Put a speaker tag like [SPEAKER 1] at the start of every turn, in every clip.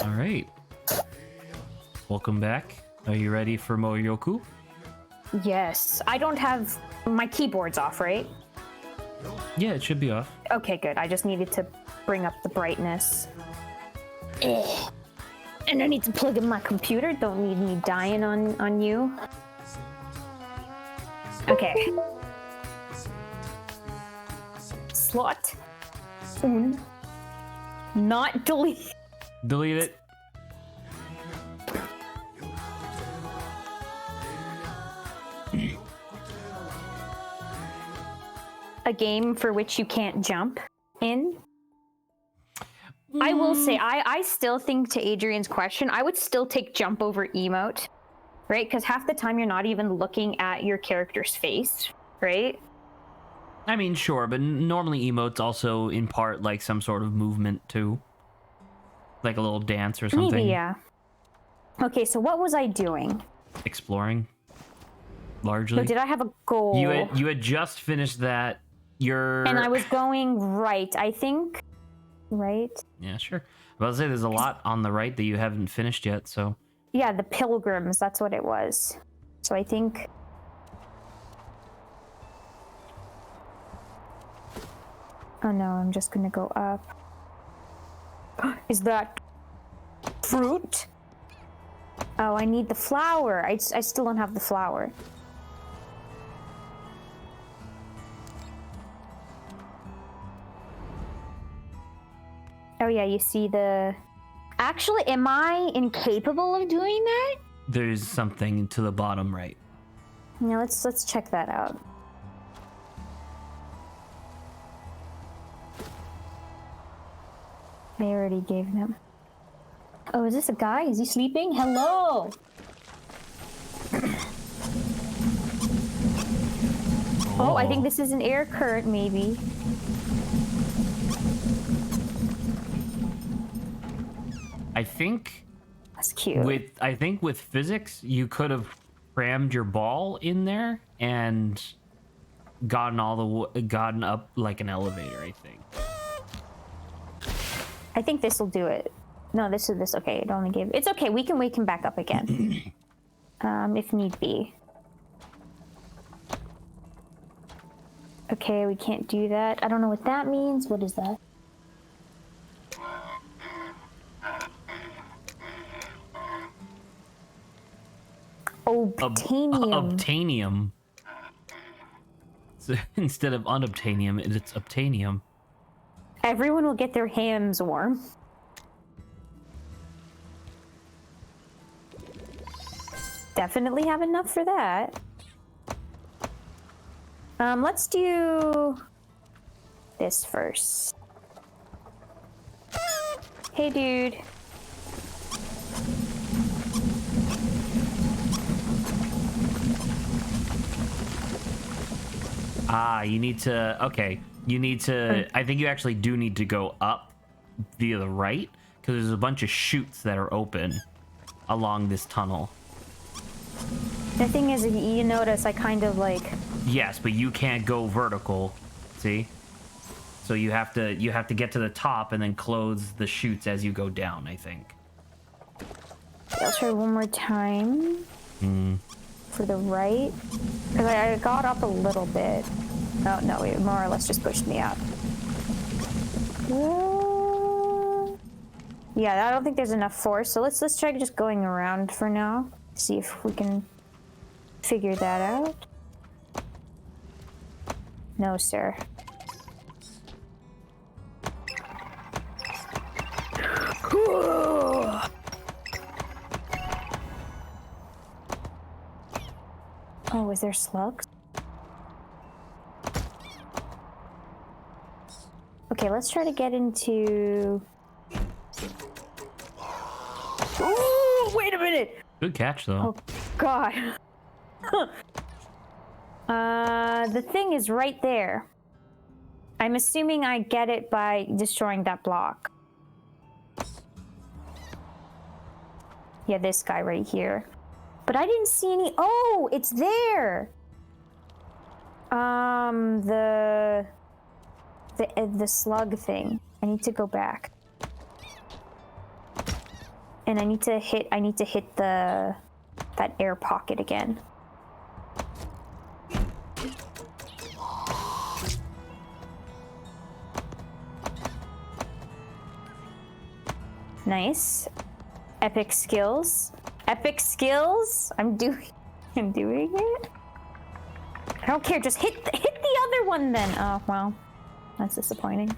[SPEAKER 1] All right. Welcome back. Are you ready for more Yoku?
[SPEAKER 2] Yes. I don't have my keyboard's off, right?
[SPEAKER 1] Yeah, it should be off.
[SPEAKER 2] Okay, good. I just needed to bring up the brightness. And I need to plug in my computer. Don't need me dying on you. Okay. Slot. Not delete.
[SPEAKER 1] Delete it.
[SPEAKER 2] A game for which you can't jump in. I will say, I still think, to Adrian's question, I would still take jump over emote, right? Because half the time you're not even looking at your character's face, right?
[SPEAKER 1] I mean, sure, but normally emotes also in part like some sort of movement too. Like a little dance or something.
[SPEAKER 2] Maybe, yeah. Okay, so what was I doing?
[SPEAKER 1] Exploring. Largely.
[SPEAKER 2] No, did I have a goal?
[SPEAKER 1] You had just finished that.
[SPEAKER 2] And I was going right, I think. Right?
[SPEAKER 1] Yeah, sure. I was about to say there's a lot on the right that you haven't finished yet, so.
[SPEAKER 2] Yeah, the pilgrims, that's what it was. So I think... Oh no, I'm just gonna go up. Is that fruit? Oh, I need the flower. I still don't have the flower. Oh yeah, you see the... Actually, am I incapable of doing that?
[SPEAKER 1] There's something to the bottom right.
[SPEAKER 2] Yeah, let's check that out. I already gave him. Oh, is this a guy? Is he sleeping? Hello! Oh, I think this is an air current, maybe.
[SPEAKER 1] I think
[SPEAKER 2] That's cute.
[SPEAKER 1] with physics, you could have crammed your ball in there and gotten up like an elevator, I think.
[SPEAKER 2] I think this will do it. No, this. Okay, it only gave... It's okay, we can wake him back up again. If need be. Okay, we can't do that. I don't know what that means. What is that? Obtainium.
[SPEAKER 1] Obtainium. So instead of unobtainium, it's obtainium.
[SPEAKER 2] Everyone will get their hands warm. Definitely have enough for that. Let's do this first. Hey, dude.
[SPEAKER 1] You need to... Okay. You need to... I think you actually do need to go up via the right, because there's a bunch of chutes that are open along this tunnel.
[SPEAKER 2] The thing is, you notice I kind of like...
[SPEAKER 1] Yes, but you can't go vertical. See? So you have to get to the top and then close the chutes as you go down, I think.
[SPEAKER 2] I'll try one more time. For the right. Because I got up a little bit. Oh, no, it more or less just pushed me up. Yeah, I don't think there's enough force, so let's try just going around for now. See if we can figure that out. No, sir. Oh, is there slugs? Okay, let's try to get into... Oh, wait a minute!
[SPEAKER 1] Good catch, though.
[SPEAKER 2] Oh, God. The thing is right there. I'm assuming I get it by destroying that block. Yeah, this guy right here. But I didn't see any... Oh, it's there! The slug thing. I need to go back. and I need to hit that air pocket again. Nice. Epic skills. Epic skills. I'm doing it. I don't care. Just hit the other one then. Oh well, that's disappointing.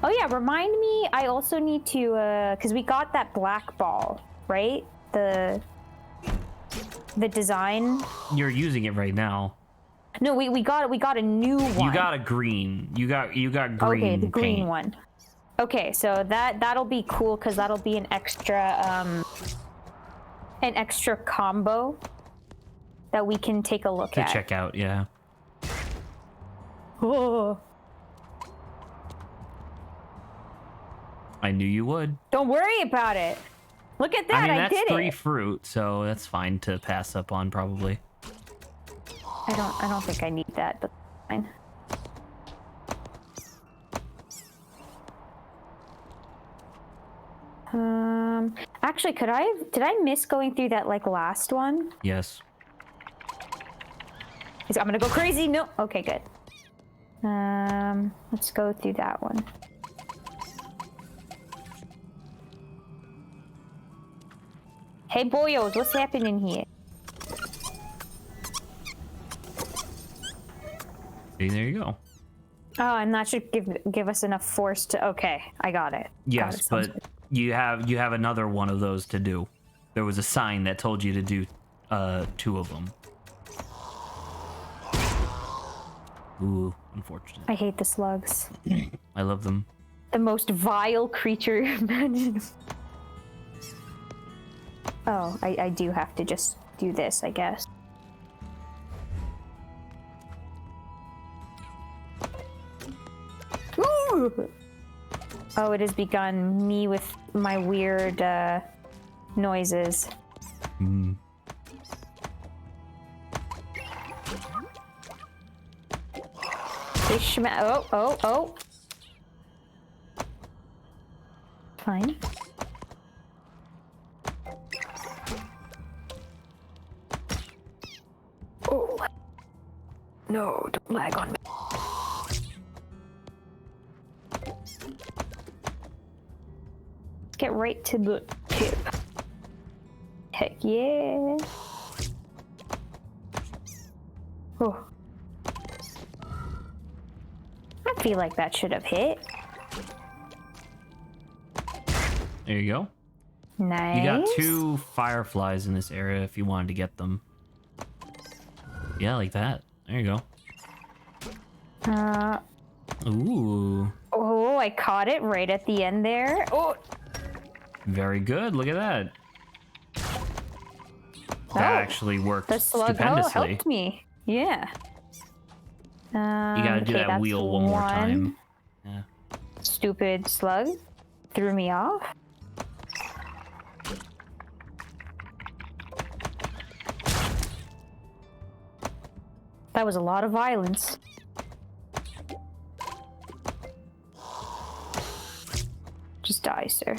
[SPEAKER 2] Oh yeah, remind me. I also need to because we got that black ball, right? The design.
[SPEAKER 1] You're using it right now.
[SPEAKER 2] No, we got a new one.
[SPEAKER 1] You got a green. You got green.
[SPEAKER 2] Okay, the green
[SPEAKER 1] paint.
[SPEAKER 2] one. Okay, so that'll be cool because that'll be an extra combo that we can take a look at.
[SPEAKER 1] To check out, yeah.
[SPEAKER 2] Oh.
[SPEAKER 1] I knew you would.
[SPEAKER 2] Don't worry about it. Look at that,
[SPEAKER 1] I mean,
[SPEAKER 2] I did
[SPEAKER 1] that's
[SPEAKER 2] it.
[SPEAKER 1] 3 fruit, so that's fine to pass up on, probably.
[SPEAKER 2] I don't think I need that, but fine. Actually, did I miss going through that like last one?
[SPEAKER 1] Yes.
[SPEAKER 2] I'm gonna go crazy. No. Okay, good. Let's go through that one. Hey boyos, what's happening here?
[SPEAKER 1] See, there you go.
[SPEAKER 2] Oh, and that should give us enough force to. Okay, I got it.
[SPEAKER 1] Yes,
[SPEAKER 2] got it.
[SPEAKER 1] but you have another one of those to do. There was a sign that told you to do 2 of them. Ooh, unfortunate.
[SPEAKER 2] I hate the slugs.
[SPEAKER 1] I love them.
[SPEAKER 2] The most vile creature imaginable. Oh, I do have to just do this, I guess. Ooh! Oh, it has begun. Me with my weird noises.
[SPEAKER 1] Mm.
[SPEAKER 2] Oh. Fine. Oh. No, don't lag on me. Let's get right to the tip. Heck yeah. Oh. I feel like that should have hit.
[SPEAKER 1] There you go.
[SPEAKER 2] Nice.
[SPEAKER 1] You got 2 fireflies in this area if you wanted to get them. Yeah, like that. There you go. Ooh.
[SPEAKER 2] Oh, I caught it right at the end there. Oh.
[SPEAKER 1] Very good. Look at that. That actually worked
[SPEAKER 2] The slug
[SPEAKER 1] stupendously.
[SPEAKER 2] helped me. Yeah.
[SPEAKER 1] You gotta do
[SPEAKER 2] okay,
[SPEAKER 1] that wheel one more time. Yeah.
[SPEAKER 2] Stupid slug threw me off. That was a lot of violence. Just die, sir.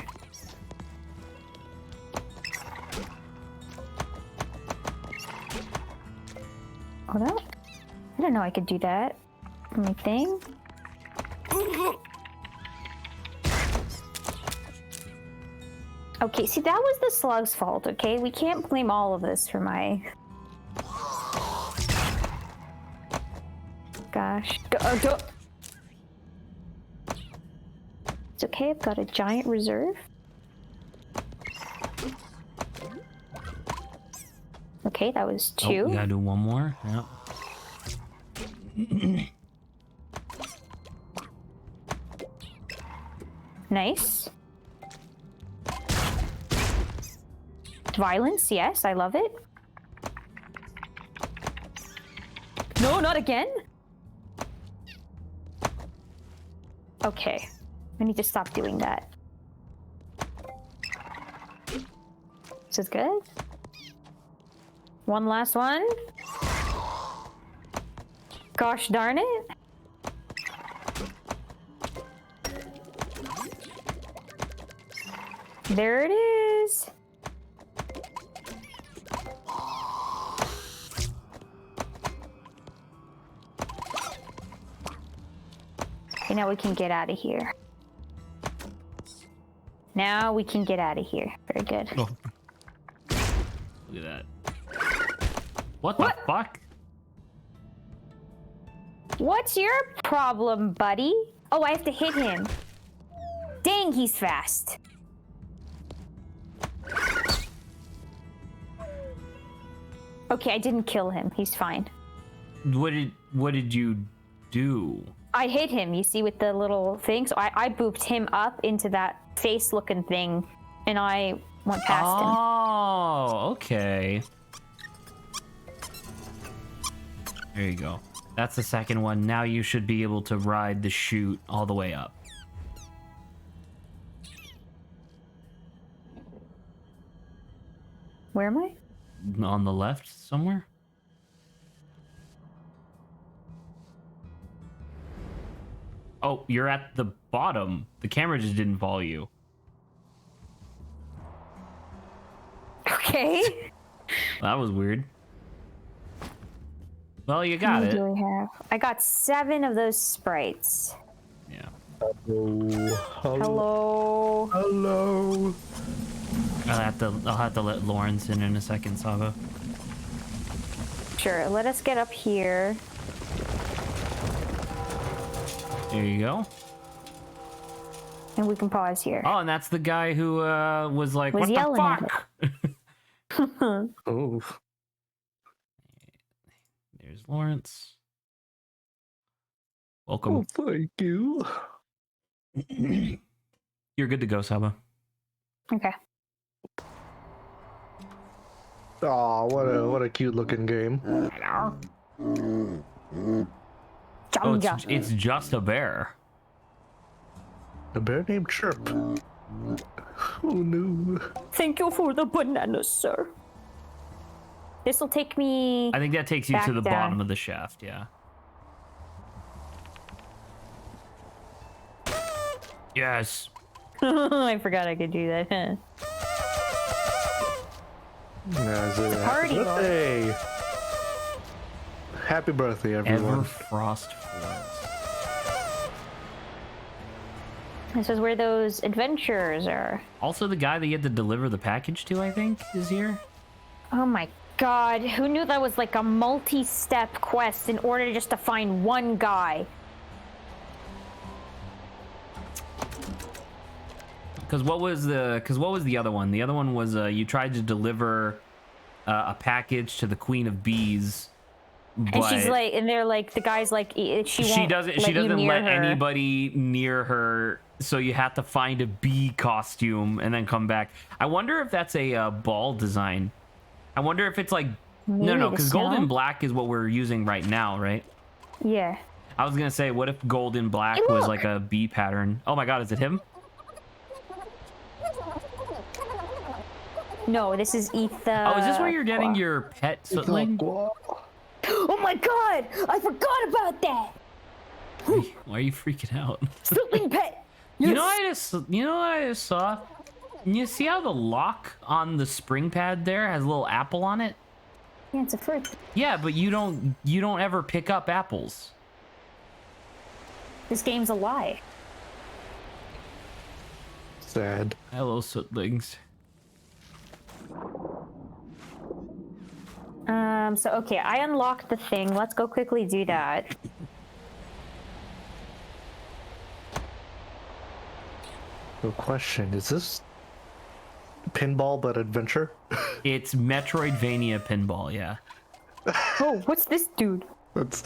[SPEAKER 2] Oh, that? I didn't know I could do that. My thing. Okay, see, that was the slug's fault, okay? We can't blame all of this for my... Gosh. It's okay, I've got a giant reserve. Okay, that was 2.
[SPEAKER 1] Oh, we gotta do one more. Yep.
[SPEAKER 2] Nice. Violence, yes, I love it. No, not again. Okay, I need to stop doing that. This is good. One last one. Gosh darn it. There it is. is. Okay, now we can get out of here. Now we can get out of here. Very good.
[SPEAKER 1] Oh. Look at that. What the fuck?
[SPEAKER 2] What's your problem, buddy? Oh, I have to hit him. Dang, he's fast. Okay, I didn't kill him. He's fine.
[SPEAKER 1] What did you do?
[SPEAKER 2] I hit him, you see, with the little thing. So I booped him up into that face-looking thing, and I went past him.
[SPEAKER 1] Oh, okay. There you go. That's the second one. Now you should be able to ride the chute all the way up.
[SPEAKER 2] Where am I?
[SPEAKER 1] On the left somewhere? Oh, you're at the bottom. The camera just didn't follow you.
[SPEAKER 2] Okay.
[SPEAKER 1] That was weird. Well, you got it.
[SPEAKER 2] What do we have? I got 7 of those sprites.
[SPEAKER 1] Yeah.
[SPEAKER 2] Hello.
[SPEAKER 3] Hello.
[SPEAKER 1] I'll have to let Lawrence in a second, Saba.
[SPEAKER 2] Sure, let us get up here.
[SPEAKER 1] There you go.
[SPEAKER 2] And we can pause here.
[SPEAKER 1] Oh, and that's the guy who was like,
[SPEAKER 2] Was
[SPEAKER 1] what the
[SPEAKER 2] yelling at
[SPEAKER 1] fuck?
[SPEAKER 3] Oh.
[SPEAKER 1] There's Lawrence. Welcome.
[SPEAKER 3] Oh, thank you.
[SPEAKER 1] You're good to go, Saba.
[SPEAKER 2] Okay.
[SPEAKER 3] Oh, what a cute looking game.
[SPEAKER 1] Oh, it's just a bear.
[SPEAKER 3] A bear named Chirp. Oh no.
[SPEAKER 2] Thank you for the bananas, sir. This will take me.
[SPEAKER 1] I think that takes you
[SPEAKER 2] back
[SPEAKER 1] to the
[SPEAKER 2] down.
[SPEAKER 1] bottom of the shaft, yeah. Yes.
[SPEAKER 2] I forgot I could do that. Huh? Party, Lord.
[SPEAKER 3] birthday. Happy birthday, everyone.
[SPEAKER 1] Everfrost Forest.
[SPEAKER 2] This is where those adventurers are.
[SPEAKER 1] Also, the guy that you had to deliver the package to, I think, is here.
[SPEAKER 2] Oh my god, who knew that was like a multi-step quest in order just to find one guy?
[SPEAKER 1] Because what was the other one? The other one was you tried to deliver a package to the Queen of Bees.
[SPEAKER 2] And she's like, and they're like, the guy's like, she
[SPEAKER 1] doesn't let anybody near her, so you have to find a bee costume and then come back. I wonder if that's a ball design. I wonder if it's like no, because gold and black is what we're using right now, right?
[SPEAKER 2] Yeah.
[SPEAKER 1] I was gonna say, what if gold and black
[SPEAKER 2] Hey,
[SPEAKER 1] was
[SPEAKER 2] look.
[SPEAKER 1] like a bee pattern? Oh my god, is it him?
[SPEAKER 2] No, this is Etha.
[SPEAKER 1] Oh, is this where you're getting your pet sootling?
[SPEAKER 2] Oh my god! I forgot about that!
[SPEAKER 1] Why are you freaking out?
[SPEAKER 2] Sootling pet! Yes.
[SPEAKER 1] You know what I just saw? You see how the lock on the spring pad there has a little apple on it?
[SPEAKER 2] Yeah, it's a fruit.
[SPEAKER 1] Yeah, but you don't ever pick up apples.
[SPEAKER 2] This game's a lie.
[SPEAKER 3] Sad.
[SPEAKER 1] Hello, sootlings.
[SPEAKER 2] So okay, I unlocked the thing. Let's go quickly do that.
[SPEAKER 3] No question. Is this pinball but adventure?
[SPEAKER 1] It's Metroidvania pinball, yeah.
[SPEAKER 2] Oh, what's this dude?
[SPEAKER 3] That's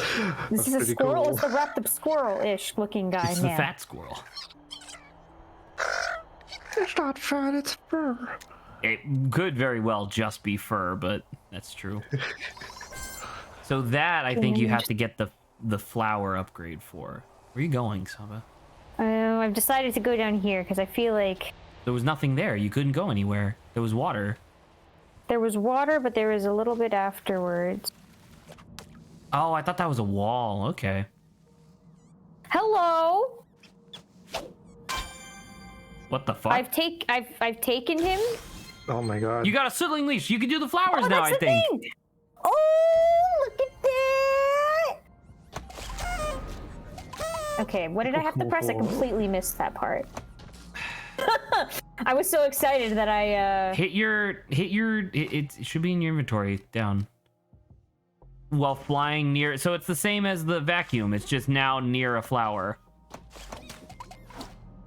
[SPEAKER 2] This is a
[SPEAKER 3] pretty
[SPEAKER 2] squirrel.
[SPEAKER 3] cool.
[SPEAKER 2] It's a wrapped up squirrel-ish looking guy.
[SPEAKER 1] It's the fat squirrel.
[SPEAKER 3] It's not fat, it's fur.
[SPEAKER 1] It could very well just be fur, but that's true. So that I think you have to get the flower upgrade for. Where are you going, Saba?
[SPEAKER 2] I've decided to go down here because I feel like
[SPEAKER 1] There was nothing there. You couldn't go anywhere. There was water.
[SPEAKER 2] there was water, but there was a little bit afterwards.
[SPEAKER 1] Oh, I thought that was a wall. Okay.
[SPEAKER 2] Hello.
[SPEAKER 1] What the fuck?
[SPEAKER 2] I've taken him.
[SPEAKER 3] Oh my god.
[SPEAKER 1] You got a sibling leash. You can do the flowers
[SPEAKER 2] Oh,
[SPEAKER 1] now,
[SPEAKER 2] that's
[SPEAKER 1] I
[SPEAKER 2] the
[SPEAKER 1] think.
[SPEAKER 2] thing. Oh, look at that. Okay, what did I have to press? I completely missed that part. I was so excited that I
[SPEAKER 1] it should be in your inventory down. While flying near, so it's the same as the vacuum. It's just now near a flower.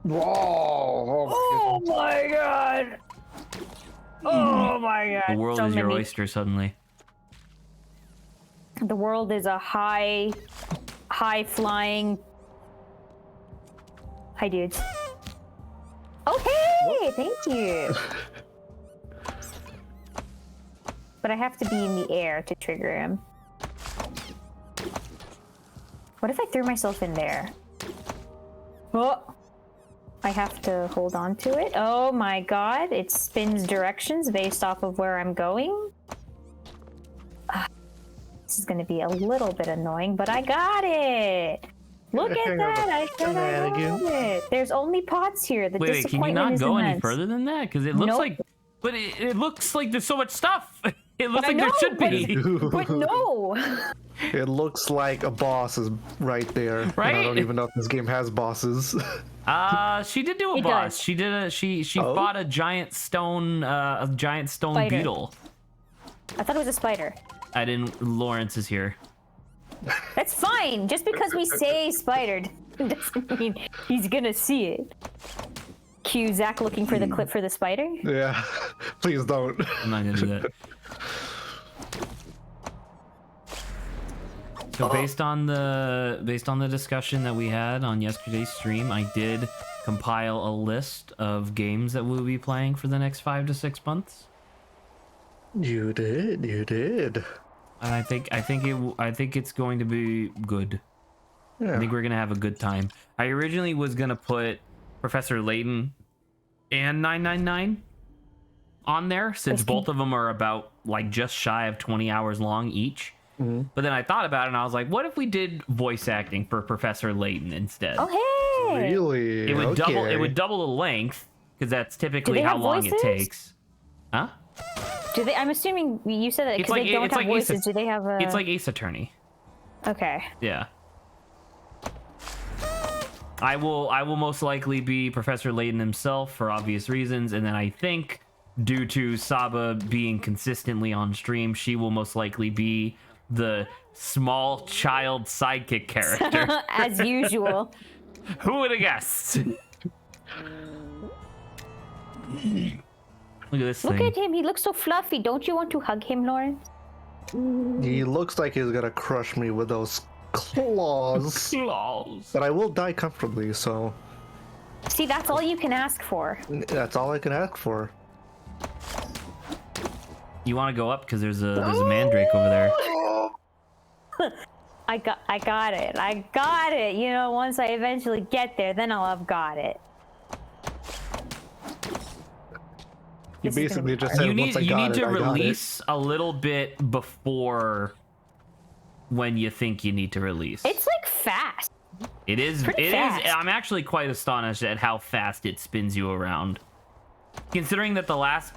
[SPEAKER 3] Whoa!
[SPEAKER 2] Oh my god! Oh my god!
[SPEAKER 1] The world
[SPEAKER 2] So
[SPEAKER 1] is your
[SPEAKER 2] many.
[SPEAKER 1] oyster suddenly.
[SPEAKER 2] The world is a high flying. Hi, dudes. Oh, hey! Thank you. But I have to be in the air to trigger him. What if I threw myself in there? Oh! I have to hold on to it. Oh my god, it spins directions based off of where I'm going. This is going to be a little bit annoying, but I got it! Look at that! I said I got it! There's only pots here. The
[SPEAKER 1] Wait, can you
[SPEAKER 2] disappointment
[SPEAKER 1] not
[SPEAKER 2] is
[SPEAKER 1] go any
[SPEAKER 2] immense.
[SPEAKER 1] further than that? Because it looks
[SPEAKER 2] Nope.
[SPEAKER 1] like, but it looks like there's so much stuff. It looks
[SPEAKER 2] I
[SPEAKER 1] like
[SPEAKER 2] know,
[SPEAKER 1] there should be.
[SPEAKER 2] But no!
[SPEAKER 3] It looks like a boss is right there. And
[SPEAKER 1] Right?
[SPEAKER 3] I don't even know if this game has bosses.
[SPEAKER 1] She did do a
[SPEAKER 2] It
[SPEAKER 1] boss.
[SPEAKER 2] does.
[SPEAKER 1] She did she
[SPEAKER 3] Oh?
[SPEAKER 1] fought a giant stone
[SPEAKER 2] Spider.
[SPEAKER 1] beetle.
[SPEAKER 2] I thought it was a spider.
[SPEAKER 1] I didn't. Lawrence is here.
[SPEAKER 2] That's fine. Just because we say spider doesn't mean he's gonna see it. Cue Zach looking for the clip for the spider.
[SPEAKER 3] Yeah. Please don't.
[SPEAKER 1] I'm not gonna do that. So based on the discussion that we had on yesterday's stream, I did compile a list of games that we'll be playing for the next 5 to 6 months.
[SPEAKER 3] You did.
[SPEAKER 1] And I think it's going to be good.
[SPEAKER 3] Yeah.
[SPEAKER 1] I think we're gonna have a good time. I originally was gonna put Professor Layton and 999 on there, since both of them are about like just shy of 20 hours long each. But then I thought about it and I was like, what if we did voice acting for Professor Layton instead?
[SPEAKER 2] Oh hey!
[SPEAKER 3] Really?
[SPEAKER 1] It would
[SPEAKER 3] Okay.
[SPEAKER 1] double the length, because that's typically
[SPEAKER 2] they
[SPEAKER 1] how
[SPEAKER 2] have
[SPEAKER 1] long
[SPEAKER 2] voices?
[SPEAKER 1] it takes. Huh?
[SPEAKER 2] Do they? I'm assuming you said that because they don't have voices. Do they have a?
[SPEAKER 1] It's like Ace Attorney.
[SPEAKER 2] Okay.
[SPEAKER 1] Yeah. I will most likely be Professor Layton himself for obvious reasons, and then I think due to Saba being consistently on stream, she will most likely be the small child sidekick character.
[SPEAKER 2] As usual.
[SPEAKER 1] Who would have guessed? Look at this
[SPEAKER 2] Look
[SPEAKER 1] thing.
[SPEAKER 2] at him. He looks so fluffy. Don't you want to hug him, Lawrence?
[SPEAKER 3] He looks like he's gonna crush me with those claws.
[SPEAKER 1] Claws.
[SPEAKER 3] But I will die comfortably, so
[SPEAKER 2] See, that's all you can ask for.
[SPEAKER 3] that's all I can ask for.
[SPEAKER 1] You want to go up because there's a mandrake over there.
[SPEAKER 2] I got it. I got it. You know, once I eventually get there, then I'll have got it.
[SPEAKER 3] You
[SPEAKER 2] This is gonna be
[SPEAKER 3] basically just
[SPEAKER 2] hard.
[SPEAKER 3] said
[SPEAKER 1] You
[SPEAKER 3] once I
[SPEAKER 1] need
[SPEAKER 3] got
[SPEAKER 1] to
[SPEAKER 3] it, I got it.
[SPEAKER 1] release a little bit before when you think you need to release.
[SPEAKER 2] It's like fast.
[SPEAKER 1] It is.
[SPEAKER 2] pretty fast.
[SPEAKER 1] I'm actually quite astonished at how fast it spins you around. Considering that the last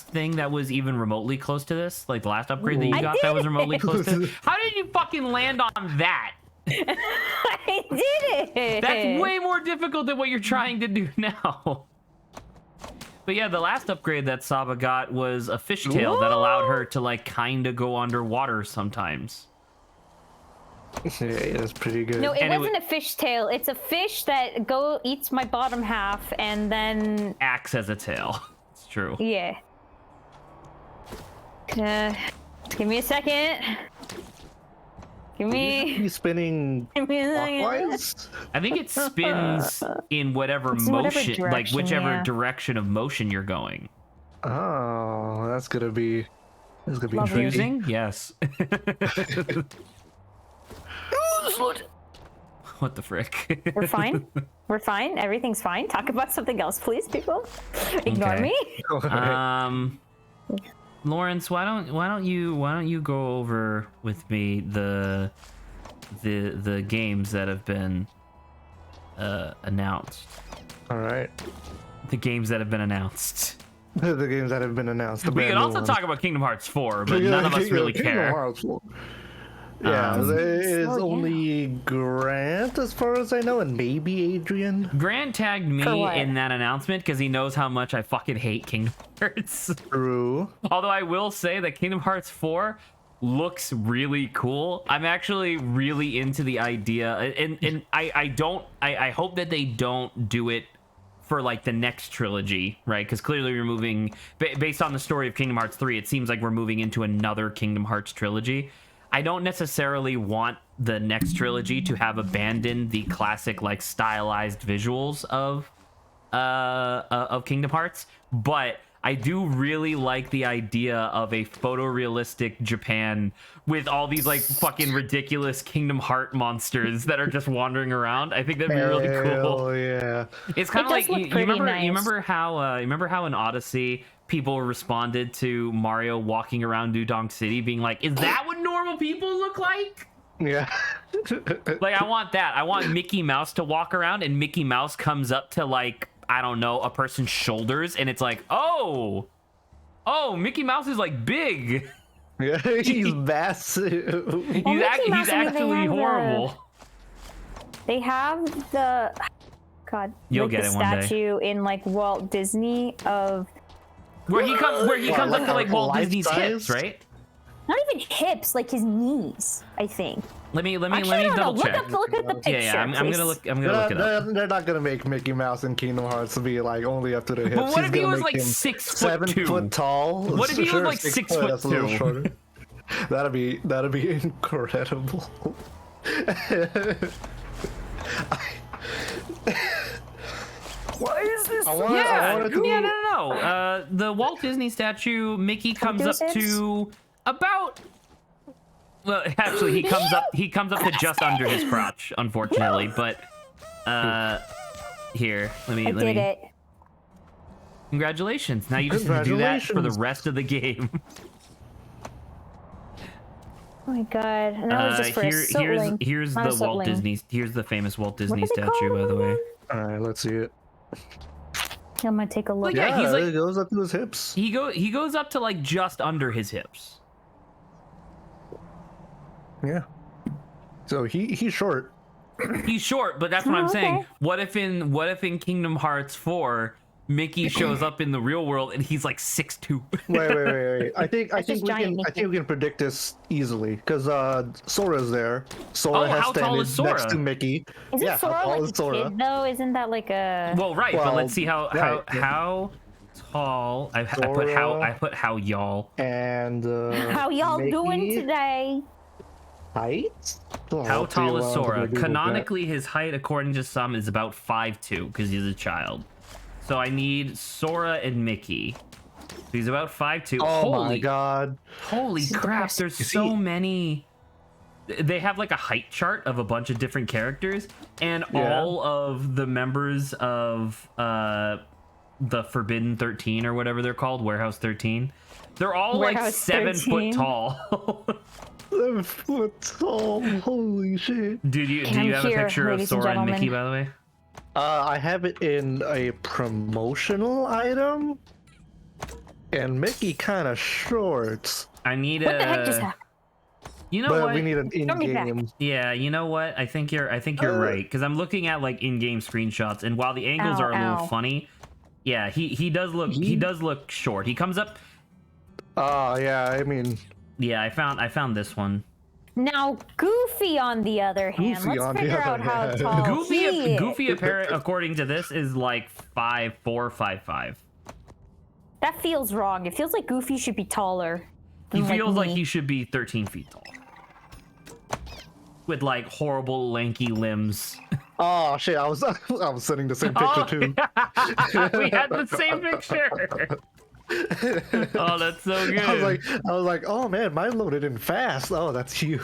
[SPEAKER 1] thing that was even remotely close to this, like the last upgrade that you
[SPEAKER 2] I
[SPEAKER 1] got
[SPEAKER 2] did
[SPEAKER 1] that was remotely
[SPEAKER 2] it.
[SPEAKER 1] close to, how did you fucking land on that?
[SPEAKER 2] I did it.
[SPEAKER 1] That's way more difficult than what you're trying to do now. But yeah, the last upgrade that Saba got was a fishtail that allowed her to like kind of go underwater sometimes.
[SPEAKER 3] Yeah, it's pretty good.
[SPEAKER 2] No, it
[SPEAKER 1] And it
[SPEAKER 2] wasn't a fishtail. It's a fish that eats my bottom half and then
[SPEAKER 1] Acts as a tail. It's true.
[SPEAKER 2] yeah. Give me a second.
[SPEAKER 3] He's spinning
[SPEAKER 2] Give me a second.
[SPEAKER 3] clockwise.
[SPEAKER 1] I think it spins in whatever
[SPEAKER 2] It's in whatever
[SPEAKER 1] motion, like
[SPEAKER 2] direction,
[SPEAKER 1] whichever
[SPEAKER 2] yeah.
[SPEAKER 1] direction of motion you're going.
[SPEAKER 3] Oh, that's gonna be
[SPEAKER 2] Lovely.
[SPEAKER 3] intriguing.
[SPEAKER 1] Confusing? Yes. What the frick?
[SPEAKER 2] We're fine. We're fine. Everything's fine. Talk about something else, please, people. Ignore
[SPEAKER 1] Okay.
[SPEAKER 2] me.
[SPEAKER 1] Lawrence, why don't you go over with me the games that have been announced?
[SPEAKER 3] All right.
[SPEAKER 1] The games that have been announced.
[SPEAKER 3] the games that have been announced. The
[SPEAKER 1] We
[SPEAKER 3] brand
[SPEAKER 1] could
[SPEAKER 3] new
[SPEAKER 1] also
[SPEAKER 3] ones.
[SPEAKER 1] talk about Kingdom Hearts 4, but none of us really
[SPEAKER 3] Kingdom
[SPEAKER 1] care.
[SPEAKER 3] Hearts 4. Yeah, there is only Grant, as far as I know, and maybe Adrian.
[SPEAKER 1] Grant tagged me in that announcement because he knows how much I fucking hate Kingdom Hearts.
[SPEAKER 3] True.
[SPEAKER 1] Although I will say that Kingdom Hearts 4 looks really cool. I'm actually really into the idea, and I hope that they don't do it for like the next trilogy, right? Because clearly we're moving based on the story of Kingdom Hearts 3. It seems like we're moving into another Kingdom Hearts trilogy. I don't necessarily want the next trilogy to have abandoned the classic like stylized visuals of Kingdom Hearts, but I do really like the idea of a photorealistic Japan with all these like fucking ridiculous Kingdom Heart monsters that are just wandering around. I think that'd be really cool.
[SPEAKER 3] Oh yeah.
[SPEAKER 1] It's kind of like you remember
[SPEAKER 2] nice.
[SPEAKER 1] you remember how in Odyssey people responded to Mario walking around Dudong City being like, "Is that what normal people look like?"
[SPEAKER 3] Yeah.
[SPEAKER 1] Like I want that. I want Mickey Mouse to walk around and Mickey Mouse comes up to like, I don't know, a person's shoulders and it's like, oh, Mickey Mouse is like big.
[SPEAKER 3] Yeah, he's massive.
[SPEAKER 1] He's actually horrible.
[SPEAKER 2] They have the
[SPEAKER 1] You'll
[SPEAKER 2] like
[SPEAKER 1] get
[SPEAKER 2] the
[SPEAKER 1] it one day.
[SPEAKER 2] statue in like Walt Disney of
[SPEAKER 1] Where he comes up to like Walt Disney's
[SPEAKER 3] life-size?
[SPEAKER 1] hips, right?
[SPEAKER 2] not even hips, like his knees, I think.
[SPEAKER 1] Let me
[SPEAKER 2] Actually, I don't know.
[SPEAKER 1] double check.
[SPEAKER 2] Look at the picture.
[SPEAKER 1] Yeah, I'm
[SPEAKER 2] please.
[SPEAKER 1] gonna look it up.
[SPEAKER 3] They're not gonna make Mickey Mouse in Kingdom Hearts to be like only up to the hips.
[SPEAKER 1] But what
[SPEAKER 3] He's
[SPEAKER 1] if he
[SPEAKER 3] gonna
[SPEAKER 1] was
[SPEAKER 3] make
[SPEAKER 1] like
[SPEAKER 3] him
[SPEAKER 1] 6'2"?
[SPEAKER 3] 7 foot tall?
[SPEAKER 1] What if he was like 6 foot
[SPEAKER 3] that's a little
[SPEAKER 1] 2?
[SPEAKER 3] shorter. That'd be incredible.
[SPEAKER 2] Why is this?
[SPEAKER 1] No. The Walt Disney statue, Mickey comes up to about. Well, actually, he comes up to just under his crotch, unfortunately. But here, let me.
[SPEAKER 2] Did it?
[SPEAKER 1] Congratulations! Now you just have to do that for the rest of the game.
[SPEAKER 2] Oh my god! And that was just for a sibling.
[SPEAKER 1] Here's
[SPEAKER 2] Not a
[SPEAKER 1] the Walt
[SPEAKER 2] sibling.
[SPEAKER 1] Disney. Here's the famous Walt Disney
[SPEAKER 2] is it
[SPEAKER 1] statue,
[SPEAKER 2] called
[SPEAKER 1] by the way.
[SPEAKER 3] All right, let's see it.
[SPEAKER 2] I'm gonna take a look.
[SPEAKER 1] Look at he's like
[SPEAKER 3] it goes up to his hips.
[SPEAKER 1] he goes up to like just under his hips.
[SPEAKER 3] Yeah. So he's short.
[SPEAKER 1] He's short, but that's what I'm
[SPEAKER 2] okay.
[SPEAKER 1] saying. What if in Kingdom Hearts 4, Mickey shows up in the real world and he's like 6'2"?
[SPEAKER 3] Wait. I think
[SPEAKER 2] just giant Mickey.
[SPEAKER 3] we can predict this easily because Sora's there. Sora has
[SPEAKER 1] how tall is
[SPEAKER 3] standing next
[SPEAKER 1] Sora?
[SPEAKER 3] to Mickey.
[SPEAKER 2] Isn't
[SPEAKER 3] yeah,
[SPEAKER 2] Sora
[SPEAKER 3] how tall
[SPEAKER 2] like
[SPEAKER 3] is
[SPEAKER 2] a
[SPEAKER 3] Sora?
[SPEAKER 2] kid though? Isn't that like a?
[SPEAKER 1] Well, right, but
[SPEAKER 3] Well,
[SPEAKER 1] let's see how tall. I put how y'all.
[SPEAKER 3] And
[SPEAKER 2] How y'all
[SPEAKER 3] Mickey?
[SPEAKER 2] doing today?
[SPEAKER 3] Height? Oh,
[SPEAKER 1] How
[SPEAKER 3] I'll tell
[SPEAKER 1] tall
[SPEAKER 3] you
[SPEAKER 1] is
[SPEAKER 3] what, I'm
[SPEAKER 1] Sora?
[SPEAKER 3] gonna Google that.
[SPEAKER 1] Canonically, his height, according to some, is about 5'2" because he's a child. So I need Sora and Mickey. So he's about 5'2".
[SPEAKER 3] Oh my god.
[SPEAKER 1] Holy crap! There's so many. They have like a height chart of a bunch of different characters, and all of the members of the Forbidden 13 or whatever they're called, Warehouse 13. They're all like 7 foot tall.
[SPEAKER 3] 7 foot tall. Holy shit.
[SPEAKER 1] Do you have a picture of Sora and Mickey, by the way?
[SPEAKER 3] I have it in a promotional item, and Mickey kind of short.
[SPEAKER 1] I need
[SPEAKER 2] What the heck just happened?
[SPEAKER 1] You know
[SPEAKER 3] But
[SPEAKER 1] what?
[SPEAKER 3] we need an in-game.
[SPEAKER 1] Yeah, you know what? I think you're right because I'm looking at like in-game screenshots, and while the angles are a little funny, yeah, he does look short. He comes up.
[SPEAKER 3] Oh yeah, I mean.
[SPEAKER 1] Yeah, I found this one.
[SPEAKER 2] Now Goofy, on the other hand,
[SPEAKER 3] Goofy
[SPEAKER 2] let's
[SPEAKER 3] on the
[SPEAKER 2] figure
[SPEAKER 3] other
[SPEAKER 2] out how
[SPEAKER 3] hand.
[SPEAKER 2] tall
[SPEAKER 1] Goofy apparent according to this is like 5'4", 5'5".
[SPEAKER 2] That feels wrong. It feels like Goofy should be taller.
[SPEAKER 1] He feels like
[SPEAKER 2] me.
[SPEAKER 1] he should be 13 feet tall. With like horrible lanky limbs.
[SPEAKER 3] Oh shit! I was sending the same picture too.
[SPEAKER 1] We had the same picture. Oh, that's so good.
[SPEAKER 3] I was like, oh man, mine loaded in fast. Oh, that's you.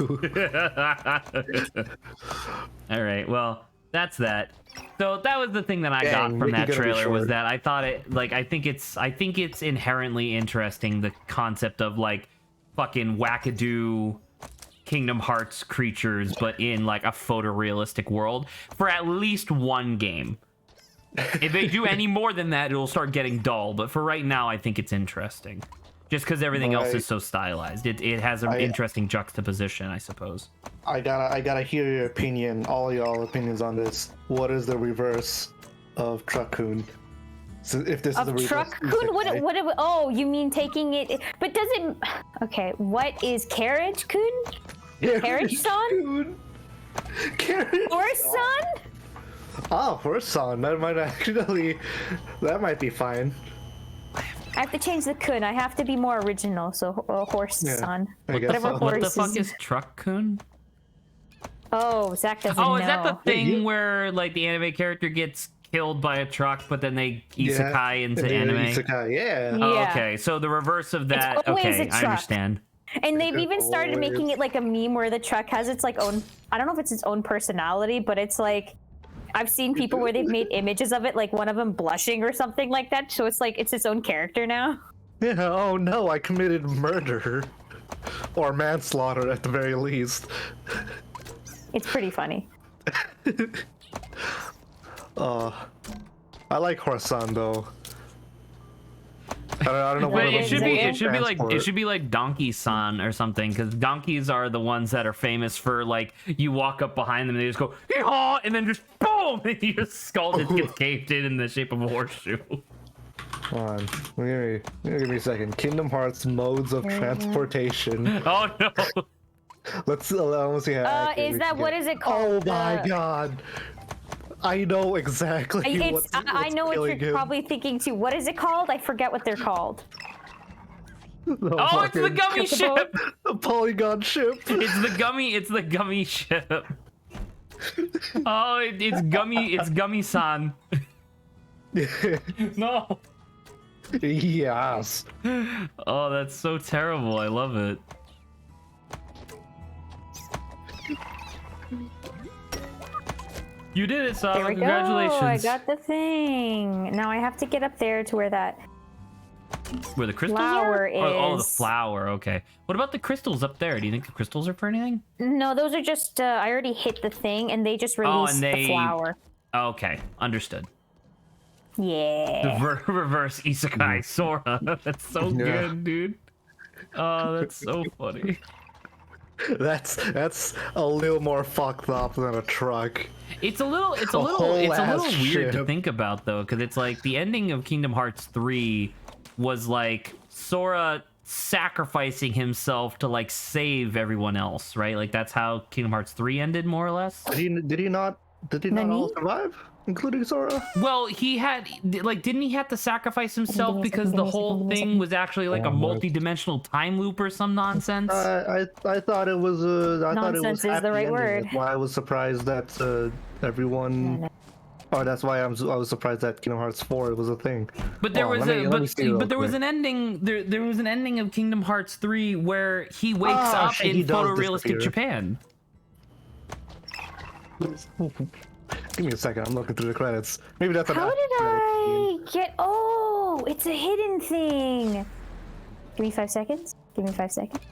[SPEAKER 1] All right, well, that's that. So that was the thing that I got from
[SPEAKER 3] Mickey
[SPEAKER 1] that
[SPEAKER 3] gonna be
[SPEAKER 1] trailer was
[SPEAKER 3] short.
[SPEAKER 1] that I thought it like I think it's inherently interesting, the concept of like fucking wackadoo Kingdom Hearts creatures, but in like a photorealistic world for at least one game. If they do any more than that, it'll start getting dull. But for right now, I think it's interesting. Just because everything else is so stylized. It has an interesting juxtaposition, I suppose.
[SPEAKER 3] I gotta hear your opinion, all y'all opinions on this. What is the reverse of Truck-kun? So if this is the reverse
[SPEAKER 2] Truck-kun? What? Oh, you mean taking it? But does it? Okay, what is Carriage-kun? Carriage-san? Horse-san?
[SPEAKER 3] Oh, horse-san. That might be fine.
[SPEAKER 2] I have to change the kun. I have to be more original. So horse-san.
[SPEAKER 3] Whatever
[SPEAKER 1] What the fuck is Truck-kun?
[SPEAKER 2] Oh, Zach doesn't know.
[SPEAKER 1] Oh, is that the thing where like the anime character gets killed by a truck, but then they isekai into anime?
[SPEAKER 3] Isekai, yeah.
[SPEAKER 1] Oh, okay, so the reverse of that.
[SPEAKER 2] It's always
[SPEAKER 1] Okay,
[SPEAKER 2] a
[SPEAKER 1] I
[SPEAKER 2] truck.
[SPEAKER 1] understand.
[SPEAKER 2] And they've even started making it like a meme where the truck has its like own. I don't know if it's its own personality, but it's like. I've seen people where they've made images of it, like one of them blushing or something like that. So it's like it's its own character now.
[SPEAKER 3] Yeah, oh no, I committed murder. Or manslaughter at the very least.
[SPEAKER 2] It's pretty funny.
[SPEAKER 3] I like Horsan though. I don't know what
[SPEAKER 1] But it should be
[SPEAKER 3] like
[SPEAKER 1] like Donkey-san or something, because donkeys are the ones that are famous for like you walk up behind them and they just go "Yeehaw," and then just boom, and your skull just gets caved in the shape of a horseshoe.
[SPEAKER 3] Hold on, give me a second. Kingdom Hearts modes of transportation.
[SPEAKER 1] Oh no!
[SPEAKER 3] Let's see how.
[SPEAKER 2] Is that what is it called?
[SPEAKER 3] Oh my god! I know exactly.
[SPEAKER 2] I know what you're probably thinking too. What is it called? I forget what they're called.
[SPEAKER 1] Oh, it's the gummy ship.
[SPEAKER 3] The polygon ship.
[SPEAKER 1] It's the gummy ship. Oh, it's gummy-san. No.
[SPEAKER 3] Yes.
[SPEAKER 1] Oh, that's so terrible. I love it. You did it, Saba.
[SPEAKER 2] There we
[SPEAKER 1] Congratulations.
[SPEAKER 2] go. I got the thing. Now I have to get up there to where that
[SPEAKER 1] Where the crystals
[SPEAKER 2] flower
[SPEAKER 1] are? Oh, the
[SPEAKER 2] is.
[SPEAKER 1] flower. Okay. What about the crystals up there? Do you think the crystals are for anything?
[SPEAKER 2] No, those are just. I already hit the thing, and they just released the flower.
[SPEAKER 1] Okay, understood.
[SPEAKER 2] Yeah.
[SPEAKER 1] The reverse isekai Sora. That's so good, dude. Oh, that's so funny.
[SPEAKER 3] That's a little more fucked up than a truck.
[SPEAKER 1] It's a little weird to think about though, because it's like the ending of Kingdom Hearts 3 was like Sora sacrificing himself to like save everyone else, right? Like that's how Kingdom Hearts 3 ended, more or less.
[SPEAKER 3] Did he not all survive, including Sora?
[SPEAKER 1] Well, he had like, didn't he have to sacrifice himself because the whole thing was actually like a multi-dimensional time loop or some nonsense?
[SPEAKER 3] I thought it was
[SPEAKER 2] Nonsense is the right word.
[SPEAKER 3] That's why I was surprised that everyone. Oh, that's why I was surprised that Kingdom Hearts 4 was a thing.
[SPEAKER 1] But there was an ending. There was an ending of Kingdom Hearts 3 where he wakes up in photorealistic Japan.
[SPEAKER 3] Give me a second. I'm looking through the credits. Maybe that's.
[SPEAKER 2] How did I get? Oh, it's a hidden thing. Give me 5 seconds. Give me 5 seconds.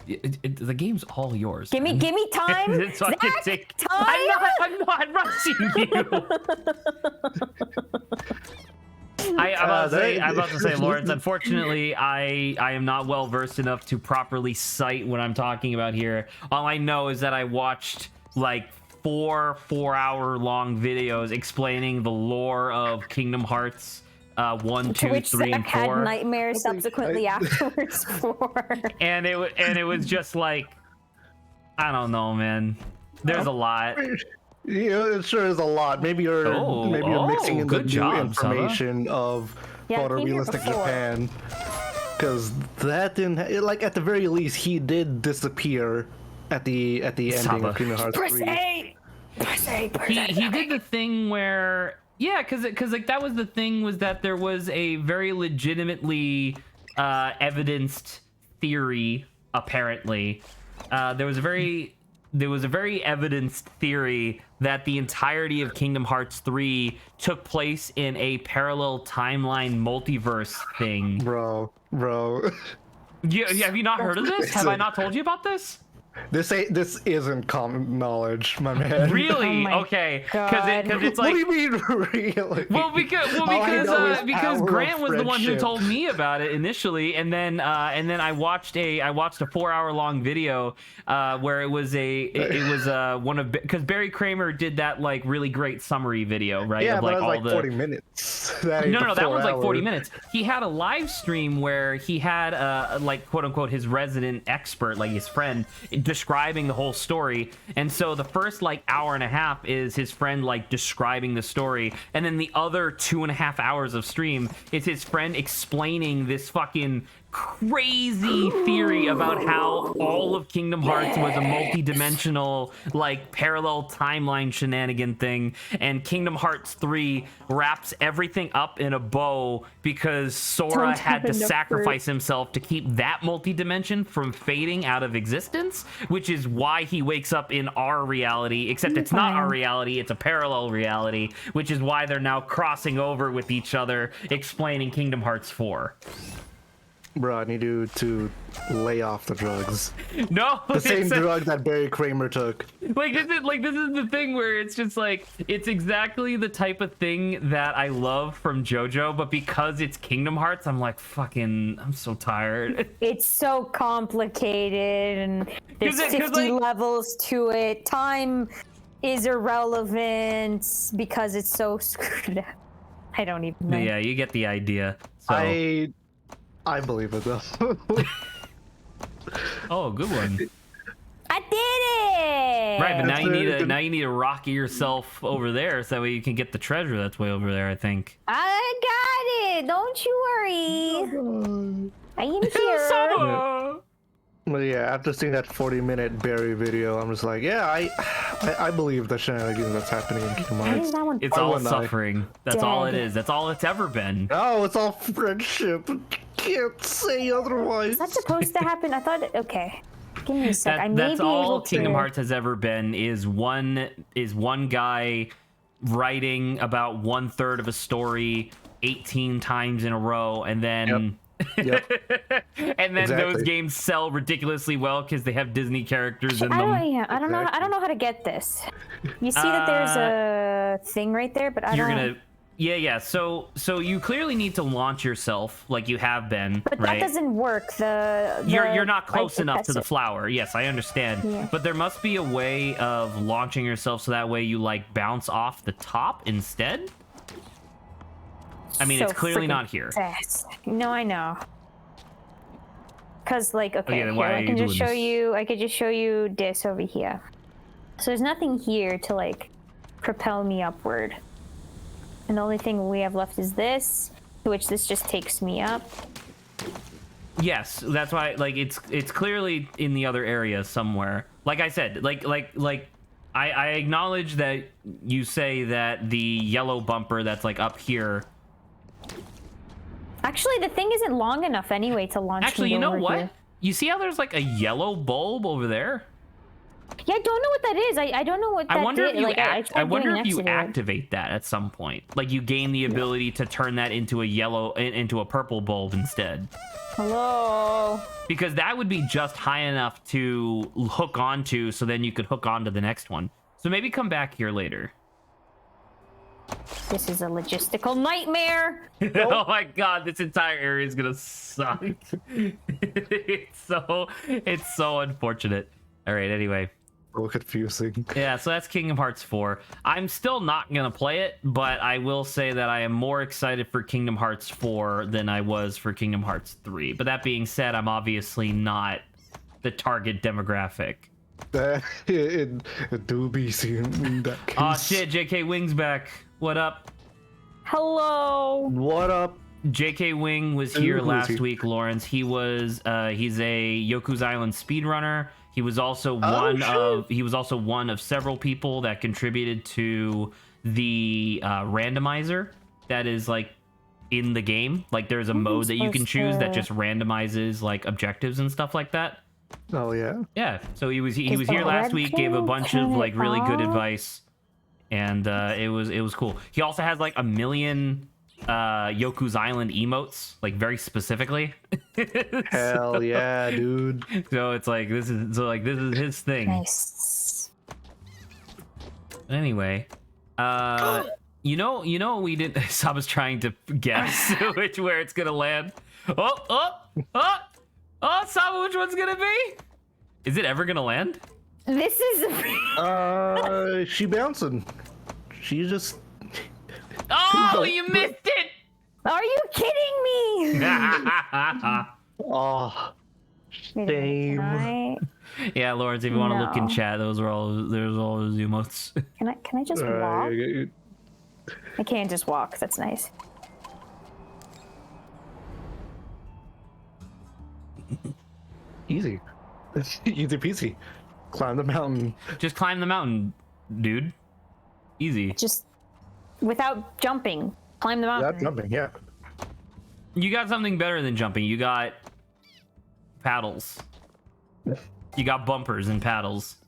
[SPEAKER 1] The game's all yours.
[SPEAKER 2] Give me time.
[SPEAKER 1] So I can take
[SPEAKER 2] time.
[SPEAKER 1] I'm not rushing you. I'm about to say, Lawrence, unfortunately, I am not well versed enough to properly cite what I'm talking about here. All I know is that I watched like 4-hour long videos explaining the lore of Kingdom Hearts 1, 2, 3, and 4.
[SPEAKER 2] Had nightmares subsequently afterwards for.
[SPEAKER 1] And it was just like, I don't know, man. There's a lot.
[SPEAKER 3] Yeah, it sure is a lot. Maybe you're mixing in the new information of photorealistic Japan, because that didn't like at the very least he did disappear at the ending of Kingdom Hearts 3.
[SPEAKER 1] He did the thing where because like that was the thing, was that there was a very legitimately evidenced theory apparently. There was a very evidenced theory that the entirety of Kingdom Hearts 3 took place in a parallel timeline multiverse thing.
[SPEAKER 3] Bro.
[SPEAKER 1] Yeah, have you not heard of this? Have I not told you about this?
[SPEAKER 3] This isn't common knowledge, my man.
[SPEAKER 1] Really?
[SPEAKER 2] Oh
[SPEAKER 1] okay. Because it's like.
[SPEAKER 3] What do you mean, really?
[SPEAKER 1] Well, because Grant was the one who told me about it initially, and then I watched a 4-hour long video where it was one of, because Barry Kramer did that like really great summary video, right?
[SPEAKER 3] Yeah,
[SPEAKER 1] of, like,
[SPEAKER 3] but it was
[SPEAKER 1] all
[SPEAKER 3] like 40 minutes. That
[SPEAKER 1] that was like 40
[SPEAKER 3] hours.
[SPEAKER 1] minutes. He had a live stream where he had like quote unquote his resident expert, like his friend, describing the whole story. And so the first like hour and a half is his friend like describing the story, and then the other 2.5 hours of stream is his friend explaining this fucking crazy theory about how all of Kingdom Hearts was a multi-dimensional like parallel timeline shenanigan thing, and Kingdom Hearts 3 wraps everything up in a bow because Sora had to sacrifice himself to keep that multi-dimension from fading out of existence, which is why he wakes up in our reality, except it's not our reality, it's a parallel reality, which is why they're now crossing over with each other, explaining Kingdom Hearts 4.
[SPEAKER 3] Bro, I need you to lay off the drugs.
[SPEAKER 1] No,
[SPEAKER 3] the same drug that Barry Kramer took.
[SPEAKER 1] This is the thing where it's just like, it's exactly the type of thing that I love from JoJo, but because it's Kingdom Hearts, I'm like, fucking, I'm so tired.
[SPEAKER 2] It's so complicated, and there's 50 levels to it. Time is irrelevant because it's so screwed up. I don't even know.
[SPEAKER 1] Yeah, you get the idea. So.
[SPEAKER 3] I believe it though.
[SPEAKER 1] Oh, good one.
[SPEAKER 2] I did it!
[SPEAKER 1] Right, but now you need to rock yourself over there so that way you can get the treasure that's way over there, I think.
[SPEAKER 2] I got it! Don't you worry. I am here.
[SPEAKER 3] But yeah, after seeing that 40-minute Barry video, I'm just like, yeah, I believe the shenanigans that's happening in Kingdom Hearts.
[SPEAKER 1] It's all suffering. That's all it is. That's all it's ever been.
[SPEAKER 3] Oh, it's all friendship. Can't say otherwise.
[SPEAKER 2] Is that supposed to happen? I thought. Okay, give me a sec.
[SPEAKER 1] That's all Kingdom Hearts has ever been. Is one guy writing about 1/3 of a story 18 times in a row, and then. Yep. And then those games sell ridiculously well because they have Disney characters in them.
[SPEAKER 2] I don't know how to get this. You see that there's a thing right there, but I don't.
[SPEAKER 1] Yeah. So you clearly need to launch yourself like you have been,
[SPEAKER 2] but
[SPEAKER 1] right?
[SPEAKER 2] That doesn't work.
[SPEAKER 1] You're not close enough to the flower. Yes, I understand.
[SPEAKER 2] Yeah.
[SPEAKER 1] But there must be a way of launching yourself so that way you like bounce off the top instead. I mean, it's clearly not here.
[SPEAKER 2] No, I know. Cause like, okay,
[SPEAKER 1] then
[SPEAKER 2] here, I can just show you. I could just show you this over here. So there's nothing here to like propel me upward, and the only thing we have left is this, to which this just takes me up.
[SPEAKER 1] Yes, that's why. Like, it's clearly in the other area somewhere. Like I said, like I acknowledge that you say that the yellow bumper that's like up here.
[SPEAKER 2] Actually, the thing isn't long enough anyway to launch.
[SPEAKER 1] Actually, you know what? Here. You see how there's like a yellow bulb over there?
[SPEAKER 2] Yeah, I don't know what that is. I don't know what that is.
[SPEAKER 1] I wonder if you activate that at some point. Like you gain the ability to turn that into a purple bulb instead.
[SPEAKER 2] Hello.
[SPEAKER 1] Because that would be just high enough to hook onto, so then you could hook onto the next one. So maybe come back here later.
[SPEAKER 2] This is a logistical nightmare.
[SPEAKER 1] Oh my god, this entire area is gonna suck. It's so unfortunate. All right, anyway.
[SPEAKER 3] So confusing.
[SPEAKER 1] Yeah, so that's Kingdom Hearts 4. I'm still not gonna play it, but I will say that I am more excited for Kingdom Hearts 4 than I was for Kingdom Hearts 3. But that being said, I'm obviously not the target demographic.
[SPEAKER 3] It do be seen in that case.
[SPEAKER 1] Oh shit, JK Wing's back. What up?
[SPEAKER 2] Hello.
[SPEAKER 3] What up?
[SPEAKER 1] JK Wing was here last week, Lawrence. He's a Yoku's Island speedrunner. He was also one of several people that contributed to the randomizer that is like in the game. Like there's a mode that you can choose that just randomizes like objectives and stuff like that.
[SPEAKER 3] Oh yeah.
[SPEAKER 1] Yeah. So he was here last week, gave a bunch of like really good advice, and it was cool. He also has like 1 million Yoku's Island emotes, like very specifically.
[SPEAKER 3] Hell yeah, dude.
[SPEAKER 1] So it's like this is his thing.
[SPEAKER 2] Nice.
[SPEAKER 1] Anyway, you know we didn't. Saba's trying to guess where it's gonna land. Oh, Saba, which one's gonna be? Is it ever gonna land?
[SPEAKER 2] This is.
[SPEAKER 3] She bouncing. She just.
[SPEAKER 1] Oh, you missed it!
[SPEAKER 2] Are you kidding me?
[SPEAKER 3] Oh, shame.
[SPEAKER 1] Yeah, Lawrence, if you want to look in chat, there's all those emotes.
[SPEAKER 2] Can I just walk? I can't just walk. That's nice.
[SPEAKER 3] Easy. Easy peasy. Climb the mountain.
[SPEAKER 1] Just climb the mountain, dude. Easy.
[SPEAKER 2] Just without jumping. Climb the mountain.
[SPEAKER 3] Without jumping, yeah.
[SPEAKER 1] You got something better than jumping. You got paddles. You got bumpers and paddles.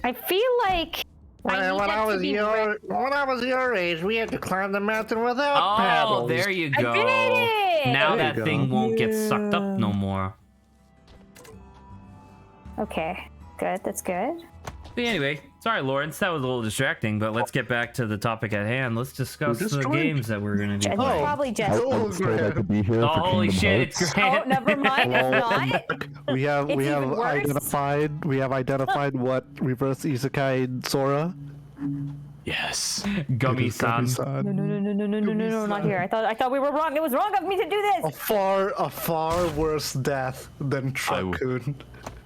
[SPEAKER 2] I feel like
[SPEAKER 3] when I was your age, we had to climb the mountain without paddles.
[SPEAKER 1] Oh, there you go.
[SPEAKER 2] I did it!
[SPEAKER 1] Now that thing won't get sucked up no more.
[SPEAKER 2] Okay, good. That's good.
[SPEAKER 1] But anyway, sorry, Lawrence, that was a little distracting, but let's get back to the topic at hand. Let's discuss the games that we're going to be playing.
[SPEAKER 2] Probably just.
[SPEAKER 4] I was afraid I could be here for
[SPEAKER 1] Holy
[SPEAKER 4] Kingdom
[SPEAKER 1] shit,
[SPEAKER 4] Hearts.
[SPEAKER 1] it's Grant.
[SPEAKER 2] Oh, never mind. If not,
[SPEAKER 3] We have
[SPEAKER 2] even worse.
[SPEAKER 3] identified what reverse isekai Sora.
[SPEAKER 4] Yes.
[SPEAKER 1] Gummy-san.
[SPEAKER 2] no, not here. I thought we were wrong. It was wrong of me to do
[SPEAKER 3] A
[SPEAKER 2] this.
[SPEAKER 3] far worse death than Truck-kun.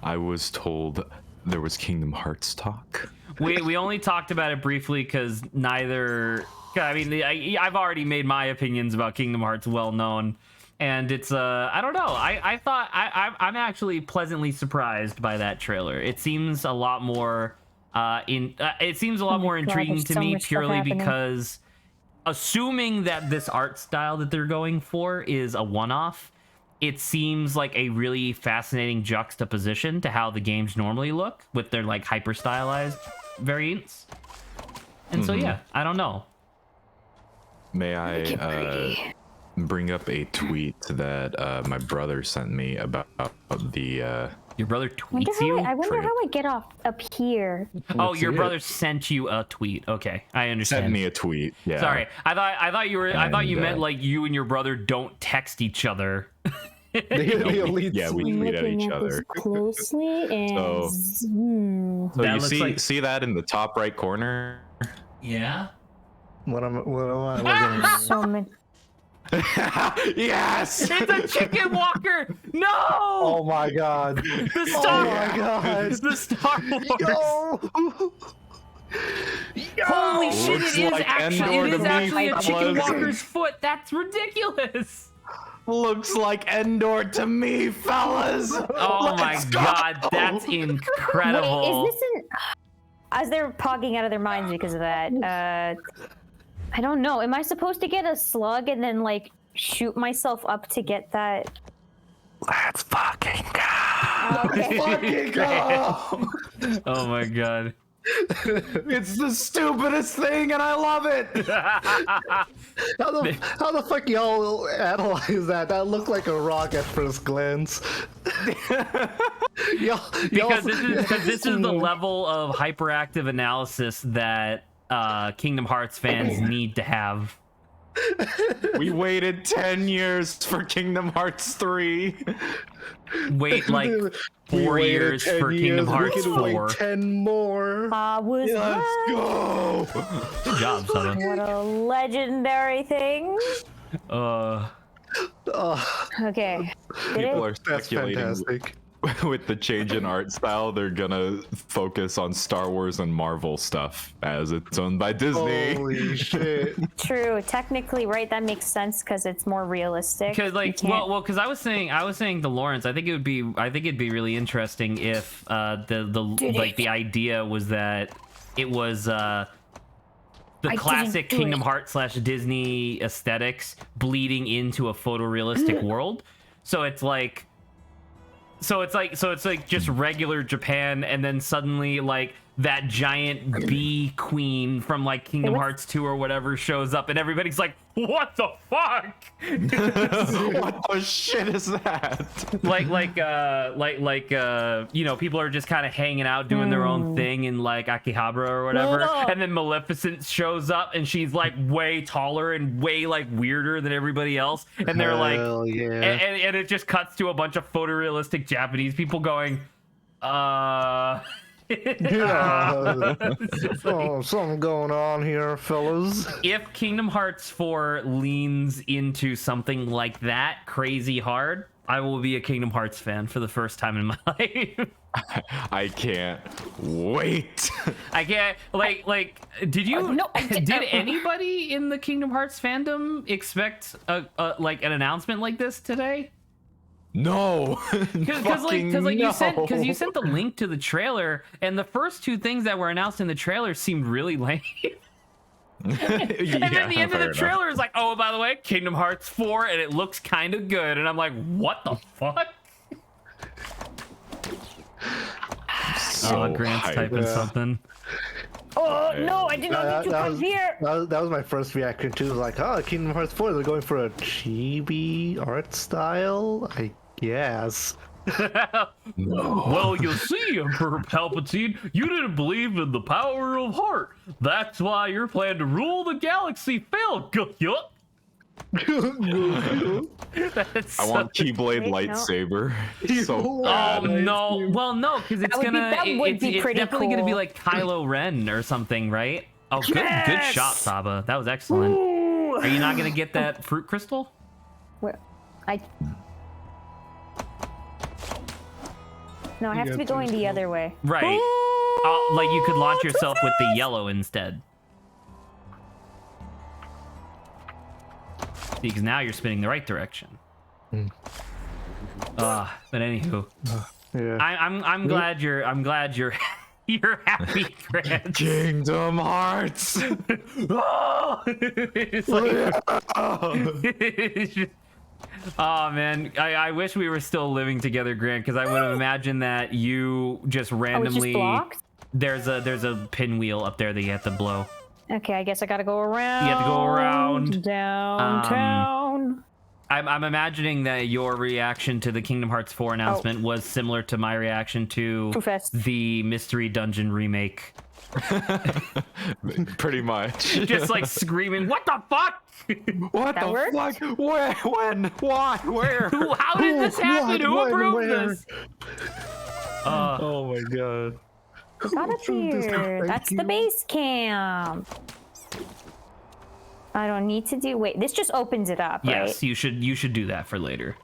[SPEAKER 4] I was told there was Kingdom Hearts talk.
[SPEAKER 1] We only talked about it briefly because neither. I mean, I've already made my opinions about Kingdom Hearts well known, and it's I don't know. I thought I'm actually pleasantly surprised by that trailer. It seems a lot more it seems a lot more intriguing to me purely because assuming that this art style that they're going for is a one-off. It seems like a really fascinating juxtaposition to how the games normally look with their like hyper stylized variants. And so yeah, I don't know.
[SPEAKER 4] May I bring up a tweet that my brother sent me about the
[SPEAKER 1] Your brother tweets you?
[SPEAKER 2] I wonder how I get up here.
[SPEAKER 1] Oh, your brother sent you a tweet. Okay, I understand.
[SPEAKER 4] sent me a tweet. Yeah.
[SPEAKER 1] Sorry, I thought you meant like you and your brother don't text each other.
[SPEAKER 4] Yeah, we tweet at each other.
[SPEAKER 2] Closely and
[SPEAKER 4] So you see that in the top right corner?
[SPEAKER 1] Yeah.
[SPEAKER 3] What am I looking at?
[SPEAKER 2] so many.
[SPEAKER 4] Yes!
[SPEAKER 1] It's a chicken walker! No!
[SPEAKER 3] Oh my god.
[SPEAKER 1] The Star
[SPEAKER 3] my god.
[SPEAKER 1] The Star Wars!
[SPEAKER 3] Yo!
[SPEAKER 1] Holy shit,
[SPEAKER 4] Looks
[SPEAKER 1] it is
[SPEAKER 4] like
[SPEAKER 1] actually
[SPEAKER 4] Endor to me,
[SPEAKER 1] a chicken
[SPEAKER 4] fellas.
[SPEAKER 1] walker's foot. That's ridiculous.
[SPEAKER 4] Looks like Endor to me, fellas!
[SPEAKER 1] Oh my god, that's incredible.
[SPEAKER 2] Wait, is this an... As they're pogging out of their minds because of that, I don't know. Am I supposed to get a slug and then, like, shoot myself up to get that?
[SPEAKER 3] Let's fucking go!
[SPEAKER 2] Okay.
[SPEAKER 3] Fucking go!
[SPEAKER 1] Oh my god.
[SPEAKER 4] It's the stupidest thing, and I love it.
[SPEAKER 3] How the fuck y'all analyze that? That looked like a rock at first glance.
[SPEAKER 1] Because this is the level of hyperactive analysis that Kingdom Hearts fans need to have.
[SPEAKER 4] We waited 10 years for Kingdom Hearts 3.
[SPEAKER 1] Wait like 4 years for Kingdom Hearts 4.
[SPEAKER 3] Wait 10 more.
[SPEAKER 2] Was
[SPEAKER 4] Let's go.
[SPEAKER 1] Good job, Saba.
[SPEAKER 2] what a legendary thing. Okay. Did
[SPEAKER 4] People
[SPEAKER 2] it?
[SPEAKER 4] are
[SPEAKER 3] That's
[SPEAKER 4] speculating
[SPEAKER 3] fantastic.
[SPEAKER 4] with the change in art style, they're gonna focus on Star Wars and Marvel stuff as it's owned by Disney.
[SPEAKER 3] Holy shit.
[SPEAKER 2] True. Technically, right? That makes sense because it's more realistic.
[SPEAKER 1] Because like, because I was saying to Lawrence, I think it'd be really interesting if the idea was that it was the classic Kingdom Hearts / Disney aesthetics bleeding into a photorealistic world. So it's like just regular Japan, and then suddenly like that giant bee queen from like Kingdom Hearts 2 or whatever shows up, and everybody's like, what the fuck?
[SPEAKER 4] What the shit is that?
[SPEAKER 1] You know, people are just kind of hanging out doing their own thing in like Akihabara or whatever, and then Maleficent shows up and she's like way taller and way like weirder than everybody else, and they're like, and it just cuts to a bunch of photorealistic Japanese people going,
[SPEAKER 3] something going on here, fellas.
[SPEAKER 1] If Kingdom Hearts 4 leans into something like that crazy hard, I will be a Kingdom Hearts fan for the first time in my life.
[SPEAKER 4] I can't wait.
[SPEAKER 1] I can't like did you did anybody in the Kingdom Hearts fandom expect like an announcement like this today?
[SPEAKER 4] No,
[SPEAKER 1] because you sent the link to the trailer, and the first two things that were announced in the trailer seemed really lame. And then the end of the trailer is like, oh, by the way, Kingdom Hearts 4, and it looks kind of good, and I'm like, what the fuck? Grant's typing something.
[SPEAKER 2] Oh no, I did not need to come here.
[SPEAKER 3] That was my first reaction too. Like, oh, Kingdom Hearts 4, they're going for a chibi art style, I guess.
[SPEAKER 1] Well, you see, Emperor Palpatine, you didn't believe in the power of heart. That's why your plan to rule the galaxy failed. Yuck.
[SPEAKER 4] I want Keyblade lightsaber. So
[SPEAKER 1] bad. Oh no! Well, no, because it's definitely gonna be like Kylo Ren or something, right? Oh, good shot, Saba. That was excellent. Ooh. Are you not gonna get that fruit crystal?
[SPEAKER 2] Where? No, I have to be going the other way.
[SPEAKER 1] Right. Like you could launch yourself with the yellow instead. Because now you're spinning the right direction. But anywho, I'm glad you're you're happy, Grant.
[SPEAKER 4] Kingdom Hearts.
[SPEAKER 1] It's like, oh man, I wish we were still living together, Grant, because I would have imagined that you just randomly. There's a pinwheel up there that you have to blow.
[SPEAKER 2] Okay, I guess I gotta go around.
[SPEAKER 1] You have to go around
[SPEAKER 2] downtown.
[SPEAKER 1] I'm imagining that your reaction to the Kingdom Hearts 4 announcement was similar to my reaction to the Mystery Dungeon remake.
[SPEAKER 4] Pretty much.
[SPEAKER 1] Just like screaming, "What the fuck?
[SPEAKER 4] What the fuck? Where? When? Why? Where?
[SPEAKER 1] How did this happen? Who approved this?"
[SPEAKER 3] Oh my god.
[SPEAKER 2] Got up here. That's the base camp. I don't need to do. Wait, this just opens it up, right?
[SPEAKER 1] Yes, you should do that for later.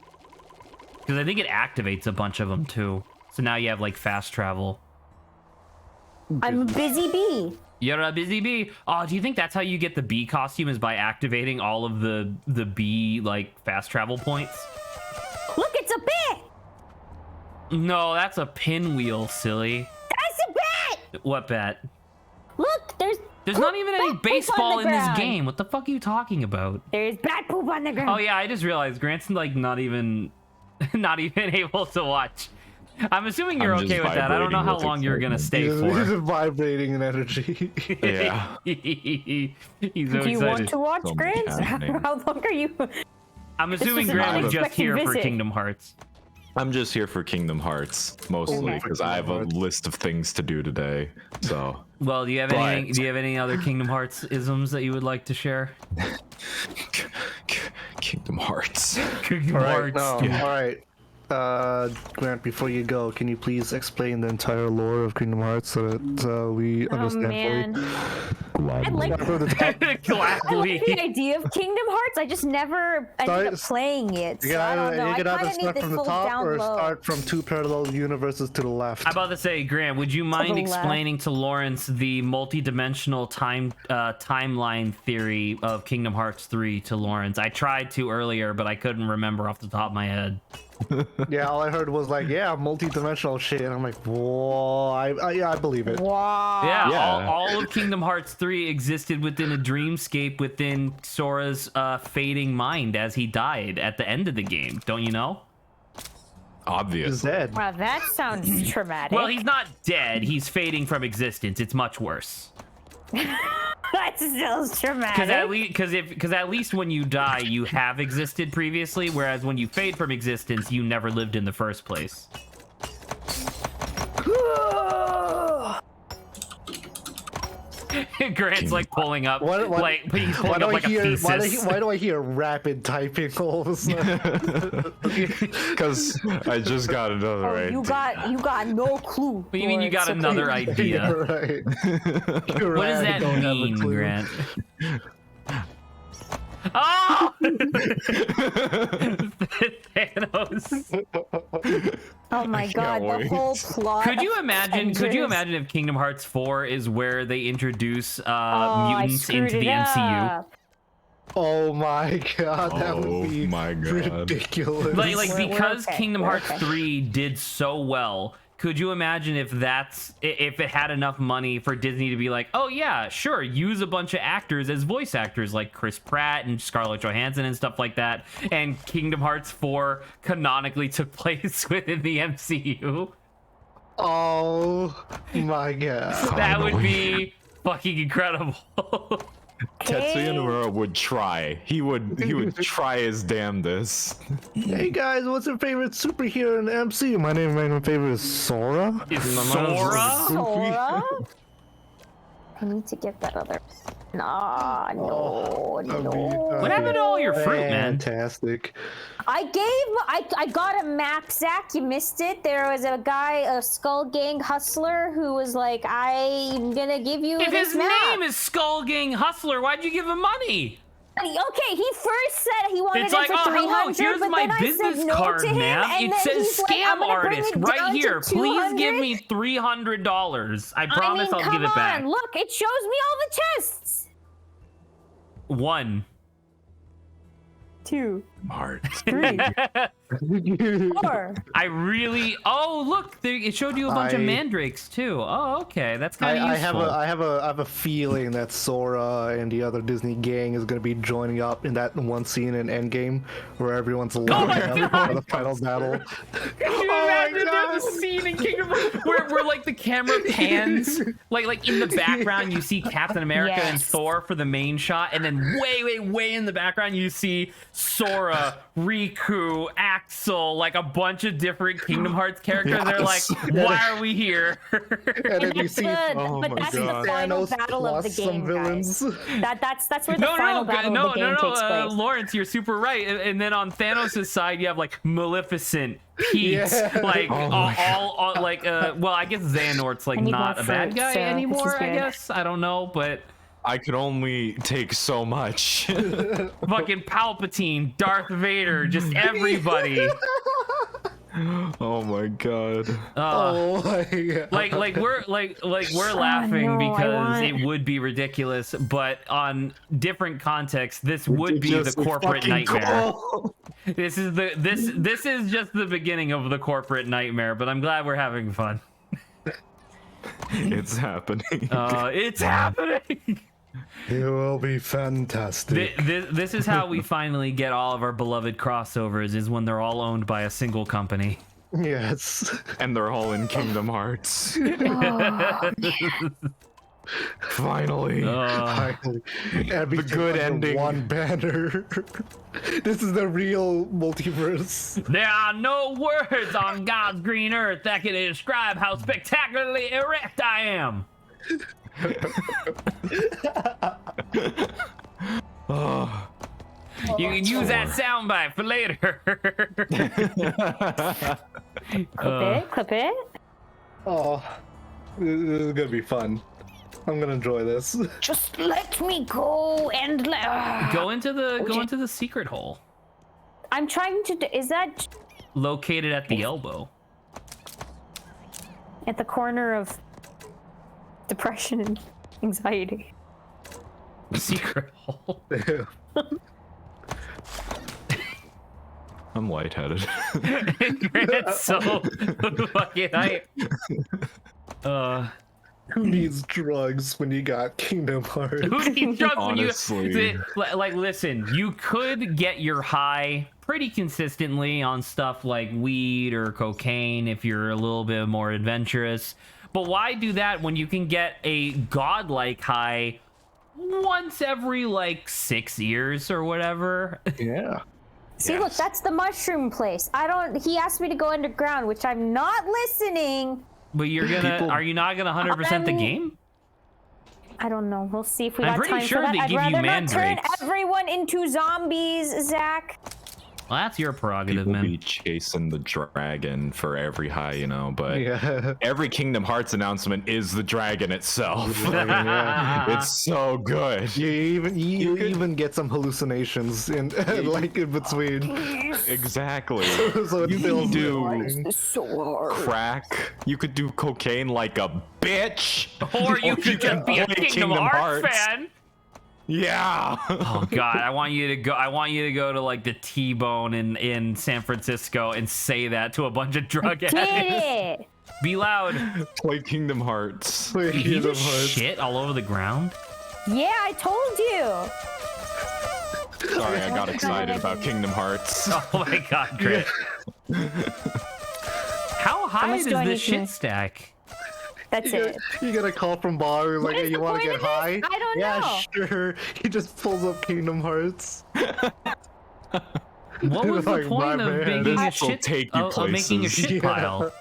[SPEAKER 1] Because I think it activates a bunch of them too. So now you have like fast travel.
[SPEAKER 2] I'm a busy bee.
[SPEAKER 1] You're a busy bee. Oh, do you think that's how you get the bee costume, is by activating all of the bee like fast travel points?
[SPEAKER 2] Look, it's a bat.
[SPEAKER 1] No, that's a pinwheel, silly.
[SPEAKER 2] That's a bat.
[SPEAKER 1] What bat?
[SPEAKER 2] Look, there's
[SPEAKER 1] not even any baseball in this game. What the fuck are you talking about?
[SPEAKER 2] There's bat poop on the ground.
[SPEAKER 1] Oh yeah, I just realized Grant's like not even able to watch. I'm assuming you're okay with that. I don't know how long you're gonna stay for.
[SPEAKER 3] He's vibrating in energy.
[SPEAKER 1] Yeah. He's so
[SPEAKER 2] Do you want to watch, Grant? How long are you?
[SPEAKER 1] I'm assuming Grant was just here for Kingdom Hearts.
[SPEAKER 4] I'm just here for Kingdom Hearts mostly because I have a list of things to do today. So.
[SPEAKER 1] Well, do you have any other Kingdom Hearts isms that you would like to share?
[SPEAKER 4] Kingdom Hearts.
[SPEAKER 1] Kingdom Hearts.
[SPEAKER 3] All right. Grant, before you go, can you please explain the entire lore of Kingdom Hearts so that we understand fully?
[SPEAKER 2] I like the idea of Kingdom Hearts. I just never ended up playing it. So I don't know.
[SPEAKER 3] You can either start from the top or start from two parallel universes to the left.
[SPEAKER 1] I'm about to say, Grant, would you mind explaining to Lawrence the multi-dimensional timeline theory of Kingdom Hearts 3 to Lawrence? I tried to earlier, but I couldn't remember off the top of my head.
[SPEAKER 3] Yeah, all I heard was like, multi-dimensional shit, and I'm like, whoa, I believe it.
[SPEAKER 2] Wow.
[SPEAKER 1] Yeah. All of Kingdom Hearts 3 existed within a dreamscape within Sora's fading mind as he died at the end of the game. Don't you know?
[SPEAKER 4] Obvious.
[SPEAKER 3] He's dead.
[SPEAKER 2] Wow, that sounds traumatic.
[SPEAKER 1] Well, he's not dead. He's fading from existence. It's much worse.
[SPEAKER 2] That's still traumatic.
[SPEAKER 1] Because at least when you die, you have existed previously, whereas when you fade from existence, you never lived in the first place. Grant's like pulling up, like he's pulling up like a thesis.
[SPEAKER 3] Why do I hear rapid typing all of a sudden?
[SPEAKER 4] Because I just got another idea.
[SPEAKER 2] You got no clue.
[SPEAKER 1] What do you mean you got another idea?
[SPEAKER 3] You're right. You're
[SPEAKER 1] What does that mean, Grant? Oh! Thanos.
[SPEAKER 2] Oh my god, the whole plot.
[SPEAKER 1] Could you imagine if Kingdom Hearts 4 is where they introduce mutants into the MCU?
[SPEAKER 3] Oh my god, that would be ridiculous.
[SPEAKER 1] Like because Kingdom Hearts 3 did so well, could you imagine if it had enough money for Disney to be like, oh yeah, sure, use a bunch of actors as voice actors like Chris Pratt and Scarlett Johansson and stuff like that, and Kingdom Hearts 4 canonically took place within the MCU?
[SPEAKER 3] Oh my god.
[SPEAKER 1] That would be fucking incredible.
[SPEAKER 4] Tetsuya Nomura would try. He would try his damnedest.
[SPEAKER 3] Hey guys, what's your favorite superhero in the MCU? My favorite is Sora.
[SPEAKER 2] Sora? I need to get that other. No.
[SPEAKER 1] What happened to all your fruit, man?
[SPEAKER 3] Fantastic.
[SPEAKER 2] I got a map, Zach. You missed it. There was a guy, a Skull Gang hustler, who was like, I'm gonna give you
[SPEAKER 1] If
[SPEAKER 2] this
[SPEAKER 1] his
[SPEAKER 2] map.
[SPEAKER 1] name is Skull Gang Hustler, why'd you give him money?
[SPEAKER 2] Okay, he first said he wanted
[SPEAKER 1] It's
[SPEAKER 2] it
[SPEAKER 1] like,
[SPEAKER 2] for
[SPEAKER 1] oh,
[SPEAKER 2] 300,
[SPEAKER 1] hello, here's
[SPEAKER 2] but
[SPEAKER 1] my
[SPEAKER 2] then
[SPEAKER 1] business
[SPEAKER 2] I said no
[SPEAKER 1] card,
[SPEAKER 2] to him,
[SPEAKER 1] ma'am.
[SPEAKER 2] and
[SPEAKER 1] It
[SPEAKER 2] then
[SPEAKER 1] says
[SPEAKER 2] he's like, I'm
[SPEAKER 1] scam
[SPEAKER 2] gonna bring
[SPEAKER 1] artist
[SPEAKER 2] it
[SPEAKER 1] right
[SPEAKER 2] down to
[SPEAKER 1] here. Please give
[SPEAKER 2] 200.
[SPEAKER 1] me $300. I promise I'll
[SPEAKER 2] come
[SPEAKER 1] give it back.
[SPEAKER 2] on, look, it shows me all the chests.
[SPEAKER 1] 1.
[SPEAKER 2] 2.
[SPEAKER 4] Hearts.
[SPEAKER 2] 3. 4.
[SPEAKER 1] Oh, look, it showed you a bunch of mandrakes too. Oh, okay, that's kind of useful.
[SPEAKER 3] I have a feeling that Sora and the other Disney gang is going to be joining up in that one scene in Endgame where everyone's lining up for the final battle.
[SPEAKER 1] Can you imagine there's a scene in Kingdom Hearts where like the camera pans, like in the background you see Captain America and Thor for the main shot, and then way in the background you see Sora, Riku, Axel, like a bunch of different Kingdom Hearts characters. Yes. They're like, why are we here?
[SPEAKER 3] And then you see
[SPEAKER 2] but that's the final battle of the game, guys. That's where the final battle of the game takes place.
[SPEAKER 1] Lawrence, you're super right. And then on Thanos' side, you have like Maleficent, Pete, like all like well, I guess Xehanort's like not a bad guy anymore. I guess I don't know, but.
[SPEAKER 4] I could only take so much.
[SPEAKER 1] Fucking Palpatine, Darth Vader, just everybody.
[SPEAKER 4] Oh my god.
[SPEAKER 3] Oh my god.
[SPEAKER 1] Like we're laughing because it would be ridiculous, but on different contexts, this would be the corporate nightmare. Cool. This is just the beginning of the corporate nightmare, but I'm glad we're having fun.
[SPEAKER 4] It's happening.
[SPEAKER 1] It's happening.
[SPEAKER 3] It will be fantastic.
[SPEAKER 1] This is how we finally get all of our beloved crossovers, is when they're all owned by a single company.
[SPEAKER 3] Yes.
[SPEAKER 4] And they're all in Kingdom Hearts. Finally.
[SPEAKER 3] The good ending. One banner. This is the real multiverse.
[SPEAKER 1] There are no words on God's green earth that can describe how spectacularly erect I am. You can use that soundbite for later.
[SPEAKER 2] Clip it.
[SPEAKER 3] Oh, this is gonna be fun. I'm gonna enjoy this.
[SPEAKER 2] Just let me go and
[SPEAKER 1] go into the secret hole.
[SPEAKER 2] I'm trying to. Is that
[SPEAKER 1] located at the elbow?
[SPEAKER 2] At the corner of depression and anxiety.
[SPEAKER 1] Secret hole.
[SPEAKER 4] I'm lightheaded.
[SPEAKER 1] It's so fucking hype.
[SPEAKER 3] Who needs drugs when you got Kingdom Hearts?
[SPEAKER 1] Who needs drugs
[SPEAKER 4] Honestly.
[SPEAKER 1] when you... Like, listen, you could get your high pretty consistently on stuff like weed or cocaine if you're a little bit more adventurous. But why do that when you can get a godlike high once every like 6 years or whatever.
[SPEAKER 3] Yeah.
[SPEAKER 2] See, look, that's the mushroom place. He asked me to go underground, which I'm not listening.
[SPEAKER 1] But are you not gonna 100% the game?
[SPEAKER 2] I don't know. We'll see if we
[SPEAKER 1] I'm
[SPEAKER 2] got
[SPEAKER 1] pretty
[SPEAKER 2] time
[SPEAKER 1] sure
[SPEAKER 2] for that.
[SPEAKER 1] they
[SPEAKER 2] I'd
[SPEAKER 1] give you
[SPEAKER 2] rather not turn
[SPEAKER 1] mandrakes.
[SPEAKER 2] everyone into zombies, Zach.
[SPEAKER 1] Well, that's your prerogative,
[SPEAKER 4] People
[SPEAKER 1] man.
[SPEAKER 4] be chasing the dragon for every high, you know, but
[SPEAKER 3] Yeah.
[SPEAKER 4] every Kingdom Hearts announcement is the dragon itself.
[SPEAKER 3] Yeah.
[SPEAKER 4] It's so good.
[SPEAKER 3] You even get some hallucinations in like in between.
[SPEAKER 4] Exactly.
[SPEAKER 3] So it
[SPEAKER 4] You
[SPEAKER 3] feels
[SPEAKER 4] can do
[SPEAKER 3] like-
[SPEAKER 2] So hard.
[SPEAKER 4] crack. You could do cocaine like a bitch.
[SPEAKER 1] Or you could just be a
[SPEAKER 4] play
[SPEAKER 1] Kingdom Hearts fan.
[SPEAKER 4] Yeah.
[SPEAKER 1] Oh God, I want you to go to like the T-Bone in San Francisco and say that to a bunch of drug
[SPEAKER 2] Did
[SPEAKER 1] addicts.
[SPEAKER 2] it?
[SPEAKER 1] Be loud.
[SPEAKER 4] Play Kingdom Hearts.
[SPEAKER 3] Play
[SPEAKER 1] Did he
[SPEAKER 3] Kingdom
[SPEAKER 1] just
[SPEAKER 3] Hearts.
[SPEAKER 1] shit all over the ground?
[SPEAKER 2] Yeah, I told you.
[SPEAKER 4] Sorry, I got excited about Kingdom Hearts.
[SPEAKER 1] Oh my God, Grit. How high
[SPEAKER 2] much
[SPEAKER 1] does
[SPEAKER 2] do I need
[SPEAKER 1] this
[SPEAKER 2] to-
[SPEAKER 1] shit stack?
[SPEAKER 2] That's it.
[SPEAKER 3] You get a call from Bob who's like,
[SPEAKER 2] is
[SPEAKER 3] hey,
[SPEAKER 2] the
[SPEAKER 3] you want to
[SPEAKER 2] point
[SPEAKER 3] get
[SPEAKER 2] of this?
[SPEAKER 3] high?
[SPEAKER 2] I don't
[SPEAKER 3] yeah,
[SPEAKER 2] know.
[SPEAKER 3] sure. He just pulls up Kingdom Hearts.
[SPEAKER 1] What was the
[SPEAKER 3] Like,
[SPEAKER 1] point
[SPEAKER 3] my
[SPEAKER 1] of
[SPEAKER 3] man,
[SPEAKER 1] making a
[SPEAKER 4] this will
[SPEAKER 1] shit
[SPEAKER 4] take you
[SPEAKER 1] of making a
[SPEAKER 4] places.
[SPEAKER 1] shit
[SPEAKER 3] Yeah.
[SPEAKER 1] pile?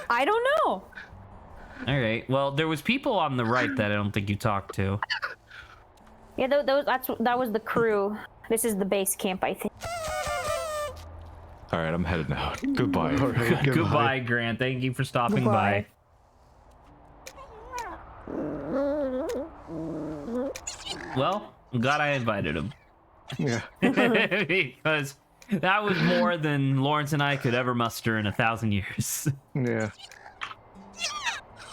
[SPEAKER 2] I don't know.
[SPEAKER 1] All right. Well, there was people on the right that I don't think you talked to.
[SPEAKER 2] Yeah, that was the crew. This is the base camp, I think.
[SPEAKER 4] All right, I'm headed out. Goodbye.
[SPEAKER 3] All right,
[SPEAKER 1] Goodbye, Grant. Thank you for stopping
[SPEAKER 2] Goodbye.
[SPEAKER 1] by. Well, I'm glad I invited him.
[SPEAKER 3] Yeah.
[SPEAKER 1] Because that was more than Lawrence and I could ever muster in 1,000 years.
[SPEAKER 3] Yeah.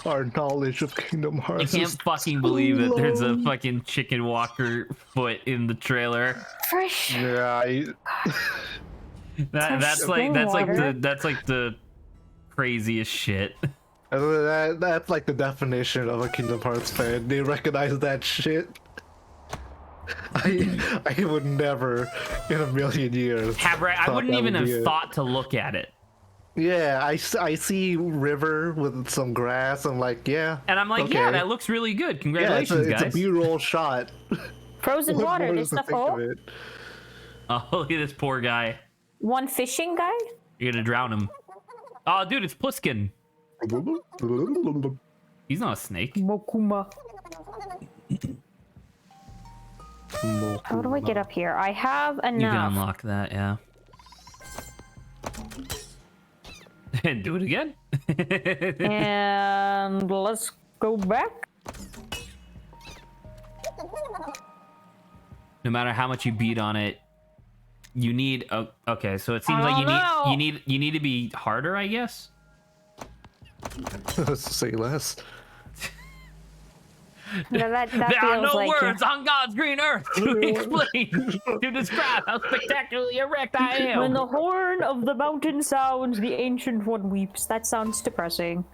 [SPEAKER 3] Our knowledge of Kingdom
[SPEAKER 1] I
[SPEAKER 3] Hearts
[SPEAKER 1] can't
[SPEAKER 3] is
[SPEAKER 1] fucking believe that there's a
[SPEAKER 3] low.
[SPEAKER 1] fucking chicken walker foot in the trailer.
[SPEAKER 2] Fresh.
[SPEAKER 3] Yeah,
[SPEAKER 1] That's like the craziest shit.
[SPEAKER 3] that's like the definition of a Kingdom Hearts fan. They recognize that shit. I would never in a million years.
[SPEAKER 1] I
[SPEAKER 3] thought
[SPEAKER 1] wouldn't
[SPEAKER 3] that
[SPEAKER 1] even
[SPEAKER 3] would be
[SPEAKER 1] have
[SPEAKER 3] it.
[SPEAKER 1] thought to look at it.
[SPEAKER 3] Yeah, I see river with some grass. I'm like, yeah.
[SPEAKER 1] And I'm like,
[SPEAKER 3] okay.
[SPEAKER 1] yeah, that looks really good.
[SPEAKER 3] Yeah,
[SPEAKER 1] Congratulations,
[SPEAKER 3] it's a
[SPEAKER 1] guys.
[SPEAKER 3] B-roll shot.
[SPEAKER 2] Frozen
[SPEAKER 3] What
[SPEAKER 2] water.
[SPEAKER 3] more
[SPEAKER 2] This
[SPEAKER 3] is to
[SPEAKER 2] stuff.
[SPEAKER 3] think
[SPEAKER 2] Oh,
[SPEAKER 3] of it?
[SPEAKER 1] Oh, look at this poor guy.
[SPEAKER 2] one fishing guy.
[SPEAKER 1] You're gonna drown him. Oh, dude, it's Pliskin. He's not a snake.
[SPEAKER 2] Mokuma. How do I get up here? I have
[SPEAKER 1] You can
[SPEAKER 2] enough.
[SPEAKER 1] unlock that, yeah. And do it again.
[SPEAKER 2] And let's go back.
[SPEAKER 1] No matter how much you beat on it, you need. Okay, so it seems
[SPEAKER 2] I
[SPEAKER 1] like
[SPEAKER 2] don't know.
[SPEAKER 1] you need to be harder, I guess.
[SPEAKER 3] Let's say less.
[SPEAKER 2] No, that
[SPEAKER 1] There are
[SPEAKER 2] feels
[SPEAKER 1] no
[SPEAKER 2] like
[SPEAKER 1] words on God's green earth to explain, to describe how spectacularly erect I am.
[SPEAKER 2] When the horn of the mountain sounds, the ancient one weeps. That sounds depressing.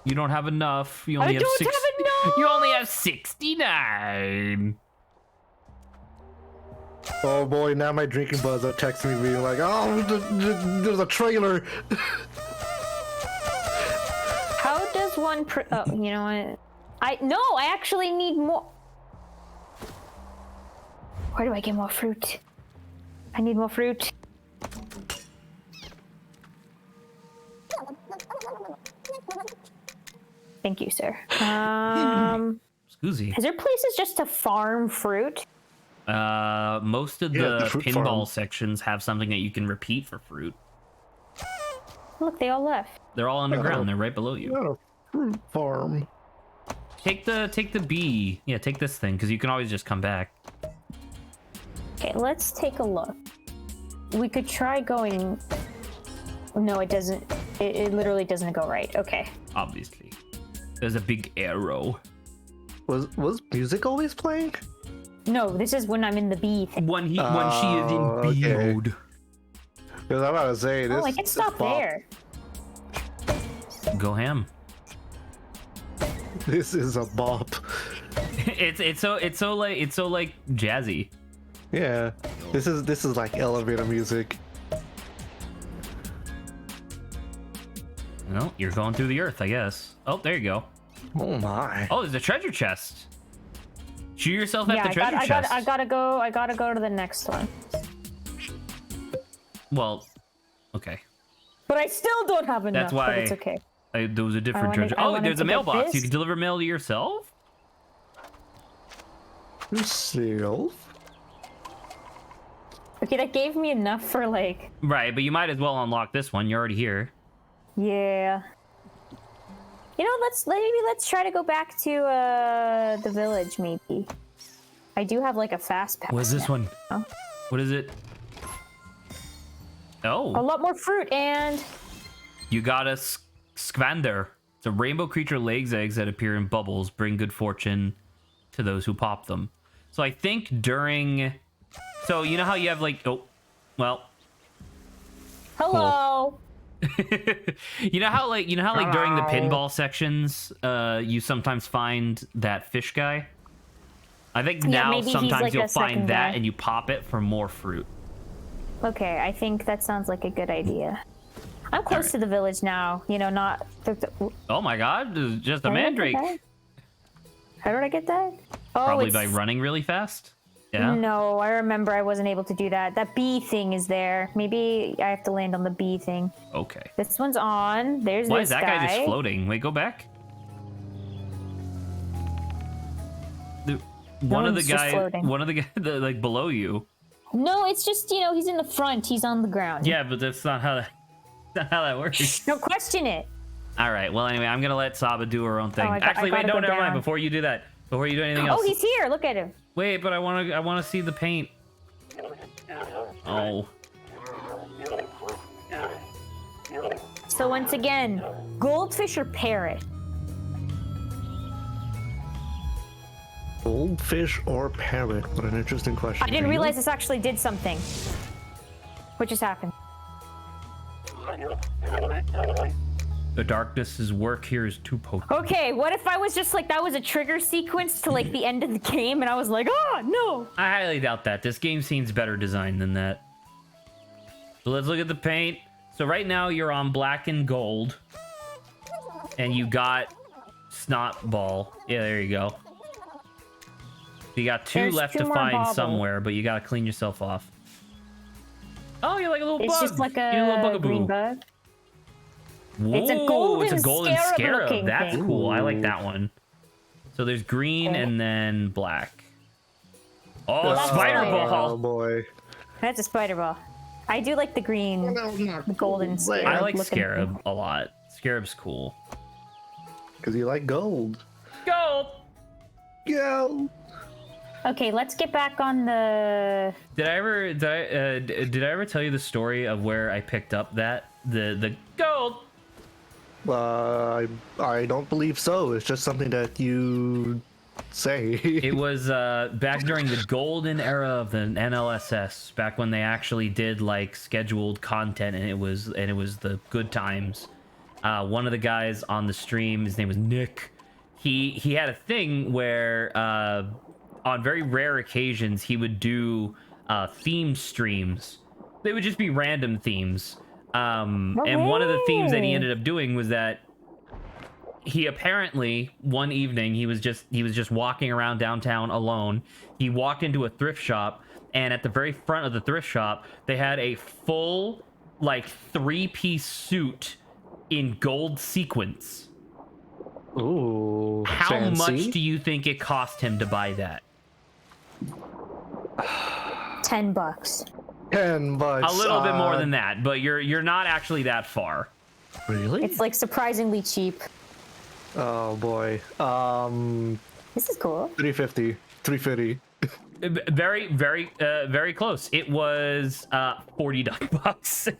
[SPEAKER 1] You don't have enough. You only
[SPEAKER 2] I don't have enough!
[SPEAKER 1] You only have 69.
[SPEAKER 3] Oh boy, now my drinking buds are texting me being like, oh, there's a trailer.
[SPEAKER 2] How does one oh, you know what? I actually need more. Where do I get more fruit? I need more fruit. Thank you, sir.
[SPEAKER 1] Scoozy.
[SPEAKER 2] Is there places just to farm fruit?
[SPEAKER 1] Most of
[SPEAKER 3] Yeah,
[SPEAKER 1] the
[SPEAKER 3] the fruit
[SPEAKER 1] pinball
[SPEAKER 3] farm.
[SPEAKER 1] sections have something that you can repeat for fruit.
[SPEAKER 2] Look, they all left.
[SPEAKER 1] They're all underground. They're right below you.
[SPEAKER 3] Not a fruit farm.
[SPEAKER 1] Take the bee. Yeah, take this thing because you can always just come back.
[SPEAKER 2] Okay, let's take a look. We could try going. No, it doesn't. It literally doesn't go right. Okay.
[SPEAKER 1] Obviously, there's a big arrow.
[SPEAKER 3] Was music always playing?
[SPEAKER 2] No, this is when I'm in the bee thing.
[SPEAKER 1] When she is in bee
[SPEAKER 3] okay.
[SPEAKER 1] mode.
[SPEAKER 3] Because I'm about to say this.
[SPEAKER 2] Oh, I can stop there.
[SPEAKER 1] Go ham.
[SPEAKER 3] This is a bop.
[SPEAKER 1] It's so like jazzy.
[SPEAKER 3] Yeah, this is like elevator music.
[SPEAKER 1] No, you're going through the earth, I guess. Oh, there you go.
[SPEAKER 3] Oh my.
[SPEAKER 1] Oh, there's a treasure chest. Shoot yourself at the treasure chest.
[SPEAKER 2] I gotta go to the next one.
[SPEAKER 1] Well, okay.
[SPEAKER 2] But I still don't have enough.
[SPEAKER 1] That's why.
[SPEAKER 2] But it's okay.
[SPEAKER 1] There was a different treasure. Oh, there's a mailbox. You can deliver mail to yourself.
[SPEAKER 3] Yourself?
[SPEAKER 2] Okay, that gave me enough for like.
[SPEAKER 1] Right, but you might as well unlock this one. You're already here.
[SPEAKER 2] Yeah. You know, let's try to go back to the village maybe. I do have like a fast pass.
[SPEAKER 1] What's this one?
[SPEAKER 2] Oh.
[SPEAKER 1] What is it? Oh.
[SPEAKER 2] A lot more fruit and.
[SPEAKER 1] You got a Skvander. It's a rainbow creature lays eggs that appear in bubbles, bring good fortune to those who pop them. So I think during. So you know how you have like
[SPEAKER 2] Hello.
[SPEAKER 1] Cool. you know how like during the pinball sections, you sometimes find that fish guy. I think now sometimes like you'll find that and you pop it for more fruit.
[SPEAKER 2] Okay, I think that sounds like a good idea. I'm close to the village now. You know, not.
[SPEAKER 1] Oh my God! Just a mandrake.
[SPEAKER 2] How did I get that? Oh,
[SPEAKER 1] probably by running really fast. Yeah.
[SPEAKER 2] No, I remember I wasn't able to do that. That bee thing is there. Maybe I have to land on the bee thing.
[SPEAKER 1] Okay.
[SPEAKER 2] This one's on. There's
[SPEAKER 1] Why
[SPEAKER 2] this
[SPEAKER 1] is that guy just floating? Wait, go back. One of the guys like below you.
[SPEAKER 2] No, it's just, you know, he's in the front. He's on the ground.
[SPEAKER 1] Yeah, but that's not how that works.
[SPEAKER 2] Don't question it.
[SPEAKER 1] All right. Well, anyway, I'm gonna let Saba do her own thing. Actually, wait, no, never mind. Before you do that, before you do anything else.
[SPEAKER 2] Oh, he's here. Look at him.
[SPEAKER 1] Wait, but I wanna see the paint. Oh.
[SPEAKER 2] So once again, goldfish or parrot?
[SPEAKER 3] Goldfish or parrot? What an interesting question.
[SPEAKER 2] I didn't realize this actually did something. What just happened?
[SPEAKER 1] The darkness's work here is too potent.
[SPEAKER 2] Okay, what if I was just like, that was a trigger sequence to like the end of the game and I was like, oh, no.
[SPEAKER 1] I highly doubt that. This game seems better designed than that. So let's look at the paint. So right now you're on black and gold. And you got snot ball. Yeah, there you go. You got two left to find somewhere, but you gotta clean yourself off. Oh, you're like a little bug.
[SPEAKER 2] It's just like a green bug.
[SPEAKER 1] Whoa, it's a golden scarab. That's cool. I like that one. So there's green and then black. Oh, spider ball.
[SPEAKER 3] Oh boy.
[SPEAKER 2] That's a spider ball. I do like the green, the golden scarab.
[SPEAKER 1] I like scarab a lot. Scarab's cool.
[SPEAKER 3] Because you like gold.
[SPEAKER 1] Gold.
[SPEAKER 3] Gold.
[SPEAKER 2] Okay, let's get back on the.
[SPEAKER 1] Did I ever tell you the story of where I picked up the gold?
[SPEAKER 3] I don't believe so. It's just something that you say.
[SPEAKER 1] It was back during the golden era of the NLSS, back when they actually did like scheduled content, and it was the good times. One of the guys on the stream, his name was Nick. He had a thing where on very rare occasions he would do theme streams. They would just be random themes. And one of the themes that he ended up doing was that he apparently one evening he was just walking around downtown alone. He walked into a thrift shop, and at the very front of the thrift shop they had a full like 3-piece suit in gold sequins.
[SPEAKER 3] Ooh,
[SPEAKER 1] how
[SPEAKER 3] fancy.
[SPEAKER 1] much do you think it cost him to buy that?
[SPEAKER 2] $10.
[SPEAKER 3] $10.
[SPEAKER 1] A little bit more than that, but you're not actually that far.
[SPEAKER 3] Really?
[SPEAKER 2] It's like surprisingly cheap.
[SPEAKER 3] Oh boy.
[SPEAKER 2] This is cool.
[SPEAKER 3] $350. $350.
[SPEAKER 1] Very close. It was $40.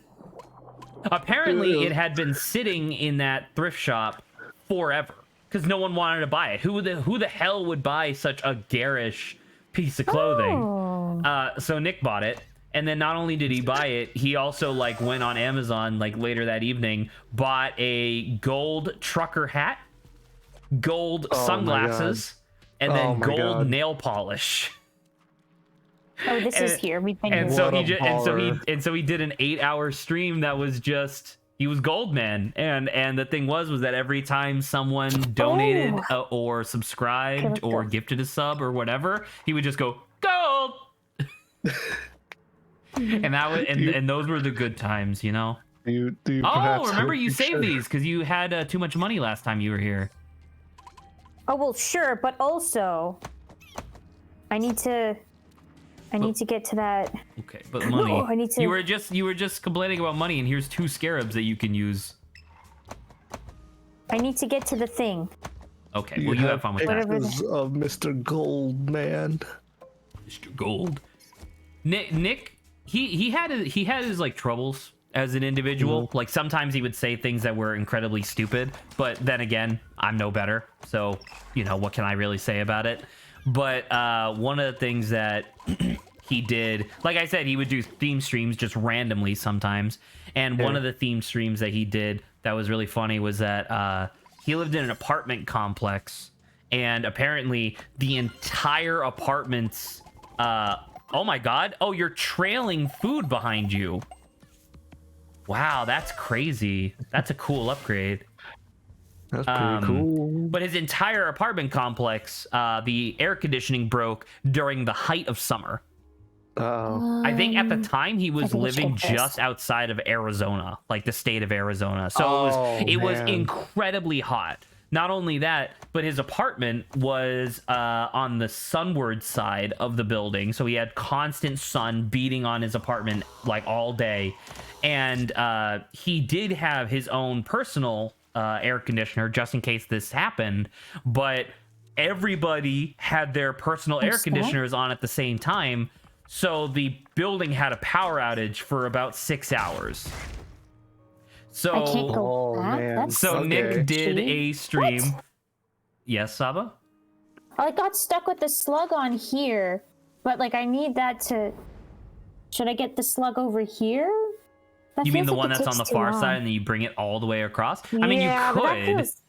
[SPEAKER 1] Apparently, it had been sitting in that thrift shop forever because no one wanted to buy it. Who the hell would buy such a garish piece of clothing?
[SPEAKER 2] Oh.
[SPEAKER 1] So Nick bought it, and then not only did he buy it, he also like went on Amazon like later that evening, bought a gold trucker hat, gold sunglasses, and then gold nail polish.
[SPEAKER 2] Oh, this is here. We've been
[SPEAKER 1] and
[SPEAKER 2] here.
[SPEAKER 1] so he did an 8-hour stream that was just He was gold, man. And the thing was that every time someone donated or subscribed or gifted a sub or whatever, he would just go gold. And that was and those were the good times, you know.
[SPEAKER 3] Do you
[SPEAKER 1] remember you saved these because you had too much money last time you were here.
[SPEAKER 2] Oh well, sure, but also I need to get to that.
[SPEAKER 1] Okay, but money.
[SPEAKER 2] I need to...
[SPEAKER 1] You were just complaining about money, and here's 2 scarabs that you can use.
[SPEAKER 2] I need to get to the thing.
[SPEAKER 1] Okay, well you have fun with that.
[SPEAKER 3] Of Mr. Goldman.
[SPEAKER 1] Mr. Gold. Nick, he had his like troubles as an individual. Like sometimes he would say things that were incredibly stupid, but then again, I'm no better. So, you know, what can I really say about it? But one of the things that he did, like I said, he would do theme streams just randomly sometimes. And one of the theme streams that he did that was really funny was that he lived in an apartment complex, and apparently the entire apartment's oh my god, oh, you're trailing food behind you. Wow, that's crazy. That's a cool upgrade.
[SPEAKER 3] That's pretty cool.
[SPEAKER 1] But his entire apartment complex, the air conditioning broke during the height of summer. I think at the time he was living just outside of Arizona, like the state of Arizona. So it was incredibly hot. Not only that, but his apartment was on the sunward side of the building. So he had constant sun beating on his apartment like all day. And he did have his own personal air conditioner just in case this happened. But everybody had their personal air conditioners on at the same time. So the building had a power outage for about 6 hours. So,
[SPEAKER 2] I can't go back.
[SPEAKER 1] So Nick did a stream. What? Yes, Saba?
[SPEAKER 2] I got stuck with the slug on here, but like I need that to... Should I get the slug over here? That
[SPEAKER 1] you mean the
[SPEAKER 2] like
[SPEAKER 1] one that's on the far side and then you bring it all the way across?
[SPEAKER 2] Yeah,
[SPEAKER 1] I mean, you could.
[SPEAKER 2] But that feels...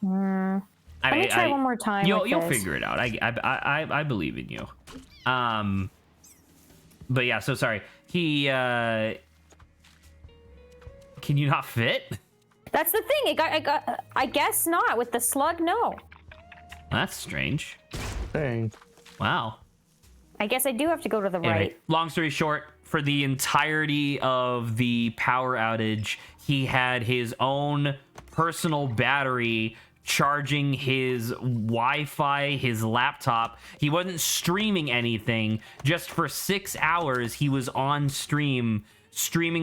[SPEAKER 2] Let me try one more time.
[SPEAKER 1] You'll figure it out. I believe in you. But yeah, so sorry. He can you not fit?
[SPEAKER 2] That's the thing. I guess not. With the slug, no.
[SPEAKER 1] That's strange.
[SPEAKER 3] Dang.
[SPEAKER 1] Wow.
[SPEAKER 2] I guess I do have to go to the right.
[SPEAKER 1] Long story short, for the entirety of the power outage, he had his own personal battery charging his Wi-Fi, his laptop. He wasn't streaming anything. Just for 6 hours, he was on streaming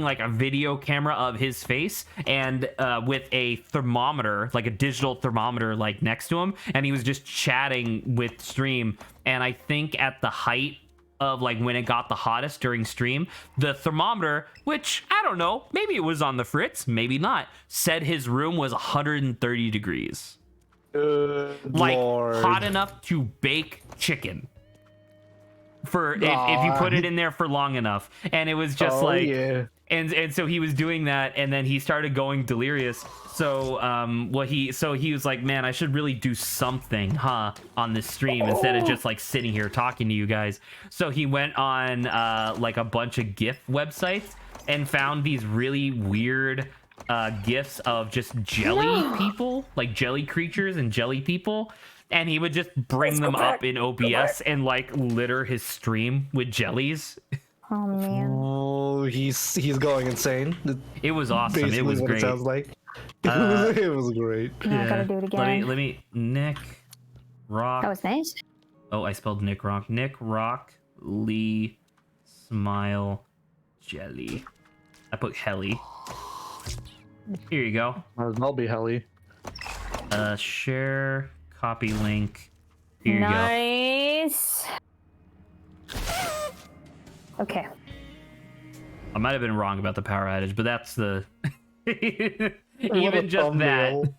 [SPEAKER 1] like a video camera of his face and with a thermometer, like a digital thermometer, like next to him, and he was just chatting with stream. And I think at the height of like when it got the hottest during stream, the thermometer, which I don't know, maybe it was on the fritz, maybe not, said his room was 130 degrees. Like Lord. Hot enough to bake chicken. For if you put it in there for long enough. And it was just and so he was doing that, and then he started going delirious. So he was like, man, I should really do something on this stream instead of just like sitting here talking to you guys. So he went on like a bunch of GIF websites and found these really weird GIFs of just jelly people, like jelly creatures and jelly people. And he would just bring them up in OBS and like litter his stream with jellies.
[SPEAKER 2] Oh man!
[SPEAKER 3] Oh, he's going insane.
[SPEAKER 1] It was awesome.
[SPEAKER 3] Basically
[SPEAKER 1] it was great.
[SPEAKER 3] It sounds like it was great.
[SPEAKER 2] Yeah. I gotta do it again.
[SPEAKER 1] Let me Nick Rock.
[SPEAKER 2] That was nice.
[SPEAKER 1] Oh, I spelled Nick Rock. Nick Rock Lee Smile Jelly. I put Helly. Here you go.
[SPEAKER 3] I'll be Helly.
[SPEAKER 1] Share. Copy link. Here you go.
[SPEAKER 2] Nice. Okay.
[SPEAKER 1] I might have been wrong about the power outage, but that's the even just that.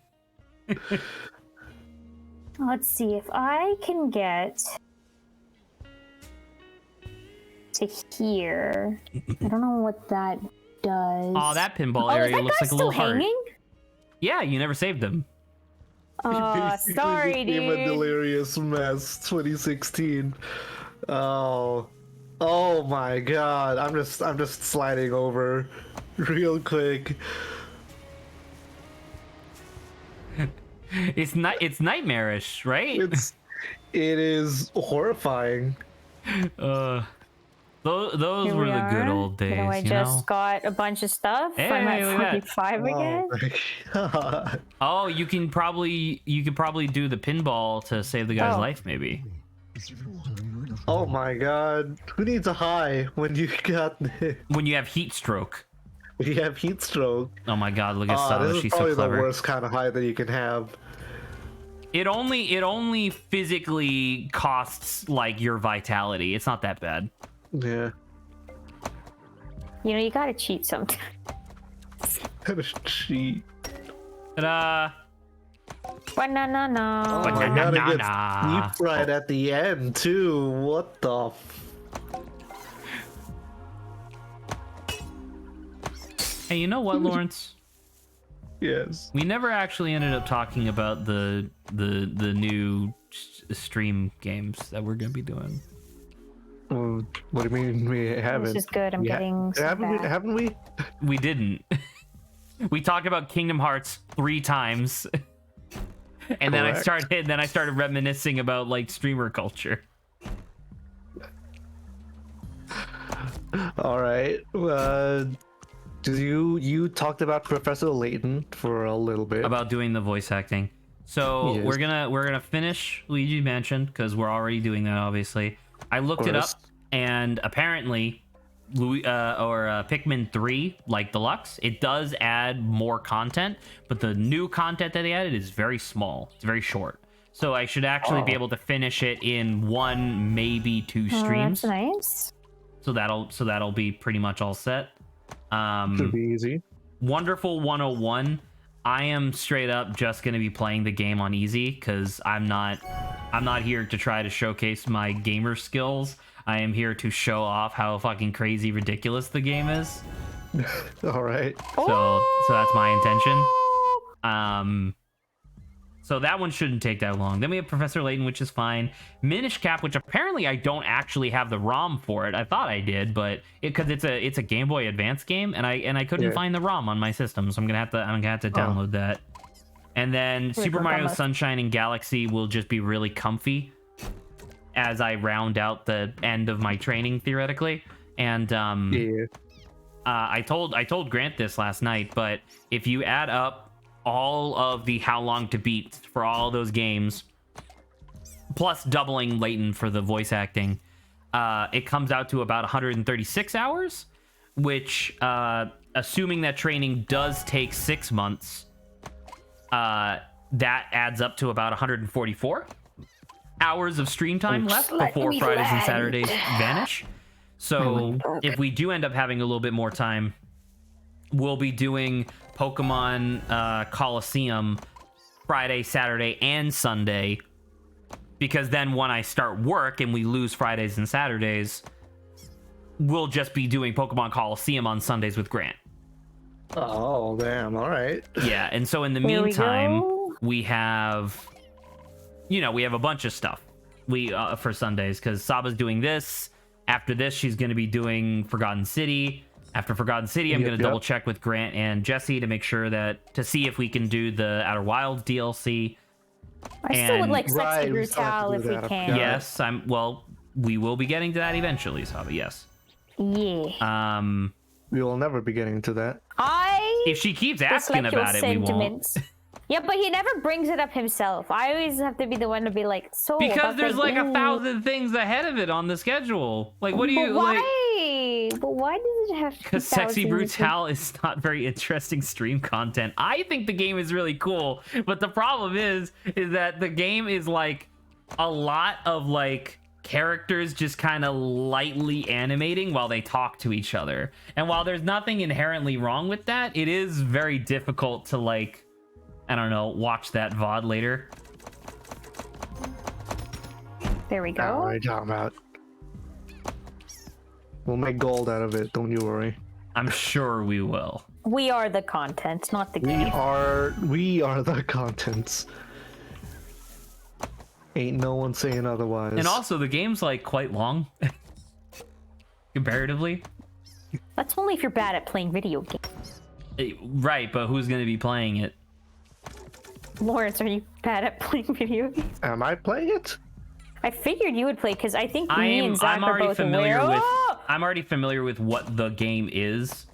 [SPEAKER 2] Let's see if I can get to here. I don't know what that does.
[SPEAKER 1] Oh, that pinball area looks like a little hard.
[SPEAKER 2] Hanging?
[SPEAKER 1] Yeah, you never saved them.
[SPEAKER 2] Sorry, dude.
[SPEAKER 3] A delirious mess 2016. Oh my god. I'm just sliding over real quick.
[SPEAKER 1] It's not. It's nightmarish, right?
[SPEAKER 3] It is horrifying.
[SPEAKER 1] Those were the good old days.
[SPEAKER 2] I just got a bunch of stuff.
[SPEAKER 1] Hey,
[SPEAKER 2] I'm at
[SPEAKER 1] look at
[SPEAKER 2] 45 again.
[SPEAKER 1] Oh, you could probably do the pinball to save the guy's life, maybe.
[SPEAKER 3] Oh my god. Who needs a high when you got
[SPEAKER 1] when you have heat stroke?
[SPEAKER 3] When you have heat stroke.
[SPEAKER 1] Oh my god, look at Saba.
[SPEAKER 3] This is
[SPEAKER 1] She's
[SPEAKER 3] probably
[SPEAKER 1] so clever.
[SPEAKER 3] the worst kind of high that you can have.
[SPEAKER 1] It only physically costs like your vitality. It's not that bad.
[SPEAKER 3] Yeah.
[SPEAKER 2] You know, you gotta cheat sometimes.
[SPEAKER 3] Gotta cheat.
[SPEAKER 1] Ta-da!
[SPEAKER 2] Banana.
[SPEAKER 3] Oh, I gotta get deep fried at the end too. What the?
[SPEAKER 1] Hey, you know what, Lawrence?
[SPEAKER 3] Yes.
[SPEAKER 1] We never actually ended up talking about the new stream games that we're gonna be doing.
[SPEAKER 3] Well, what do you mean we haven't?
[SPEAKER 2] This is good. I'm getting.
[SPEAKER 3] Haven't we?
[SPEAKER 1] We didn't. We talked about Kingdom Hearts 3 times, and then I started reminiscing about like streamer culture.
[SPEAKER 3] All right. You talked about Professor Layton for a little bit
[SPEAKER 1] about doing the voice acting. So
[SPEAKER 3] yes.
[SPEAKER 1] we're gonna finish Luigi Mansion because we're already doing that. Obviously, I looked it up, and apparently, Pikmin 3, like Deluxe, it does add more content, but the new content that they added is very small. It's very short. So I should actually be able to finish it in 1, maybe 2 streams.
[SPEAKER 2] That's nice.
[SPEAKER 1] So that'll be pretty much all set.
[SPEAKER 3] Should be easy.
[SPEAKER 1] Wonderful 101. I am straight up just going to be playing the game on easy because I'm not here to try to showcase my gamer skills. I am here to show off how fucking crazy ridiculous the game is.
[SPEAKER 3] All right.
[SPEAKER 1] So that's my intention. So that one shouldn't take that long. Then we have Professor Layton, which is fine. Minish Cap, which apparently I don't actually have the ROM for it. I thought I did, but because it's a Game Boy Advance game, and I couldn't find the ROM on my system, so I'm gonna have to download that. And then Super Mario Sunshine and Galaxy will just be really comfy as I round out the end of my training theoretically. And I told Grant this last night, but if you add up all of the how long to beat for all those games, plus doubling Layton for the voice acting, it comes out to about 136 hours, which, assuming that training does take 6 months, that adds up to about 144 hours of stream time left before Fridays and Saturdays vanish. So if we do end up having a little bit more time, we'll be doing Pokemon Coliseum Friday, Saturday, and Sunday, because then when I start work and we lose Fridays and Saturdays, we'll just be doing Pokemon Coliseum on Sundays with Grant.
[SPEAKER 3] Oh, damn. All right.
[SPEAKER 1] Yeah, and so in the meantime, we have a bunch of stuff for Sundays, because Saba's doing this. After this, she's going to be doing Forgotten City. After Forgotten City, I'm going to double check with Grant and Jesse to see if we can do the Outer Wilds DLC.
[SPEAKER 2] I still would like Sexy Brutal if we can.
[SPEAKER 1] Yes, we will be getting to that eventually, Saba. Yes.
[SPEAKER 2] Yeah.
[SPEAKER 3] We will never be getting to that.
[SPEAKER 1] If she keeps asking about it, we won't.
[SPEAKER 2] Yeah, but he never brings it up himself. I always have to be the one to be like, so.
[SPEAKER 1] Because there's like 1,000 things ahead of it on the schedule. Like, what do you
[SPEAKER 2] why?
[SPEAKER 1] like?
[SPEAKER 2] But why does it have to be?
[SPEAKER 1] Because Sexy Brutal is not very interesting stream content. I think the game is really cool, but the problem is that the game is like a lot of like characters just kind of lightly animating while they talk to each other. And while there's nothing inherently wrong with that, it is very difficult to like, I don't know, watch that VOD later.
[SPEAKER 2] There we go.
[SPEAKER 3] All right, I'm out. We'll make gold out of it, don't you worry.
[SPEAKER 1] I'm sure we will.
[SPEAKER 2] We are the content, not the game.
[SPEAKER 3] We are the contents. Ain't no one saying otherwise.
[SPEAKER 1] And also, the game's like quite long, comparatively.
[SPEAKER 2] That's only if you're bad at playing video games.
[SPEAKER 1] Right, but who's going to be playing it?
[SPEAKER 2] Lawrence, are you bad at playing video games?
[SPEAKER 3] Am I playing it?
[SPEAKER 2] I figured you would play because I think me and Zach are both
[SPEAKER 1] familiar
[SPEAKER 2] aware.
[SPEAKER 1] with. I'm already familiar with what the game is,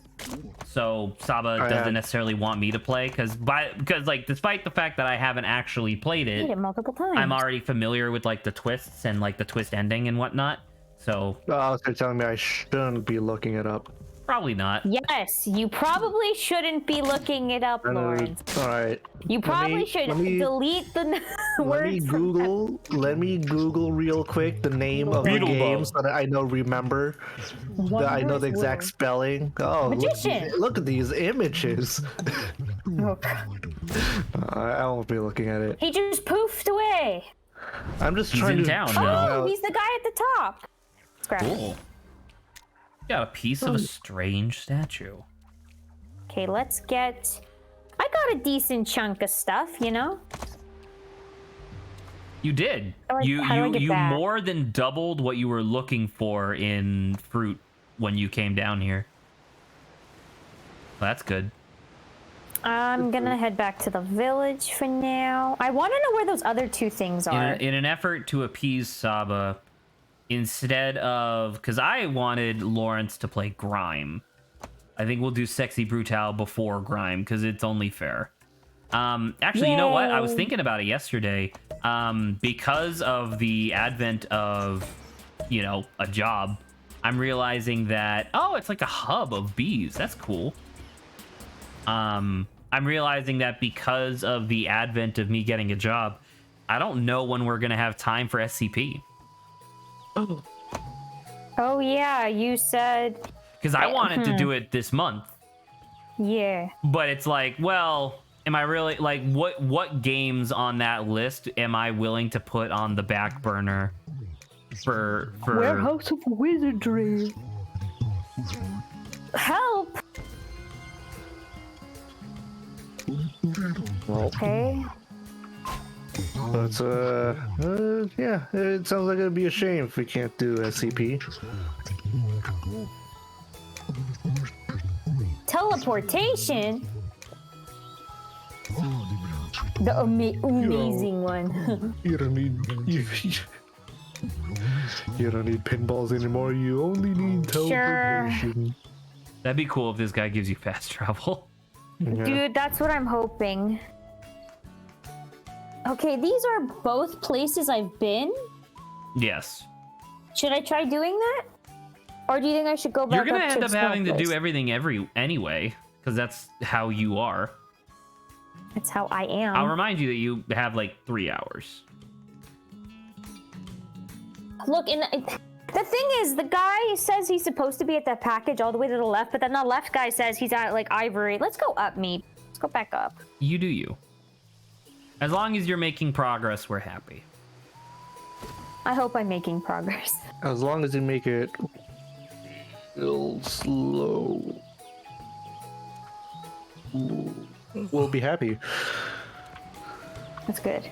[SPEAKER 1] so Saba doesn't necessarily want me to play because like despite the fact that I haven't actually played it
[SPEAKER 2] multiple times,
[SPEAKER 1] I'm already familiar with like the twists and like the twist ending and whatnot. So
[SPEAKER 3] so you're telling me I shouldn't be looking it up.
[SPEAKER 1] Probably not.
[SPEAKER 2] Yes, you probably shouldn't be looking it up, Lawrence.
[SPEAKER 3] All right.
[SPEAKER 2] You probably should delete the words.
[SPEAKER 3] Let me Google real quick the name of the game so that I remember. That I know the exact spelling. Oh,
[SPEAKER 2] Magician.
[SPEAKER 3] Look at these images. I won't be looking at it.
[SPEAKER 2] He just poofed away.
[SPEAKER 3] I'm just trying to.
[SPEAKER 1] Down now.
[SPEAKER 2] Oh, he's the guy at the top.
[SPEAKER 1] Cool. Got a piece of a strange statue.
[SPEAKER 2] Okay, let's get... I got a decent chunk of stuff, you know?
[SPEAKER 1] You did. You more than doubled what you were looking for in fruit when you came down here. Well, that's good.
[SPEAKER 2] I'm gonna head back to the village for now. I want to know where those other two things are.
[SPEAKER 1] In an effort to appease Saba, instead of... Because I wanted Lawrence to play Grime. I think we'll do Sexy Brutal before Grime, because it's only fair. Actually, you know what? I was thinking about it yesterday. Because of the advent of, you know, a job, I'm realizing that... Oh, it's like a hub of bees. That's cool. I'm realizing that because of the advent of me getting a job, I don't know when we're going to have time for SCP.
[SPEAKER 2] Oh yeah, you said...
[SPEAKER 1] Because I wanted to do it this month.
[SPEAKER 2] Yeah.
[SPEAKER 1] But it's like, well, am I really... Like, what games on that list am I willing to put on the back burner for...
[SPEAKER 2] Warehouse of Wizardry. Help! Okay.
[SPEAKER 3] But yeah, it sounds like it'd be a shame if we can't do SCP.
[SPEAKER 2] Teleportation? The amazing one.
[SPEAKER 3] You don't need you don't need pinballs anymore. You only need teleportation.
[SPEAKER 2] Sure.
[SPEAKER 1] That'd be cool if this guy gives you fast travel.
[SPEAKER 3] Yeah.
[SPEAKER 2] Dude, that's what I'm hoping. Okay, these are both places I've been.
[SPEAKER 1] Yes.
[SPEAKER 2] Should I try doing that? Or do you think I should go back?
[SPEAKER 1] You're gonna
[SPEAKER 2] up
[SPEAKER 1] end
[SPEAKER 2] to
[SPEAKER 1] up
[SPEAKER 2] the
[SPEAKER 1] having to
[SPEAKER 2] place?
[SPEAKER 1] do everything anyway, because that's how you are.
[SPEAKER 2] That's how I am.
[SPEAKER 1] I'll remind you that you have like 3 hours.
[SPEAKER 2] Look, the thing is, the guy says he's supposed to be at that package all the way to the left, but then the left guy says he's at like Ivory. Let's go up, me. Let's go back up.
[SPEAKER 1] You do you. As long as you're making progress, we're happy.
[SPEAKER 2] I hope I'm making progress.
[SPEAKER 3] As long as you make it real slow, we'll be happy.
[SPEAKER 2] That's good.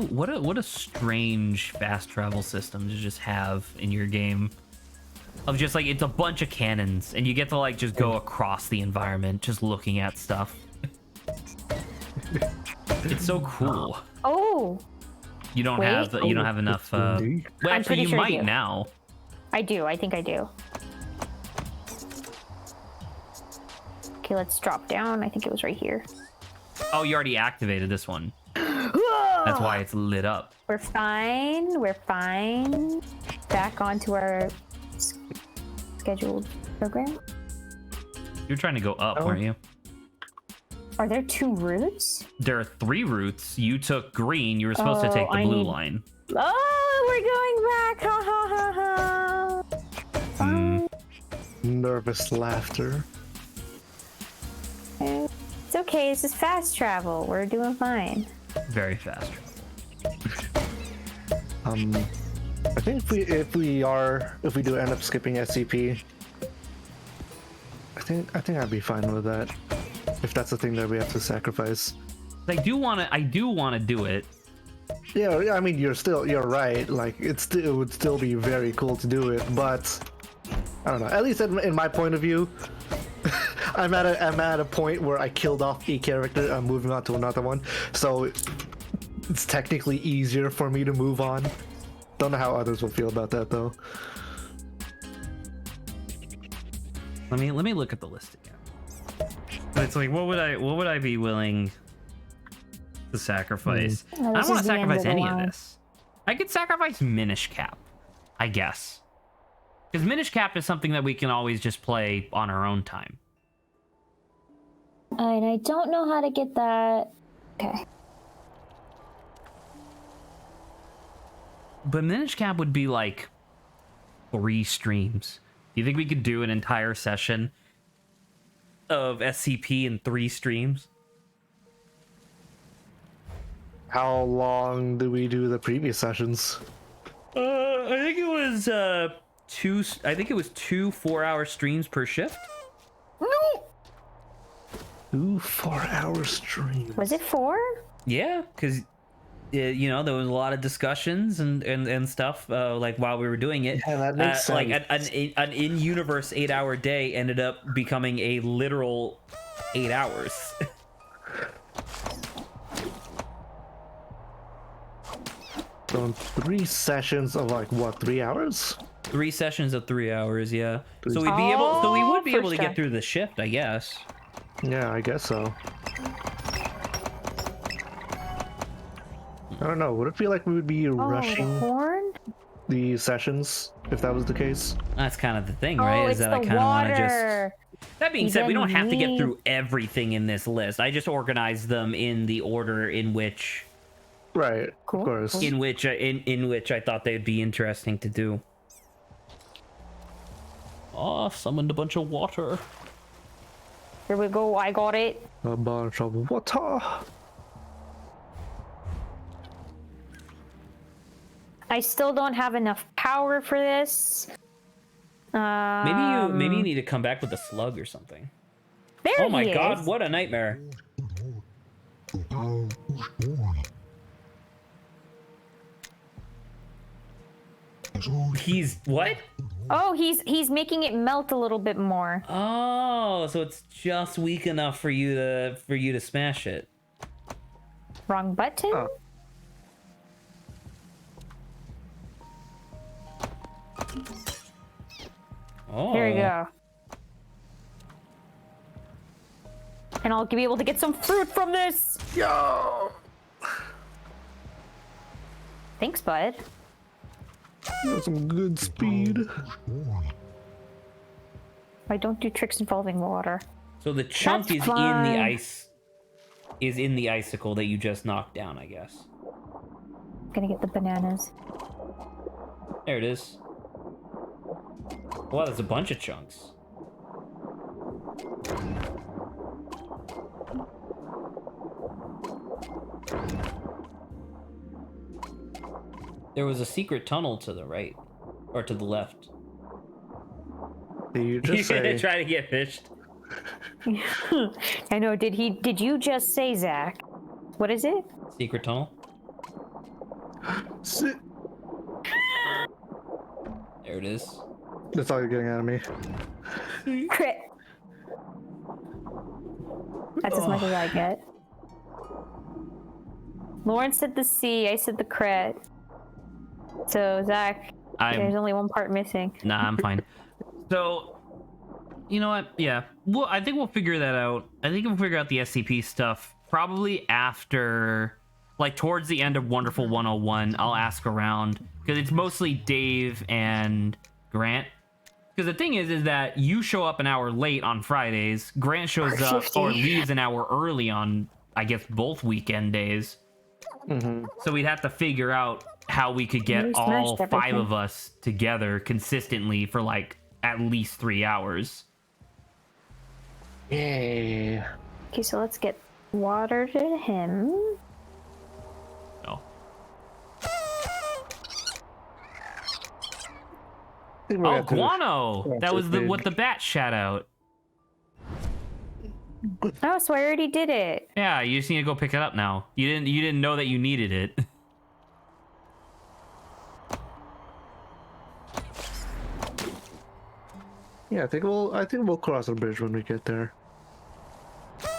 [SPEAKER 1] What a strange fast travel system to just have in your game. Of just like, it's a bunch of cannons and you get to like just go across the environment just looking at stuff. It's so cool.
[SPEAKER 2] Oh.
[SPEAKER 1] You don't have enough well, actually you
[SPEAKER 2] sure
[SPEAKER 1] might now.
[SPEAKER 2] I do. I think I do. Okay, let's drop down. I think it was right here.
[SPEAKER 1] Oh, you already activated this one. That's why it's lit up.
[SPEAKER 2] We're fine. We're fine. Back onto our scheduled program.
[SPEAKER 1] You're trying to go up, weren't you?
[SPEAKER 2] Are there 2 routes?
[SPEAKER 1] There are 3 routes. You took green. You were supposed to take the blue line.
[SPEAKER 2] Oh, we're going back. Ha ha ha ha.
[SPEAKER 3] Nervous laughter.
[SPEAKER 2] It's okay. This is fast travel. We're doing fine.
[SPEAKER 1] Very fast travel.
[SPEAKER 3] I think if we do end up skipping SCP, I think I'd be fine with that. If that's the thing that we have to sacrifice.
[SPEAKER 1] I do want to do it.
[SPEAKER 3] Yeah, I mean you're right. Like it would still be very cool to do it, but I don't know. At least in my point of view, I'm at a point where I killed off a character. I'm moving on to another one, so it's technically easier for me to move on. Don't know how others will feel about that though.
[SPEAKER 1] Let me look at the list again. But it's like, what would I be willing to sacrifice? I don't want to sacrifice any of this. I could sacrifice Minish Cap, I guess. Because Minish Cap is something that we can always just play on our own time.
[SPEAKER 2] And I don't know how to get that. Okay.
[SPEAKER 1] But Minish Cap would be like 3 streams. Do you think we could do an entire session of SCP in 3 streams?
[SPEAKER 3] How long do we do the previous sessions?
[SPEAKER 1] I think it was 2 4-hour streams per shift.
[SPEAKER 2] No.
[SPEAKER 3] 2 4-hour streams.
[SPEAKER 2] Was it 4?
[SPEAKER 1] Yeah, because you know, there was a lot of discussions and stuff like while we were doing it.
[SPEAKER 3] Yeah, that makes sense.
[SPEAKER 1] Like an in-universe 8-hour day ended up becoming a literal 8 hours.
[SPEAKER 3] So 3 sessions of like what, 3 hours?
[SPEAKER 1] 3 sessions of 3 hours, yeah. So we would be able to get through the shift, I guess.
[SPEAKER 3] Yeah, I guess so. I don't know. Would it feel like we would be rushing the sessions if that was the case?
[SPEAKER 1] That's kind of the thing, right?
[SPEAKER 2] Is that I kind of want to just. That
[SPEAKER 1] being said, we don't have to get through everything in this list. I just organized them in the order in which.
[SPEAKER 3] Right. Cool. Of course.
[SPEAKER 1] In which I thought they'd be interesting to do. Oh, summoned a bunch of water.
[SPEAKER 2] Here we go. I got it.
[SPEAKER 3] A bunch of water.
[SPEAKER 2] I still don't have enough power for this.
[SPEAKER 1] Maybe you need to come back with a slug or something.
[SPEAKER 2] There
[SPEAKER 1] oh my god, what a nightmare. He's what?
[SPEAKER 2] Oh, he's making it melt a little bit more.
[SPEAKER 1] Oh, so it's just weak enough for you to smash it.
[SPEAKER 2] Wrong button?
[SPEAKER 3] Oh.
[SPEAKER 1] Oh.
[SPEAKER 2] Here we go. And I'll be able to get some fruit from this.
[SPEAKER 3] Yo!
[SPEAKER 2] Thanks, bud.
[SPEAKER 3] That's some good speed.
[SPEAKER 2] I don't do tricks involving water.
[SPEAKER 1] So the chunk
[SPEAKER 2] That's
[SPEAKER 1] is
[SPEAKER 2] fine.
[SPEAKER 1] in the ice. Is in the icicle that you just knocked down, I guess.
[SPEAKER 2] I'm gonna get the bananas.
[SPEAKER 1] There it is. Wow, there's a bunch of chunks. There was a secret tunnel to the right. Or to the left.
[SPEAKER 3] Did you just
[SPEAKER 1] You're gonna
[SPEAKER 3] say...
[SPEAKER 1] try to get fished.
[SPEAKER 2] I know, did you just say, Zach? What is it?
[SPEAKER 1] Secret tunnel?
[SPEAKER 3] Sit.
[SPEAKER 1] There it is.
[SPEAKER 3] That's all you're getting out of me.
[SPEAKER 2] Crit. That's as much as I get. Lauren said the C, I said the crit. So, Zach, there's only one part missing.
[SPEAKER 1] Nah, I'm fine. So, you know what? Yeah. Well, I think we'll figure that out. I think we'll figure out the SCP stuff probably after, like, towards the end of Wonderful 101. I'll ask around, because it's mostly Dave and Grant. Because the thing is that you show up an hour late on Fridays. Grant shows up or leaves an hour early on, I guess, both weekend days.
[SPEAKER 3] Mm-hmm.
[SPEAKER 1] So we'd have to figure out how we could get all 5 of us together consistently for, like, at least 3 hours.
[SPEAKER 3] Yeah.
[SPEAKER 2] Okay, so let's get water to him.
[SPEAKER 1] Oh. Oh, guano! That was what the bat shot out.
[SPEAKER 2] Oh, so I already did it.
[SPEAKER 1] Yeah, you just need to go pick it up now. You didn't know that you needed it.
[SPEAKER 3] Yeah, I think we'll cross the bridge when we get there.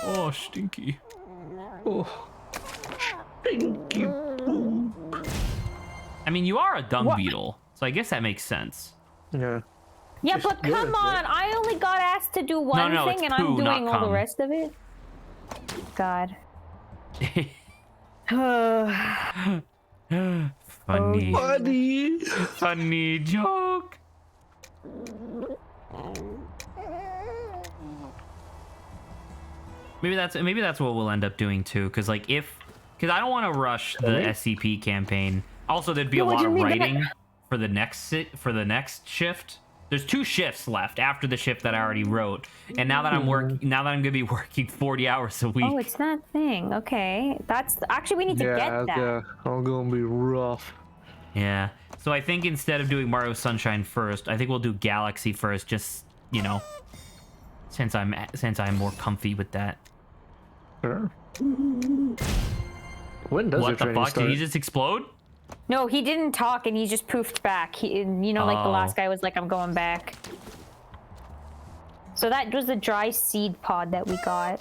[SPEAKER 1] Oh, stinky.
[SPEAKER 3] Oh. Stinky.
[SPEAKER 1] I mean, you are a dung beetle, so I guess that makes sense.
[SPEAKER 3] Yeah.
[SPEAKER 2] Yeah, but come on! I only got asked to do one thing, and I'm doing all the rest of it. God.
[SPEAKER 1] Funny.
[SPEAKER 3] Funny.
[SPEAKER 1] Funny joke. Maybe that's what we'll end up doing too, because I don't want to rush the SCP campaign. Also, there'd be a lot of writing for the next shift. There's 2 shifts left after the shift that I already wrote, and now that I'm gonna be working 40 hours a week.
[SPEAKER 2] Oh, it's that thing. Okay, that's actually we need to get that. Yeah,
[SPEAKER 3] I'm gonna be rough.
[SPEAKER 1] Yeah. So I think instead of doing Mario Sunshine first, I think we'll do Galaxy first. Just since I'm more comfy with that.
[SPEAKER 3] Sure. When does
[SPEAKER 1] what the fuck?
[SPEAKER 3] Start?
[SPEAKER 1] Did he just explode?
[SPEAKER 2] No, he didn't talk, and he just poofed back. Like the last guy was like, "I'm going back." So that was the dry seed pod that we got.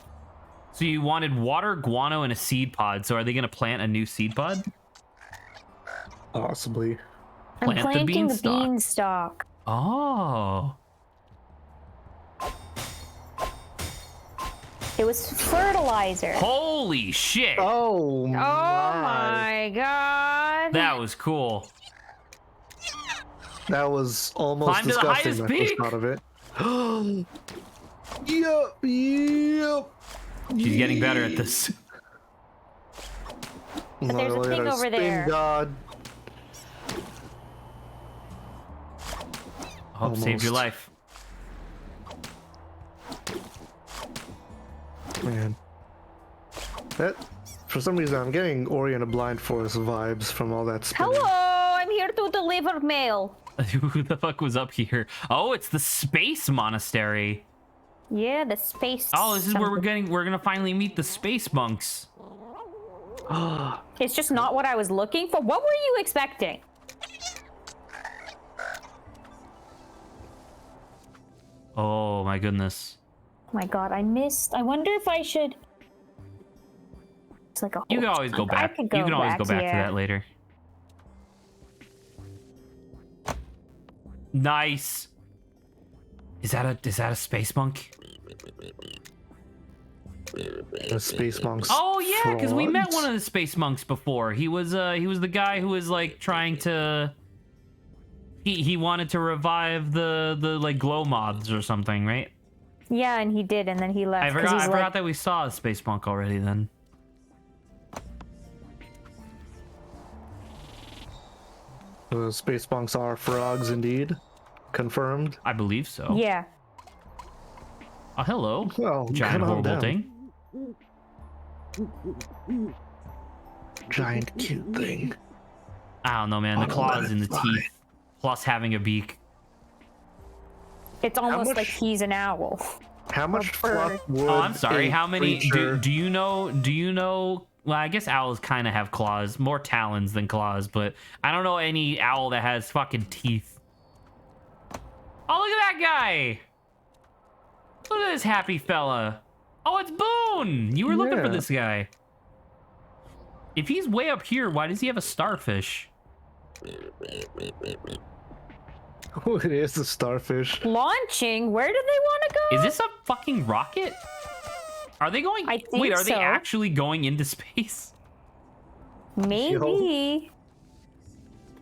[SPEAKER 1] So you wanted water, guano, and a seed pod. So are they gonna plant a new seed pod?
[SPEAKER 3] Possibly.
[SPEAKER 2] I'm planting the beanstalk.
[SPEAKER 1] Oh.
[SPEAKER 2] It was fertilizer.
[SPEAKER 1] Holy shit.
[SPEAKER 3] Oh
[SPEAKER 2] my god.
[SPEAKER 1] That was cool.
[SPEAKER 3] That was almost
[SPEAKER 1] Climb
[SPEAKER 3] disgusting.
[SPEAKER 1] To the highest peak.
[SPEAKER 3] Out of it. Yep.
[SPEAKER 1] She's getting better at this.
[SPEAKER 2] But there's a thing over there.
[SPEAKER 3] God.
[SPEAKER 1] Hope saved your life.
[SPEAKER 3] Man. That, for some reason, I'm getting Ori and the Blind Forest vibes from all that spinning.
[SPEAKER 2] Hello, I'm here to deliver mail.
[SPEAKER 1] Who the fuck was up here? Oh, it's the space monastery.
[SPEAKER 2] Yeah, the space.
[SPEAKER 1] Oh, this is where we're gonna finally meet the space monks.
[SPEAKER 2] It's just not what I was looking for. What were you expecting?
[SPEAKER 1] Oh my goodness.
[SPEAKER 2] Oh my god, I missed. I wonder if I should. It's like a.
[SPEAKER 1] You can always go back. You can always go back to that later. Nice. Is that a space monk?
[SPEAKER 3] The space monks.
[SPEAKER 1] Oh yeah, because we met one of the space monks before. He was the guy who was like trying to. He wanted to revive the like glow moths or something, right?
[SPEAKER 2] Yeah, and he did, and then he left.
[SPEAKER 1] I forgot that we saw a space monk already then.
[SPEAKER 3] The space monks are frogs indeed. Confirmed.
[SPEAKER 1] I believe so.
[SPEAKER 2] Yeah.
[SPEAKER 1] Oh, hello.
[SPEAKER 3] Well,
[SPEAKER 1] giant horrible thing.
[SPEAKER 3] Giant cute thing.
[SPEAKER 1] I don't know, man. The claws in the teeth, plus having a beak.
[SPEAKER 2] It's almost like he's an owl.
[SPEAKER 3] How much fluff would
[SPEAKER 1] I'm sorry. How many?
[SPEAKER 3] Creature...
[SPEAKER 1] Do you know? Well, I guess owls kind of have claws, more talons than claws, but I don't know any owl that has fucking teeth. Oh, look at that guy! Look at this happy fella. Oh, it's Boone! You were looking for this guy. If he's way up here, why does he have a starfish?
[SPEAKER 3] Oh, it is a starfish.
[SPEAKER 2] Launching? Where do they want to go?
[SPEAKER 1] Is this a fucking rocket? Are they going?
[SPEAKER 2] I think
[SPEAKER 1] Wait, are
[SPEAKER 2] so.
[SPEAKER 1] they actually going into space?
[SPEAKER 2] Maybe.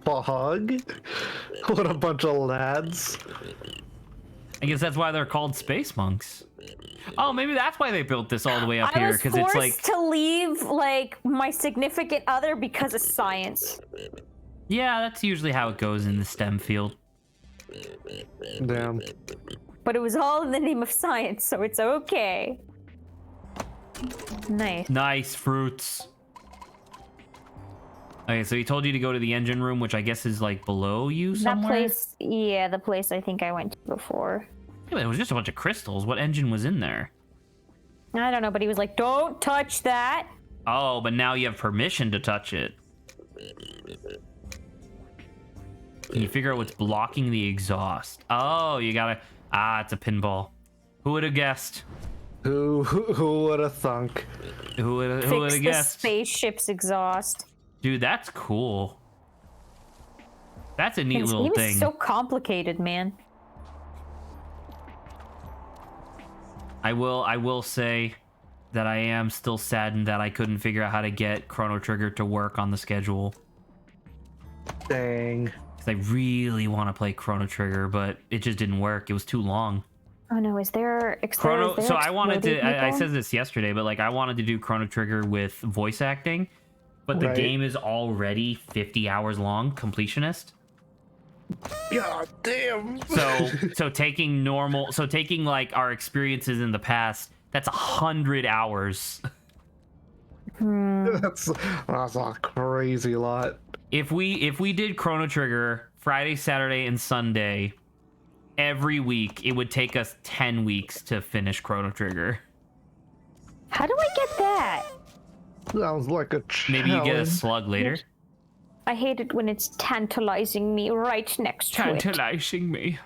[SPEAKER 3] Fog? What a bunch of lads.
[SPEAKER 1] I guess that's why they're called space monks. Oh, maybe that's why they built this all the way up here, because
[SPEAKER 2] I was
[SPEAKER 1] it's
[SPEAKER 2] forced
[SPEAKER 1] like
[SPEAKER 2] to leave like my significant other because of science.
[SPEAKER 1] Yeah, that's usually how it goes in the STEM field.
[SPEAKER 3] Damn.
[SPEAKER 2] But it was all in the name of science, so it's okay. Nice.
[SPEAKER 1] Nice fruits. Okay, so he told you to go to the engine room, which I guess is like below you somewhere?
[SPEAKER 2] That place, yeah, the place I think I went to before.
[SPEAKER 1] Yeah, but it was just a bunch of crystals. What engine was in there?
[SPEAKER 2] I don't know, but he was like, don't touch that.
[SPEAKER 1] Oh, but now you have permission to touch it. Can you figure out what's blocking the exhaust? Oh, you gotta... Ah, it's a pinball. Who would have guessed?
[SPEAKER 3] Who would have thunk?
[SPEAKER 1] Who would
[SPEAKER 2] Fix
[SPEAKER 1] have
[SPEAKER 2] the
[SPEAKER 1] guessed?
[SPEAKER 2] spaceship's exhaust.
[SPEAKER 1] Dude, that's cool. That's a neat little
[SPEAKER 2] He was
[SPEAKER 1] thing.
[SPEAKER 2] so complicated, man.
[SPEAKER 1] I will say that I am still saddened that I couldn't figure out how to get Chrono Trigger to work on the schedule.
[SPEAKER 3] Dang.
[SPEAKER 1] Because I really want to play Chrono Trigger, but it just didn't work. It was too long.
[SPEAKER 2] Oh no, is there
[SPEAKER 1] Chrono? So I wanted to. I
[SPEAKER 2] people?
[SPEAKER 1] said this yesterday, but like I wanted to do Chrono Trigger with voice acting, but the
[SPEAKER 3] Right.
[SPEAKER 1] game is already 50 hours long, completionist.
[SPEAKER 3] God damn.
[SPEAKER 1] So taking like our experiences in the past, that's 100 hours.
[SPEAKER 3] That's a crazy lot.
[SPEAKER 1] If we did Chrono Trigger Friday, Saturday, and Sunday every week, it would take us 10 weeks to finish Chrono Trigger.
[SPEAKER 2] How do I get that?
[SPEAKER 3] Sounds like a challenge.
[SPEAKER 1] Maybe you get a slug later.
[SPEAKER 2] I hate it when it's tantalizing me right next to it.
[SPEAKER 1] Tantalizing me.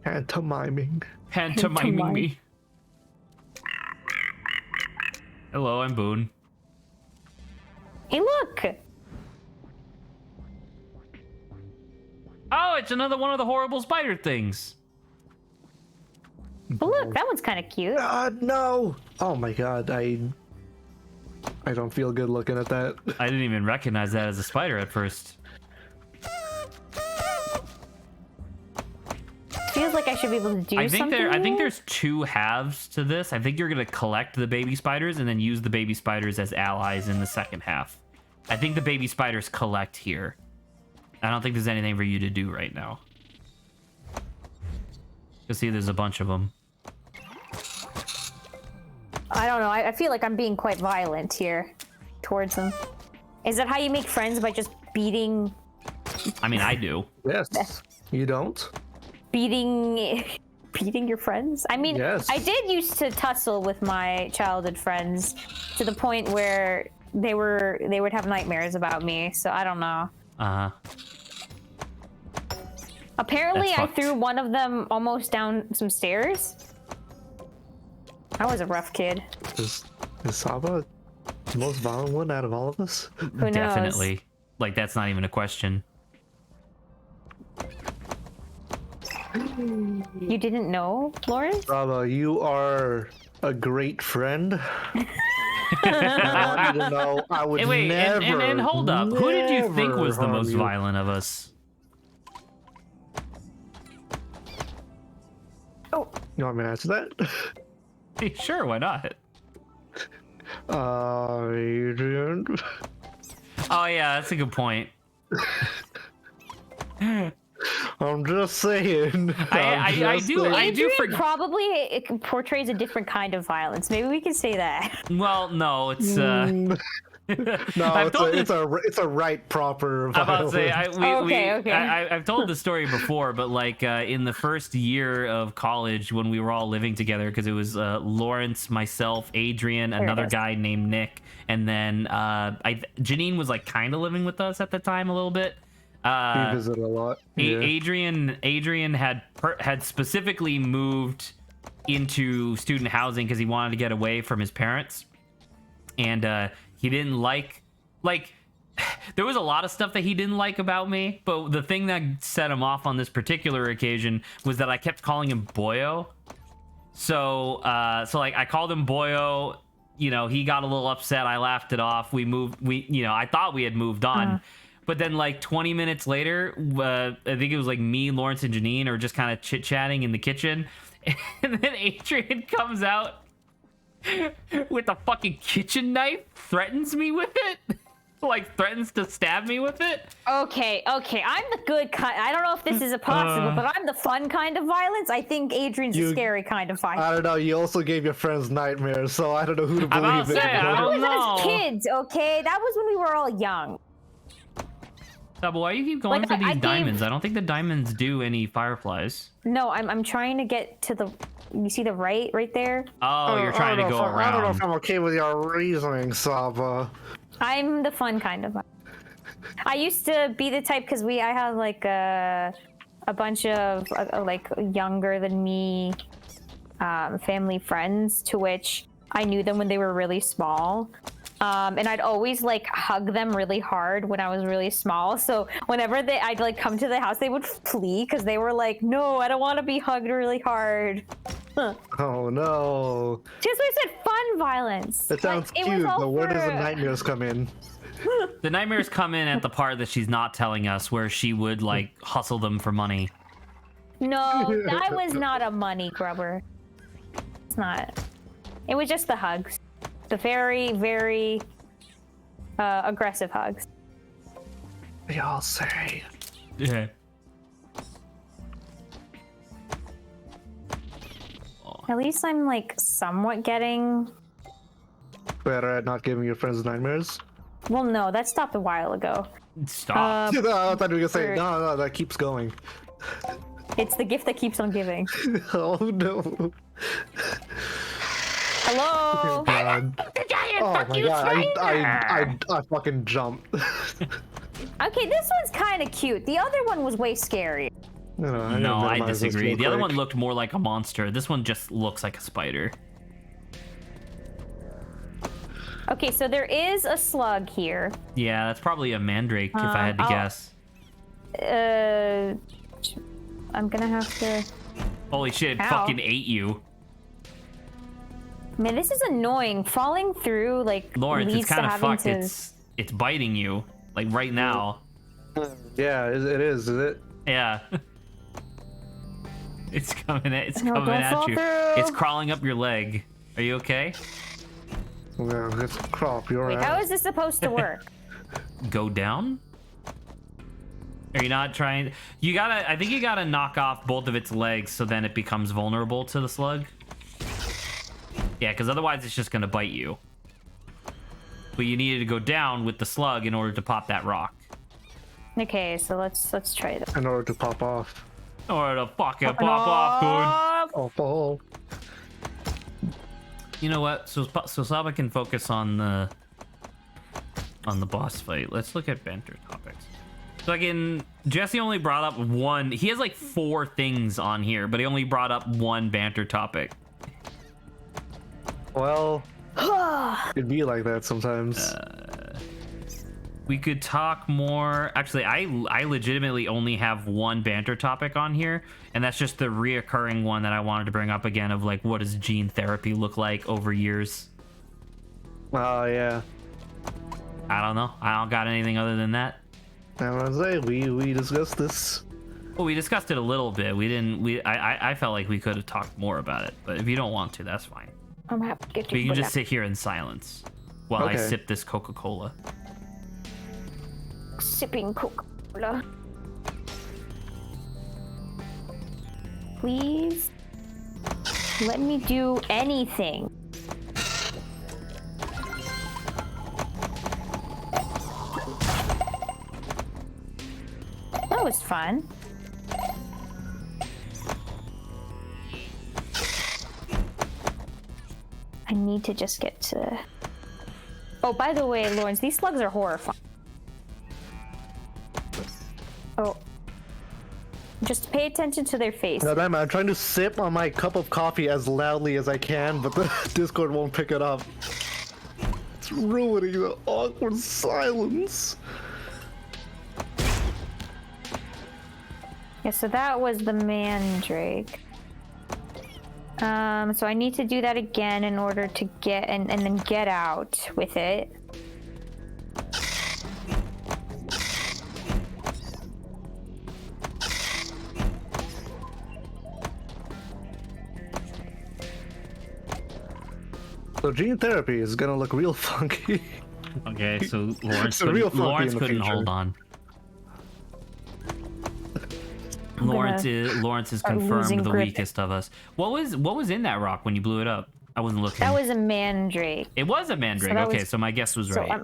[SPEAKER 3] Pantomiming.
[SPEAKER 1] Pantomiming me. Hello, I'm Boone.
[SPEAKER 2] Hey, look!
[SPEAKER 1] Oh, it's another one of the horrible spider things.
[SPEAKER 2] But look, that one's kind of cute.
[SPEAKER 3] No! Oh my god, I don't feel good looking at that.
[SPEAKER 1] I didn't even recognize that as a spider at first.
[SPEAKER 2] Feels like I should be able to do something.
[SPEAKER 1] I think there's two halves to this. I think you're gonna collect the baby spiders and then use the baby spiders as allies in the second half. I think the baby spiders collect here. I don't think there's anything for you to do right now. You'll see there's a bunch of them.
[SPEAKER 2] I don't know. I feel like I'm being quite violent here towards them. Is that how you make friends, by just beating
[SPEAKER 1] I mean, I do.
[SPEAKER 3] Yes. You don't?
[SPEAKER 2] beating your friends? I mean,
[SPEAKER 3] Yes.
[SPEAKER 2] I did used to tussle with my childhood friends to the point where they would have nightmares about me. So I don't know.
[SPEAKER 1] Uh-huh.
[SPEAKER 2] Apparently,
[SPEAKER 1] That's
[SPEAKER 2] I
[SPEAKER 1] fucked.
[SPEAKER 2] threw one of them almost down some stairs. I was a rough kid.
[SPEAKER 3] Is Saba the most violent one out of all of us?
[SPEAKER 2] Who knows?
[SPEAKER 1] Definitely. Like, that's not even a question.
[SPEAKER 2] You didn't know, Lawrence?
[SPEAKER 3] Saba, you are a great friend. I want you to know I would
[SPEAKER 1] Hey, wait,
[SPEAKER 3] never,
[SPEAKER 1] and hold up. Who did you think
[SPEAKER 3] never
[SPEAKER 1] was the
[SPEAKER 3] harm
[SPEAKER 1] most
[SPEAKER 3] you.
[SPEAKER 1] violent of us?
[SPEAKER 2] Oh,
[SPEAKER 3] You want me to answer that?
[SPEAKER 1] Hey, sure, why not?
[SPEAKER 3] Adrian.
[SPEAKER 1] Oh, yeah, that's a good point.
[SPEAKER 3] I'm just saying.
[SPEAKER 1] I do
[SPEAKER 2] Adrian
[SPEAKER 1] forget.
[SPEAKER 2] probably it portrays a different kind of violence. Maybe we can say that.
[SPEAKER 1] Well, no, it's
[SPEAKER 3] No,
[SPEAKER 1] I've told
[SPEAKER 3] it's a right proper
[SPEAKER 1] I'm about to say,
[SPEAKER 2] Okay.
[SPEAKER 1] I've told the story before, but like in the first year of college when we were all living together, because it was Lawrence, myself, Adrian, another guy named Nick, and then Janine was like kind of living with us at the time a little bit.
[SPEAKER 3] We visit a lot. Yeah.
[SPEAKER 1] Adrian had specifically moved into student housing because he wanted to get away from his parents, and he didn't like there was a lot of stuff that he didn't like about me, but the thing that set him off on this particular occasion was that I kept calling him Boyo. So like I called him Boyo, you know, he got a little upset, I laughed it off, I thought we had moved on. But then like 20 minutes later, I think it was like me, Lawrence, and Janine are just kind of chit-chatting in the kitchen, and then Adrian comes out with a fucking kitchen knife, threatens me with it, like threatens to stab me with it.
[SPEAKER 2] Okay. I'm the good kind. I don't know if this is possible, but I'm the fun kind of violence. I think Adrian's the scary kind of violence.
[SPEAKER 3] I don't know. You also gave your friends nightmares, so I don't know who to
[SPEAKER 1] I'm about
[SPEAKER 3] believe
[SPEAKER 1] to say,
[SPEAKER 3] in.
[SPEAKER 1] I
[SPEAKER 2] That
[SPEAKER 1] don't
[SPEAKER 2] was
[SPEAKER 1] know.
[SPEAKER 2] as kids, okay? That was when we were all young.
[SPEAKER 1] But why you keep going
[SPEAKER 2] Like,
[SPEAKER 1] for these
[SPEAKER 2] I gave-
[SPEAKER 1] diamonds? I don't think the diamonds do any fireflies.
[SPEAKER 2] No, I'm trying to get to the. You see the right there?
[SPEAKER 1] Oh, you're trying to go
[SPEAKER 3] I don't know if
[SPEAKER 1] around.
[SPEAKER 3] I'm okay with your reasoning, Saba.
[SPEAKER 2] I'm the fun kind of. I used to be the type because I have like a bunch of like younger than me family friends, to which I knew them when they were really small. And I'd always like hug them really hard when I was really small. So whenever I'd like come to the house, they would flee because they were like, "No, I don't want to be hugged really hard."
[SPEAKER 3] Oh no!
[SPEAKER 2] Just like I said, fun violence.
[SPEAKER 3] That sounds cute, but where does the nightmares come in?
[SPEAKER 1] The nightmares come in at the part that she's not telling us, where she would like hustle them for money.
[SPEAKER 2] No, that was not a money grubber. It's not. It was just the hugs. The very, very aggressive hugs.
[SPEAKER 3] They all say.
[SPEAKER 1] Yeah.
[SPEAKER 2] At least I'm like somewhat getting
[SPEAKER 3] Better at not giving your friends nightmares?
[SPEAKER 2] Well, no, that stopped a while ago.
[SPEAKER 1] Stop.
[SPEAKER 3] I thought you were gonna say, no, that keeps going.
[SPEAKER 2] It's the gift that keeps on giving.
[SPEAKER 3] Oh no.
[SPEAKER 2] Hello?
[SPEAKER 3] God. Oh my god, I fucking jumped.
[SPEAKER 2] Okay, this one's kind of cute. The other one was way scary.
[SPEAKER 1] No, I disagree. The other one looked more like a monster. This one just looks like a spider.
[SPEAKER 2] Okay, so there is a slug here.
[SPEAKER 1] Yeah, that's probably a mandrake if I had to guess.
[SPEAKER 2] I'm gonna have to...
[SPEAKER 1] Holy shit, it fucking ate you.
[SPEAKER 2] Man, this is annoying. Falling through, like,
[SPEAKER 1] Lawrence,
[SPEAKER 2] leads
[SPEAKER 1] it's kind
[SPEAKER 2] to
[SPEAKER 1] of fucked.
[SPEAKER 2] to...
[SPEAKER 1] It's biting you, like right now.
[SPEAKER 3] Yeah, it is it?
[SPEAKER 1] Yeah. It's coming at you.
[SPEAKER 2] Through.
[SPEAKER 1] It's crawling up your leg. Are you okay?
[SPEAKER 3] Well, let's crop your
[SPEAKER 2] Wait, how is this supposed to work?
[SPEAKER 1] Go down? Are you not trying? I think you gotta knock off both of its legs so then it becomes vulnerable to the slug. Yeah, because otherwise it's just gonna bite you. But you needed to go down with the slug in order to pop that rock.
[SPEAKER 2] Okay, so let's try that.
[SPEAKER 3] In order to pop off.
[SPEAKER 1] Or to fucking pop off, dude.
[SPEAKER 3] Oh.
[SPEAKER 1] You know what? So Saba can focus on the boss fight. Let's look at banter topics. So Jesse only brought up one. He has like 4 things on here, but he only brought up one banter topic.
[SPEAKER 3] Well, it'd be like that sometimes.
[SPEAKER 1] We could talk more. Actually, I legitimately only have one banter topic on here, and that's just the reoccurring one that I wanted to bring up again of like, what does gene therapy look like over years?
[SPEAKER 3] Oh, yeah.
[SPEAKER 1] I don't know. I don't got anything other than that.
[SPEAKER 3] I was gonna say, we discussed this.
[SPEAKER 1] Well, we discussed it a little bit. I felt like we could have talked more about it, but if you don't want to, that's fine.
[SPEAKER 2] I'm happy to get
[SPEAKER 1] But you can just sit here in silence while I sip this Coca-Cola.
[SPEAKER 2] Sipping Coca-Cola. Please let me do anything. That was fun. I need to just get to... Oh, by the way, Lawrence, these slugs are horrifying. Oh. Just pay attention to their face.
[SPEAKER 3] No, damn it, I'm trying to sip on my cup of coffee as loudly as I can, but the Discord won't pick it up. It's ruining the awkward silence.
[SPEAKER 2] Yeah, so that was the mandrake. So I need to do that again in order to get and then get out with it.
[SPEAKER 3] So gene therapy is gonna look real funky.
[SPEAKER 1] Okay, so Lawrence couldn't hold on. Lawrence is confirmed the weakest of us. What was in that rock when you blew it up? I wasn't looking.
[SPEAKER 2] That was a mandrake.
[SPEAKER 1] It was a mandrake. So so my guess was right.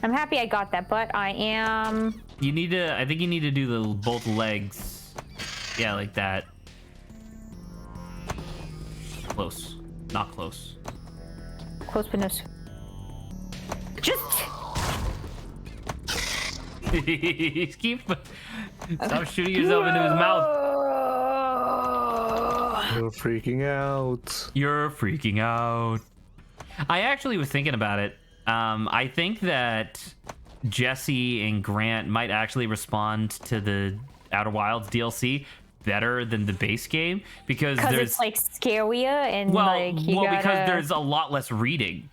[SPEAKER 2] I'm happy I got that, but I am.
[SPEAKER 1] I think you need to do both legs. Yeah, like that. Close, not close.
[SPEAKER 2] Close, but no. Just.
[SPEAKER 1] Stop shooting yourself into his mouth.
[SPEAKER 3] You're freaking out.
[SPEAKER 1] You're freaking out. I actually was thinking about it. I think that Jesse and Grant might actually respond to the Outer Wilds DLC better than the base game because there's
[SPEAKER 2] it's like scarier and
[SPEAKER 1] because there's a lot less reading.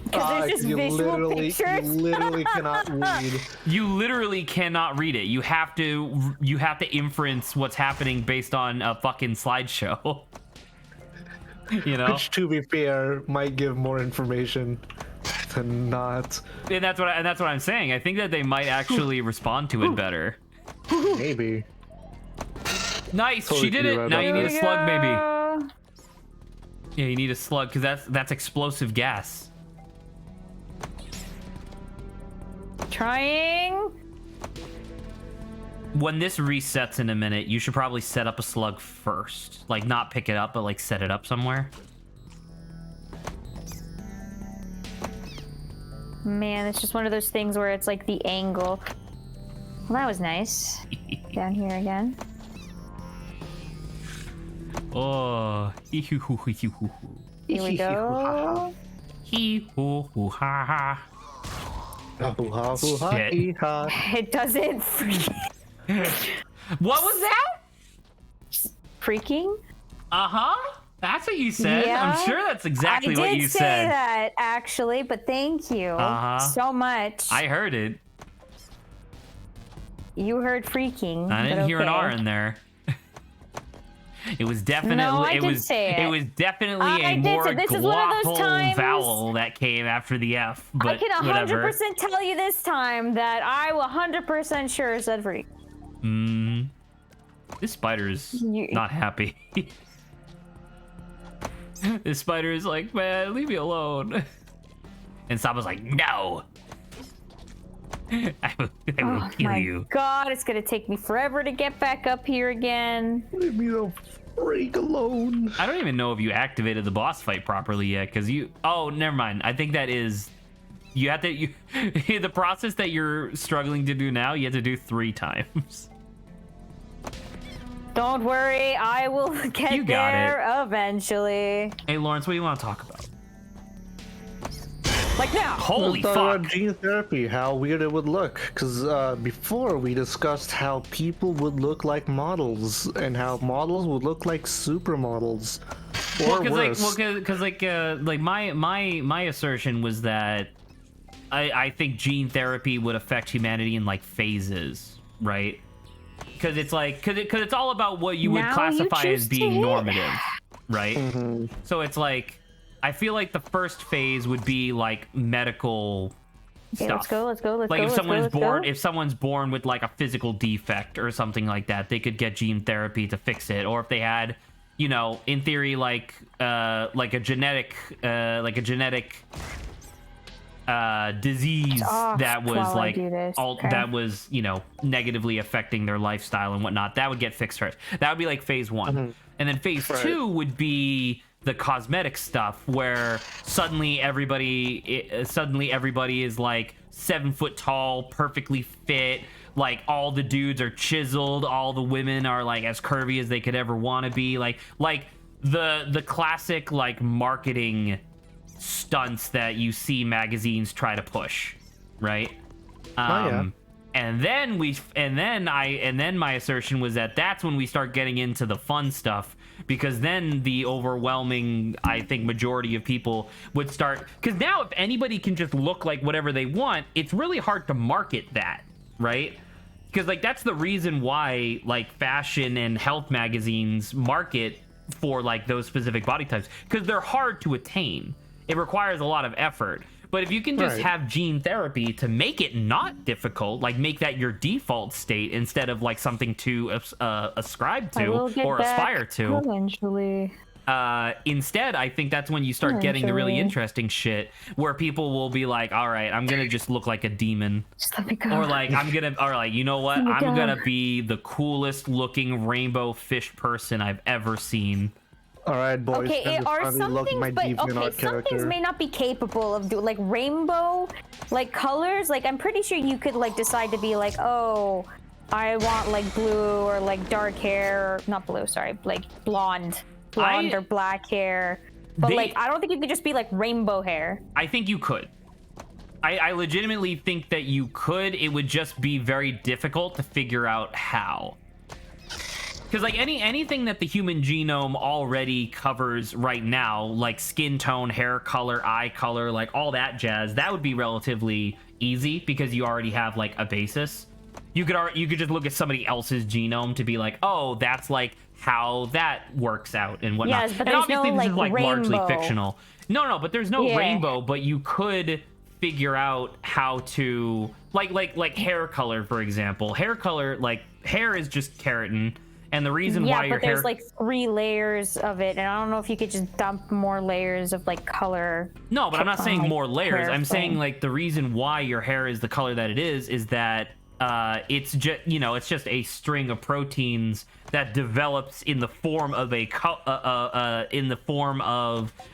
[SPEAKER 2] Because there's just visual pictures.
[SPEAKER 3] You literally cannot read.
[SPEAKER 1] You literally cannot read it. You have to inference what's happening based on a fucking slideshow. You know,
[SPEAKER 3] which, to be fair, might give more information than not.
[SPEAKER 1] And that's what I'm saying. I think that they might actually respond to it better.
[SPEAKER 3] Maybe.
[SPEAKER 1] Nice,
[SPEAKER 3] Totally
[SPEAKER 1] she did it.
[SPEAKER 3] right
[SPEAKER 1] Now you
[SPEAKER 3] about
[SPEAKER 1] need a
[SPEAKER 3] that.
[SPEAKER 1] slug, maybe. Yeah, you need a slug because that's explosive gas.
[SPEAKER 2] Trying.
[SPEAKER 1] When this resets in a minute, you should probably set up a slug first. Like, not pick it up, but like set it up somewhere.
[SPEAKER 2] Man, it's just one of those things where it's like the angle. Well, that was nice. Down here again.
[SPEAKER 1] Oh.
[SPEAKER 2] Here we go.
[SPEAKER 1] Hee-hoo-hoo-ha-ha. Shit.
[SPEAKER 2] It doesn't
[SPEAKER 1] What was that?
[SPEAKER 2] freaking.
[SPEAKER 1] That's what you said.
[SPEAKER 2] Yeah.
[SPEAKER 1] I'm sure that's exactly
[SPEAKER 2] I
[SPEAKER 1] what
[SPEAKER 2] did
[SPEAKER 1] you
[SPEAKER 2] say
[SPEAKER 1] said.
[SPEAKER 2] that actually, but thank you so much.
[SPEAKER 1] I heard it.
[SPEAKER 2] You heard freaking.
[SPEAKER 1] I didn't
[SPEAKER 2] but
[SPEAKER 1] hear an
[SPEAKER 2] okay.
[SPEAKER 1] R in there. It was definitely
[SPEAKER 2] No, I
[SPEAKER 1] it
[SPEAKER 2] did
[SPEAKER 1] was
[SPEAKER 2] say it.
[SPEAKER 1] it was definitely
[SPEAKER 2] I
[SPEAKER 1] a
[SPEAKER 2] did
[SPEAKER 1] more
[SPEAKER 2] say- this is one of those
[SPEAKER 1] glottal
[SPEAKER 2] times-
[SPEAKER 1] vowel that came after the F. But
[SPEAKER 2] I can
[SPEAKER 1] whatever.
[SPEAKER 2] 100% tell you this time that I 100% sure said freak.
[SPEAKER 1] This spider's
[SPEAKER 2] You-
[SPEAKER 1] not happy. This spider is like, man, leave me alone. And Saba's like, no. I will
[SPEAKER 2] Oh
[SPEAKER 1] kill
[SPEAKER 2] my
[SPEAKER 1] you.
[SPEAKER 2] god, it's gonna take me forever to get back up here again.
[SPEAKER 3] Leave me the freak alone.
[SPEAKER 1] I don't even know if you activated the boss fight properly yet, because you... Oh, never mind. I think that is... You have to... The process that you're struggling to do now, you have to do 3 times.
[SPEAKER 2] Don't worry, I will get
[SPEAKER 1] You got
[SPEAKER 2] there eventually.
[SPEAKER 1] Hey, Lawrence, what do you want to talk about?
[SPEAKER 2] Like now.
[SPEAKER 1] Holy
[SPEAKER 3] Let's talk about
[SPEAKER 1] fuck.
[SPEAKER 3] gene therapy, how weird it would look. Because before we discussed how people would look like models and how models would look like supermodels. Or worse.
[SPEAKER 1] Like my assertion was that I think gene therapy would affect humanity in like phases, right? Because it's all about what you would
[SPEAKER 2] Now you
[SPEAKER 1] classify
[SPEAKER 2] choose
[SPEAKER 1] as
[SPEAKER 2] to
[SPEAKER 1] being
[SPEAKER 2] hit.
[SPEAKER 1] normative, right? So it's like I feel like the first phase would be like medical
[SPEAKER 2] Okay,
[SPEAKER 1] stuff.
[SPEAKER 2] let's go.
[SPEAKER 1] Like if someone's born with like a physical defect or something like that, they could get gene therapy to fix it. Or if they had, you know, in theory, like a genetic disease
[SPEAKER 2] off
[SPEAKER 1] that was
[SPEAKER 2] while I
[SPEAKER 1] like
[SPEAKER 2] do this, okay.
[SPEAKER 1] that was, you know, negatively affecting their lifestyle and whatnot, that would get fixed first. That would be like phase 1. And then phase 2 would be the cosmetic stuff where suddenly everybody is like 7 foot tall, perfectly fit, like all the dudes are chiseled, all the women are like as curvy as they could ever want to be, like the classic like marketing stunts that you see magazines try to push, right? And then my assertion was that that's when we start getting into the fun stuff, because then the overwhelming, I think, majority of people would start, because now if anybody can just look like whatever they want, it's really hard to market that, right? Because like that's the reason why like fashion and health magazines market for like those specific body types, because they're hard to attain. It requires a lot of effort. But if you can just have gene therapy to make it not difficult, like make that your default state instead of like something to ascribe to or aspire to.
[SPEAKER 2] Eventually.
[SPEAKER 1] Instead, I think that's when you start getting the really interesting shit where people will be like, all right, I'm going to just look like a demon.
[SPEAKER 2] Just let me go.
[SPEAKER 1] Or like, you know what? I'm going to be the coolest looking rainbow fish person I've ever seen.
[SPEAKER 3] All right, boys.
[SPEAKER 2] Okay, are some things, some things may not be capable of doing like rainbow, like colors. Like I'm pretty sure you could like decide to be like, oh, I want like blue or like dark hair, or not blue, sorry, like blonde or black hair. But like, I don't think you could just be like rainbow hair.
[SPEAKER 1] I think you could. I legitimately think that you could. It would just be very difficult to figure out how. Because like anything that the human genome already covers right now, like skin tone, hair color, eye color, like all that jazz, that would be relatively easy because you already have like a basis. You could just look at somebody else's genome to be like, oh, that's like how that works out and whatnot.
[SPEAKER 2] Yes, but
[SPEAKER 1] and obviously
[SPEAKER 2] no,
[SPEAKER 1] this is like largely
[SPEAKER 2] rainbow.
[SPEAKER 1] fictional. No, but there's no rainbow, but you could figure out how to like hair color, for example. Hair color, like hair is just keratin, and the reason why your hair...
[SPEAKER 2] Yeah, but there's like 3 layers of it, and I don't know if you could just dump more layers of like color.
[SPEAKER 1] No, but I'm not saying
[SPEAKER 2] like,
[SPEAKER 1] more layers. I'm saying like the reason why your hair is the color that it is that it's just, you know, it's just a string of proteins that develops in the form of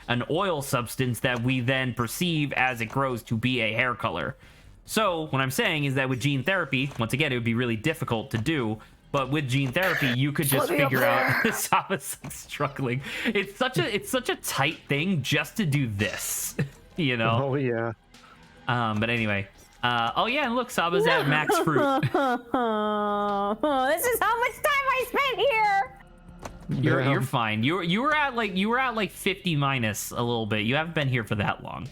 [SPEAKER 1] an oil substance that we then perceive as it grows to be a hair color. So what I'm saying is that with gene therapy, once again, it would be really difficult to do. But with gene therapy, you could just figure out. Saba's like struggling. It's such a tight thing just to do this, you know.
[SPEAKER 3] Oh yeah.
[SPEAKER 1] But anyway. Oh yeah, and look, Saba's at max fruit.
[SPEAKER 2] This is how much time I spent here.
[SPEAKER 1] You're fine. You were at like 50 minus a little bit. You haven't been here for that long.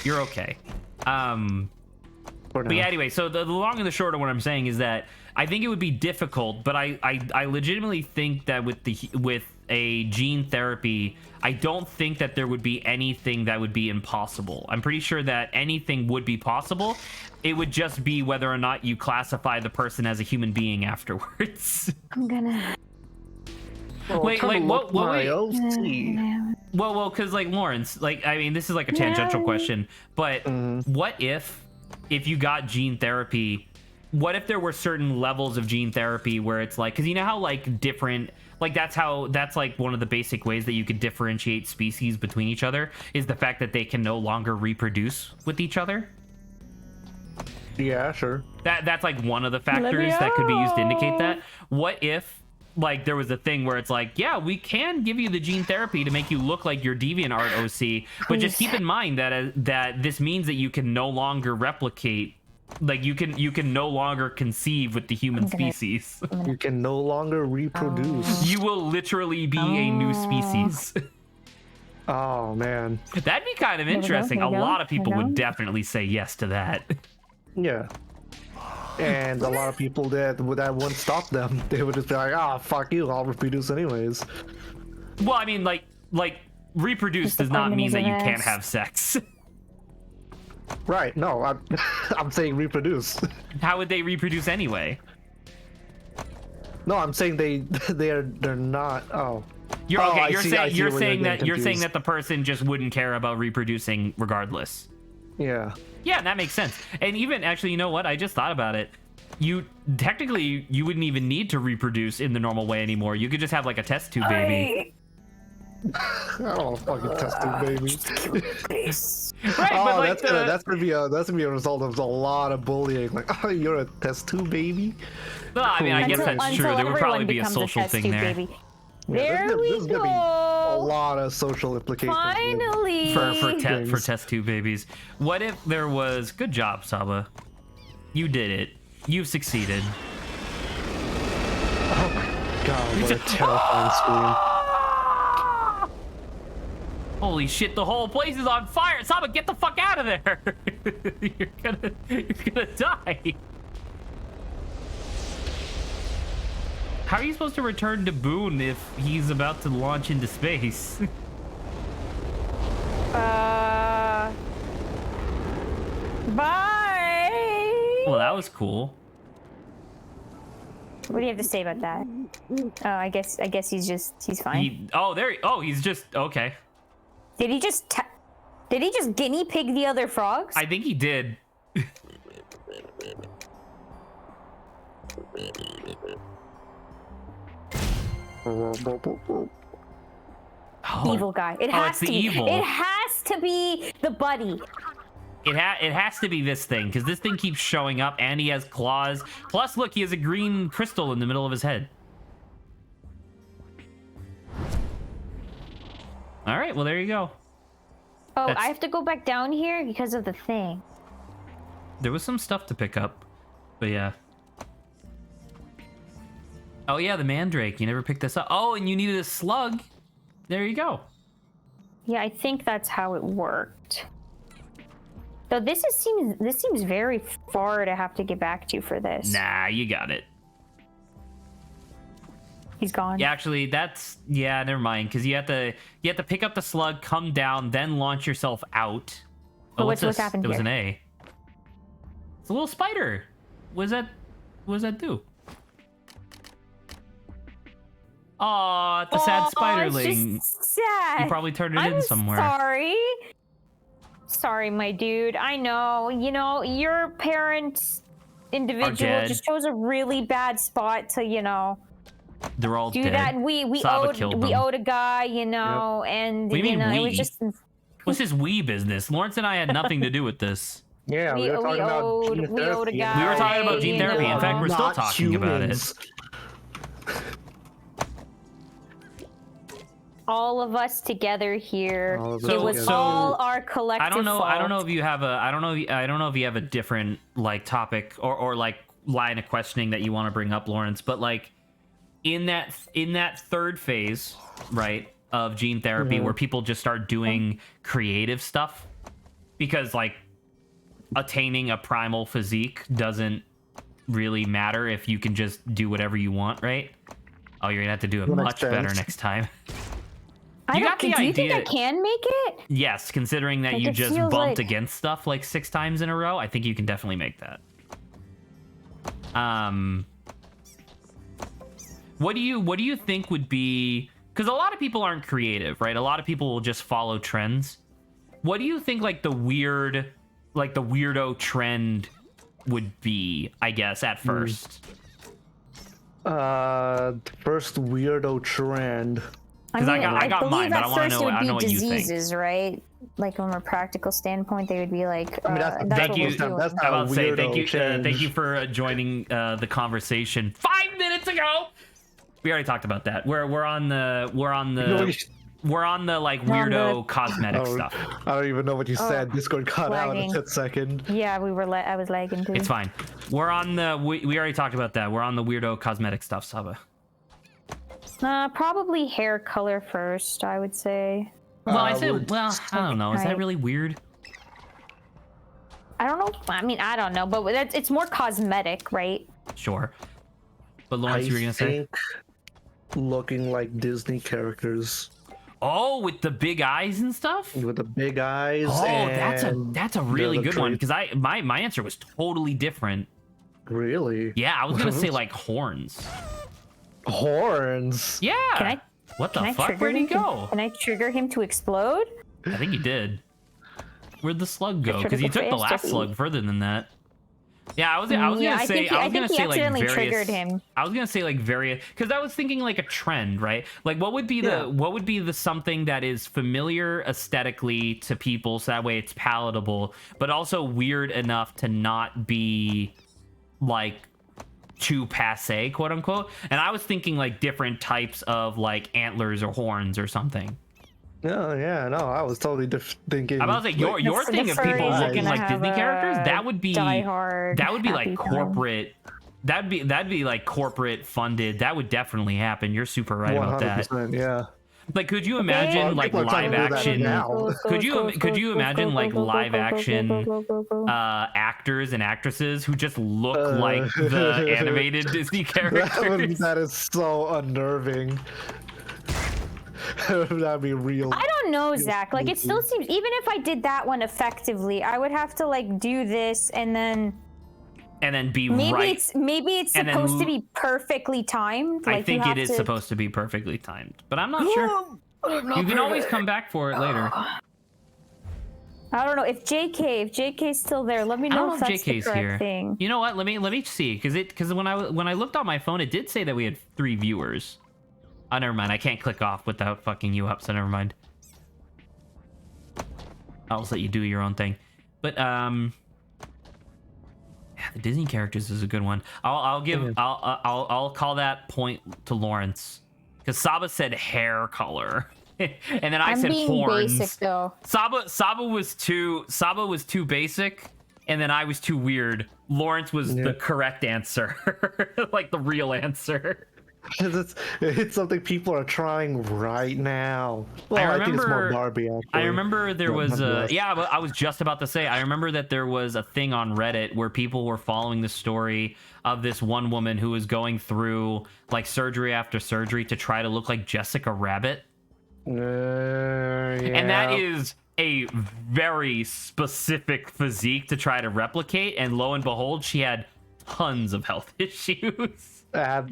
[SPEAKER 1] You're okay. But yeah, anyway, so the long and the short of what I'm saying is that I think it would be difficult, but I legitimately think that with a gene therapy, I don't think that there would be anything that would be impossible. I'm pretty sure that anything would be possible. It would just be whether or not you classify the person as a human being afterwards.
[SPEAKER 2] I'm gonna...
[SPEAKER 1] Wait, like, what? Well, because, like, Lawrence, like, I mean, this is like a tangential question, but what if you got gene therapy, what if there were certain levels of gene therapy where it's like, because you know how, like, different, like, that's like one of the basic ways that you could differentiate species between each other is the fact that they can no longer reproduce with each other?
[SPEAKER 3] Yeah, sure.
[SPEAKER 1] That's like one of the factors that could be used to indicate that. What if, like, there was a thing where it's like, yeah, we can give you the gene therapy to make you look like your DeviantArt OC, but just keep in mind that this means that you can no longer replicate, like, you can no longer conceive with the human species.
[SPEAKER 3] You can no longer reproduce.
[SPEAKER 1] You will literally be a new species.
[SPEAKER 3] Oh man,
[SPEAKER 1] that'd be kind of interesting. A lot of people would definitely say yes to that.
[SPEAKER 3] Yeah. And a lot of people that wouldn't stop them. They would just be like, "Ah, fuck you! I'll reproduce anyways."
[SPEAKER 1] Well, I mean, like reproduce does not mean that you can't have sex.
[SPEAKER 3] Right? No, I'm saying reproduce.
[SPEAKER 1] How would they reproduce anyway?
[SPEAKER 3] No, I'm saying they're not. Oh.
[SPEAKER 1] You're okay. You're saying
[SPEAKER 3] confused.
[SPEAKER 1] that the person just wouldn't care about reproducing regardless.
[SPEAKER 3] Yeah.
[SPEAKER 1] Yeah, that makes sense. And even actually, you know what? I just thought about it. You technically wouldn't even need to reproduce in the normal way anymore. You could just have like a test tube baby.
[SPEAKER 3] I don't want a fucking test tube baby.
[SPEAKER 1] Right,
[SPEAKER 3] oh,
[SPEAKER 1] but like
[SPEAKER 3] that's gonna be a result of a lot of bullying. Like, oh, you're a test tube baby.
[SPEAKER 1] Well, I mean, I guess that's true. There would probably be a social thing there.
[SPEAKER 2] Baby.
[SPEAKER 3] Yeah,
[SPEAKER 2] there we
[SPEAKER 3] there's
[SPEAKER 2] go.
[SPEAKER 3] Gonna be a lot of social implications.
[SPEAKER 2] Finally.
[SPEAKER 1] For test tube babies. What if there was? Good job, Saba. You did it. You've succeeded.
[SPEAKER 3] Oh my god! What a terrifying scream.
[SPEAKER 1] Holy shit! The whole place is on fire. Saba, get the fuck out of there! You're gonna die. How are you supposed to return to Boone if he's about to launch into space?
[SPEAKER 2] Bye.
[SPEAKER 1] Well, that was cool.
[SPEAKER 2] What do you have to say about that? Oh, I guess he's fine.
[SPEAKER 1] He's just okay.
[SPEAKER 2] Did he just guinea pig the other frogs?
[SPEAKER 1] I think he did.
[SPEAKER 2] Evil guy. It has
[SPEAKER 1] it's the
[SPEAKER 2] to be.
[SPEAKER 1] evil.
[SPEAKER 2] It has to be the buddy.
[SPEAKER 1] It has to be this thing, because this thing keeps showing up, and he has claws. Plus, look, he has a green crystal in the middle of his head. All right, well, there you go.
[SPEAKER 2] Oh, I have to go back down here because of the thing.
[SPEAKER 1] There was some stuff to pick up, but yeah. Oh, yeah, the mandrake. You never picked this up. Oh, and you needed a slug. There you go.
[SPEAKER 2] Yeah, I think that's how it worked. So this seems very far to have to get back to for this.
[SPEAKER 1] Nah, you got it.
[SPEAKER 2] He's gone.
[SPEAKER 1] Yeah, actually, never mind, because you have to pick up the slug, come down, then launch yourself out.
[SPEAKER 2] Oh, what's happened
[SPEAKER 1] here? It was an A. It's a little spider. What does that do? Aw, it's a sad spiderling.
[SPEAKER 2] It's just sad.
[SPEAKER 1] You probably turned it in somewhere.
[SPEAKER 2] Sorry, my dude. I know. You know, your parents individual just chose a really bad spot to,
[SPEAKER 1] they're all
[SPEAKER 2] do
[SPEAKER 1] dead.
[SPEAKER 2] that. We owed a guy, and it was just.
[SPEAKER 1] What's this we business? Lawrence and I had nothing to do with this.
[SPEAKER 3] Yeah, we were talking about gene therapy.
[SPEAKER 2] We
[SPEAKER 1] were talking about gene therapy. In fact, we're still talking about it.
[SPEAKER 2] All of us together here.
[SPEAKER 1] It
[SPEAKER 2] was all our collective fault.
[SPEAKER 1] I don't know if you have a different topic or line of questioning that you want to bring up, Lawrence. But in that third phase, right, of gene therapy, where people just start doing creative stuff, because attaining a primal physique doesn't really matter if you can just do whatever you want, right? Oh, you're gonna have to do it much better next time.
[SPEAKER 2] Do you think I can make it?
[SPEAKER 1] Yes, considering that you just bumped against stuff 6 times in a row, I think you can definitely make that. What do you think would be, because a lot of people aren't creative, right? A lot of people will just follow trends. What do you think the weirdo trend would be, I guess, at first?
[SPEAKER 3] First weirdo trend.
[SPEAKER 1] Because I got mine, but I want to know what you think.
[SPEAKER 2] Diseases, right? From a practical standpoint, they would be
[SPEAKER 1] thank you. Thank you for joining the conversation 5 minutes ago. We already talked about that. We're on the weirdo cosmetic stuff.
[SPEAKER 3] I don't even know what you said. Discord cut out in a 10 second.
[SPEAKER 2] Yeah, I was lagging too.
[SPEAKER 1] It's fine. We're on the we already talked about that. We're on the weirdo cosmetic stuff, Saba.
[SPEAKER 2] Probably hair color first, I would say.
[SPEAKER 1] Well, I don't know. Is that really weird?
[SPEAKER 2] I don't know. I mean, I don't know, but it's more cosmetic, right?
[SPEAKER 1] Sure. But Lawrence, you were gonna say?
[SPEAKER 3] Looking like Disney characters.
[SPEAKER 1] Oh, with the big eyes and stuff?
[SPEAKER 3] With the big eyes.
[SPEAKER 1] Oh, that's a really good one, because my answer was totally different.
[SPEAKER 3] Really?
[SPEAKER 1] Yeah, I was gonna say horns.
[SPEAKER 3] Horns?
[SPEAKER 1] Yeah. What the fuck? Where'd he go?
[SPEAKER 2] Can I trigger him to explode?
[SPEAKER 1] I think he did. Where'd the slug go? Because he took the last slug further than that. Yeah, I was gonna say
[SPEAKER 2] triggered him.
[SPEAKER 1] I was gonna say various, because I was thinking a trend, right? What would be the something that is familiar aesthetically to people, so that way it's palatable, but also weird enough to not be too passe, quote unquote. And I was thinking different types of antlers or horns or something.
[SPEAKER 3] Yeah, no, I was totally thinking.
[SPEAKER 1] I was your thing of people looking like Disney characters. That would be corporate. That'd be corporate funded. That would definitely happen. You're super right about that.
[SPEAKER 3] Yeah.
[SPEAKER 1] Could you imagine live action? Could you imagine live action actors and actresses who just look like the animated Disney characters?
[SPEAKER 3] That is so unnerving. That'd be real.
[SPEAKER 2] I don't know, Zach. It still seems, even if I did that one effectively, I would have to do this and then be
[SPEAKER 1] right.
[SPEAKER 2] Maybe it's supposed to be perfectly timed.
[SPEAKER 1] I think it is supposed to be perfectly timed, but I'm not sure. You can always come back for it later.
[SPEAKER 2] I don't know if JK's still there. Let me know if that's the correct thing.
[SPEAKER 1] You know what? Let me see, because when I looked on my phone, it did say that we had 3 viewers. Oh, never mind. I can't click off without fucking you up, so never mind. I'll just let you do your own thing. But yeah, the Disney characters is a good one. I'll call that point to Lawrence, because Saba said hair color. And then I said horns.
[SPEAKER 2] Basic, though.
[SPEAKER 1] Saba was too basic, and then I was too weird. Lawrence was the correct answer, like the real answer.
[SPEAKER 3] It's something people are trying right now. Well, I think it's more Barbie, actually.
[SPEAKER 1] I remember there was but I was just about to say, I remember that there was a thing on Reddit where people were following the story of this one woman who was going through like surgery after surgery to try to look like Jessica Rabbit. And that is a very specific physique to try to replicate, and lo and behold, she had tons of health issues.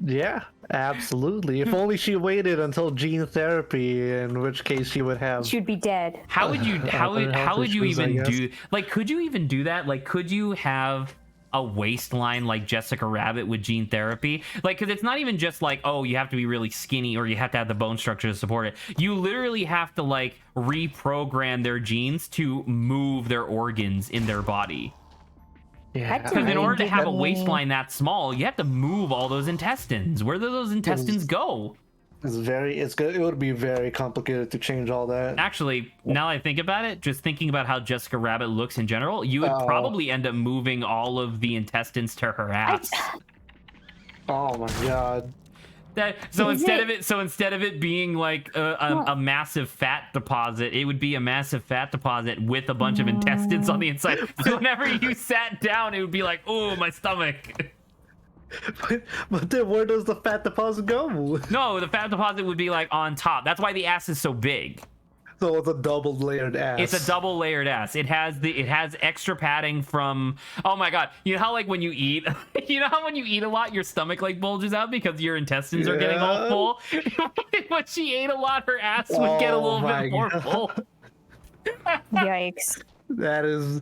[SPEAKER 3] Yeah, absolutely. If only she waited until gene therapy, in which case she would have.
[SPEAKER 2] She'd be dead.
[SPEAKER 1] How would you even do? Like, could you even do that? Like, could you have a waistline like Jessica Rabbit with gene therapy? Like, because it's not even just like, oh, you have to be really skinny or you have to have the bone structure to support it. You literally have to like reprogram their genes to move their organs in their body.
[SPEAKER 3] Yeah,
[SPEAKER 1] because in order to have a waistline that small, you have to move all those intestines. Where do those intestines go?
[SPEAKER 3] It's good. It would be very complicated to change all that.
[SPEAKER 1] Actually, now that I think about it, just thinking about how Jessica Rabbit looks in general, you would probably end up moving all of the intestines to her ass.
[SPEAKER 3] Oh my god.
[SPEAKER 1] Instead of it being like a massive fat deposit, it would be a massive fat deposit with a bunch of intestines on the inside. So whenever you sat down, it would be like, oh, my stomach.
[SPEAKER 3] But then where does the fat deposit go?
[SPEAKER 1] No, the fat deposit would be like on top. That's why the ass is so big.
[SPEAKER 3] So it's a double layered ass.
[SPEAKER 1] It's a double layered ass. It has extra padding from, oh my god. You know how like when you eat, when you eat a lot, your stomach like bulges out because your intestines are getting all full? When she ate a lot, her ass would get a little bit more full.
[SPEAKER 2] Yikes.
[SPEAKER 3] That is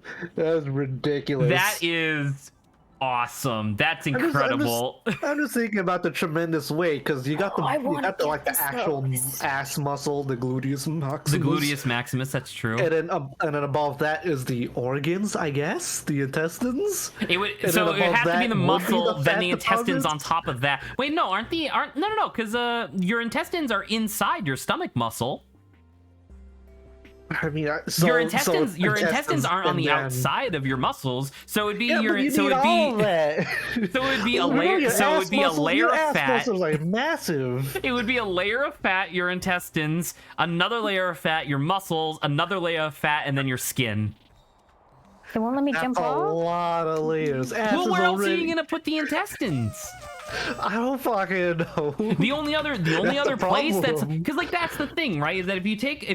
[SPEAKER 3] ridiculous.
[SPEAKER 1] That is awesome. That's incredible.
[SPEAKER 3] I'm just thinking about the tremendous weight, because you got the actual ass muscle, the gluteus maximus.
[SPEAKER 1] The gluteus maximus, that's true.
[SPEAKER 3] And then above that is the organs, I guess, the intestines.
[SPEAKER 1] It would have to be the muscle, then the intestines on top of that. Wait, no, no, because your intestines are inside your stomach muscle.
[SPEAKER 3] I mean,
[SPEAKER 1] your intestines aren't on the outside of your muscles, so it'd be a layer of fat.
[SPEAKER 3] Muscles are massive.
[SPEAKER 1] It would be a layer of fat, your intestines, another layer of fat, your muscles, another layer of fat, and then your skin.
[SPEAKER 2] It won't let me jump off.
[SPEAKER 3] A lot of layers.
[SPEAKER 1] Well, where else are you gonna put the intestines?
[SPEAKER 3] I don't fucking know.
[SPEAKER 1] The only other place that's, because like that's the thing, right? Is that if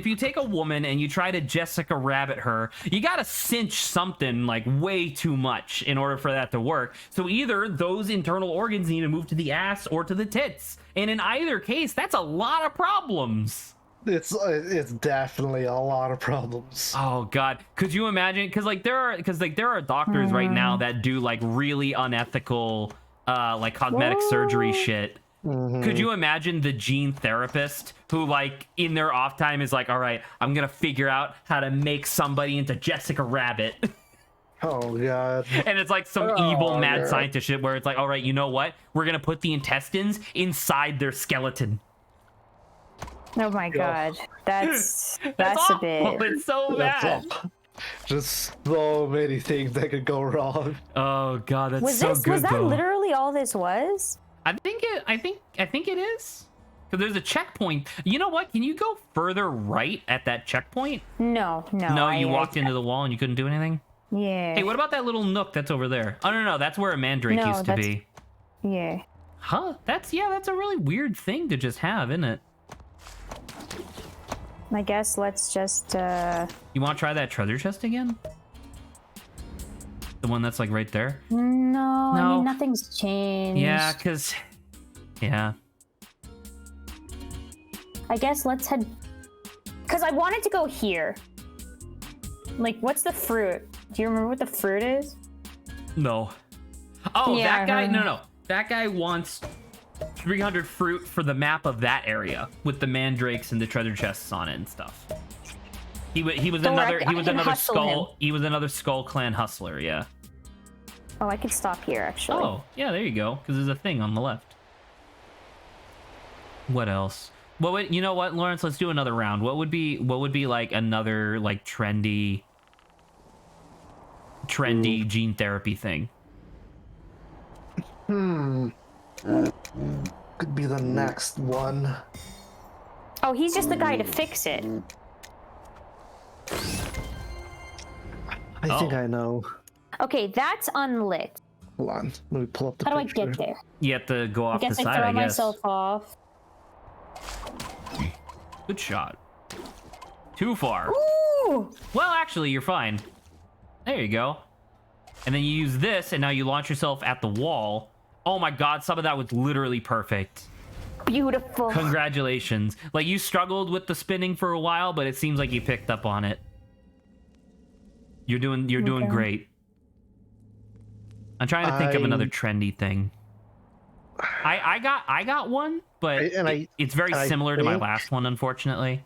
[SPEAKER 1] you take a woman and you try to Jessica Rabbit her, you gotta cinch something like way too much in order for that to work. So either those internal organs need to move to the ass or to the tits, and in either case, that's a lot of problems.
[SPEAKER 3] It's definitely a lot of problems.
[SPEAKER 1] Oh god, could you imagine? Because there are doctors right now that do like really unethical like cosmetic surgery shit. Mm-hmm. Could you imagine the gene therapist who like in their off time is like, all right, I'm gonna figure out how to make somebody into Jessica Rabbit.
[SPEAKER 3] Oh god.
[SPEAKER 1] And it's like some evil mad scientist shit where it's like, all right, you know what, we're gonna put the intestines inside their skeleton.
[SPEAKER 2] Oh my god, that's a bit.
[SPEAKER 1] It's so bad.
[SPEAKER 3] Just so many things that could go wrong.
[SPEAKER 1] Oh god, that's so good.
[SPEAKER 2] Was that
[SPEAKER 1] though.
[SPEAKER 2] literally all this was?
[SPEAKER 1] I think it is. Because there's a checkpoint. You know what? Can you go further right at that checkpoint?
[SPEAKER 2] No.
[SPEAKER 1] No, you walked into the wall and you couldn't do anything?
[SPEAKER 2] Yeah.
[SPEAKER 1] Hey, what about that little nook that's over there? Oh no, that's where a mandrake used to be.
[SPEAKER 2] Yeah.
[SPEAKER 1] Huh? That's a really weird thing to just have, isn't it?
[SPEAKER 2] I guess let's just
[SPEAKER 1] You want to try that treasure chest again? The one that's like right there?
[SPEAKER 2] No, I mean nothing's changed.
[SPEAKER 1] Yeah, yeah.
[SPEAKER 2] I guess let's head, because I wanted to go here. Like, what's the fruit? Do you remember what the fruit is?
[SPEAKER 1] No. Oh,
[SPEAKER 2] yeah,
[SPEAKER 1] that guy? No. That guy wants 300 fruit for the map of that area with the mandrakes and the treasure chests on it and stuff. He was
[SPEAKER 2] Don't worry,
[SPEAKER 1] another
[SPEAKER 2] hustle
[SPEAKER 1] Skull.
[SPEAKER 2] him.
[SPEAKER 1] He was another Skull Clan hustler. Yeah.
[SPEAKER 2] Oh, I could stop here actually.
[SPEAKER 1] Oh, yeah, there you go. Because there's a thing on the left. What else? Well, wait, you know what, Lawrence? Let's do another round. What would be like another like trendy gene therapy thing?
[SPEAKER 3] Could be the next one.
[SPEAKER 2] Oh, he's just the guy to fix it.
[SPEAKER 3] I think I know.
[SPEAKER 2] Okay, that's unlit.
[SPEAKER 3] Hold on, let me pull up the
[SPEAKER 2] How do I
[SPEAKER 3] picture.
[SPEAKER 2] get there?
[SPEAKER 1] You have to go off
[SPEAKER 2] I guess
[SPEAKER 1] the
[SPEAKER 2] I
[SPEAKER 1] side,
[SPEAKER 2] throw
[SPEAKER 1] I guess.
[SPEAKER 2] myself off.
[SPEAKER 1] Good shot. Too far.
[SPEAKER 2] Ooh!
[SPEAKER 1] Well, actually, you're fine. There you go. And then you use this, and now you launch yourself at the wall. Oh my god, some of that was literally perfect.
[SPEAKER 2] Beautiful.
[SPEAKER 1] Congratulations. Like, you struggled with the spinning for a while, but it seems like you picked up on it. You're doing great. I'm trying to think of another trendy thing. I got one, but it's very similar to my last one, unfortunately.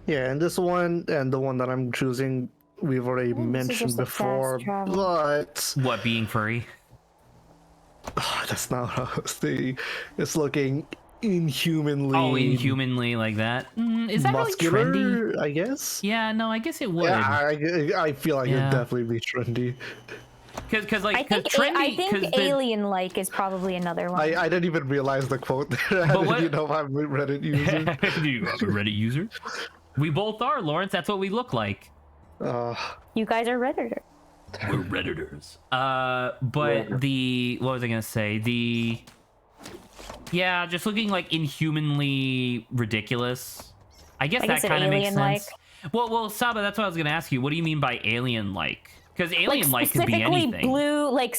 [SPEAKER 3] Yeah, and this one and the one that I'm choosing, we've already mentioned before, but
[SPEAKER 1] What, being furry?
[SPEAKER 3] that's not what I was thinking. It's looking inhumanly.
[SPEAKER 1] Oh, inhumanly like that? Is that
[SPEAKER 3] muscular,
[SPEAKER 1] really trendy?
[SPEAKER 3] I guess.
[SPEAKER 1] Yeah, no, I guess it would.
[SPEAKER 3] Yeah, I feel like it'd definitely be trendy.
[SPEAKER 1] Because
[SPEAKER 2] I think alien-like is probably another one.
[SPEAKER 3] I didn't even realize the quote there. You know, I'm a Reddit user.
[SPEAKER 1] You are a Reddit user? We both are, Lawrence. That's what we look like.
[SPEAKER 2] You guys are Redditors.
[SPEAKER 1] We're Redditors. But what was I gonna say? Yeah, just looking like inhumanly ridiculous. I guess that kind of makes sense. Well, Saba, that's what I was gonna ask you. What do you mean by alien-like? Because alien-like could be anything.
[SPEAKER 2] Specifically blue, like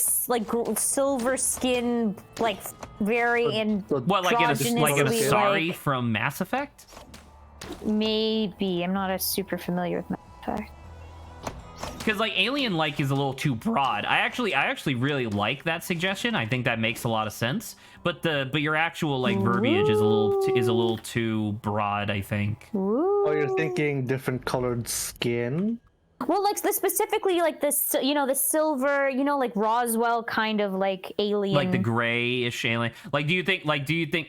[SPEAKER 2] silver skin, like very
[SPEAKER 1] What, like an Asari from Mass Effect?
[SPEAKER 2] Maybe. I'm not super familiar with Mass Effect.
[SPEAKER 1] Because like alien-like is a little too broad. I actually really like that suggestion. I think that makes a lot of sense. But your actual like verbiage is a little too broad, I think.
[SPEAKER 2] Ooh.
[SPEAKER 3] Oh, you're thinking different colored skin?
[SPEAKER 2] Well, like specifically like this, the silver, like Roswell kind of like alien,
[SPEAKER 1] like the grayish alien. Like, do you think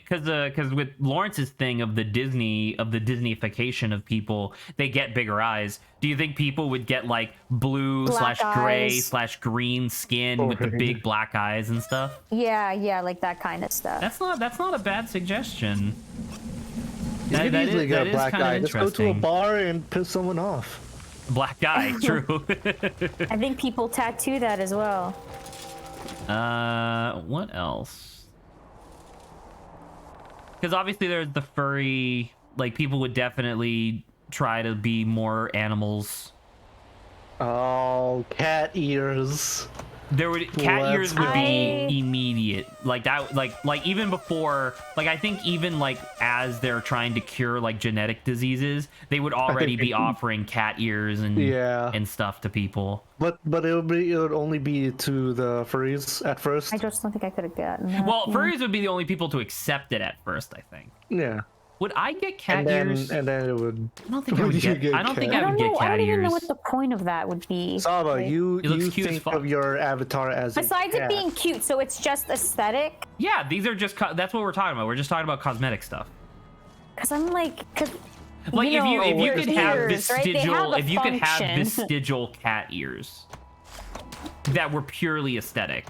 [SPEAKER 1] because with Lawrence's thing of the Disneyfication of people, they get bigger eyes. Do you think people would get like blue
[SPEAKER 2] black
[SPEAKER 1] / gray
[SPEAKER 2] eyes.
[SPEAKER 1] / green skin with the big black eyes and stuff?
[SPEAKER 2] Yeah, like that kind of stuff.
[SPEAKER 1] That's not a bad suggestion.
[SPEAKER 3] You could easily get a black eye. Just go to a
[SPEAKER 1] interesting.
[SPEAKER 3] bar and piss someone off.
[SPEAKER 1] Black guy, true.
[SPEAKER 2] I think people tattoo that as well.
[SPEAKER 1] What else? Because obviously there's the furry, like people would definitely try to be more animals.
[SPEAKER 3] Oh, cat ears.
[SPEAKER 1] Cat ears would be immediate, like that, like even before, like I think even like as they're trying to cure like genetic diseases, they would already be offering cat ears and stuff to people.
[SPEAKER 3] But it would only be to the furries at first.
[SPEAKER 2] I just don't think I could have gotten that.
[SPEAKER 1] Well, furries would be the only people to accept it at first, I think.
[SPEAKER 3] Yeah.
[SPEAKER 1] Would I get cat ears?
[SPEAKER 3] And then it would.
[SPEAKER 1] I don't think I would get. I don't think I would get cat ears.
[SPEAKER 2] I don't even know what the point of that would be.
[SPEAKER 3] Saba, you
[SPEAKER 1] cute
[SPEAKER 3] think of your avatar as
[SPEAKER 2] besides
[SPEAKER 3] a cat.
[SPEAKER 2] it being cute, so it's just aesthetic.
[SPEAKER 1] Yeah, these are just. That's what we're talking about. We're just talking about cosmetic stuff.
[SPEAKER 2] Because I'm like,
[SPEAKER 1] like if you could have
[SPEAKER 2] ears,
[SPEAKER 1] vestigial,
[SPEAKER 2] right?
[SPEAKER 1] if you could have
[SPEAKER 2] function.
[SPEAKER 1] vestigial cat ears that were purely aesthetic.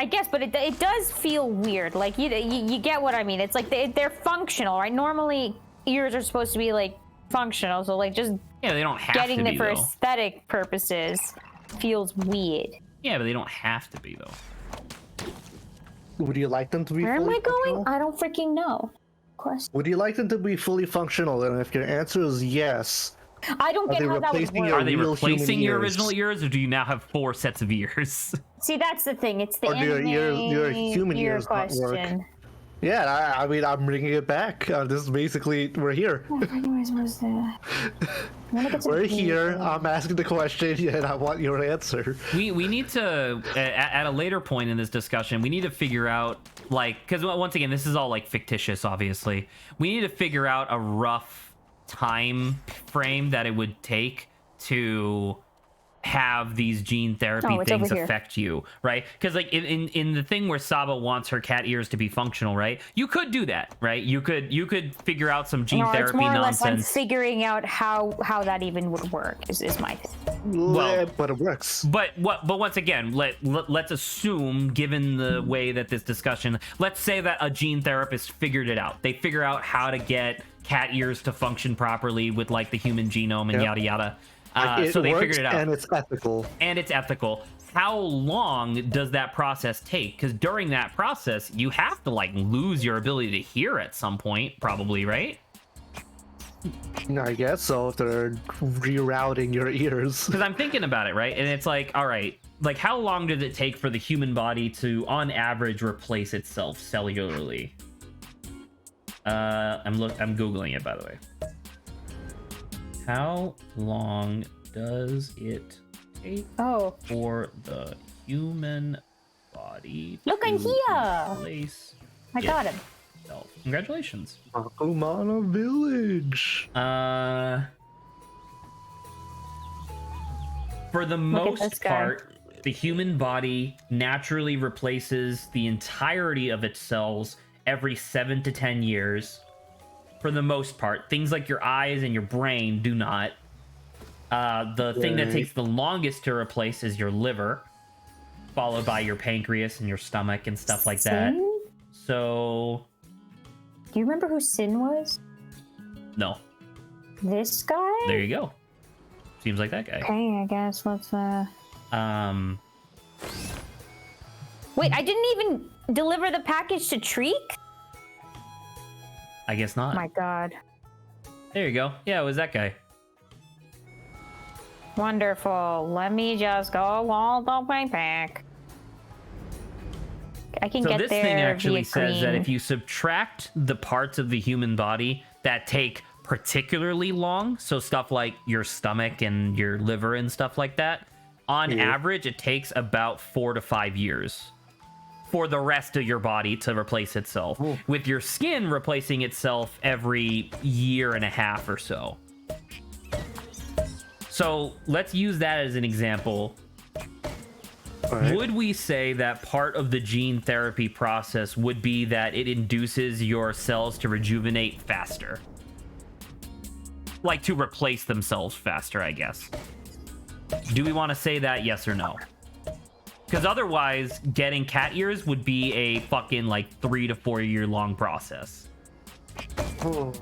[SPEAKER 2] I guess, but it does feel weird. Like you get what I mean. It's like they're functional, right? Normally ears are supposed to be like functional, so like just
[SPEAKER 1] they don't have to be,
[SPEAKER 2] getting it for
[SPEAKER 1] though.
[SPEAKER 2] aesthetic purposes feels weird.
[SPEAKER 1] Yeah, but they don't have to be though.
[SPEAKER 3] Would you like them to be?
[SPEAKER 2] Where am
[SPEAKER 3] fully
[SPEAKER 2] I going?
[SPEAKER 3] functional?
[SPEAKER 2] I don't freaking know. Question.
[SPEAKER 3] Would you like them to be fully functional? And if your answer is yes,
[SPEAKER 2] I don't get how that would
[SPEAKER 3] replacing
[SPEAKER 2] work.
[SPEAKER 3] your
[SPEAKER 1] Are they
[SPEAKER 3] real
[SPEAKER 1] replacing
[SPEAKER 3] human
[SPEAKER 1] your
[SPEAKER 3] ears?
[SPEAKER 1] original ears, or do you now have 4 sets of ears?
[SPEAKER 2] See, that's the thing. It's the
[SPEAKER 3] Or do your human
[SPEAKER 2] ear
[SPEAKER 3] ears not work?
[SPEAKER 2] question.
[SPEAKER 3] Yeah, I mean, I'm bringing it back. This is basically, we're here.
[SPEAKER 2] Anyways, where's that?
[SPEAKER 3] We're here. I'm asking the question, and I want your answer.
[SPEAKER 1] We need to at a later point in this discussion, we need to figure out, like, because once again, this is all like fictitious, obviously. We need to figure out a rough time frame that it would take to have these gene therapy things affect you, right? Because like in the thing where Saba wants her cat ears to be functional, right? You could do that, right? You could figure out some gene therapy
[SPEAKER 2] it's more
[SPEAKER 1] nonsense.
[SPEAKER 2] Or less I'm figuring out how that even would work is my
[SPEAKER 3] well, but it works.
[SPEAKER 1] But once again, let's assume, given the way that this discussion, let's say that a gene therapist figured it out. They figure out how to get cat ears to function properly with like the human genome and yada yada. So they figured it out.
[SPEAKER 3] And it's ethical.
[SPEAKER 1] And it's ethical. How long does that process take? Because during that process, you have to like lose your ability to hear at some point, probably, right?
[SPEAKER 3] I guess so, if they're rerouting your ears.
[SPEAKER 1] Because I'm thinking about it, right? And it's like, all right, like how long did it take for the human body to, on average, replace itself cellularly? I'm Googling it, by the way. How long does it take for the human body
[SPEAKER 2] to
[SPEAKER 1] replace
[SPEAKER 2] I got him.
[SPEAKER 1] itself? Congratulations.
[SPEAKER 3] Akumana Village.
[SPEAKER 1] For the most part, the human body naturally replaces the entirety of its cells every 7 to 10 years. For the most part, things like your eyes and your brain do not. The thing that takes the longest to replace is your liver, followed by your pancreas and your stomach and stuff like that. So,
[SPEAKER 2] do you remember who Sin was?
[SPEAKER 1] No.
[SPEAKER 2] This guy?
[SPEAKER 1] There you go. Seems like that guy.
[SPEAKER 2] Okay, I guess let's Wait, I didn't even deliver the package to Treek?
[SPEAKER 1] I guess not.
[SPEAKER 2] My God.
[SPEAKER 1] There you go. Yeah, it was that guy.
[SPEAKER 2] Wonderful. Let me just go all the way back. I can get there. So
[SPEAKER 1] this thing actually says
[SPEAKER 2] green.
[SPEAKER 1] that if you subtract the parts of the human body that take particularly long, so stuff like your stomach and your liver and stuff like that, on average, it takes about 4 to 5 years for the rest of your body to replace itself, with your skin replacing itself every 1.5 years or so. So let's use that as an example.
[SPEAKER 3] Right.
[SPEAKER 1] Would we say that part of the gene therapy process would be that it induces your cells to rejuvenate faster? Like to replace themselves faster, I guess. Do we want to say that, yes or no? Because otherwise, getting cat ears would be a fucking like 3 to 4 year long process.
[SPEAKER 3] I'm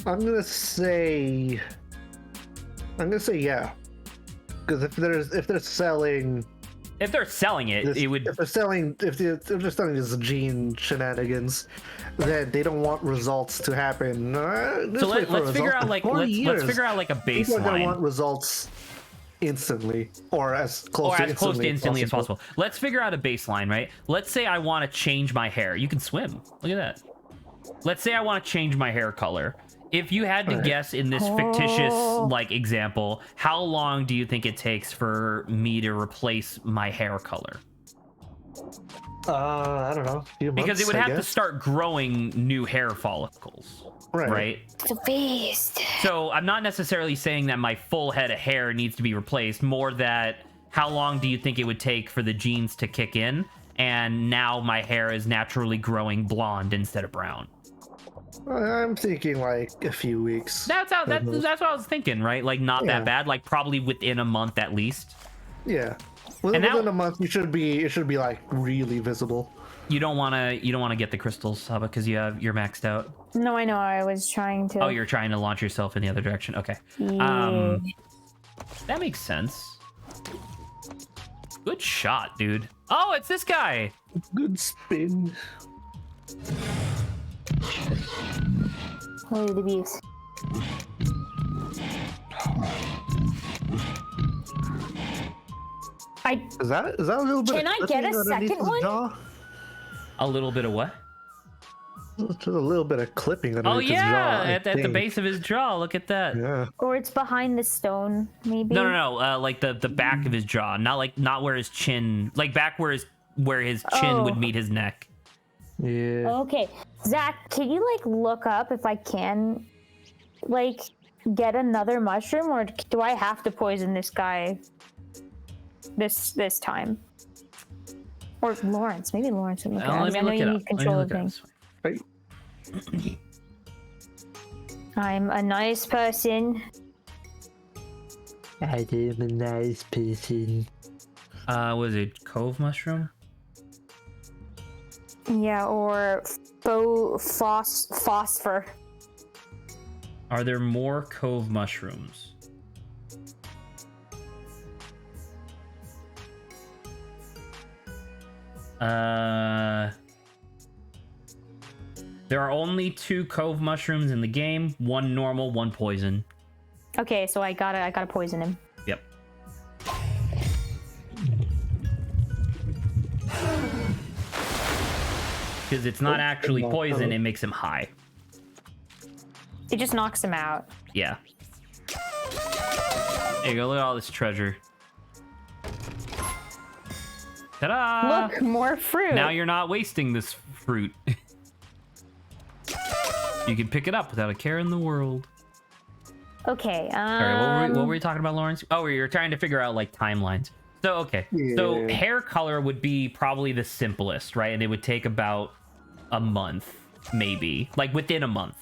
[SPEAKER 3] gonna say yeah. Because if they're selling
[SPEAKER 1] it,
[SPEAKER 3] this,
[SPEAKER 1] it would.
[SPEAKER 3] If they're selling this gene shenanigans, then they don't want results to happen.
[SPEAKER 1] So let's figure out like let's figure out like a baseline.
[SPEAKER 3] People are gonna want results instantly, or as close to instantly
[SPEAKER 1] as possible. Let's figure out a baseline, right? Let's say I want to change my hair. You can swim. Look at that. Let's say I want to change my hair color. If you had to guess in this fictitious like example, how long do you think it takes for me to replace my hair color?
[SPEAKER 3] I don't know. A few months,
[SPEAKER 1] because it would have to start growing new hair follicles. Right?
[SPEAKER 2] It's a beast.
[SPEAKER 1] So I'm not necessarily saying that my full head of hair needs to be replaced, more that how long do you think it would take for the genes to kick in? And now my hair is naturally growing blonde instead of brown.
[SPEAKER 3] I'm thinking like a few weeks.
[SPEAKER 1] That's what I was thinking, right? Like not that bad, like probably within a month at least.
[SPEAKER 3] Yeah. Within a month, it should be like really visible.
[SPEAKER 1] You don't want to get the crystals, Saba, because you're maxed out.
[SPEAKER 2] No, I know. I was trying to.
[SPEAKER 1] Oh, you're trying to launch yourself in the other direction. Okay.
[SPEAKER 2] Yeah.
[SPEAKER 1] That makes sense. Good shot, dude. Oh, it's this guy.
[SPEAKER 3] Good spin.
[SPEAKER 2] Holy the beast.
[SPEAKER 3] Is that a little bit?
[SPEAKER 2] Can I get a second one?
[SPEAKER 3] Jaw?
[SPEAKER 1] A little bit of what?
[SPEAKER 3] Just a little bit of clipping underneath his jaw.
[SPEAKER 1] At the base of his jaw. Look at that.
[SPEAKER 3] Yeah.
[SPEAKER 2] Or it's behind the stone, maybe.
[SPEAKER 1] No. Like the back of his jaw, not where his chin, like back where his chin would meet his neck.
[SPEAKER 3] Yeah.
[SPEAKER 2] Okay, Zach, can you like look up if I can, like, get another mushroom, or do I have to poison this guy this time? Or Lawrence? Maybe Lawrence can look at it.
[SPEAKER 1] Let me
[SPEAKER 2] I know
[SPEAKER 1] look
[SPEAKER 2] you
[SPEAKER 1] it up.
[SPEAKER 2] need control of things.
[SPEAKER 3] Right.
[SPEAKER 2] I'm a nice person.
[SPEAKER 3] I am a nice person.
[SPEAKER 1] Was it cove mushroom?
[SPEAKER 2] Yeah, or phosphor.
[SPEAKER 1] Are there more cove mushrooms? There are only 2 cove mushrooms in the game. 1 normal, 1 poison.
[SPEAKER 2] Okay, so I gotta poison him.
[SPEAKER 1] Yep. Because it's not actually poison, it makes him high.
[SPEAKER 2] It just knocks him out.
[SPEAKER 1] Yeah. There you go, look at all this treasure. Ta-da!
[SPEAKER 2] Look, more fruit.
[SPEAKER 1] Now you're not wasting this fruit. You can pick it up without a care in the world.
[SPEAKER 2] Okay,
[SPEAKER 1] Sorry, what were you talking about, Lawrence? Oh, we were trying to figure out, like, timelines. So, okay.
[SPEAKER 3] Yeah.
[SPEAKER 1] So, hair color would be probably the simplest, right? And it would take about a month, maybe. Like, within a month.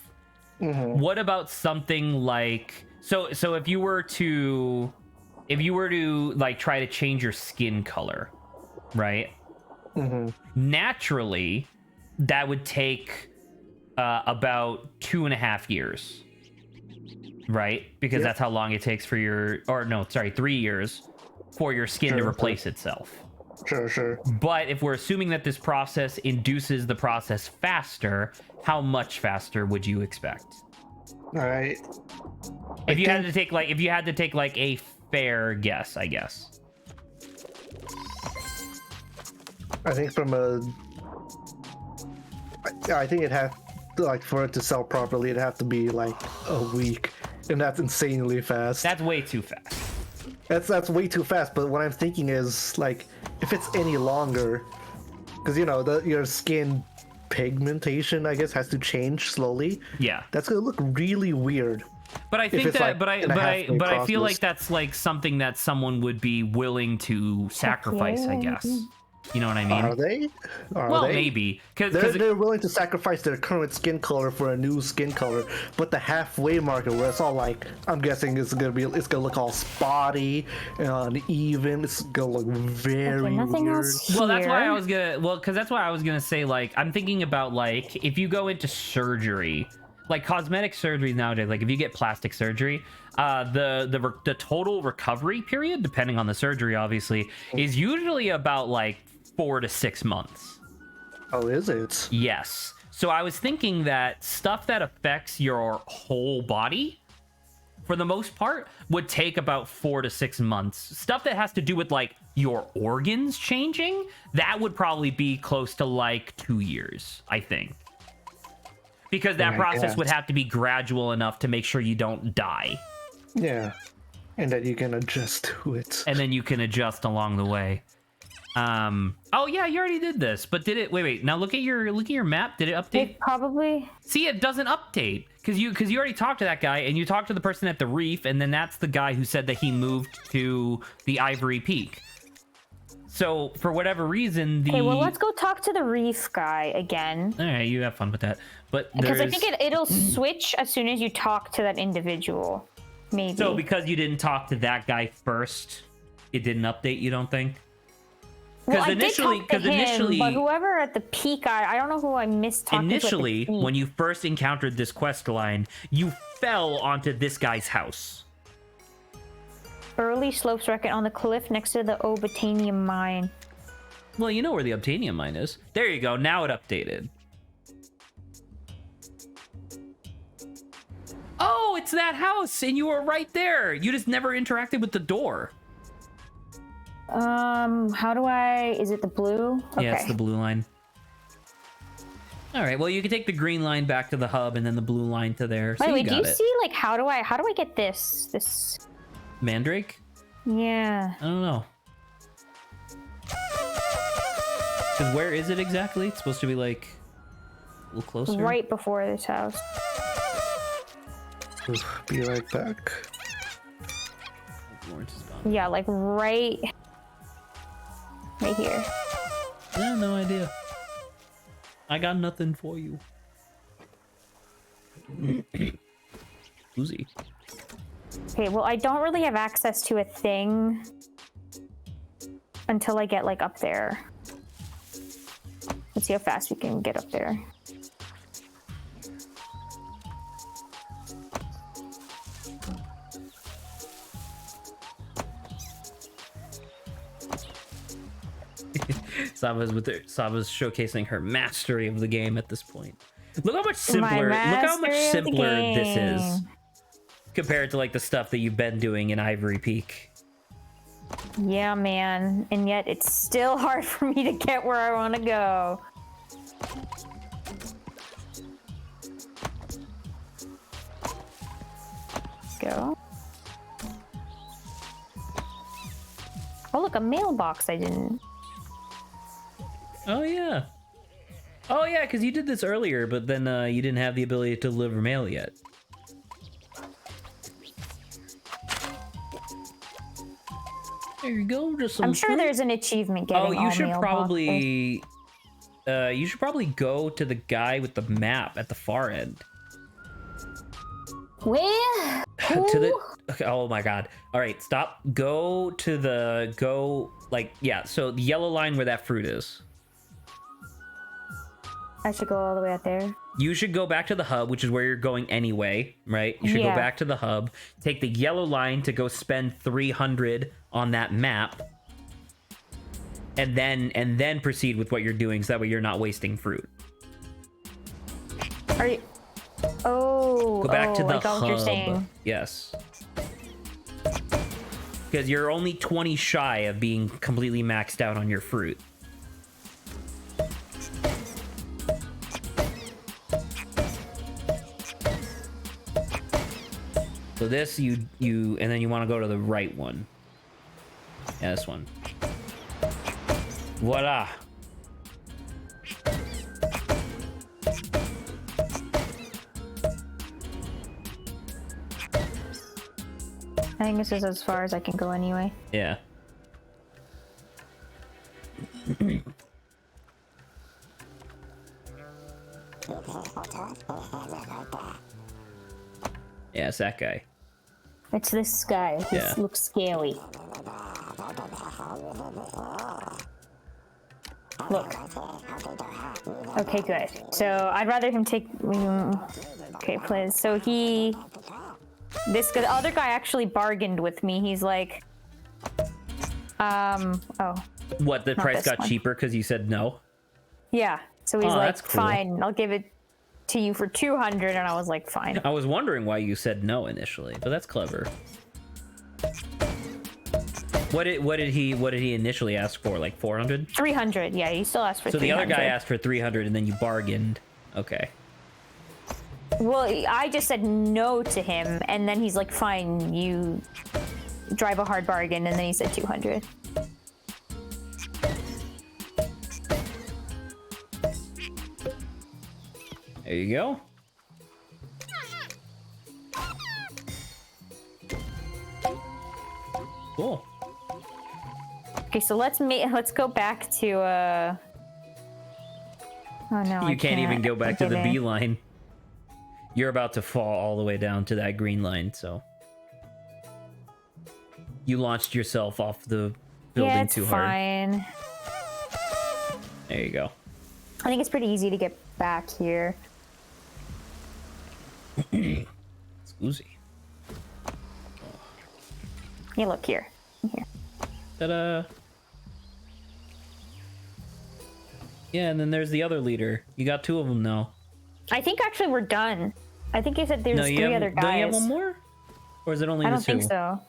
[SPEAKER 3] Mm-hmm.
[SPEAKER 1] What about something like... So if you were to... like, try to change your skin color, right?
[SPEAKER 3] Mm-hmm.
[SPEAKER 1] Naturally, that would take about 2.5 years. Right? Because that's how long it takes for your... Or, no, sorry, 3 years for your skin to replace itself.
[SPEAKER 3] Sure.
[SPEAKER 1] But if we're assuming that this process induces the process faster, how much faster would you expect?
[SPEAKER 3] All right.
[SPEAKER 1] If you had to take like a fair guess, I guess.
[SPEAKER 3] I think I think it has to, like, for it to sell properly, it'd have to be like a week, and that's insanely fast.
[SPEAKER 1] That's way too fast.
[SPEAKER 3] That's way too fast. But what I'm thinking is, like, if it's any longer, because your skin pigmentation, I guess, has to change slowly.
[SPEAKER 1] Yeah.
[SPEAKER 3] That's gonna look really weird.
[SPEAKER 1] But I think that,
[SPEAKER 3] like
[SPEAKER 1] I feel like that's like something that someone would be willing to sacrifice, I guess. You know what I mean?
[SPEAKER 3] Are they?
[SPEAKER 1] Well, maybe because
[SPEAKER 3] they're willing to sacrifice their current skin color for a new skin color, but the halfway market where it's all like, I'm guessing it's gonna look all spotty and uneven. It's gonna look very
[SPEAKER 2] nothing
[SPEAKER 3] weird.
[SPEAKER 2] else
[SPEAKER 1] Well, that's why I
[SPEAKER 2] here.
[SPEAKER 1] was gonna say, like, I'm thinking about, like, if you go into surgery, like cosmetic surgery nowadays, like if you get plastic surgery, the total recovery period, depending on the surgery, obviously, is usually about like 4 to 6 months.
[SPEAKER 3] Oh, is it?
[SPEAKER 1] Yes. So I was thinking that stuff that affects your whole body, for the most part, would take about 4 to 6 months. Stuff that has to do with like your organs changing, that would probably be close to like 2 years, I think. Because that process would have to be gradual enough to make sure you don't die.
[SPEAKER 3] Yeah. And that you can adjust to it.
[SPEAKER 1] And then you can adjust along the way. Oh yeah, you already did this, but did it? Wait. Now look at your map. Did it update?
[SPEAKER 2] It probably.
[SPEAKER 1] See, it doesn't update because you already talked to that guy, and you talked to the person at the reef, and then that's the guy who said that he moved to the Ivory Peak. So for whatever reason,
[SPEAKER 2] Okay, well, let's go talk to the reef guy again.
[SPEAKER 1] All right, you have fun with that. But
[SPEAKER 2] because I think it'll switch as soon as you talk to that individual. Maybe.
[SPEAKER 1] So because you didn't talk to that guy first, it didn't update. You don't think?
[SPEAKER 2] Well, I did talk to him, but whoever at the peak, I don't know who I missed talking to.
[SPEAKER 1] Initially, when you first encountered this quest line, you fell onto this guy's house.
[SPEAKER 2] Early slopes record on the cliff next to the Obsidian mine.
[SPEAKER 1] Well, you know where the Obsidian mine is. There you go. Now it updated. Oh, it's that house, and you were right there. You just never interacted with the door.
[SPEAKER 2] How do I... Is it the blue? Okay.
[SPEAKER 1] Yeah, it's the blue line. All right, well, you can take the green line back to the hub, and then the blue line to there. So
[SPEAKER 2] Wait, do you see, like, how do I get this...
[SPEAKER 1] Mandrake?
[SPEAKER 2] Yeah.
[SPEAKER 1] I don't know. Because where is it exactly? It's supposed to be, like... A little closer.
[SPEAKER 2] Right before this house.
[SPEAKER 3] Be right back.
[SPEAKER 2] Yeah, like right here.
[SPEAKER 1] Yeah, no idea. I got nothing for you. Uzi.
[SPEAKER 2] Okay, well, I don't really have access to a thing until I get like up there. Let's see how fast we can get up there.
[SPEAKER 1] Saba's showcasing her mastery of the game at this point. Look how much simpler. Look how much simpler this is compared to like the stuff that you've been doing in Ivory Peak.
[SPEAKER 2] Yeah, man, and yet it's still hard for me to get where I want to go. Go. Oh, look, a mailbox I didn't.
[SPEAKER 1] Oh yeah. Oh yeah, because you did this earlier, but then you didn't have the ability to deliver mail yet. There you go. Just some
[SPEAKER 2] I'm sure there's an achievement getting.
[SPEAKER 1] Oh, you
[SPEAKER 2] all
[SPEAKER 1] should
[SPEAKER 2] mailboxes.
[SPEAKER 1] probably. You should probably go to the guy with the map at the far end.
[SPEAKER 2] Where?
[SPEAKER 1] To the. Okay, oh my god. All right, stop. Go to the. Yeah. So the yellow line where that fruit is.
[SPEAKER 2] I should go all the way out there.
[SPEAKER 1] You should go back to the hub, which is where you're going anyway, right? You should go back to the hub, take the yellow line to go spend 300 on that map, and then proceed with what you're doing, so that way you're not wasting fruit.
[SPEAKER 2] Are you? Oh.
[SPEAKER 1] Go back to the
[SPEAKER 2] I got what you're saying.
[SPEAKER 1] hub. Yes. Because you're only 20 shy of being completely maxed out on your fruit. So this, and then you want to go to the right one. Yeah, this one. Voila.
[SPEAKER 2] I think this is as far as I can go anyway.
[SPEAKER 1] Yeah. Yeah, it's that guy.
[SPEAKER 2] It's this guy. This looks scary. Look. Okay, good. So I'd rather him take. Okay, please. So the other guy actually bargained with me. He's like, oh.
[SPEAKER 1] What? The price got
[SPEAKER 2] one.
[SPEAKER 1] cheaper because you said no?
[SPEAKER 2] Yeah. So he's like,
[SPEAKER 1] that's cool.
[SPEAKER 2] fine. I'll give it to you for 200, and I was like, fine.
[SPEAKER 1] I was wondering why you said no initially, but that's clever. What did he initially ask for? Like 400?
[SPEAKER 2] 300. Yeah, he still asked for.
[SPEAKER 1] So
[SPEAKER 2] 300.
[SPEAKER 1] the other guy asked for 300, and then you bargained. Okay.
[SPEAKER 2] Well, I just said no to him, and then he's like, fine, you drive a hard bargain, and then he said 200.
[SPEAKER 1] There you go. Cool.
[SPEAKER 2] Okay, so let's go back to Oh no,
[SPEAKER 1] You can't even go back to the B line. You're about to fall all the way down to that green line, so you launched yourself off the building too hard.
[SPEAKER 2] Fine.
[SPEAKER 1] There you go.
[SPEAKER 2] I think it's pretty easy to get back here.
[SPEAKER 1] It's Uzi.
[SPEAKER 2] Yeah, look here. Here.
[SPEAKER 1] Ta-da! Yeah, and then there's the other leader. You got two of them now.
[SPEAKER 2] I think actually we're done. I think you said there's three other guys.
[SPEAKER 1] Don't you have one more? Or is it only the two?
[SPEAKER 2] I don't think so.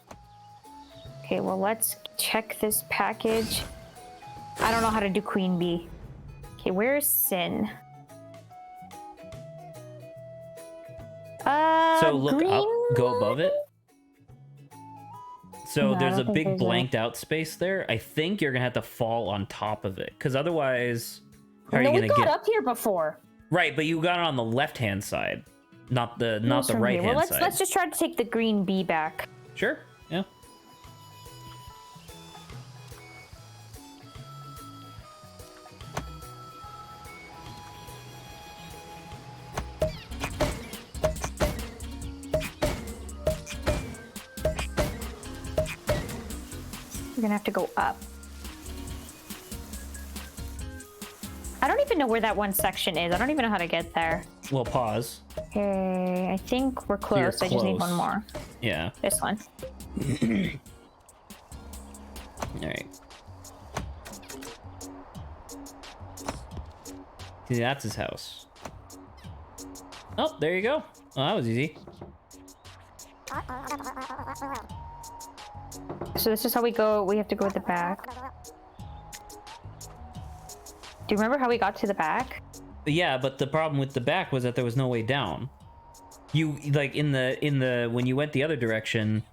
[SPEAKER 2] Okay, well, let's check this package. I don't know how to do Queen Bee. Okay, where's Sin?
[SPEAKER 1] So look
[SPEAKER 2] green
[SPEAKER 1] up, go above it. So
[SPEAKER 2] No,
[SPEAKER 1] there's a big
[SPEAKER 2] there's
[SPEAKER 1] blanked out space there. I think you're gonna have to fall on top of it, because otherwise, how are
[SPEAKER 2] No,
[SPEAKER 1] you
[SPEAKER 2] we
[SPEAKER 1] gonna
[SPEAKER 2] got
[SPEAKER 1] get
[SPEAKER 2] up here before.
[SPEAKER 1] Right, but you got it on the left-hand side, not the right-hand
[SPEAKER 2] well,
[SPEAKER 1] side.
[SPEAKER 2] let's just try to take the green bee back.
[SPEAKER 1] Sure. Yeah.
[SPEAKER 2] We're gonna have to go up. I don't even know where that one section is. I don't even know how to get there.
[SPEAKER 1] Well, pause.
[SPEAKER 2] Okay, I think we're close.
[SPEAKER 1] You're
[SPEAKER 2] I just need one
[SPEAKER 1] close.
[SPEAKER 2] more.
[SPEAKER 1] Yeah.
[SPEAKER 2] This one.
[SPEAKER 1] All right. See, that's his house. Oh, there you go. Oh, that was easy.
[SPEAKER 2] So this is how we go. We have to go at the back. Do you remember how we got to the back?
[SPEAKER 1] Yeah, but the problem with the back was that there was no way down. You like in the when you went the other direction.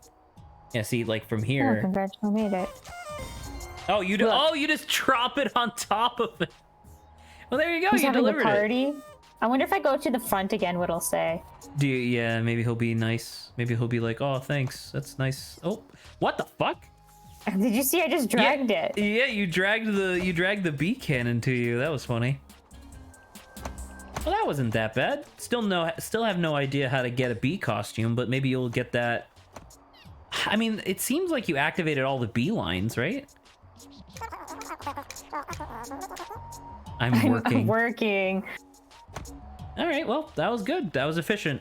[SPEAKER 1] Yeah, see, like from
[SPEAKER 2] Oh,
[SPEAKER 1] here.
[SPEAKER 2] congrats, I made it.
[SPEAKER 1] Oh, you do. Oh, you just drop it on top of it. Well, there you go.
[SPEAKER 2] He's
[SPEAKER 1] You
[SPEAKER 2] having a
[SPEAKER 1] delivered
[SPEAKER 2] party.
[SPEAKER 1] it.
[SPEAKER 2] I wonder if I go to the front again, what it'll say.
[SPEAKER 1] Do you, yeah, maybe he'll be nice. Maybe he'll be like, "Oh, thanks. That's nice." Oh, what the fuck?
[SPEAKER 2] Did you see? I just dragged it.
[SPEAKER 1] Yeah, you dragged the bee cannon to you. That was funny. Well, that wasn't that bad. Still have no idea how to get a bee costume, but maybe you'll get that. I mean, it seems like you activated all the bee lines, right? I'm working.
[SPEAKER 2] I'm working.
[SPEAKER 1] All right, well, that was good. That was efficient.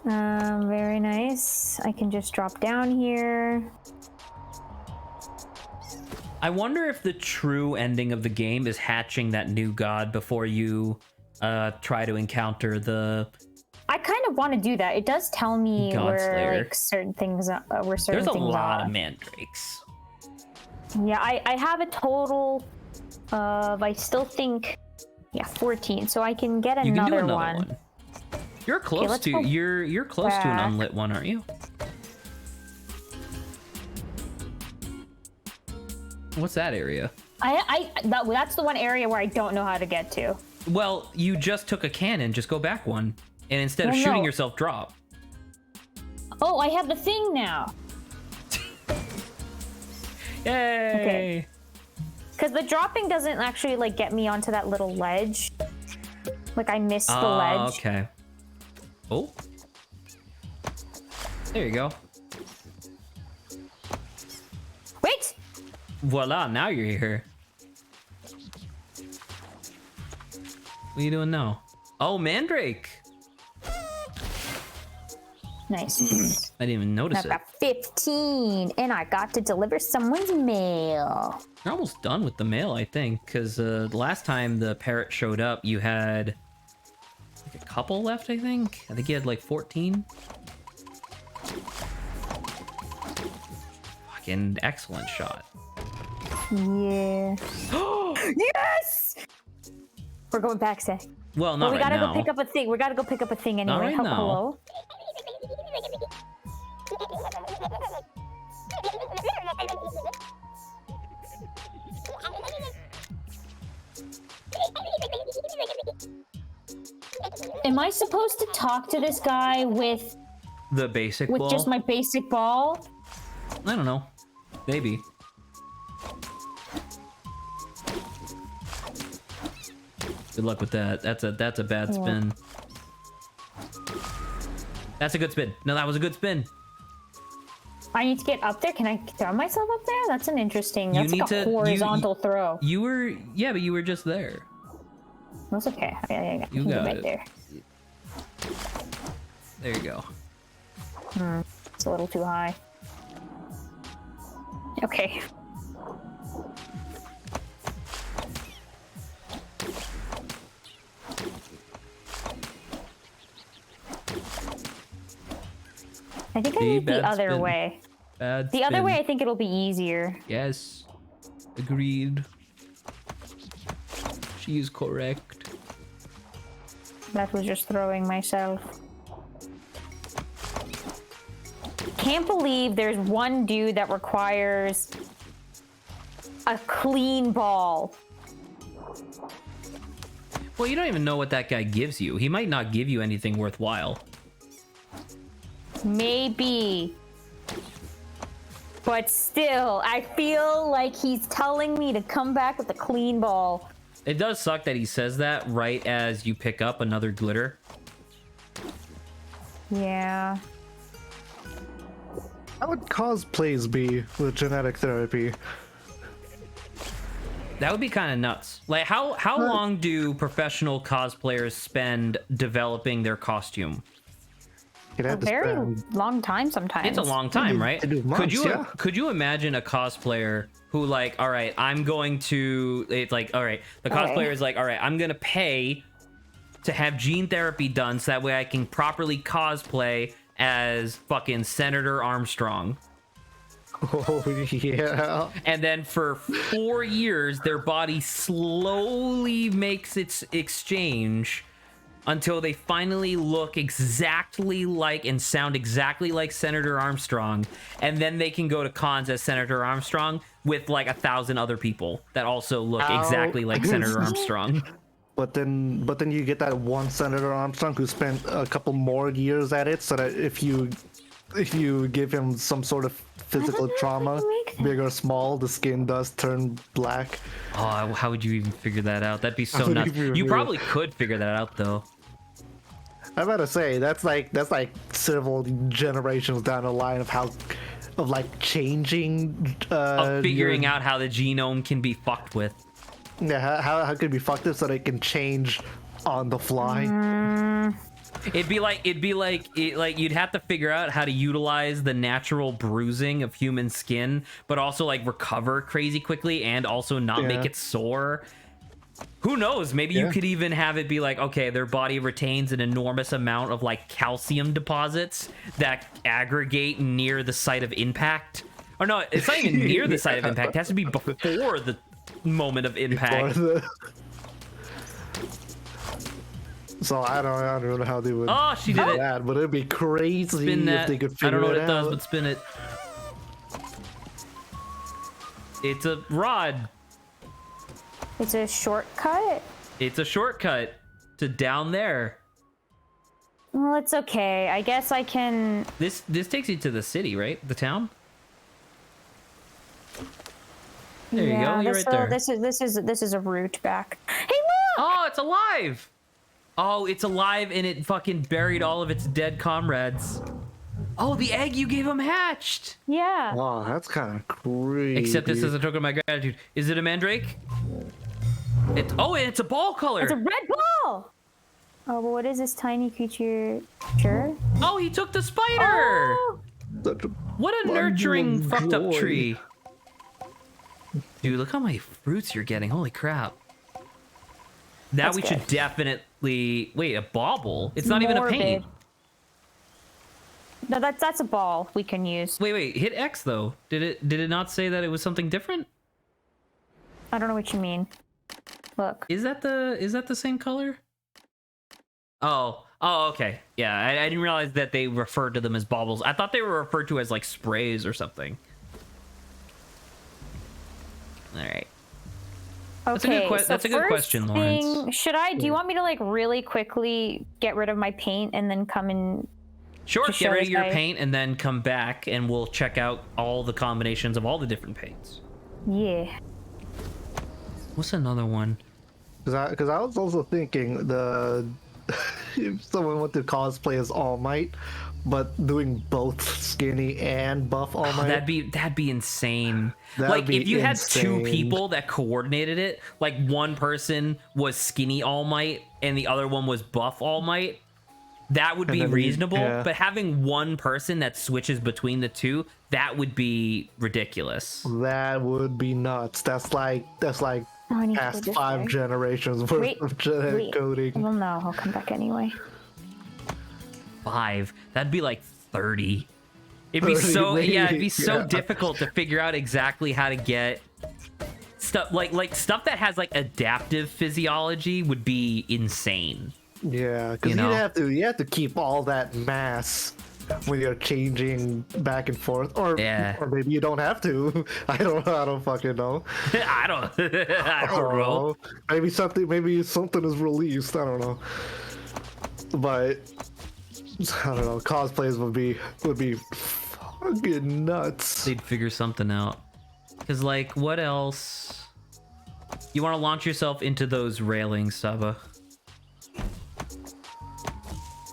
[SPEAKER 2] Very nice. I can just drop down here.
[SPEAKER 1] I wonder if the true ending of the game is hatching that new god before you try to encounter the.
[SPEAKER 2] I kind of want to do that. It does tell me
[SPEAKER 1] God
[SPEAKER 2] where
[SPEAKER 1] Slayer.
[SPEAKER 2] like certain things where certain
[SPEAKER 1] There's a
[SPEAKER 2] things
[SPEAKER 1] lot
[SPEAKER 2] are.
[SPEAKER 1] of mandrakes.
[SPEAKER 2] Yeah, I have a total of, I still think, yeah, 14. So I can get
[SPEAKER 1] You can do
[SPEAKER 2] another
[SPEAKER 1] another
[SPEAKER 2] one.
[SPEAKER 1] You're close
[SPEAKER 2] let's
[SPEAKER 1] to
[SPEAKER 2] go
[SPEAKER 1] you're close to an
[SPEAKER 2] back.
[SPEAKER 1] unlit one, aren't you? What's that area?
[SPEAKER 2] That's the one area where I don't know how to get to.
[SPEAKER 1] Well, you just took a cannon. Just go back one, and instead of
[SPEAKER 2] Well,
[SPEAKER 1] shooting
[SPEAKER 2] no.
[SPEAKER 1] yourself, drop.
[SPEAKER 2] Oh, I have the thing now.
[SPEAKER 1] Yay!
[SPEAKER 2] Okay. Because the dropping doesn't actually like get me onto that little ledge. Like I missed the ledge.
[SPEAKER 1] Okay. Oh. There you go.
[SPEAKER 2] Wait!
[SPEAKER 1] Voila! Now you're here. What are you doing now? Oh, Mandrake!
[SPEAKER 2] Nice.
[SPEAKER 1] I didn't even notice
[SPEAKER 2] I've
[SPEAKER 1] it.
[SPEAKER 2] got 15, and I got to deliver someone's mail.
[SPEAKER 1] You're almost done with the mail, I think, because the last time the parrot showed up, you had like a couple left, I think. I think you had like 14. Fucking excellent shot.
[SPEAKER 2] Yeah. Yes! We're going back, Zach.
[SPEAKER 1] Well, not
[SPEAKER 2] we
[SPEAKER 1] right
[SPEAKER 2] gotta
[SPEAKER 1] now.
[SPEAKER 2] go pick up a thing. We gotta go pick up a thing anyway.
[SPEAKER 1] right now.
[SPEAKER 2] Hello? Am I supposed to talk to this guy with
[SPEAKER 1] The basic ball?
[SPEAKER 2] just my basic ball?
[SPEAKER 1] I don't know. Maybe. Good luck with that. That's a bad spin. That's a good spin. No, that was a good spin.
[SPEAKER 2] I need to get up there. Can I throw myself up there? That's an interesting.
[SPEAKER 1] You
[SPEAKER 2] That's
[SPEAKER 1] need
[SPEAKER 2] like a
[SPEAKER 1] to- you-
[SPEAKER 2] horizontal throw.
[SPEAKER 1] You were, yeah, but you were just there.
[SPEAKER 2] That's okay. I
[SPEAKER 1] You
[SPEAKER 2] can
[SPEAKER 1] got
[SPEAKER 2] go right
[SPEAKER 1] it.
[SPEAKER 2] there.
[SPEAKER 1] There you go.
[SPEAKER 2] It's a little too high. Okay. I think I
[SPEAKER 1] See,
[SPEAKER 2] need the
[SPEAKER 1] bad
[SPEAKER 2] other
[SPEAKER 1] spin.
[SPEAKER 2] way.
[SPEAKER 1] Bad
[SPEAKER 2] The other
[SPEAKER 1] spin.
[SPEAKER 2] way, I think it'll be easier.
[SPEAKER 1] Yes. Agreed. She is correct.
[SPEAKER 2] That was just throwing myself. Can't believe there's one dude that requires a clean ball.
[SPEAKER 1] Well, you don't even know what that guy gives you. He might not give you anything worthwhile.
[SPEAKER 2] Maybe. But still, I feel like he's telling me to come back with a clean ball.
[SPEAKER 1] It does suck that he says that right as you pick up another glitter.
[SPEAKER 2] Yeah.
[SPEAKER 3] How would cosplays be with genetic therapy?
[SPEAKER 1] That would be kind of nuts. Like, how long do professional cosplayers spend developing their costume?
[SPEAKER 2] A very long time sometimes.
[SPEAKER 1] It's a long time, right?
[SPEAKER 3] Months,
[SPEAKER 1] could you imagine a cosplayer who, like, all right, I'm going to, it's like, all right, the cosplayer is like, all right, I'm gonna pay to have gene therapy done so that way I can properly cosplay as fucking Senator Armstrong.
[SPEAKER 3] Oh yeah.
[SPEAKER 1] And then for 4 years, their body slowly makes its exchange until they finally look exactly like and sound exactly like Senator Armstrong. And then they can go to cons as Senator Armstrong with like 1,000 other people that also look exactly like Senator Armstrong.
[SPEAKER 3] But then you get that one Senator Armstrong who spent a couple more years at it, so that if you give him some sort of physical trauma, big or small, the skin does turn black.
[SPEAKER 1] Oh, how would you even figure that out? That'd be so nuts. You probably could figure that out though.
[SPEAKER 3] I'm about to say that's like several generations down the line of changing
[SPEAKER 1] of figuring out how the genome can be fucked with.
[SPEAKER 3] Yeah, how could it be fucked up so they can change on the fly?
[SPEAKER 1] It'd be like you'd have to figure out how to utilize the natural bruising of human skin, but also like recover crazy quickly and also not make it sore. Who knows? Maybe you could even have it be like, okay, their body retains an enormous amount of like calcium deposits that aggregate near the site of impact. Or no, it's not even near the site of impact. It has to be before the moment of impact.
[SPEAKER 3] So I don't know how they would.
[SPEAKER 1] Oh, she did it.
[SPEAKER 3] That, but it'd be crazy
[SPEAKER 1] Spin that.
[SPEAKER 3] if they could figure
[SPEAKER 1] I don't know what
[SPEAKER 3] it
[SPEAKER 1] it does,
[SPEAKER 3] out.
[SPEAKER 1] but spin it. It's a rod.
[SPEAKER 2] It's a shortcut?
[SPEAKER 1] It's a shortcut to down there.
[SPEAKER 2] Well, it's okay. I guess I can...
[SPEAKER 1] This takes you to the city, right? The town? There you go. You're right there.
[SPEAKER 2] This is a route back. Hey, look!
[SPEAKER 1] Oh, it's alive! Oh, it's alive and it fucking buried all of its dead comrades. Oh, the egg you gave him hatched!
[SPEAKER 2] Yeah.
[SPEAKER 3] Wow, that's kind of crazy.
[SPEAKER 1] Except this is a token of my gratitude. Is it a mandrake? It's a ball color!
[SPEAKER 2] It's a red ball! Oh, but what is this tiny creature? Sure.
[SPEAKER 1] Oh, he took the spider!
[SPEAKER 2] Oh!
[SPEAKER 1] What a nurturing, fucked up
[SPEAKER 3] joy.
[SPEAKER 1] tree. Dude, look how many fruits you're getting. Holy crap. That we should definitely... Wait, a bauble? It's not even a paint.
[SPEAKER 2] No, that's a ball we can use.
[SPEAKER 1] Wait, hit X though. Did it not say that it was something different?
[SPEAKER 2] I don't know what you mean. Look.
[SPEAKER 1] Is that the same color? Oh, okay. Yeah, I didn't realize that they referred to them as baubles. I thought they were referred to as like sprays or something. All right.
[SPEAKER 2] Okay,
[SPEAKER 1] that's a good question, Lawrence.
[SPEAKER 2] Do you want me to like really quickly get rid of my paint and then come in?
[SPEAKER 1] Sure, get rid of your paint and then come back and we'll check out all the combinations of all the different paints.
[SPEAKER 2] Yeah.
[SPEAKER 1] What's another one?
[SPEAKER 3] Because I was also thinking if someone wanted to cosplay as All Might, but doing both skinny and buff All Might.
[SPEAKER 1] That'd be insane. Like if you had two people that coordinated it, like one person was skinny All Might and the other one was buff All Might, that would be reasonable. But having one person that switches between the two, that would be ridiculous.
[SPEAKER 3] That would be nuts. That's like past 5 generations worth of genetic coding.
[SPEAKER 2] Well, no, I'll come back anyway.
[SPEAKER 1] 5. That'd be like 30. It'd be so difficult to figure out exactly how to get stuff like stuff that has like adaptive physiology would be insane.
[SPEAKER 3] Yeah, because you have to keep all that mass when you're changing back and forth, or maybe you don't have to. I don't fucking know.
[SPEAKER 1] I don't know.
[SPEAKER 3] Maybe something is released. I don't know. But I don't know. Cosplays would be fucking nuts.
[SPEAKER 1] They'd figure something out. Cause like, what else? You want to launch yourself into those railings, Saba.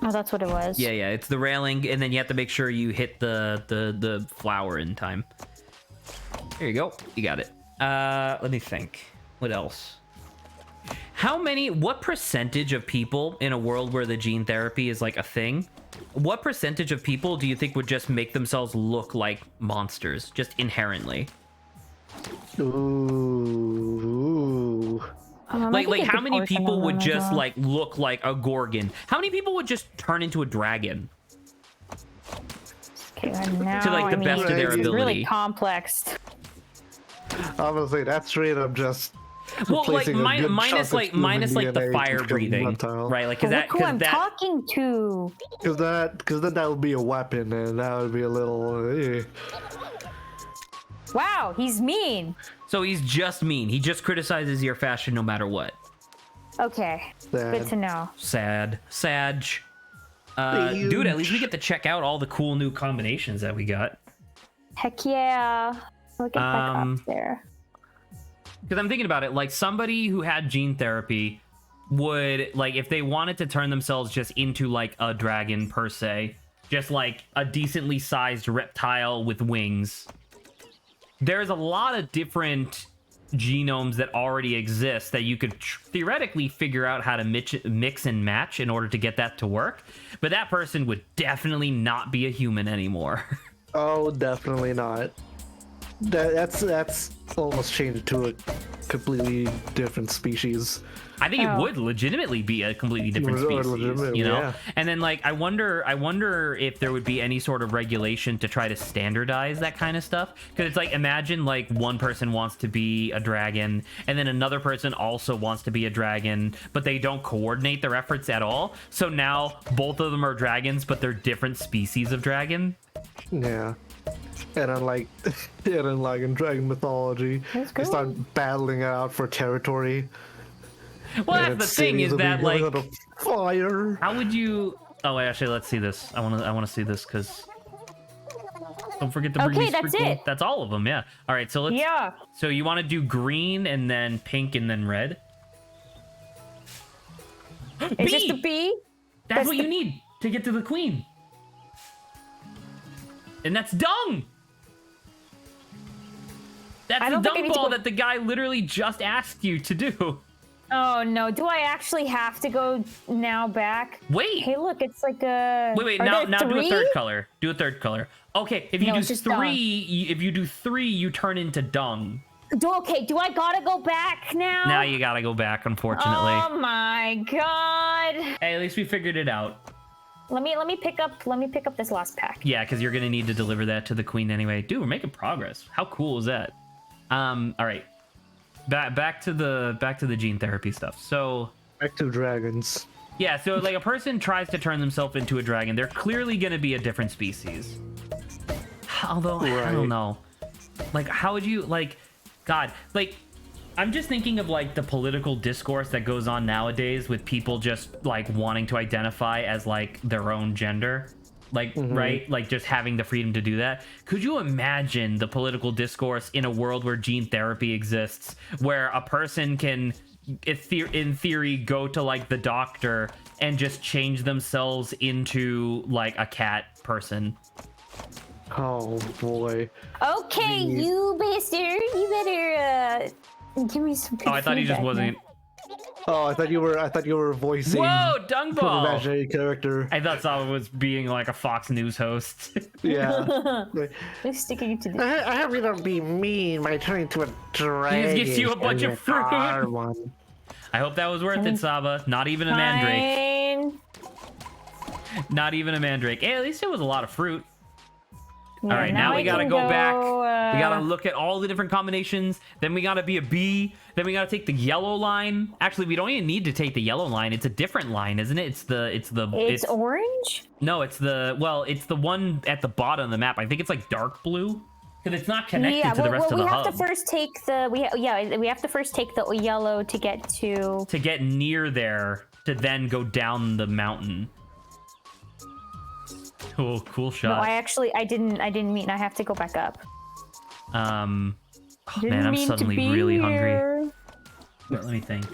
[SPEAKER 2] Oh, that's what it was.
[SPEAKER 1] Yeah, it's the railing, and then you have to make sure you hit the flower in time. There you go. You got it. Let me think. What else? What percentage of people in a world where the gene therapy is like a thing, what percentage of people do you think would just make themselves look like monsters, just inherently?
[SPEAKER 3] Ooh.
[SPEAKER 1] Like how many people would just like look like a Gorgon? How many people would just turn into a dragon?
[SPEAKER 2] Okay, now,
[SPEAKER 1] to like the best of their ability.
[SPEAKER 2] It's really complex.
[SPEAKER 3] I'm gonna say that's straight up just.
[SPEAKER 1] Well, like minus like the fire breathing, right? Like, is that
[SPEAKER 2] who I'm talking to?
[SPEAKER 3] Because then that would be a weapon, and that would be a little.
[SPEAKER 2] Wow, he's mean.
[SPEAKER 1] So he's just mean. He just criticizes your fashion no matter what.
[SPEAKER 2] Okay, good to know.
[SPEAKER 1] Sad. Dude, at least we get to check out all the cool new combinations that we got.
[SPEAKER 2] Heck yeah. Look at that up there.
[SPEAKER 1] Because I'm thinking about it, like somebody who had gene therapy would, like, if they wanted to turn themselves just into like a dragon per se, just like a decently sized reptile with wings. There's a lot of different genomes that already exist that you could theoretically figure out how to mix and match in order to get that to work. But that person would definitely not be a human anymore.
[SPEAKER 3] Oh, definitely not. That's almost changed to a completely different species.
[SPEAKER 1] I think it would legitimately be a completely different species, you know? Yeah. And then, like, I wonder if there would be any sort of regulation to try to standardize that kind of stuff. Because it's like, imagine, like, one person wants to be a dragon, and then another person also wants to be a dragon, but they don't coordinate their efforts at all. So now, both of them are dragons, but they're different species of dragon.
[SPEAKER 3] Yeah. And unlike in dragon mythology, they start battling out for territory.
[SPEAKER 1] Well, that's the thing, is that like
[SPEAKER 3] fire.
[SPEAKER 1] How would you? Oh, wait, actually, let's see this. I want to see this because don't forget to bring these.
[SPEAKER 2] That's it.
[SPEAKER 1] That's all of them. Yeah. All right. So let's.
[SPEAKER 2] Yeah.
[SPEAKER 1] So you want to do green and then pink and then red?
[SPEAKER 2] Is this the bee?
[SPEAKER 1] That's what you need to get to the queen. And that's dung. That's the dung ball that the guy literally just asked you to do.
[SPEAKER 2] Oh no, do I actually have to go now back?
[SPEAKER 1] Wait.
[SPEAKER 2] Hey, look, it's like a...
[SPEAKER 1] Wait, now do a third color. Do a third color. Okay, if you do three, you turn into dung.
[SPEAKER 2] Okay, do I gotta go back now?
[SPEAKER 1] Now you gotta go back, unfortunately.
[SPEAKER 2] Oh my god.
[SPEAKER 1] Hey, at least we figured it out.
[SPEAKER 2] Let me pick up this last pack.
[SPEAKER 1] Yeah, because you're gonna need to deliver that to the queen anyway. Dude, we're making progress. How cool is that? All right. Back to the gene therapy stuff. So
[SPEAKER 3] back to dragons.
[SPEAKER 1] Yeah, so like a person tries to turn themselves into a dragon, they're clearly gonna be a different species. Although I don't know. Like, how would you God, like, I'm just thinking of like the political discourse that goes on nowadays with people just like wanting to identify as like their own gender. Like, right? Like just having the freedom to do that. Could you imagine the political discourse in a world where gene therapy exists, where a person can, in theory, go to like the doctor and just change themselves into like a cat person?
[SPEAKER 3] Oh boy.
[SPEAKER 2] Okay, you bastard, you better give me some good
[SPEAKER 1] I thought he just wasn't.
[SPEAKER 3] Oh, I thought you were voicing.
[SPEAKER 1] Whoa, dung ball!
[SPEAKER 3] An imaginary character.
[SPEAKER 1] I thought someone was being like a Fox News host.
[SPEAKER 3] Yeah.
[SPEAKER 2] They're sticking it to the...
[SPEAKER 3] I have to be mean by turning to a dragon.
[SPEAKER 1] He just gives you a bunch of fruit. I hope that was worth it, Saba. Not even a mandrake. Not even a mandrake. Hey, at least it was a lot of fruit.
[SPEAKER 2] Yeah,
[SPEAKER 1] all right, now we gotta go back. We gotta look at all the different combinations. Then we gotta be a B. Then we gotta take the yellow line. Actually, we don't even need to take the yellow line. It's a different line, isn't it? It's
[SPEAKER 2] orange?
[SPEAKER 1] No, it's the one at the bottom of the map. I think it's like dark blue. Because it's not connected to the rest of the hub.
[SPEAKER 2] We have to first take we have to first take the yellow to get
[SPEAKER 1] near there to then go down the mountain. Cool shot.
[SPEAKER 2] No, I didn't mean. I have to go back up.
[SPEAKER 1] Man, I'm suddenly really hungry. Let me think.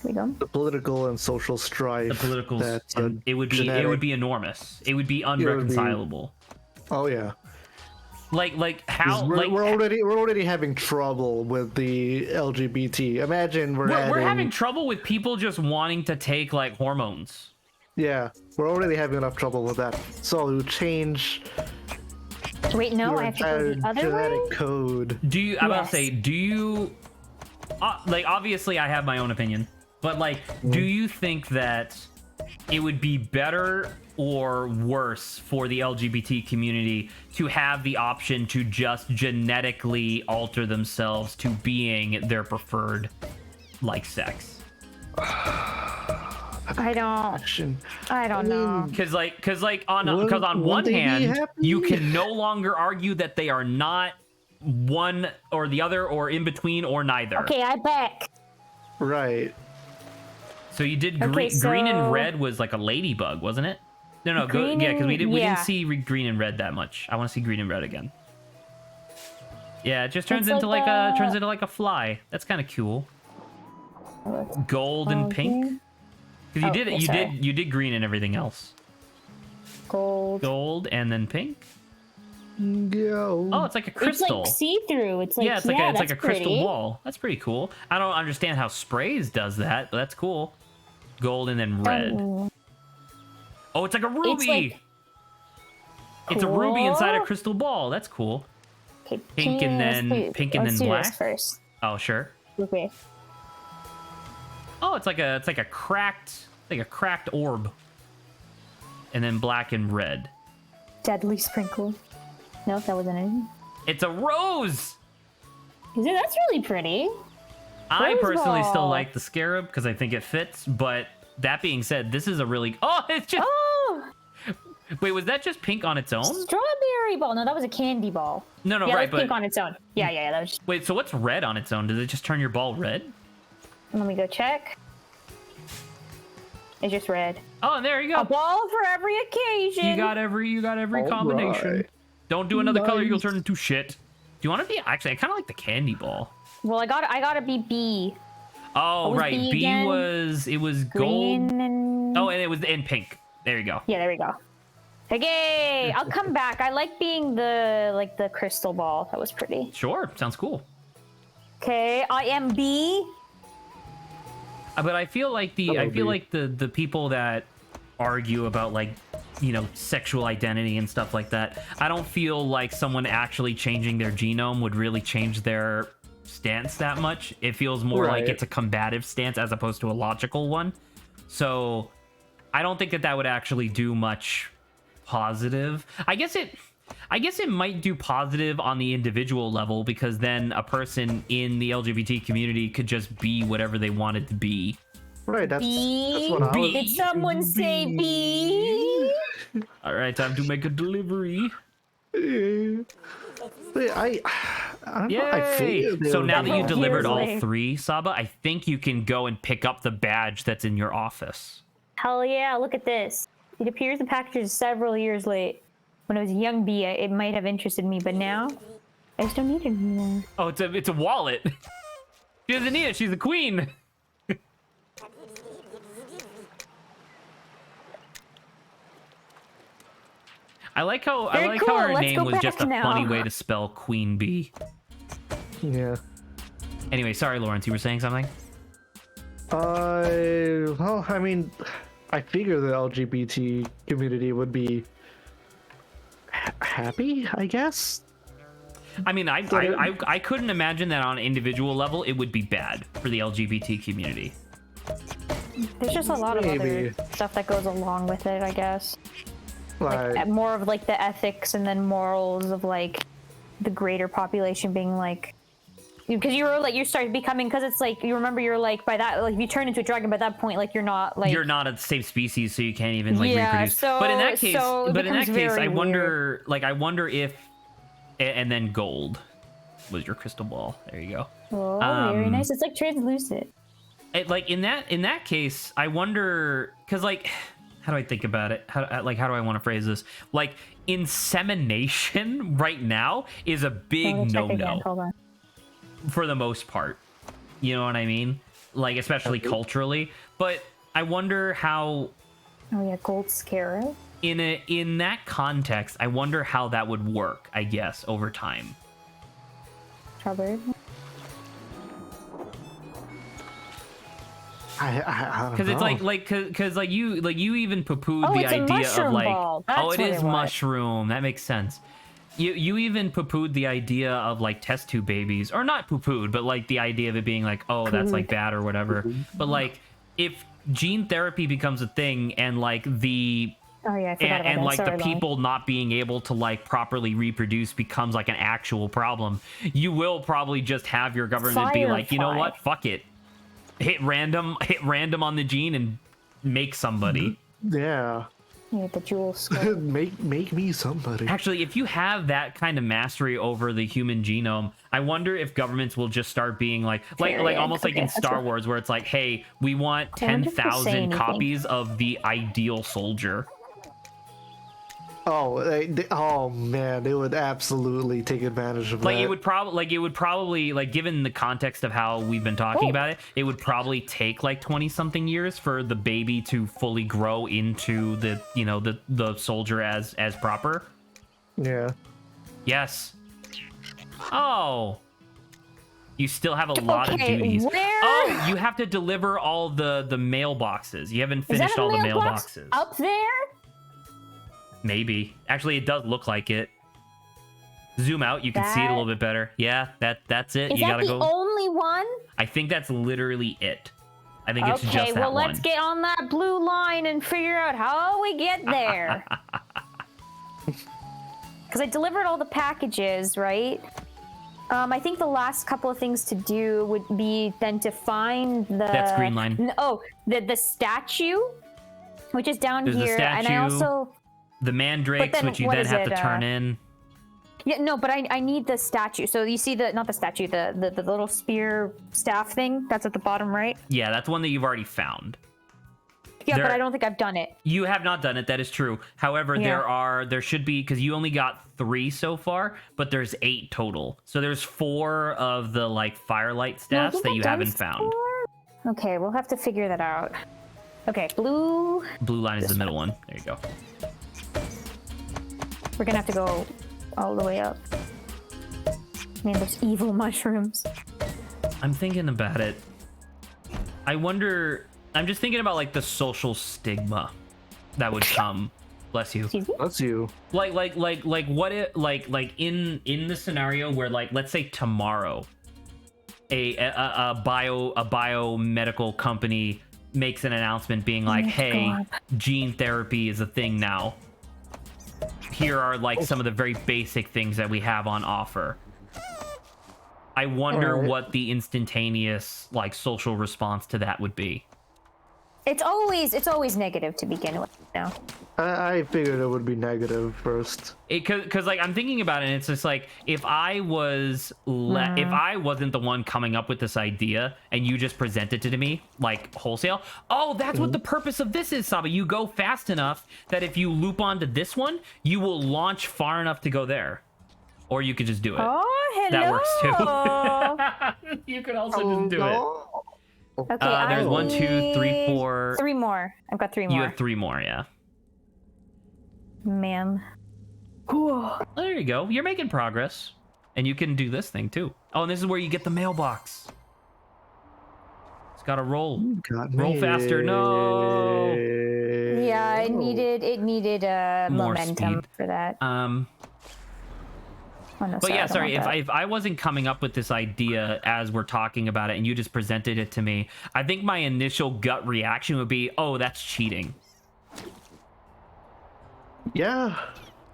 [SPEAKER 2] We go.
[SPEAKER 3] The political and social strife.
[SPEAKER 1] The political. It would be enormous. It would be unreconcilable.
[SPEAKER 3] Oh yeah.
[SPEAKER 1] Like how
[SPEAKER 3] we're already having trouble with the LGBT. Imagine we're
[SPEAKER 1] having trouble with people just wanting to take like hormones.
[SPEAKER 3] Yeah, we're already having enough trouble with that. So change.
[SPEAKER 2] Wait, no, I have to go the other way.
[SPEAKER 3] Genetic code.
[SPEAKER 1] Do you? I'm about to say, do you? Like, obviously, I have my own opinion, but like, do you think that it would be better or worse for the LGBT community to have the option to just genetically alter themselves to being their preferred like sex?
[SPEAKER 2] I don't know.
[SPEAKER 1] Because on one hand, you can no longer argue that they are not one or the other or in between or neither.
[SPEAKER 2] Okay, I back.
[SPEAKER 3] Right.
[SPEAKER 1] So you did green and red was like a ladybug, wasn't it? No, because we didn't see green and red that much. I want to see green and red again. Yeah, it just turns into like a fly. That's kind of cool. Gold and pink. Because you did green and everything else. Gold and then pink.
[SPEAKER 3] Go.
[SPEAKER 1] Oh, it's like a crystal.
[SPEAKER 2] It's like see-through. It's like
[SPEAKER 1] it's like a crystal wall. That's pretty cool. I don't understand how sprays does that, but that's cool. Gold and then red. Oh, it's like a ruby. It's a ruby inside a crystal ball. That's cool.
[SPEAKER 2] Okay,
[SPEAKER 1] pink and then black.
[SPEAKER 2] First.
[SPEAKER 1] Oh, sure.
[SPEAKER 2] Okay.
[SPEAKER 1] Oh, it's like a cracked orb. And then black and red.
[SPEAKER 2] Deadly sprinkle. No, that wasn't anything.
[SPEAKER 1] It's a rose.
[SPEAKER 2] Is it? That's really pretty.
[SPEAKER 1] I personally still like the scarab because I think it fits. But that being said, this is a really it's just.
[SPEAKER 2] Oh.
[SPEAKER 1] Wait, was that just pink on its own?
[SPEAKER 2] Strawberry ball. No, that was a candy ball.
[SPEAKER 1] No,
[SPEAKER 2] yeah,
[SPEAKER 1] right,
[SPEAKER 2] but pink on its own. Yeah, that was. Just...
[SPEAKER 1] Wait, so what's red on its own? Does it just turn your ball red?
[SPEAKER 2] Let me go check. It's just red.
[SPEAKER 1] Oh, and there you go.
[SPEAKER 2] A ball for every occasion.
[SPEAKER 1] You got every combination. Right. Don't do another color, you'll turn into shit. Do you want to be? Actually, I kind of like the candy ball.
[SPEAKER 2] Well, I gotta be B.
[SPEAKER 1] Oh, right. B was
[SPEAKER 2] green
[SPEAKER 1] gold.
[SPEAKER 2] And...
[SPEAKER 1] Oh, and it was in pink. There you go.
[SPEAKER 2] Yeah, there we go. Okay, I'll come back. I like being the crystal ball. That was pretty.
[SPEAKER 1] Sure, sounds cool.
[SPEAKER 2] Okay, I am B.
[SPEAKER 1] But I feel like the people that argue about like, you know, sexual identity and stuff like that, I don't feel like someone actually changing their genome would really change their stance that much. It feels more like it's a combative stance as opposed to a logical one. So I don't think that would actually do much positive. I guess it might do positive on the individual level, because then a person in the LGBT community could just be whatever they wanted to be.
[SPEAKER 3] Right, that's what I was...
[SPEAKER 2] Did someone say B?
[SPEAKER 1] All right, time to make a delivery.
[SPEAKER 3] I don't know.
[SPEAKER 1] So now that you delivered all three, Saba, I think you can go and pick up the badge that's in your office.
[SPEAKER 2] Hell yeah, look at this. It appears the package is several years late. When I was a young bee, it might have interested me, but now I just don't need it anymore.
[SPEAKER 1] Oh, it's a wallet. She doesn't need it. She's the queen. I like how her name was just a funny way to spell Queen Bee.
[SPEAKER 3] Yeah.
[SPEAKER 1] Anyway, sorry, Lawrence, you were saying something?
[SPEAKER 3] Well, I mean, I figure the LGBT community would be happy, I guess.
[SPEAKER 1] I mean, I couldn't imagine that on an individual level it would be bad for the LGBT community.
[SPEAKER 2] There's just a lot of other stuff that goes along with it, I guess. like more of like the ethics and then morals of like the greater population being like, because you start becoming, because it's like you remember you're like by that, like if you turn into a dragon by that point, like you're not a safe species, so you can't even like reproduce. But in that case, I wonder if, and then gold was your crystal ball. There you go. Oh, very nice. It's like translucent.
[SPEAKER 1] Like in that case, I wonder, because like, how do I think about it? How do I want to phrase this? Like, insemination right now is a big no-no.
[SPEAKER 2] Hold on.
[SPEAKER 1] For the most part, you know what I mean? Like, especially culturally. But I wonder how.
[SPEAKER 2] Oh yeah, gold scarab.
[SPEAKER 1] In that context, I wonder how that would work. I guess over time.
[SPEAKER 2] Strawberry.
[SPEAKER 1] Because it's like you even poo-pooed the idea of like
[SPEAKER 2] ball.
[SPEAKER 1] It is mushroom. That makes sense. You even poo-pooed the idea of like test tube babies, or not poo-pooed, but like the idea of it being like, oh, that's like bad or whatever. But like if gene therapy becomes a thing and like the people not being able to like properly reproduce becomes like an actual problem, you will probably just have your government be like, you know what, fuck it. Hit random on the gene and make somebody.
[SPEAKER 3] Yeah.
[SPEAKER 2] Yeah, the jewel skull.
[SPEAKER 3] make me somebody.
[SPEAKER 1] Actually, if you have that kind of mastery over the human genome, I wonder if governments will just start being like almost like in Star Wars, where it's like, hey, we want 10,000 copies of the ideal soldier.
[SPEAKER 3] Oh man, they would absolutely take advantage of that.
[SPEAKER 1] It would probably like given the context of how we've been talking about it would probably take like 20 something years for the baby to fully grow into the soldier as proper.
[SPEAKER 3] Yeah.
[SPEAKER 1] Yes. Oh. You still have a lot of duties.
[SPEAKER 2] Where?
[SPEAKER 1] Oh, you have to deliver all the mailboxes. You haven't finished all the mailboxes.
[SPEAKER 2] Up there?
[SPEAKER 1] Maybe. Actually, it does look like it. Zoom out, you can see it a little bit better. Yeah, that's it.
[SPEAKER 2] You gotta go. Is that the only one?
[SPEAKER 1] I think that's literally it. I think it's just that one.
[SPEAKER 2] Okay, well, let's get on that blue line and figure out how we get there. Because I delivered all the packages, right? I think the last couple of things to do would be then to find the...
[SPEAKER 1] That's green line.
[SPEAKER 2] Oh, the statue, which is down
[SPEAKER 1] There's
[SPEAKER 2] here.
[SPEAKER 1] The statue,
[SPEAKER 2] and I also...
[SPEAKER 1] The mandrakes, which you then have to turn in.
[SPEAKER 2] Yeah, no, but I need the statue. So you see not the statue, the little spear staff thing that's at the bottom right?
[SPEAKER 1] Yeah, that's one that you've already found.
[SPEAKER 2] Yeah, but I don't think I've done it.
[SPEAKER 1] You have not done it, that is true. However, there should be, because you only got 3 so far, but there's 8 total. So there's 4 of the like firelight staffs that you haven't found.
[SPEAKER 2] Okay, we'll have to figure that out. Okay, blue
[SPEAKER 1] line is the middle one. There you go.
[SPEAKER 2] We're gonna have to go all the way up. Man, those evil mushrooms.
[SPEAKER 1] I'm thinking about it. I'm just thinking about like the social stigma that would come. Bless you.
[SPEAKER 3] Bless you.
[SPEAKER 1] Like what it like in the scenario where like let's say tomorrow a biomedical company makes an announcement being like, hey, gene therapy is a thing now. Here are like some of the very basic things that we have on offer. I wonder what the instantaneous like social response to that would be.
[SPEAKER 2] It's always negative to begin with. No.
[SPEAKER 3] I figured it would be negative first.
[SPEAKER 1] Because like I'm thinking about it, and it's just like if I wasn't the one coming up with this idea, and you just presented it to me like wholesale. Oh, that's what the purpose of this is, Saba. You go fast enough that if you loop onto this one, you will launch far enough to go there, or you could just do it.
[SPEAKER 2] Oh, hello.
[SPEAKER 1] That works too. You could also just do it.
[SPEAKER 2] Okay,
[SPEAKER 1] there's 1, 2, 3, 4.
[SPEAKER 2] 3 more. I've got 3 more.
[SPEAKER 1] You have 3 more, yeah.
[SPEAKER 2] Man.
[SPEAKER 1] Well, there you go. You're making progress. And you can do this thing too. Oh, and this is where you get the mailbox. It's gotta roll. Roll faster. No.
[SPEAKER 2] Yeah, it needed momentum
[SPEAKER 1] speed
[SPEAKER 2] for that.
[SPEAKER 1] But yeah, sorry, if I wasn't coming up with this idea as we're talking about it and you just presented it to me, I think my initial gut reaction would be, oh, that's cheating.
[SPEAKER 3] Yeah.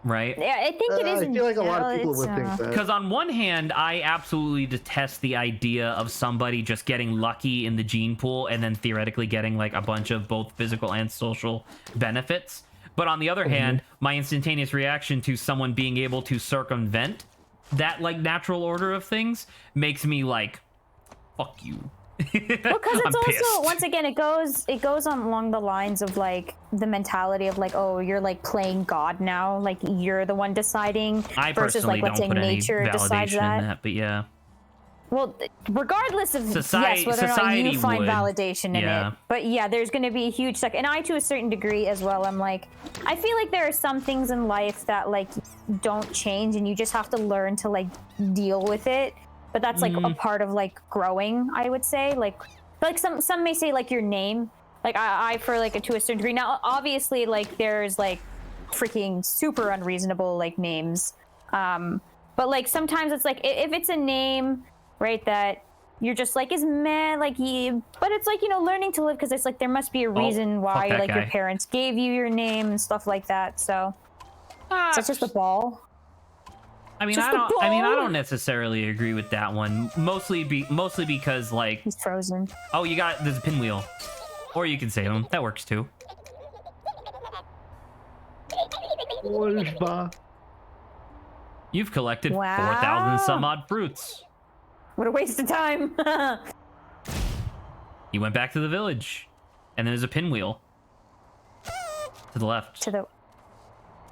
[SPEAKER 1] Right?
[SPEAKER 2] Yeah, I think it is.
[SPEAKER 3] I feel like a lot of people would think that.
[SPEAKER 1] Because on one hand, I absolutely detest the idea of somebody just getting lucky in the gene pool and then theoretically getting like a bunch of both physical and social benefits. But on the other hand, my instantaneous reaction to someone being able to circumvent that like natural order of things makes me like, fuck you.
[SPEAKER 2] Because it's also, once again, it goes on along the lines of like the mentality of like, oh, you're like playing God now, like you're the one deciding.
[SPEAKER 1] I
[SPEAKER 2] versus
[SPEAKER 1] personally
[SPEAKER 2] like, let's
[SPEAKER 1] don't
[SPEAKER 2] say
[SPEAKER 1] put
[SPEAKER 2] nature
[SPEAKER 1] any
[SPEAKER 2] decides
[SPEAKER 1] validation in that, but yeah.
[SPEAKER 2] Well, regardless of
[SPEAKER 1] Society,
[SPEAKER 2] yes, whether or not you find
[SPEAKER 1] would.
[SPEAKER 2] validation in it, but yeah, there's going to be a huge suck. And I, to a certain degree as well, I'm like, I feel like there are some things in life that like don't change, and you just have to learn to like deal with it. But that's like a part of like growing, I would say. Like some may say like your name. Like I for like to a certain degree. Now, obviously, like there's like freaking super unreasonable like names. But like sometimes it's like if it's a name, right, that you're just like is meh, like but it's like, you know, learning to live, because it's like there must be a reason why like your parents gave you your name and stuff like that. So it's just a ball.
[SPEAKER 1] I mean, I don't necessarily agree with that one. Mostly because like
[SPEAKER 2] he's frozen.
[SPEAKER 1] Oh, there's a pinwheel, or you can save him. That works too. You've collected 4,000 some odd fruits.
[SPEAKER 2] What a waste of time.
[SPEAKER 1] You went back to the village, and there's a pinwheel to the left.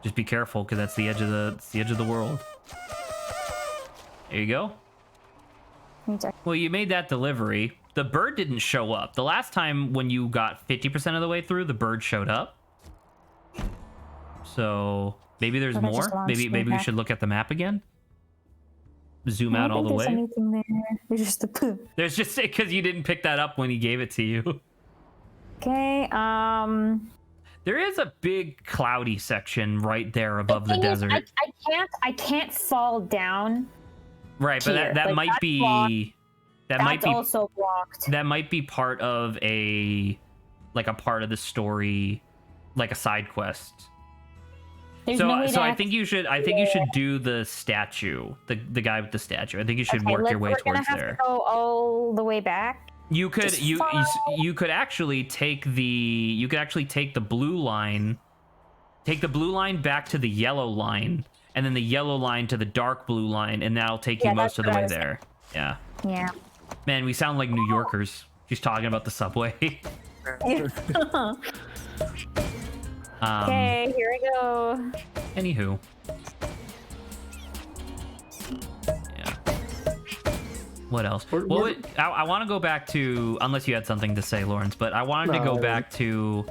[SPEAKER 1] Just be careful, because that's the edge of the world. There you go. Well, you made that delivery. The bird didn't show up. The last time when you got 50% of the way through, the bird showed up. So maybe there's more. Maybe we should look at the map again. Zoom out all the way.
[SPEAKER 2] Anything there.
[SPEAKER 1] There's just because you didn't pick that up when he gave it to you.
[SPEAKER 2] Okay.
[SPEAKER 1] There is a big cloudy section right there above the desert.
[SPEAKER 2] I can't fall down.
[SPEAKER 1] Right, but that like, might be blocked.
[SPEAKER 2] That's also blocked.
[SPEAKER 1] That might be part of a part of the story, like a side quest. So I think you should do the statue, the guy with the statue. I think you should work your way towards there.
[SPEAKER 2] To go all the way back.
[SPEAKER 1] You could actually take the blue line, back to the yellow line, and then the yellow line to the dark blue line, and that'll take you most of the way there. Yeah.
[SPEAKER 2] Yeah.
[SPEAKER 1] Man, we sound like New Yorkers. She's talking about the subway.
[SPEAKER 2] Okay, here we go.
[SPEAKER 1] Anywho. Yeah. What else? I want to go back to, unless you had something to say, Lawrence, but I wanted to go back to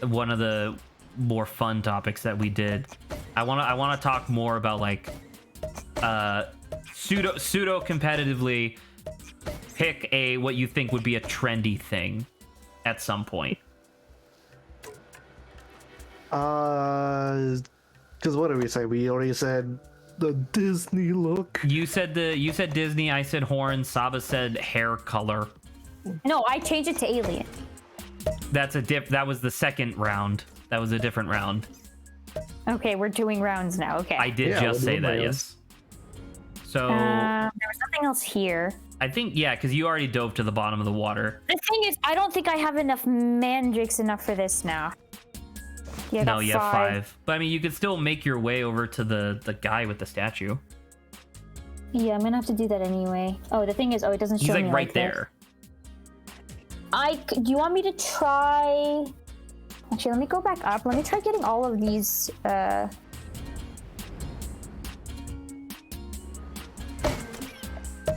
[SPEAKER 1] one of the more fun topics that we did. I want to talk more about like pseudo competitively pick what you think would be a trendy thing at some point.
[SPEAKER 3] Because what did we say? We already said the Disney look.
[SPEAKER 1] You said Disney. I said horn. Saba said hair color.
[SPEAKER 2] No, I changed it to alien.
[SPEAKER 1] That was the second round. That was a different round.
[SPEAKER 2] Okay, we're doing rounds now. Okay.
[SPEAKER 1] I did just say that. Yes. So
[SPEAKER 2] there was nothing else here.
[SPEAKER 1] I think because you already dove to the bottom of the water.
[SPEAKER 2] The thing is, I don't think I have enough mandrakes enough for this now. Yeah,
[SPEAKER 1] no, you have 5. But I mean, you could still make your way over to the guy with the statue.
[SPEAKER 2] Yeah, I'm gonna have to do that anyway. Oh, the thing is, it doesn't show me.
[SPEAKER 1] He's like right there.
[SPEAKER 2] Do you want me to try? Actually, let me go back up. Let me try getting all of these.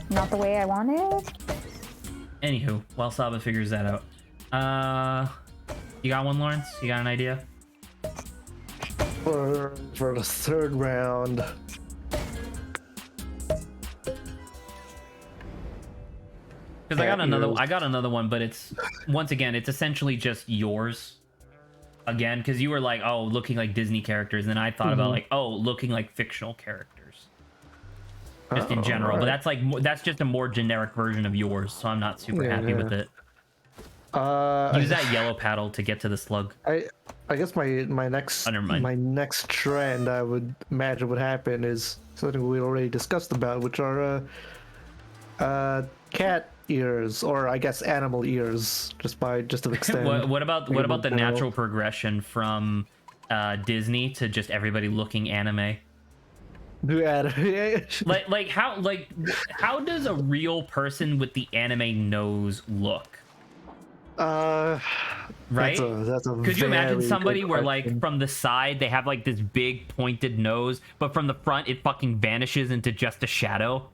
[SPEAKER 2] Not the way I wanted.
[SPEAKER 1] Anywho, while Saba figures that out, you got one, Lawrence? You got an idea?
[SPEAKER 3] For the third round.
[SPEAKER 1] Because I got another one, but it's essentially just yours. Again, because you were like, oh, looking like Disney characters, and I thought about like, oh, looking like fictional characters. Just in general, right. But that's just a more generic version of yours, so I'm not super happy with it. Use that yellow paddle to get to the slug.
[SPEAKER 3] I guess my next trend I would imagine would happen is something we already discussed about, which are cat ears, or I guess animal ears, just to extend.
[SPEAKER 1] what about the natural progression from Disney to just everybody looking anime? like how does a real person with the anime nose look? Right?
[SPEAKER 3] That's a
[SPEAKER 1] Could you imagine somebody where
[SPEAKER 3] question.
[SPEAKER 1] like from the side they have like this big pointed nose, but from the front it fucking vanishes into just a shadow?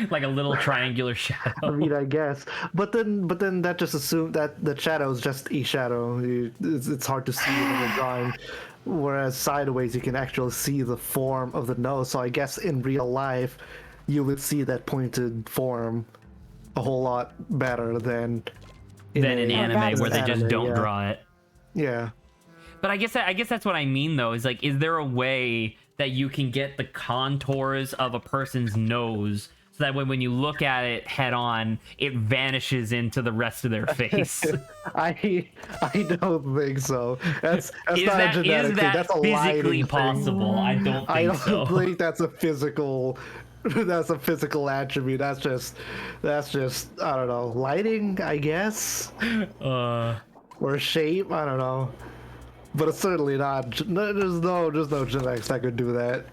[SPEAKER 1] Like a little triangular shadow.
[SPEAKER 3] I mean, I guess, but then that just assumes that the shadow is just a shadow. It's hard to see in the drawing, whereas sideways you can actually see the form of the nose. So I guess in real life, you would see that pointed form a whole lot better than
[SPEAKER 1] in anime, where they just don't draw it.
[SPEAKER 3] Yeah.
[SPEAKER 1] But I guess that's what I mean though. Is like, is there a way that you can get the contours of a person's nose so that when you look at it head on, it vanishes into the rest of their face?
[SPEAKER 3] I don't think so. That's not a genetic thing. That's a
[SPEAKER 1] physically possible? I don't think so.
[SPEAKER 3] Think that's a physical. That's a physical attribute. That's just I don't know, lighting, I guess. Or shape. I don't know. But it's certainly not. There's no genetics that could do that.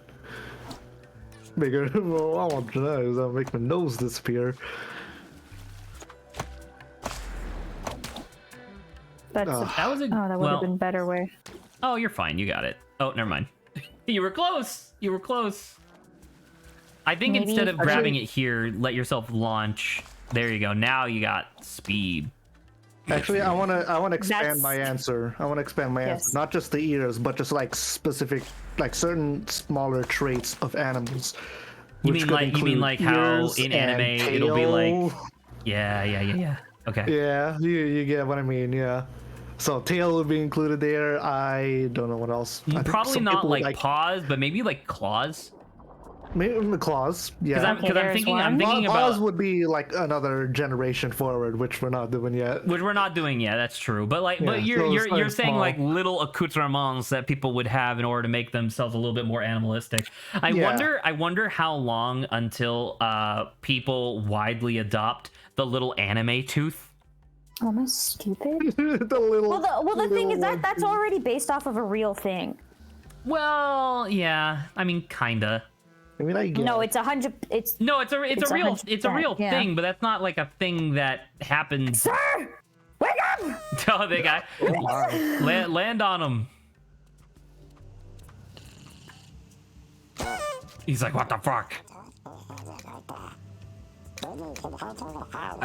[SPEAKER 3] Well, I want genetics that'll make my nose disappear.
[SPEAKER 2] That would have been a better way.
[SPEAKER 1] Oh, you're fine. You got it. Oh, never mind. You were close. I think maybe instead of grabbing it here, let yourself launch. There you go. Now you got speed.
[SPEAKER 3] Actually, I want to expand my answer. Answer. Not just the ears, but just like specific, like certain smaller traits of animals.
[SPEAKER 1] You mean like how in anime it'll be like, yeah. Okay.
[SPEAKER 3] Yeah, you get what I mean. Yeah. So tail would be included there. I don't know what else.
[SPEAKER 1] Probably not like paws, but maybe like claws.
[SPEAKER 3] Maybe the claws, yeah.
[SPEAKER 1] Because I'm thinking about
[SPEAKER 3] claws would be like another generation forward, which we're not doing yet.
[SPEAKER 1] That's true. But like, but you're saying like little accoutrements that people would have in order to make themselves a little bit more animalistic. I wonder how long until people widely adopt the little anime tooth.
[SPEAKER 2] Oh, am I stupid?
[SPEAKER 3] the
[SPEAKER 2] thing is that's already based off of a real thing.
[SPEAKER 1] Well, yeah. I mean, kinda.
[SPEAKER 3] I mean, I guess.
[SPEAKER 2] No, it's 100. It's
[SPEAKER 1] a real thing, but that's not like a thing that happens.
[SPEAKER 2] Sir, wake up!
[SPEAKER 1] Oh, the guy. Land on him. He's like, what the fuck?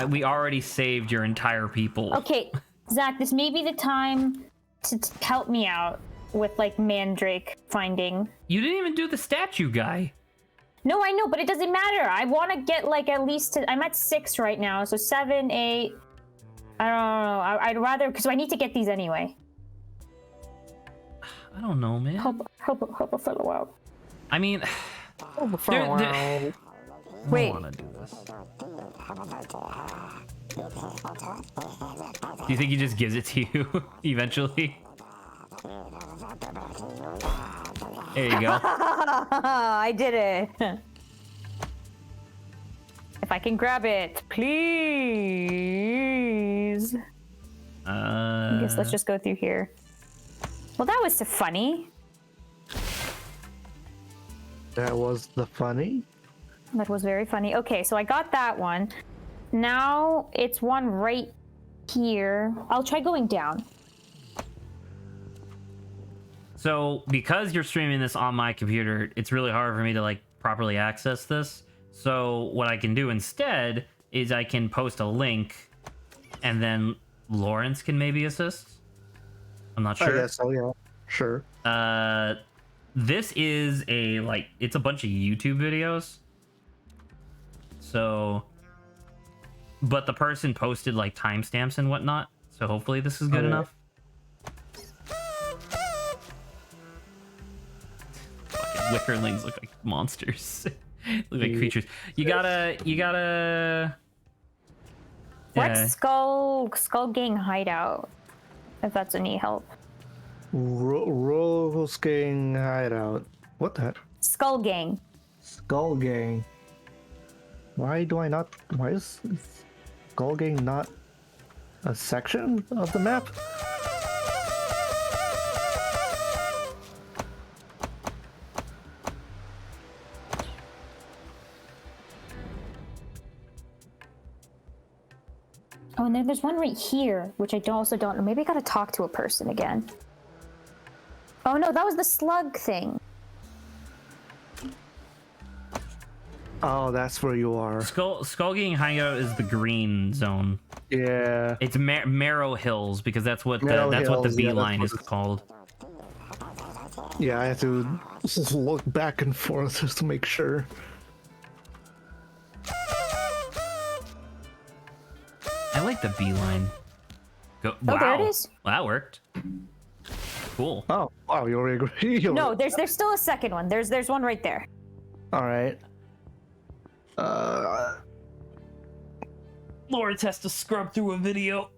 [SPEAKER 1] We already saved your entire people.
[SPEAKER 2] Okay, Zach, this may be the time to help me out with like Mandrake finding.
[SPEAKER 1] You didn't even do the statue guy.
[SPEAKER 2] No, I know, but it doesn't matter. I want to get like at least I'm at 6 right now, so 7, 8. I don't know. I'd rather, because I need to get these anyway.
[SPEAKER 1] I don't know, man.
[SPEAKER 2] Hope for the world.
[SPEAKER 1] I mean,
[SPEAKER 2] wait.
[SPEAKER 1] I want to do this. Do you think he just gives it to you eventually? There you go.
[SPEAKER 2] I did it. If I can grab it, please. I guess let's just go through here. Well, that was funny.
[SPEAKER 3] That was the funny?
[SPEAKER 2] That was very funny. Okay, so I got that one. Now it's one right here. I'll try going down.
[SPEAKER 1] So because you're streaming this on my computer, it's really hard for me to like properly access this. So what I can do instead is I can post a link and then Lawrence can maybe assist. I'm not sure.
[SPEAKER 3] I guess so, yeah. Sure.
[SPEAKER 1] This is it's a bunch of YouTube videos. So, but the person posted like timestamps and whatnot. So hopefully this is good enough. Fucking wickerlings look like monsters. Look like creatures. You gotta.
[SPEAKER 2] What Skull Gang hideout? if that's any help.
[SPEAKER 3] Rose Gang Hideout. What the heck?
[SPEAKER 2] Skull Gang.
[SPEAKER 3] Skull Gang. Why is Skull Gang not a section of the map?
[SPEAKER 2] Oh, and then there's one right here, which I also don't know. Maybe I gotta talk to a person again. Oh no, that was the slug thing.
[SPEAKER 3] Oh, that's where you are.
[SPEAKER 1] Skull Gang Hideout is the green zone.
[SPEAKER 3] Yeah.
[SPEAKER 1] It's Marrow Hills because that's what the beeline is called.
[SPEAKER 3] Yeah, I have to just look back and forth just to make sure.
[SPEAKER 1] I like the beeline. Wow.
[SPEAKER 2] Oh, there it is.
[SPEAKER 1] Well, that worked. Cool.
[SPEAKER 3] Oh, wow, you already agree.
[SPEAKER 2] No, there's still a second one. There's one right there.
[SPEAKER 3] All right.
[SPEAKER 1] Lawrence has to scrub through a video.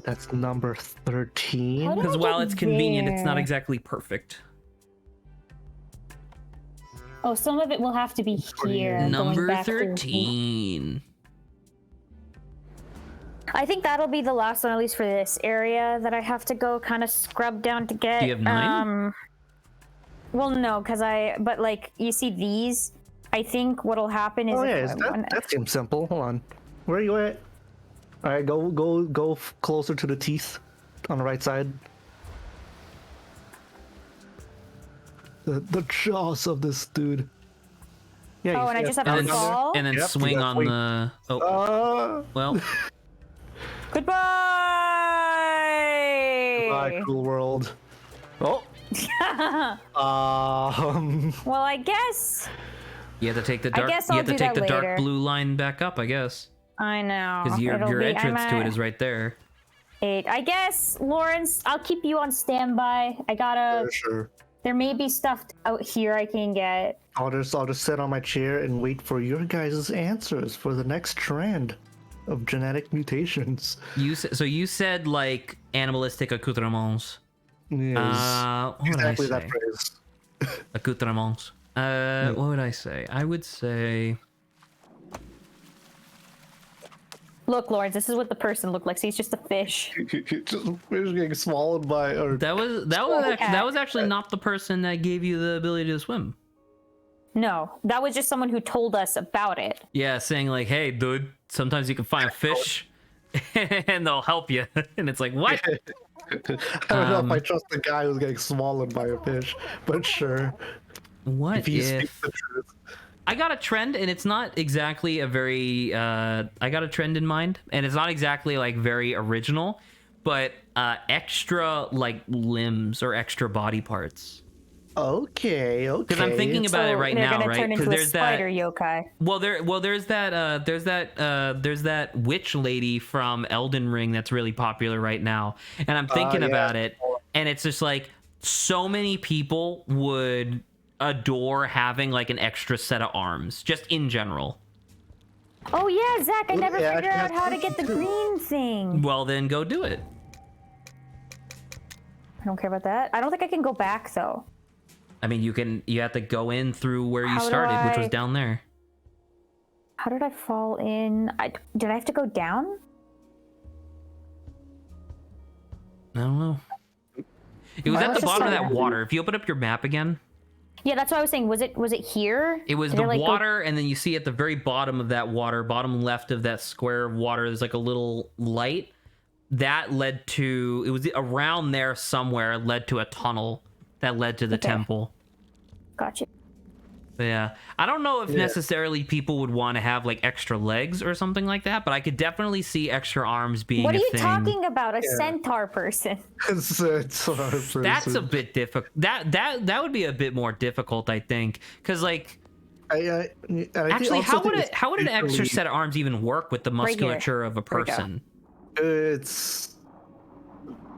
[SPEAKER 3] That's number 13.
[SPEAKER 1] Because while it's convenient, it's not exactly perfect.
[SPEAKER 2] Oh, some of it will have to be here.
[SPEAKER 1] Number 13.
[SPEAKER 2] I think that'll be the last one, at least for this area, that I have to go kind of scrub down to get.
[SPEAKER 1] Do you have 9?
[SPEAKER 2] Well, no, but like, you see these? I think what'll happen is...
[SPEAKER 3] Oh, yeah, that seems simple. Hold on. Where are you at? All right, go closer to the teeth on the right side. The jaws of this dude. Yeah.
[SPEAKER 2] Oh, and I just have to fall?
[SPEAKER 1] And then swing on the... Oh. Well...
[SPEAKER 2] Goodbye!
[SPEAKER 3] Goodbye, cool world. Oh.
[SPEAKER 2] Well, I guess.
[SPEAKER 1] You have to take the dark. You have to take the dark blue line back up, I guess.
[SPEAKER 2] I know.
[SPEAKER 1] Because your entrance to it is right there.
[SPEAKER 2] 8. I guess, Lawrence, I'll keep you on standby. I gotta.
[SPEAKER 3] Yeah, sure.
[SPEAKER 2] There may be stuff out here I can get.
[SPEAKER 3] I'll just sit on my chair and wait for your guys' answers for the next trend of genetic mutations.
[SPEAKER 1] You said like animalistic accoutrements.
[SPEAKER 3] Yes.
[SPEAKER 1] What
[SPEAKER 3] exactly
[SPEAKER 1] would I say?
[SPEAKER 3] that phrase.
[SPEAKER 1] Accoutrements. What would I say? I would say.
[SPEAKER 2] Look, Lawrence, this is what the person looked like. So he's just a fish.
[SPEAKER 3] Just fish getting swallowed by. Or
[SPEAKER 1] that was actually not the person that gave you the ability to swim.
[SPEAKER 2] No, that was just someone who told us about it.
[SPEAKER 1] Yeah, saying like, "Hey, dude, sometimes you can find fish, and they'll help you." And it's like, what?
[SPEAKER 3] I don't know if I trust the guy who's getting swallowed by a fish, but sure.
[SPEAKER 1] What if
[SPEAKER 3] the truth.
[SPEAKER 1] I got a trend, and it's not exactly a very I got a trend in mind, and it's not exactly like very original, but extra like limbs or extra body parts.
[SPEAKER 3] Okay.
[SPEAKER 1] Because I'm thinking about it right now, right? Because
[SPEAKER 2] there's that yokai.
[SPEAKER 1] There's that witch lady from Elden Ring that's really popular right now, and I'm thinking about it, and it's just like so many people would adore having like an extra set of arms, just in general.
[SPEAKER 2] Oh yeah, Zach, I never figured out how to get the green thing.
[SPEAKER 1] Well, then go do it.
[SPEAKER 2] I don't care about that. I don't think I can go back though.
[SPEAKER 1] I mean, you have to go in through where you started, which was down there.
[SPEAKER 2] How did I fall in? Did I have to go down?
[SPEAKER 1] I don't know. It was at the bottom of that water. If you open up your map again.
[SPEAKER 2] Yeah, that's what I was saying. Was it here?
[SPEAKER 1] It was the water, and then you see at the very bottom of that water, bottom left of that square of water, there's like a little light. That led to, it was around there somewhere, led to a tunnel that led to the temple.
[SPEAKER 2] Gotcha.
[SPEAKER 1] But yeah, I don't know if necessarily people would want to have like extra legs or something like that, but I could definitely see extra arms being a thing.
[SPEAKER 2] What are you talking about? A centaur person?
[SPEAKER 1] That's a bit difficult. That would be a bit more difficult, I think, because like. Actually, how would an extra set of arms even work with the musculature of a person?
[SPEAKER 3] It's.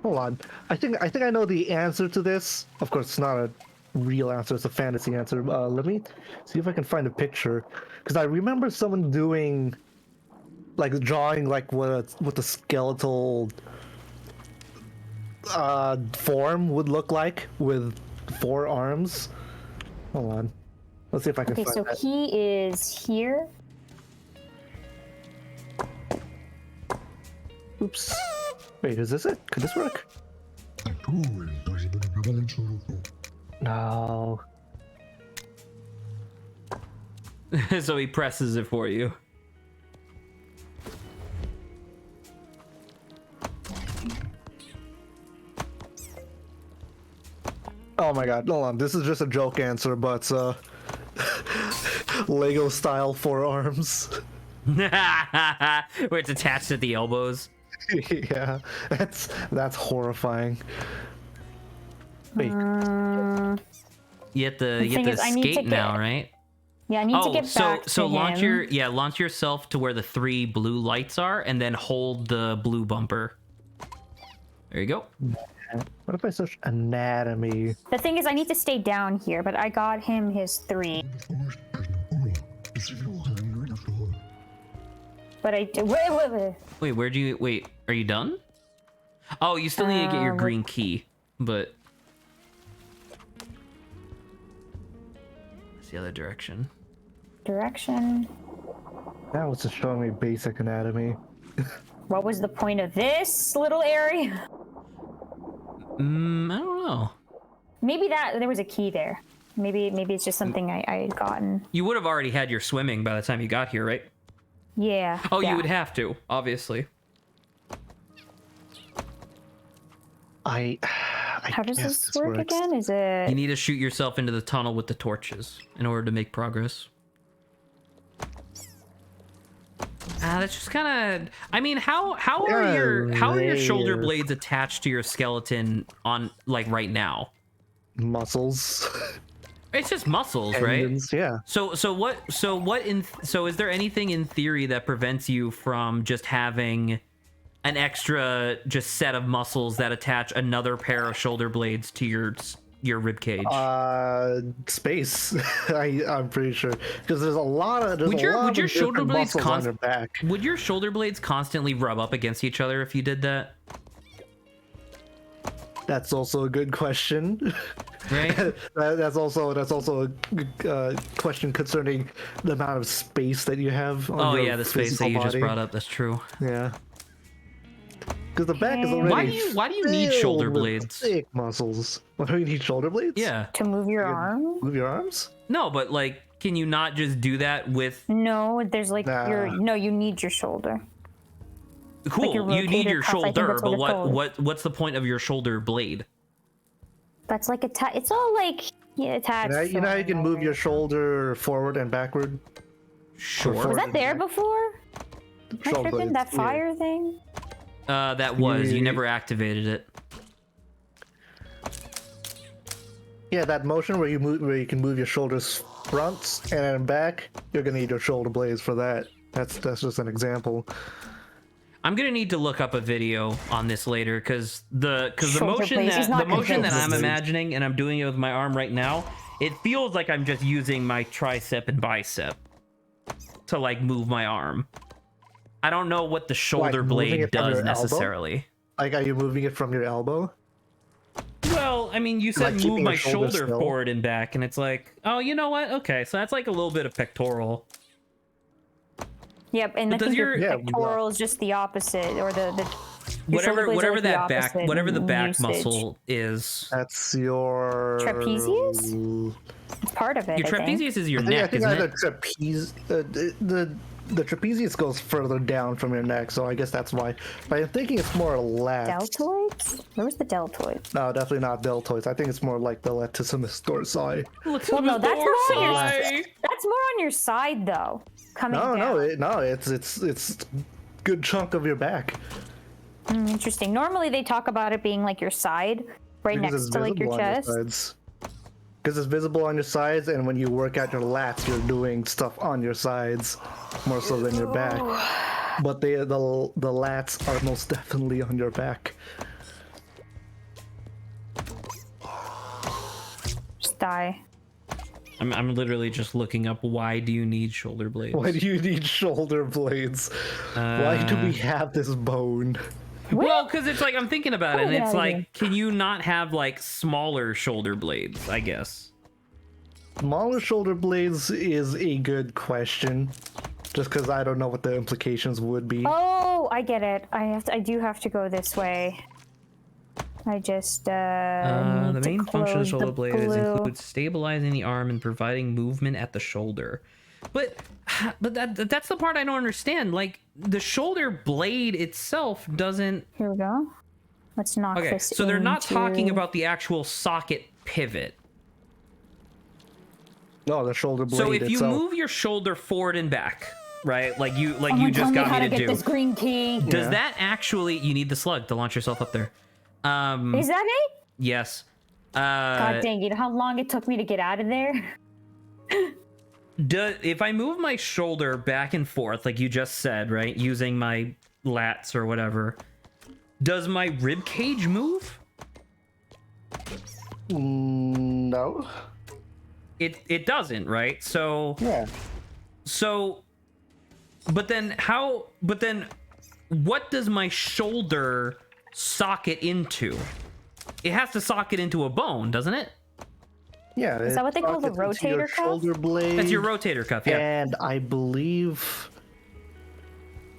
[SPEAKER 3] Hold on. I think I know the answer to this. Of course, it's not a real answer. It's a fantasy answer. Let me see if I can find a picture, because I remember someone doing like drawing like what the skeletal form would look like with 4 arms. Hold on. Let's see if I can find that.
[SPEAKER 2] Okay, so he is here.
[SPEAKER 3] Oops. Wait, is this it? Could this work? No.
[SPEAKER 1] So he presses it for you.
[SPEAKER 3] Oh my god, hold on. This is just a joke answer, but Lego style 4 arms.
[SPEAKER 1] Where it's attached at the elbows.
[SPEAKER 3] Yeah, that's horrifying. Wait.
[SPEAKER 1] You have to skate now, right?
[SPEAKER 2] Yeah, I need to get back to him.
[SPEAKER 1] launch yourself to where the 3 blue lights are, and then hold the blue bumper. There you go.
[SPEAKER 3] What if I search anatomy?
[SPEAKER 2] The thing is, I need to stay down here, but I got him his 3. But I do.
[SPEAKER 1] Wait, where'd you wait? Are you done? Oh, you still need to get your green key, but it's the other direction.
[SPEAKER 3] Now it's just showing me basic anatomy.
[SPEAKER 2] What was the point of this little area?
[SPEAKER 1] I don't know.
[SPEAKER 2] Maybe there was a key there. Maybe it's just something I had gotten.
[SPEAKER 1] You would have already had your swimming by the time you got here, right?
[SPEAKER 2] Yeah.
[SPEAKER 1] Oh,
[SPEAKER 2] yeah.
[SPEAKER 1] you would have to, obviously.
[SPEAKER 2] How does this work again? Is it?
[SPEAKER 1] You need to shoot yourself into the tunnel with the torches in order to make progress. That's just kind of. I mean, how are your shoulder blades attached to your skeleton on like right now?
[SPEAKER 3] Muscles.
[SPEAKER 1] It's just muscles,
[SPEAKER 3] Tendons,
[SPEAKER 1] right?
[SPEAKER 3] Yeah.
[SPEAKER 1] So is there anything in theory that prevents you from just having an extra just set of muscles that attach another pair of shoulder blades to your rib cage?
[SPEAKER 3] Space. I'm pretty sure because there's a lot of
[SPEAKER 1] would your shoulder blades
[SPEAKER 3] on your back.
[SPEAKER 1] Would your shoulder blades constantly rub up against each other if you did that?
[SPEAKER 3] That's also a good question.
[SPEAKER 1] Right.
[SPEAKER 3] that's also a question concerning the amount of space that you have. On your
[SPEAKER 1] the space that you
[SPEAKER 3] body.
[SPEAKER 1] just brought up. That's true.
[SPEAKER 3] Yeah. Because the back is already.
[SPEAKER 1] Why do you need shoulder blades?
[SPEAKER 3] Thick muscles. Why do you need shoulder blades?
[SPEAKER 1] Yeah.
[SPEAKER 2] To move your arm?
[SPEAKER 3] Move your arms?
[SPEAKER 1] No, but like, can you not just do that with?
[SPEAKER 2] No, there's like you need your shoulder.
[SPEAKER 1] Cool.
[SPEAKER 2] Like
[SPEAKER 1] you need your shoulder, but what's the point of your shoulder blade?
[SPEAKER 2] That's like it's all like attached.
[SPEAKER 3] You know how you can move your shoulder forward and backward?
[SPEAKER 1] Sure.
[SPEAKER 2] Was that there before? That fire thing?
[SPEAKER 1] That was. You never activated it.
[SPEAKER 3] Yeah, that motion where you can move your shoulders front and then back. You're gonna need your shoulder blades for that. That's just an example.
[SPEAKER 1] I'm gonna need to look up a video on this later because the motion that I'm imagining, and I'm doing it with my arm right now, it feels like I'm just using my tricep and bicep to like move my arm. I don't know what the shoulder blade does necessarily.
[SPEAKER 3] Like, are you moving it from your elbow?
[SPEAKER 1] Well, I mean, you said move my shoulder forward and back, and it's like, oh, you know what? Okay, so that's like a little bit of pectoral.
[SPEAKER 2] Yep, and I think your pectoral is just the opposite, or
[SPEAKER 1] whatever the back muscle is.
[SPEAKER 3] That's your
[SPEAKER 2] trapezius. It's part of it.
[SPEAKER 1] Your trapezius is your neck, isn't it?
[SPEAKER 3] The trapezius goes further down from your neck, so I guess that's why. But I'm thinking it's more lats.
[SPEAKER 2] Deltoids? Where was the deltoid?
[SPEAKER 3] No, definitely not deltoids. I think it's more like the latissimus dorsi.
[SPEAKER 2] Well, no, that's more on your side, though. It's
[SPEAKER 3] good chunk of your back.
[SPEAKER 2] Interesting. Normally they talk about it being like your side, right next to like your chest.
[SPEAKER 3] Because it's visible on your sides, and when you work out your lats, you're doing stuff on your sides more so than your back. But the lats are most definitely on your back.
[SPEAKER 2] Just die.
[SPEAKER 1] I'm literally just looking up why do you need shoulder blades?
[SPEAKER 3] Why do you need shoulder blades? Why do we have this bone?
[SPEAKER 1] Well, because it's like I'm thinking about it, and it's like, can you not have like smaller shoulder blades? I guess.
[SPEAKER 3] Smaller shoulder blades is a good question, just because I don't know what the implications would be.
[SPEAKER 2] Oh, I get it. I do have to go this way. I just
[SPEAKER 1] the main function of the shoulder blade includes stabilizing the arm and providing movement at the shoulder. But that's the part I don't understand. Like the shoulder blade itself doesn't.
[SPEAKER 2] Here we go. Let's knock this.
[SPEAKER 1] So they're not talking about the actual socket pivot.
[SPEAKER 3] No, the shoulder blade.
[SPEAKER 1] So if you
[SPEAKER 3] itself.
[SPEAKER 1] Move your shoulder forward and back, right? Like you just got me to do.
[SPEAKER 2] This green key.
[SPEAKER 1] Does that actually? You need the slug to launch yourself up there.
[SPEAKER 2] Is that it?
[SPEAKER 1] Yes.
[SPEAKER 2] God dang! You know how long it took me to get out of there?
[SPEAKER 1] If I move my shoulder back and forth, like you just said, right, using my lats or whatever, does my rib cage move?
[SPEAKER 3] No.
[SPEAKER 1] It doesn't, right? So
[SPEAKER 3] yeah.
[SPEAKER 1] So, but then what does my shoulder socket into? It has to socket into a bone, doesn't it?
[SPEAKER 3] Yeah.
[SPEAKER 2] Is that what they call the rotator cuff?
[SPEAKER 3] Shoulder blade.
[SPEAKER 1] That's your rotator cuff, yeah.
[SPEAKER 3] And I believe,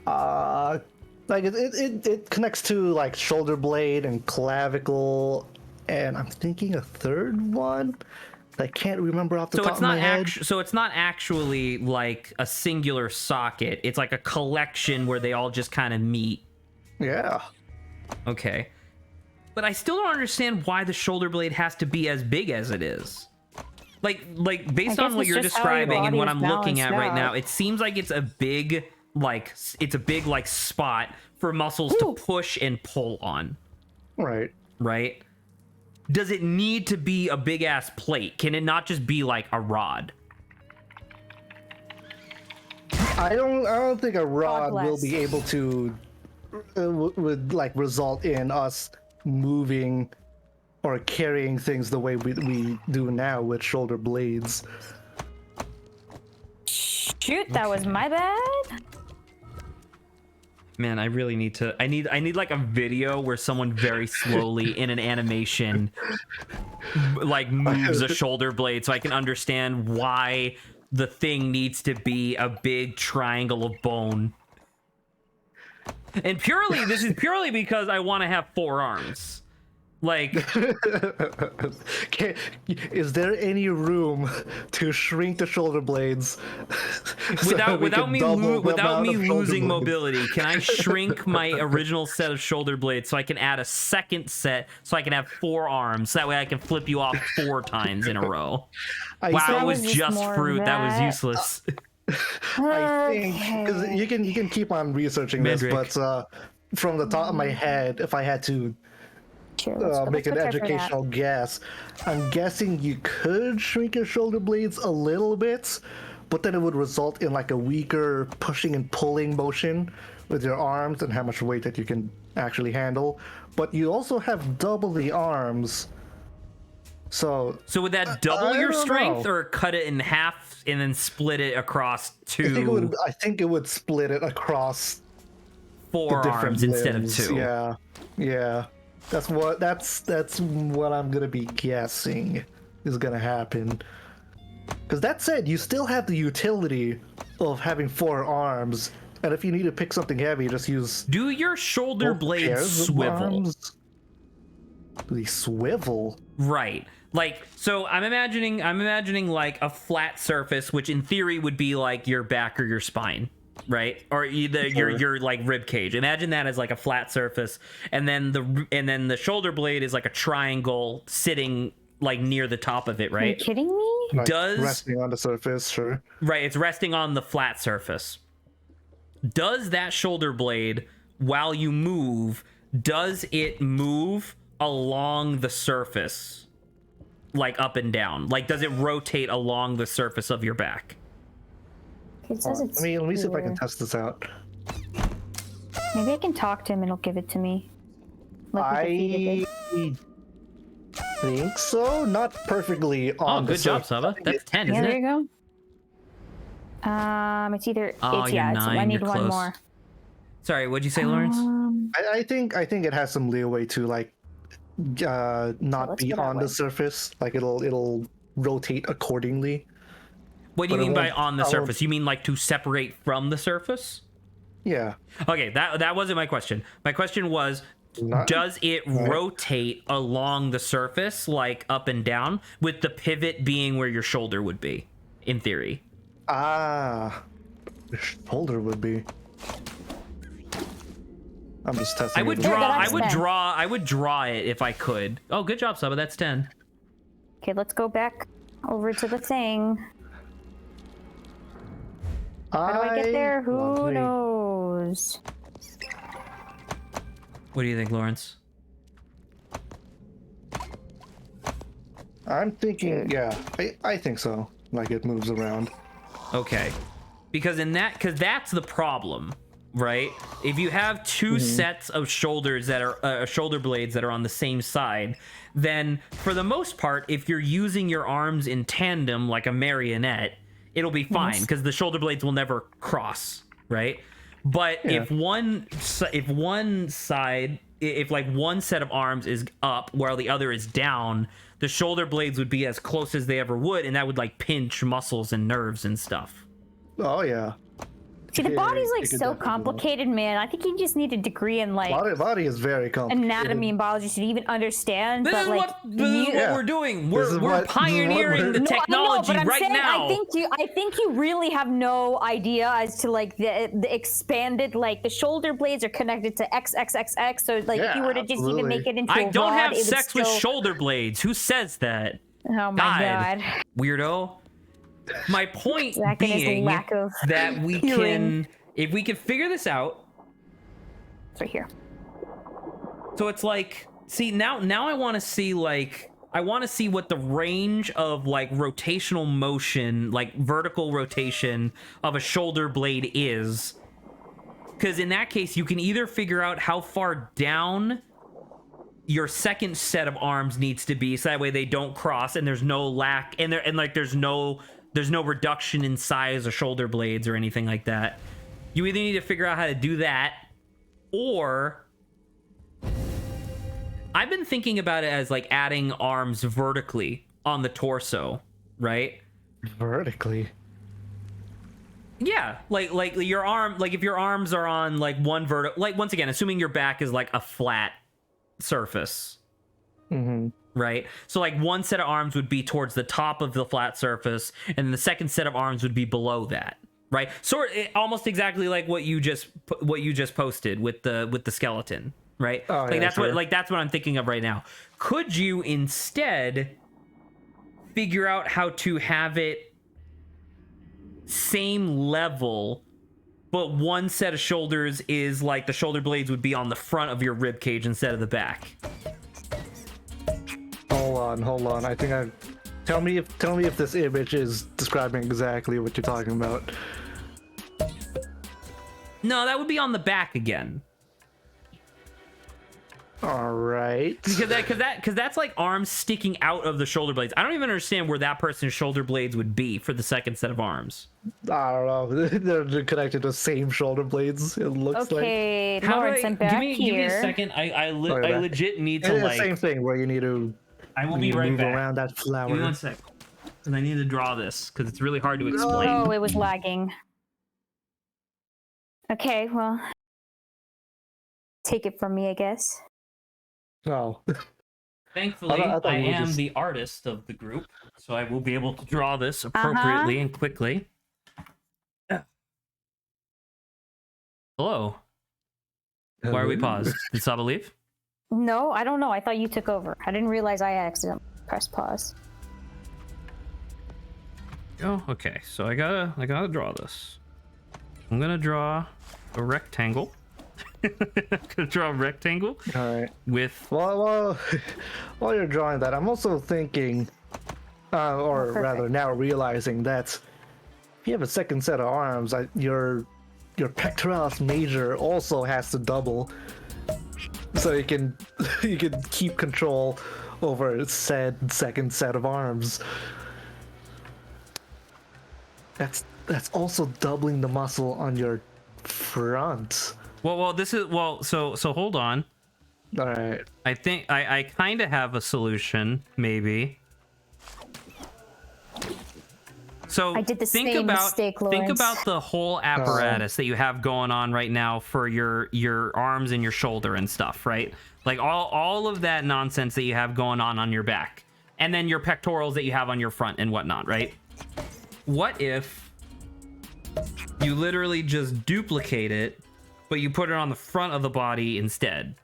[SPEAKER 3] like it connects to like shoulder blade and clavicle, and I'm thinking a third one. I can't remember off the top of my head.
[SPEAKER 1] So it's not actually like a singular socket. It's like a collection where they all just kind of meet.
[SPEAKER 3] Yeah.
[SPEAKER 1] Okay. But I still don't understand why the shoulder blade has to be as big as it is. Like based on what you're describing and what I'm looking at right now, it seems like it's a big spot for muscles to push and pull on.
[SPEAKER 3] Right.
[SPEAKER 1] Right? Does it need to be a big ass plate? Can it not just be like a rod?
[SPEAKER 3] I don't think a rod will be able to would like result in us moving or carrying things the way we do now with shoulder blades.
[SPEAKER 2] Shoot, that was my bad.
[SPEAKER 1] Man, I really need to. I need like a video where someone very slowly in an animation like moves a shoulder blade so I can understand why the thing needs to be a big triangle of bone. And this is purely because I want to have 4 arms. Like,
[SPEAKER 3] is there any room to shrink the shoulder blades
[SPEAKER 1] without me losing mobility? Can I shrink my original set of shoulder blades so I can add a second set so I can have 4 arms? So that way I can flip you off 4 times in a row. Wow, it was just fruit. That was useless.
[SPEAKER 3] I think because you can keep on researching this, but from the top of my head, if I had to make an educational guess, I'm guessing you could shrink your shoulder blades a little bit, but then it would result in like a weaker pushing and pulling motion with your arms and how much weight that you can actually handle. But you also have double the arms. So
[SPEAKER 1] would that double your strength or cut it in half and then split it across 2?
[SPEAKER 3] I think it would split it across
[SPEAKER 1] 4 arms instead of 2.
[SPEAKER 3] Yeah. That's what I'm gonna be guessing is gonna happen. Because that said, you still have the utility of having 4 arms, and if you need to pick something heavy, just use.
[SPEAKER 1] Do your shoulder blades swivel?
[SPEAKER 3] Do they swivel?
[SPEAKER 1] Right. Like, so I'm imagining like a flat surface, which in theory would be like your back or your spine, right? Or either your like rib cage. Imagine that as like a flat surface, and then the shoulder blade is like a triangle sitting like near the top of it, right?
[SPEAKER 2] Are you kidding me?
[SPEAKER 3] Like resting on the surface, sure.
[SPEAKER 1] Right, it's resting on the flat surface. Does that shoulder blade, while you move, does it move along the surface? Like up and down? Like, does it rotate along the surface of your back?
[SPEAKER 2] It says it's
[SPEAKER 3] let me see if I can test this out.
[SPEAKER 2] Maybe I can talk to him and he'll give it to me. Like
[SPEAKER 3] think so. Not perfectly on the
[SPEAKER 1] good job,
[SPEAKER 3] surface.
[SPEAKER 1] Saba. That's 10, isn't
[SPEAKER 2] there
[SPEAKER 1] it?
[SPEAKER 2] you go. It's either
[SPEAKER 1] Oh,
[SPEAKER 2] it's
[SPEAKER 1] you're
[SPEAKER 2] yeah.
[SPEAKER 1] 9,
[SPEAKER 2] I need
[SPEAKER 1] you're
[SPEAKER 2] one
[SPEAKER 1] close.
[SPEAKER 2] more.
[SPEAKER 1] Sorry, what'd you say, Lawrence?
[SPEAKER 3] I think it has some leeway to like not
[SPEAKER 2] let's
[SPEAKER 3] be
[SPEAKER 2] go that
[SPEAKER 3] on the
[SPEAKER 2] way.
[SPEAKER 3] surface. Like it'll rotate accordingly.
[SPEAKER 1] What do you
[SPEAKER 3] But it
[SPEAKER 1] mean by
[SPEAKER 3] won't-
[SPEAKER 1] on the
[SPEAKER 3] I won't-
[SPEAKER 1] surface? You mean like to separate from the surface?
[SPEAKER 3] Yeah.
[SPEAKER 1] Okay, that wasn't my question. My question was, does it rotate along the surface, like up and down, with the pivot being where your shoulder would be, in theory?
[SPEAKER 3] Ah, the shoulder would be. I'm just testing.
[SPEAKER 1] I would
[SPEAKER 3] it.
[SPEAKER 1] draw.
[SPEAKER 2] that's 10.
[SPEAKER 1] I would draw it if I could. Oh, good job, Saba. That's 10.
[SPEAKER 2] Okay, let's go back over to the thing. How do I get there? Who knows?
[SPEAKER 1] What do you think, Lawrence?
[SPEAKER 3] I'm thinking, yeah, I think so. Like it moves around.
[SPEAKER 1] Okay, because that's the problem, right? If you have 2 sets of shoulders that are shoulder blades that are on the same side, then for the most part, if you're using your arms in tandem like a marionette, it'll be fine because the shoulder blades will never cross, right? But if one side, if like one set of arms is up while the other is down, the shoulder blades would be as close as they ever would, and that would like pinch muscles and nerves and stuff.
[SPEAKER 3] Oh yeah.
[SPEAKER 2] See, the
[SPEAKER 3] Yeah,
[SPEAKER 2] body's like
[SPEAKER 3] it could
[SPEAKER 2] so
[SPEAKER 3] definitely
[SPEAKER 2] complicated, man. I think you just need a degree in like
[SPEAKER 3] Body is very complicated.
[SPEAKER 2] anatomy and biology to even understand.
[SPEAKER 1] This
[SPEAKER 2] but
[SPEAKER 1] is
[SPEAKER 2] like,
[SPEAKER 1] what we're doing. We're pioneering the
[SPEAKER 2] No, I know,
[SPEAKER 1] technology
[SPEAKER 2] but I'm
[SPEAKER 1] right
[SPEAKER 2] saying,
[SPEAKER 1] now.
[SPEAKER 2] I think you really have no idea as to like the expanded, like the shoulder blades are connected to XXXX. So like if you were to just even make it into
[SPEAKER 1] I
[SPEAKER 2] a
[SPEAKER 1] don't
[SPEAKER 2] rod,
[SPEAKER 1] have
[SPEAKER 2] it would
[SPEAKER 1] sex with
[SPEAKER 2] still...
[SPEAKER 1] shoulder blades. Who says that?
[SPEAKER 2] Oh my god.
[SPEAKER 1] Weirdo. My point
[SPEAKER 2] Zach and his
[SPEAKER 1] being
[SPEAKER 2] lack of
[SPEAKER 1] that we
[SPEAKER 2] hearing.
[SPEAKER 1] can, if we can figure this out.
[SPEAKER 2] It's right here.
[SPEAKER 1] So it's like, see, now I want to see what the range of like rotational motion, like vertical rotation of a shoulder blade is. Because in that case, you can either figure out how far down your second set of arms needs to be, so that way they don't cross and there's no lack, and there's no reduction in size of shoulder blades or anything like that. You either need to figure out how to do that, or I've been thinking about it as like adding arms vertically on the torso, right?
[SPEAKER 3] Vertically.
[SPEAKER 1] Yeah, like your arm, like if your arms are on like one vertical, like once again, assuming your back is like a flat surface, right? So like one set of arms would be towards the top of the flat surface, and then the second set of arms would be below that, right? Almost exactly like what you just posted with the skeleton, right?
[SPEAKER 3] Oh,
[SPEAKER 1] like
[SPEAKER 3] yeah,
[SPEAKER 1] that's
[SPEAKER 3] sure.
[SPEAKER 1] what I'm thinking of right now. Could you instead figure out how to have it same level, but one set of shoulders is like the shoulder blades would be on the front of your rib cage instead of the back?
[SPEAKER 3] Hold on. I think tell me if this image is describing exactly what you're talking about.
[SPEAKER 1] No, that would be on the back again.
[SPEAKER 3] All right.
[SPEAKER 1] Because that's like arms sticking out of the shoulder blades. I don't even understand where that person's shoulder blades would be for the second set of arms.
[SPEAKER 3] I don't know. They're connected to the same shoulder blades. It looks
[SPEAKER 2] Okay,
[SPEAKER 3] like.
[SPEAKER 2] Lawrence, I'm back
[SPEAKER 1] give me a
[SPEAKER 2] here.
[SPEAKER 1] second. I
[SPEAKER 3] back.
[SPEAKER 1] legit need to
[SPEAKER 3] It's
[SPEAKER 1] like.
[SPEAKER 3] the same thing where you need to.
[SPEAKER 1] I will be right
[SPEAKER 3] move
[SPEAKER 1] back.
[SPEAKER 3] around that flower.
[SPEAKER 1] Give me 1 sec. And I need to draw this because it's really hard to explain.
[SPEAKER 2] Oh, it was lagging. Okay, well, take it from me, I guess.
[SPEAKER 3] Oh.
[SPEAKER 1] Thankfully,
[SPEAKER 3] I thought
[SPEAKER 1] I
[SPEAKER 3] you were
[SPEAKER 1] am
[SPEAKER 3] just-
[SPEAKER 1] the artist of the group, so I will be able to draw this appropriately and quickly. Hello. Why are we paused? Did Saba leave?
[SPEAKER 2] No, I don't know. I thought you took over. I didn't realize I accidentally pressed pause.
[SPEAKER 1] Oh, okay. So I gotta draw this. I'm gonna draw a rectangle. Gonna draw a rectangle.
[SPEAKER 3] All right.
[SPEAKER 1] With
[SPEAKER 3] Well, while you're drawing that, I'm also thinking, or
[SPEAKER 2] perfect.
[SPEAKER 3] rather now realizing that if you have a second set of arms, your pectoralis major also has to double. so you can keep control over said second set of arms. That's also doubling the muscle on your front.
[SPEAKER 1] Well, this is So hold on.
[SPEAKER 3] All right.
[SPEAKER 1] I think I kind of have a solution, maybe. So
[SPEAKER 2] I did the same mistake,
[SPEAKER 1] think
[SPEAKER 2] Lawrence.
[SPEAKER 1] about the whole apparatus that you have going on right now for your arms and your shoulder and stuff, right? Like all of that nonsense that you have going on your back, and then your pectorals that you have on your front and whatnot, right? What if you literally just duplicate it, but you put it on the front of the body instead?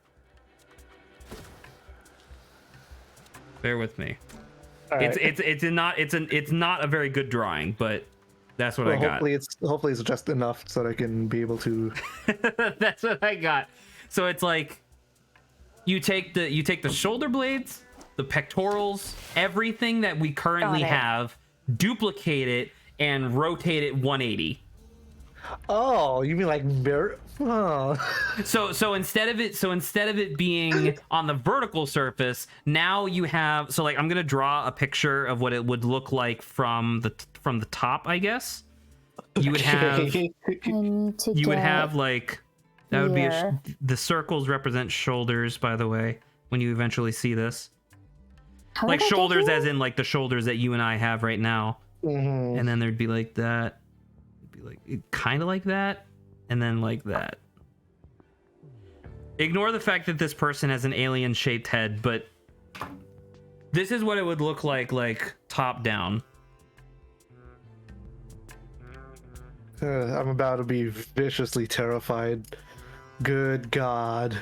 [SPEAKER 1] Bear with me.
[SPEAKER 3] Right.
[SPEAKER 1] It's not a very good drawing, but that's what I got.
[SPEAKER 3] Hopefully it's just enough so that I can be able to.
[SPEAKER 1] That's what I got. So it's like you take the shoulder blades, the pectorals, everything that we currently have, duplicate it, and rotate it 180.
[SPEAKER 3] Oh, you mean like mirror? Oh.
[SPEAKER 1] So instead of it being on the vertical surface, now you have. So like I'm gonna draw a picture of what it would look like from the top, I guess. You would have like that would be the circles represent shoulders, by the way, when you eventually see this. Like shoulders as in like the shoulders that you and I have right now.
[SPEAKER 3] Mm-hmm.
[SPEAKER 1] And then there'd be like that. It'd be like kind of like that, and then like that. Ignore the fact that this person has an alien shaped head, but this is what it would look like top down.
[SPEAKER 3] I'm about to be viciously terrified. Good God.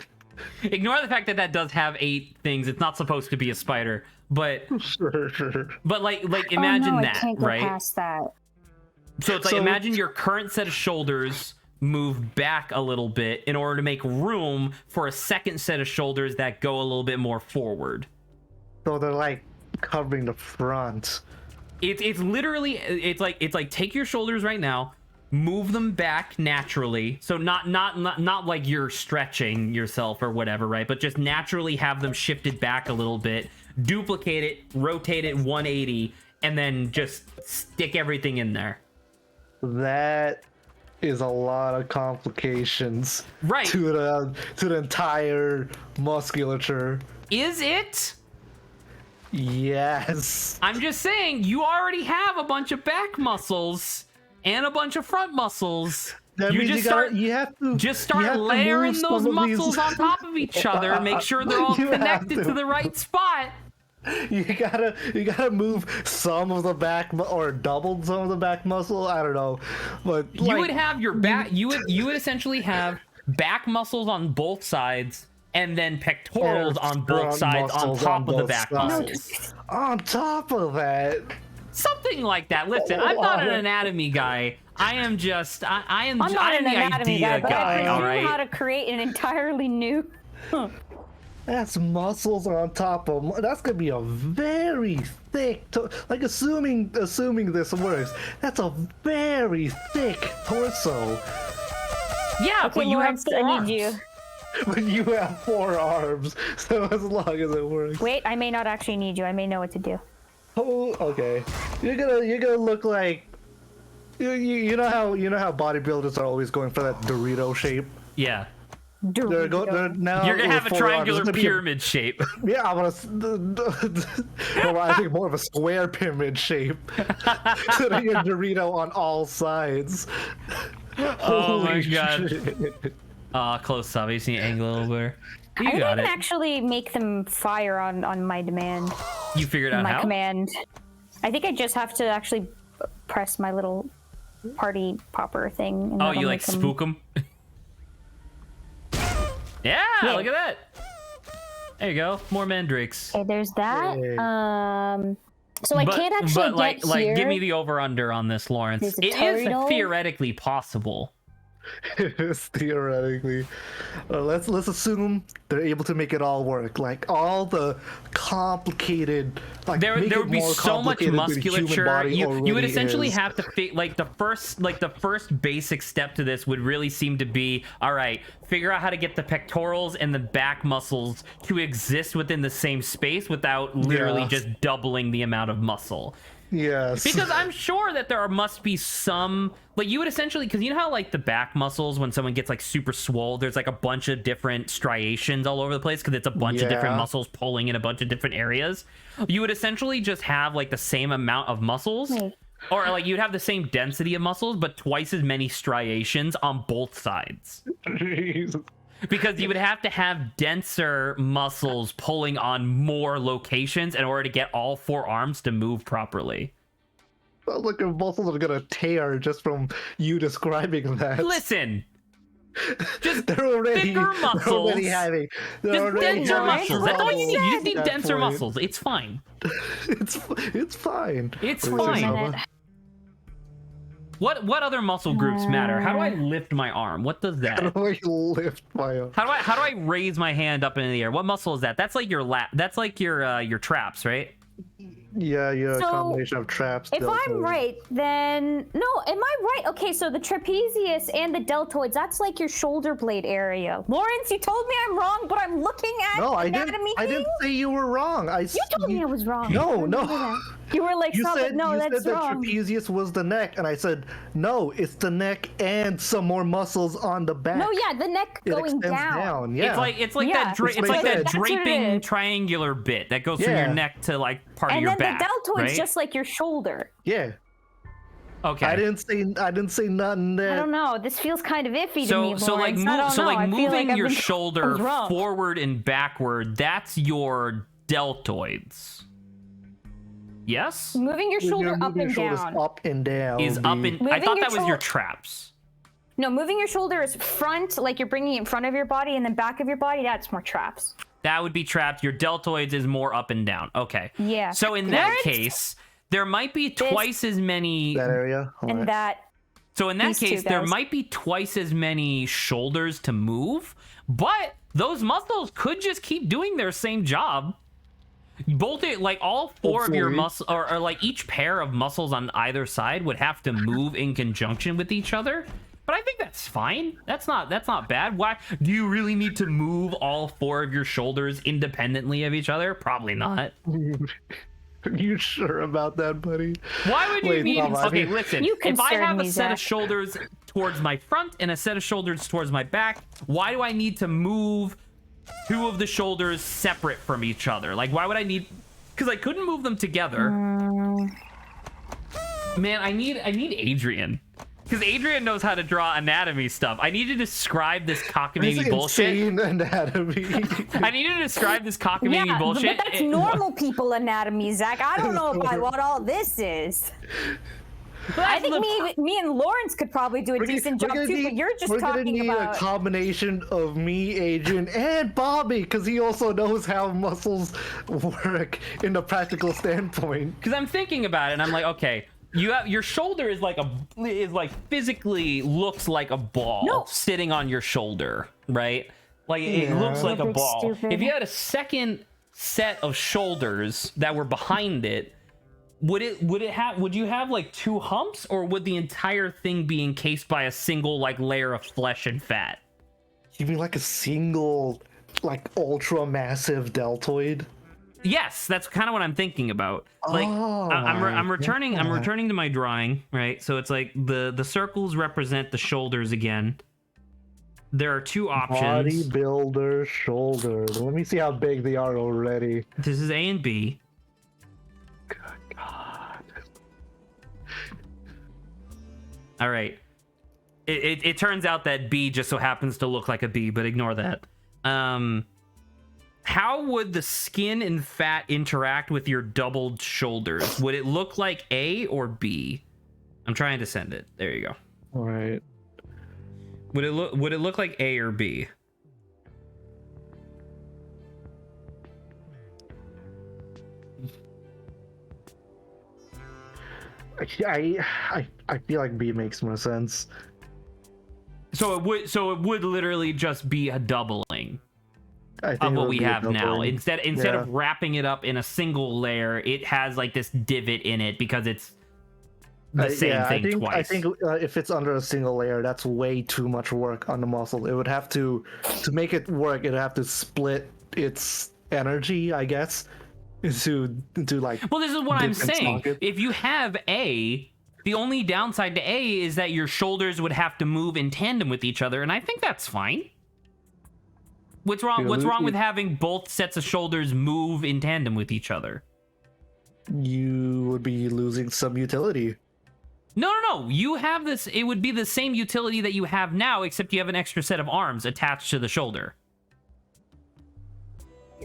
[SPEAKER 1] Ignore the fact that that does have 8 things. It's not supposed to be a spider, but
[SPEAKER 3] Sure.
[SPEAKER 1] but like imagine that,
[SPEAKER 2] I can't go
[SPEAKER 1] right?
[SPEAKER 2] past that.
[SPEAKER 1] So it's like imagine your current set of shoulders move back a little bit in order to make room for a second set of shoulders that go a little bit more forward.
[SPEAKER 3] So they're like covering the front.
[SPEAKER 1] It's literally it's like take your shoulders right now, move them back naturally. So not like you're stretching yourself or whatever, right? But just naturally have them shifted back a little bit, duplicate it, rotate it 180, and then just stick everything in there.
[SPEAKER 3] That is a lot of complications,
[SPEAKER 1] right,
[SPEAKER 3] to the entire musculature.
[SPEAKER 1] Is it?
[SPEAKER 3] Yes.
[SPEAKER 1] I'm just saying, you already have a bunch of back muscles and a bunch of front muscles.
[SPEAKER 3] That
[SPEAKER 1] you
[SPEAKER 3] means
[SPEAKER 1] just start layering those muscles on top of each other. Make sure they're all connected to the right spot.
[SPEAKER 3] You gotta move some of the back or double some of the back muscle. I don't know, but
[SPEAKER 1] you would have your back. You would essentially have back muscles on both sides, and then pectorals on both sides on top of the back muscles.
[SPEAKER 3] On top of that,
[SPEAKER 1] something like that. Listen, I'm not an anatomy guy. I am just I am the idea guy. All right.
[SPEAKER 2] How to create an entirely new.
[SPEAKER 3] That's muscles on top of. That's gonna be a very thick. Like assuming this works, that's a very thick torso.
[SPEAKER 1] Yeah,
[SPEAKER 2] okay,
[SPEAKER 1] but you have 4 arms.
[SPEAKER 3] When you have 4 arms, so as long as it works.
[SPEAKER 2] Wait, I may not actually need you. I may know what to do.
[SPEAKER 3] Oh, okay. You're gonna look like. You know how bodybuilders are always going for that Dorito shape.
[SPEAKER 1] Yeah.
[SPEAKER 3] They're now
[SPEAKER 1] you're gonna have a triangular pyramid shape.
[SPEAKER 3] Yeah, I want to. Well, I think more of a square pyramid shape. So that you're Dorito on all sides.
[SPEAKER 1] Oh my god. Close up. You see angle a little better. You
[SPEAKER 2] I
[SPEAKER 1] got
[SPEAKER 2] can
[SPEAKER 1] it.
[SPEAKER 2] actually make them fire on my demand.
[SPEAKER 1] You figured out
[SPEAKER 2] my
[SPEAKER 1] how?
[SPEAKER 2] Command. I think I just have to actually press my little party popper thing. And
[SPEAKER 1] oh, you like spook them? Yeah, look at that. There you go. More mandrakes.
[SPEAKER 2] Okay, there's that. So I can't actually
[SPEAKER 1] but
[SPEAKER 2] get here.
[SPEAKER 1] Give me the over under on this, Lawrence. It is theoretically possible.
[SPEAKER 3] Theoretically, let's assume they're able to make it all work. Like all the complicated, like
[SPEAKER 1] there would be so much musculature. You would essentially have to like the first basic step to this would really seem to be, all right, figure out how to get the pectorals and the back muscles to exist within the same space without literally just doubling the amount of muscle.
[SPEAKER 3] Yes.
[SPEAKER 1] Because I'm sure that there must be some, like, you would essentially, because you know how, like, the back muscles, when someone gets, like, super swole, there's, like, a bunch of different striations all over the place because it's a bunch of different muscles pulling in a bunch of different areas. You would essentially just have, like, the same amount of muscles, or, like, you'd have the same density of muscles, but twice as many striations on both sides.
[SPEAKER 3] Jesus.
[SPEAKER 1] Because you would have to have denser muscles pulling on more locations in order to get all four arms to move properly.
[SPEAKER 3] Look, your muscles are gonna tear just from you describing that.
[SPEAKER 1] Listen, just
[SPEAKER 3] they're already
[SPEAKER 1] thicker muscles.
[SPEAKER 3] They're
[SPEAKER 1] just denser muscles. That's all you need. You just need denser
[SPEAKER 3] point.
[SPEAKER 1] muscles. It's fine.
[SPEAKER 3] It's fine.
[SPEAKER 1] It's fine. What other muscle groups matter? How do I lift my arm? What does that?
[SPEAKER 3] How do I lift my arm?
[SPEAKER 1] How do I raise my hand up in the air? What muscle is that? That's like your That's like your traps, right?
[SPEAKER 3] Yeah,
[SPEAKER 2] So,
[SPEAKER 3] a combination of traps.
[SPEAKER 2] If I'm right, then no, am I right? Okay, so the trapezius and the deltoids, that's like your shoulder blade area. Lawrence, you told me I'm wrong, but I'm looking at anatomy.
[SPEAKER 3] I didn't say you were wrong.
[SPEAKER 2] You told me I was wrong.
[SPEAKER 3] No.
[SPEAKER 2] You were like,
[SPEAKER 3] You said
[SPEAKER 2] that's wrong.
[SPEAKER 3] the trapezius was the neck, and I said no, it's the neck and some more muscles on the back.
[SPEAKER 2] No, yeah, the neck going down.
[SPEAKER 3] Yeah,
[SPEAKER 1] It's like that draping triangular bit that goes from your neck to like part of your back.
[SPEAKER 2] And then the deltoid's
[SPEAKER 1] right?
[SPEAKER 2] just like your shoulder.
[SPEAKER 3] Yeah.
[SPEAKER 1] Okay.
[SPEAKER 3] I didn't say nothing there.
[SPEAKER 2] I don't know. This feels kind of iffy to me.
[SPEAKER 1] So like moving your shoulder forward and backward, that's your deltoids. Yes?
[SPEAKER 2] Moving your shoulder up and down.
[SPEAKER 3] Up and down.
[SPEAKER 1] I thought that was your traps.
[SPEAKER 2] No, moving your shoulder is front, like you're bringing it in front of your body, and then back of your body, that's more traps.
[SPEAKER 1] That would be trapped. Your deltoids is more up and down. Okay.
[SPEAKER 2] Yeah.
[SPEAKER 1] So in that case, there might be twice as many...
[SPEAKER 3] That area?
[SPEAKER 2] And that...
[SPEAKER 1] So in that case, there might be twice as many shoulders to move, but those muscles could just keep doing their same job. Both like all four of your muscles, or like each pair of muscles on either side would have to move in conjunction with each other. But I think that's fine. That's not bad. Why do you really need to move all four of your shoulders independently of each other? Probably not.
[SPEAKER 3] Are you sure about that, buddy?
[SPEAKER 1] Why would you need... Okay, listen. If I have a set of
[SPEAKER 2] Zach.
[SPEAKER 1] shoulders towards my front and a set of shoulders towards my back, why do I need to move two of the shoulders separate from each other? Like, why would I need... Because I couldn't move them together. Man, I need Adrian. Because Adrian knows how to draw anatomy stuff. I need to describe this cockamamie bullshit.
[SPEAKER 3] Insane anatomy.
[SPEAKER 1] I need to describe this cockamamie bullshit.
[SPEAKER 2] But that's normal people anatomy, Zach. I don't know about what all this is. I think me and Lawrence could probably do a decent job too, but you're just talking about...
[SPEAKER 3] We're gonna need a combination of me, Adrian, and Bobby, because he also knows how muscles work in a practical standpoint.
[SPEAKER 1] Because I'm thinking about it, and I'm like, okay, your shoulder is like physically looks like a ball sitting on your should, right? Like it looks like a ball.
[SPEAKER 2] Stupid.
[SPEAKER 1] If you had a second set of shoulders that were behind it, would you have like two humps, or would the entire thing be encased by a single like layer of flesh and fat?
[SPEAKER 3] You mean like a single, like ultra massive deltoid?
[SPEAKER 1] Yes, that's kind of what I'm thinking about. Like, I'm returning to my drawing, right? So it's like the circles represent the shoulders again. There are two options.
[SPEAKER 3] Bodybuilder shoulders. Let me see how big they are already.
[SPEAKER 1] This is A and B.
[SPEAKER 3] Good God.
[SPEAKER 1] All right. It turns out that B just so happens to look like a B, but ignore that. How would the skin and fat interact with your doubled shoulders? Would it look like A or B? I'm trying to send it. There you go.
[SPEAKER 3] All right.
[SPEAKER 1] Would it look like A or B?
[SPEAKER 3] I feel like B makes more sense.
[SPEAKER 1] So it would literally just be a doubling of what we have now. Instead of wrapping it up in a single layer, it has like this divot in it because it's the same thing twice.
[SPEAKER 3] I think if it's under a single layer, that's way too much work on the muscle. It would have to make it work. It'd have to split its energy, I guess, to like.
[SPEAKER 1] Well, this is what I'm saying. If you have A, the only downside to A is that your shoulders would have to move in tandem with each other, and I think that's fine. What's wrong with having both sets of shoulders move in tandem with each other?
[SPEAKER 3] You would be losing some utility.
[SPEAKER 1] No. You have this. It would be the same utility that you have now, except you have an extra set of arms attached to the shoulder.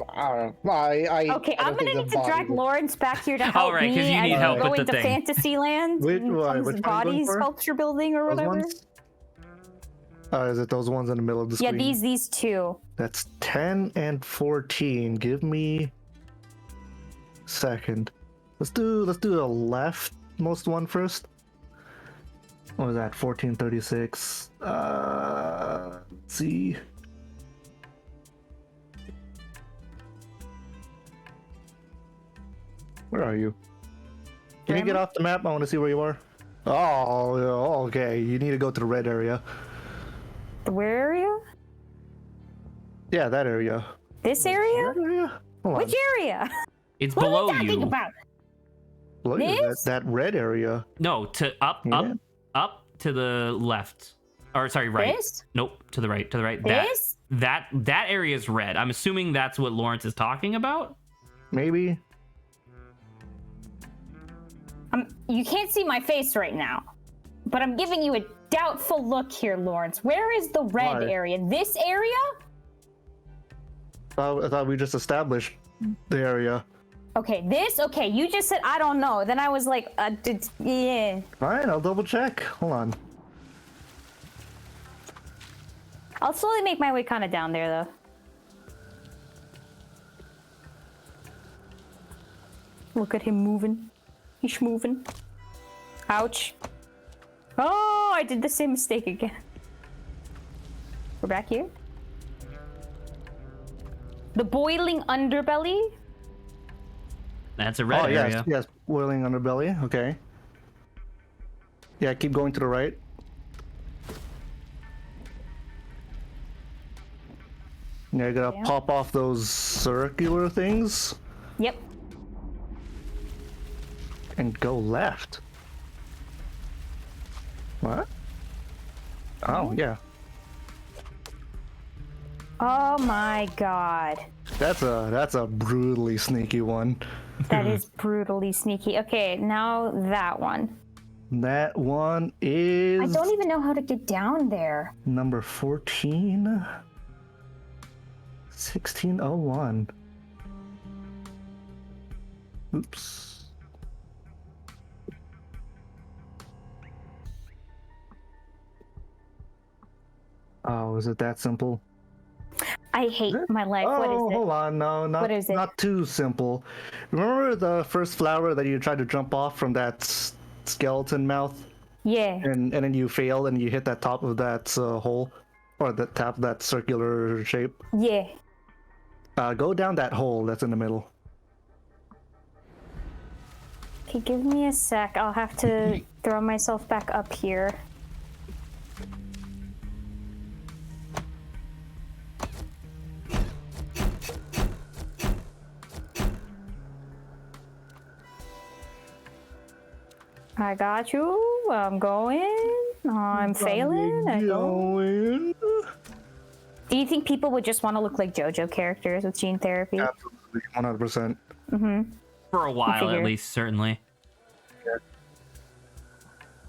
[SPEAKER 2] Okay, I'm gonna need to drag Lawrence back here to help me.
[SPEAKER 1] Because you need help
[SPEAKER 2] go
[SPEAKER 1] with the
[SPEAKER 2] into
[SPEAKER 1] thing.
[SPEAKER 2] Fantasyland. Which body sculpture building or whatever.
[SPEAKER 3] Is it those ones in the middle of the screen?
[SPEAKER 2] Yeah, these two.
[SPEAKER 3] That's 10 and 14. Give me a second. Let's do the leftmost one first. What was that? 1436. Let's see. Where are you? Can you get off the map? I want to see where you are. Oh, okay. You need to go to the red area.
[SPEAKER 2] The where area?
[SPEAKER 3] Yeah, that area.
[SPEAKER 2] This area?
[SPEAKER 3] Which
[SPEAKER 2] area?
[SPEAKER 1] It's below
[SPEAKER 2] you. What are we talking about?
[SPEAKER 3] Below you, that red area.
[SPEAKER 1] No, up to the left. Or sorry, right.
[SPEAKER 2] This?
[SPEAKER 1] Nope, to the right.
[SPEAKER 2] This?
[SPEAKER 1] That area is red. I'm assuming that's what Lawrence is talking about.
[SPEAKER 3] Maybe.
[SPEAKER 2] You can't see my face right now, but I'm giving you a doubtful look here, Lawrence. Where is the red area? This area?
[SPEAKER 3] I thought we just established the area.
[SPEAKER 2] Okay, this? Okay, you just said, I don't know. Then I was like, yeah.
[SPEAKER 3] Fine, I'll double check. Hold on.
[SPEAKER 2] I'll slowly make my way kind of down there, though. Look at him moving. He's moving. Ouch. Oh, I did the same mistake again. We're back here. The boiling underbelly?
[SPEAKER 1] That's a red area.
[SPEAKER 3] Yes, boiling underbelly. Okay. Yeah, keep going to the right. Yeah, you gotta pop off those circular things.
[SPEAKER 2] Yep.
[SPEAKER 3] And go left. What? Oh, yeah.
[SPEAKER 2] Oh my god.
[SPEAKER 3] That's a brutally sneaky one.
[SPEAKER 2] That is brutally sneaky. Okay, now that one.
[SPEAKER 3] That one is...
[SPEAKER 2] I don't even know how to get down there.
[SPEAKER 3] Number 14. 1601. Oops. Oh, is it that simple?
[SPEAKER 2] I hate my life.
[SPEAKER 3] Oh,
[SPEAKER 2] what is it?
[SPEAKER 3] Hold on. No, not too simple. Remember the first flower that you tried to jump off from that skeleton mouth?
[SPEAKER 2] Yeah.
[SPEAKER 3] And then you failed and you hit that top of that hole? Or the top of that circular shape?
[SPEAKER 2] Yeah.
[SPEAKER 3] Go down that hole that's in the middle.
[SPEAKER 2] Okay, give me a sec. I'll have to throw myself back up here. I got you. I'm going. I'm failing. I'm going. Do you think people would just want to look like JoJo characters with gene therapy?
[SPEAKER 3] Absolutely, 100%.
[SPEAKER 2] Mm-hmm.
[SPEAKER 1] For a while, at least, certainly.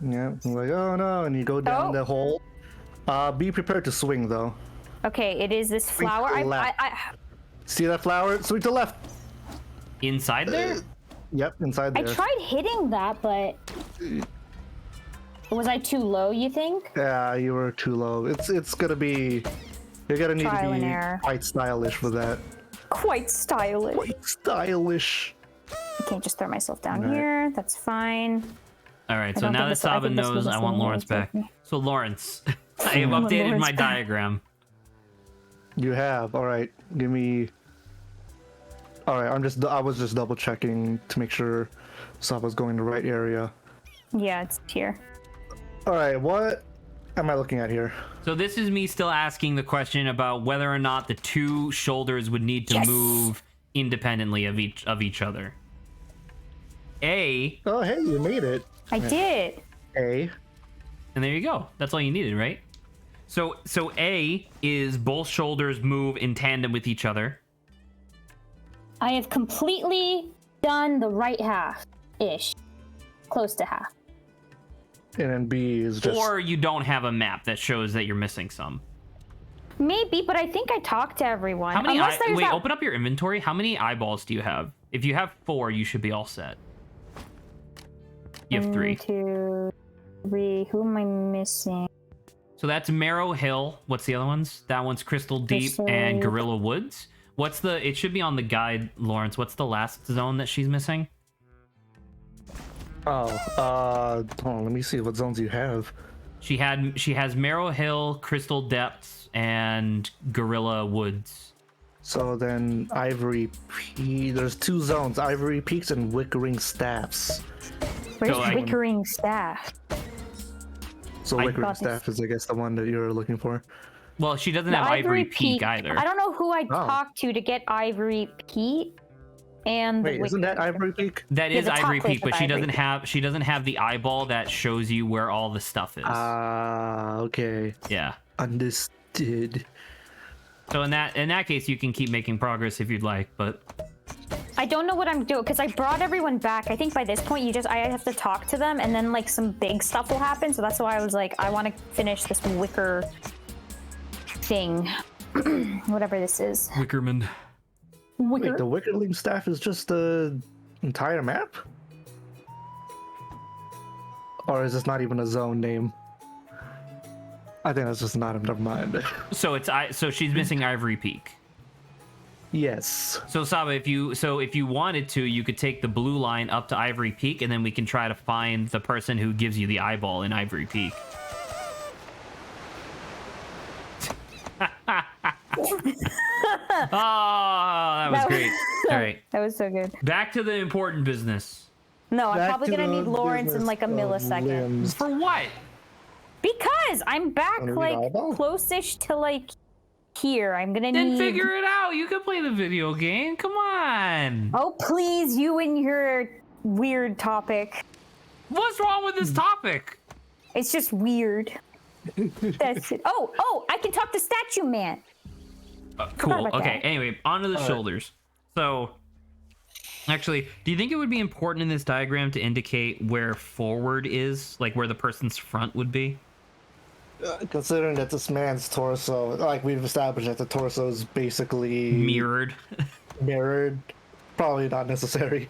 [SPEAKER 3] Yeah, like, oh no, and you go down the hole. Be prepared to swing, though.
[SPEAKER 2] Okay, it is this flower. I
[SPEAKER 3] See that flower? Swing to the left.
[SPEAKER 1] Inside there?
[SPEAKER 3] Yep, inside there.
[SPEAKER 2] I tried hitting that, but was I too low, you think?
[SPEAKER 3] Yeah, you were too low. It's gonna be... You're gonna need
[SPEAKER 2] Trial
[SPEAKER 3] to
[SPEAKER 2] and
[SPEAKER 3] be
[SPEAKER 2] error.
[SPEAKER 3] quite stylish for that.
[SPEAKER 2] Quite stylish.
[SPEAKER 3] Quite stylish.
[SPEAKER 2] I can't just throw myself down here. That's fine.
[SPEAKER 1] All right, so now that Sabin knows, I want Lawrence back. So Lawrence, I have updated my diagram.
[SPEAKER 3] You have. All right. Give me. All right. I was just double checking to make sure Saba's going the right area.
[SPEAKER 2] Yeah, it's here.
[SPEAKER 3] All right. What am I looking at here?
[SPEAKER 1] So this is me still asking the question about whether or not the two shoulders would need to move independently of each other.
[SPEAKER 3] Oh, hey, you made it.
[SPEAKER 2] I did.
[SPEAKER 3] And
[SPEAKER 1] there you go. That's all you needed, right? So A is both shoulders move in tandem with each other.
[SPEAKER 2] I have completely done the right half-ish. Close to half.
[SPEAKER 3] And then B is just...
[SPEAKER 1] Or you don't have a map that shows that you're missing some.
[SPEAKER 2] Maybe, but I think I talked to everyone.
[SPEAKER 1] How many open up your inventory. How many eyeballs do you have? If you have 4, you should be all set. You have 3.
[SPEAKER 2] 1, 2, 3. Who am I missing?
[SPEAKER 1] So that's Marrow Hill. What's the other ones? That one's Crystal Deep and Gorilla Woods. It should be on the guide, Lawrence. What's the last zone that she's missing?
[SPEAKER 3] Hold on, let me see what zones you have.
[SPEAKER 1] She has Marrow Hill, Crystal Depths, and Gorilla Woods.
[SPEAKER 3] So then Ivory Peak, there's 2 zones, Ivory Peaks and Wickering Staffs.
[SPEAKER 2] Where's Wickering Staff?
[SPEAKER 3] So Wickering Staff is, I guess, the one that you're looking for.
[SPEAKER 1] Well, she doesn't have Ivory Peak either.
[SPEAKER 2] I don't know who I talked to get Ivory Peak. And
[SPEAKER 3] wait, isn't that Ivory Peak?
[SPEAKER 1] That is Ivory Peak, but she doesn't have the eyeball that shows you where all the stuff is.
[SPEAKER 3] Okay.
[SPEAKER 1] Yeah.
[SPEAKER 3] Understood.
[SPEAKER 1] So in that case, you can keep making progress if you'd like, but
[SPEAKER 2] I don't know what I'm doing because I brought everyone back. I think by this point I have to talk to them, and then like some big stuff will happen. So that's why I was like, I want to finish this wicker thing, whatever this is.
[SPEAKER 1] Wickerman.
[SPEAKER 3] Wait, the Wickerling Staff is just the entire map? Or is this not even a zone name? I think that's just not. Never mind.
[SPEAKER 1] So she's missing Ivory Peak.
[SPEAKER 3] Yes.
[SPEAKER 1] So Saba, if you wanted to, you could take the blue line up to Ivory Peak, and then we can try to find the person who gives you the eyeball in Ivory Peak. Oh, that was great. All right.
[SPEAKER 2] That was so good.
[SPEAKER 1] Back to the important business.
[SPEAKER 2] No, I'm probably going to need Lawrence in like a millisecond.
[SPEAKER 1] For what?
[SPEAKER 2] Because I'm back like close-ish to like here. I'm going to need...
[SPEAKER 1] Then figure it out. You can play the video game. Come on.
[SPEAKER 2] Oh, please, you and your weird topic.
[SPEAKER 1] What's wrong with this topic?
[SPEAKER 2] It's just weird. That's it. Oh, I can talk to Statue Man.
[SPEAKER 1] Cool. Okay. Anyway, onto the shoulders. So, actually, do you think it would be important in this diagram to indicate where forward is, like where the person's front would be?
[SPEAKER 3] Considering that this man's torso, like we've established that the torso is basically
[SPEAKER 1] mirrored,
[SPEAKER 3] probably not necessary.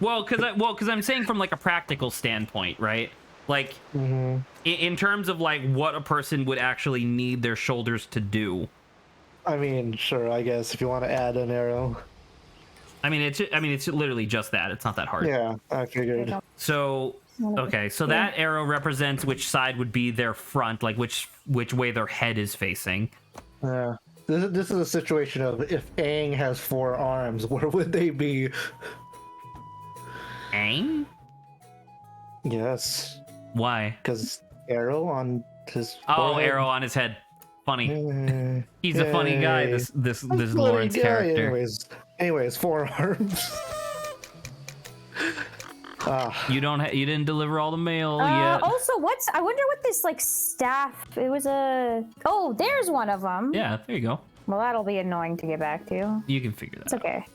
[SPEAKER 1] Well, because I'm saying from like a practical standpoint, right? Like, in terms of like what a person would actually need their shoulders to do.
[SPEAKER 3] I mean, sure, I guess if you want to add an arrow.
[SPEAKER 1] I mean, it's literally just that. It's not that hard.
[SPEAKER 3] Yeah, I figured.
[SPEAKER 1] So, okay, so that arrow represents which side would be their front, like which way their head is facing.
[SPEAKER 3] Yeah. This is a situation of if Aang has 4 arms, where would they be?
[SPEAKER 1] Aang?
[SPEAKER 3] Yes.
[SPEAKER 1] Why?
[SPEAKER 3] Because arrow on his.
[SPEAKER 1] Oh,
[SPEAKER 3] forehead.
[SPEAKER 1] arrow on his head. Funny. He's a funny guy. This Lawrence character.
[SPEAKER 3] Anyways, 4 arms.
[SPEAKER 1] You didn't deliver all the mail yet.
[SPEAKER 2] Also, I wonder what this like staff. It was there's one of them.
[SPEAKER 1] Yeah, there you go.
[SPEAKER 2] Well, that'll be annoying to get back to.
[SPEAKER 1] You can figure that.
[SPEAKER 2] It's okay.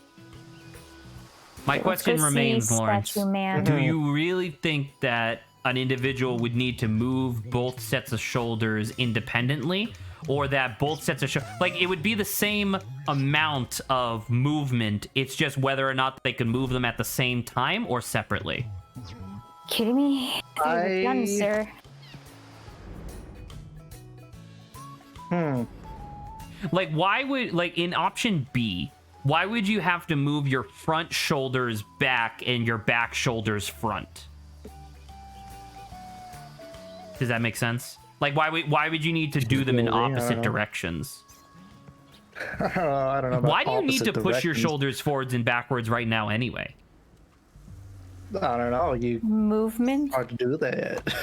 [SPEAKER 1] My question remains, Lawrence. Do you really think that an individual would need to move both sets of shoulders independently, or that both sets of shoulders, like it would be the same amount of movement, it's just whether or not they can move them at the same time or separately?
[SPEAKER 2] Kidding me? Done, sir.
[SPEAKER 1] Like, why would, like in option B, why would you have to move your front shoulders back and your back shoulders front? Does that make sense? Like, why would you need to do them in opposite directions?
[SPEAKER 3] I don't know.
[SPEAKER 1] Why do you need to push your shoulders forwards and backwards right now anyway?
[SPEAKER 3] I don't know.
[SPEAKER 2] Movement.
[SPEAKER 3] Hard to do that.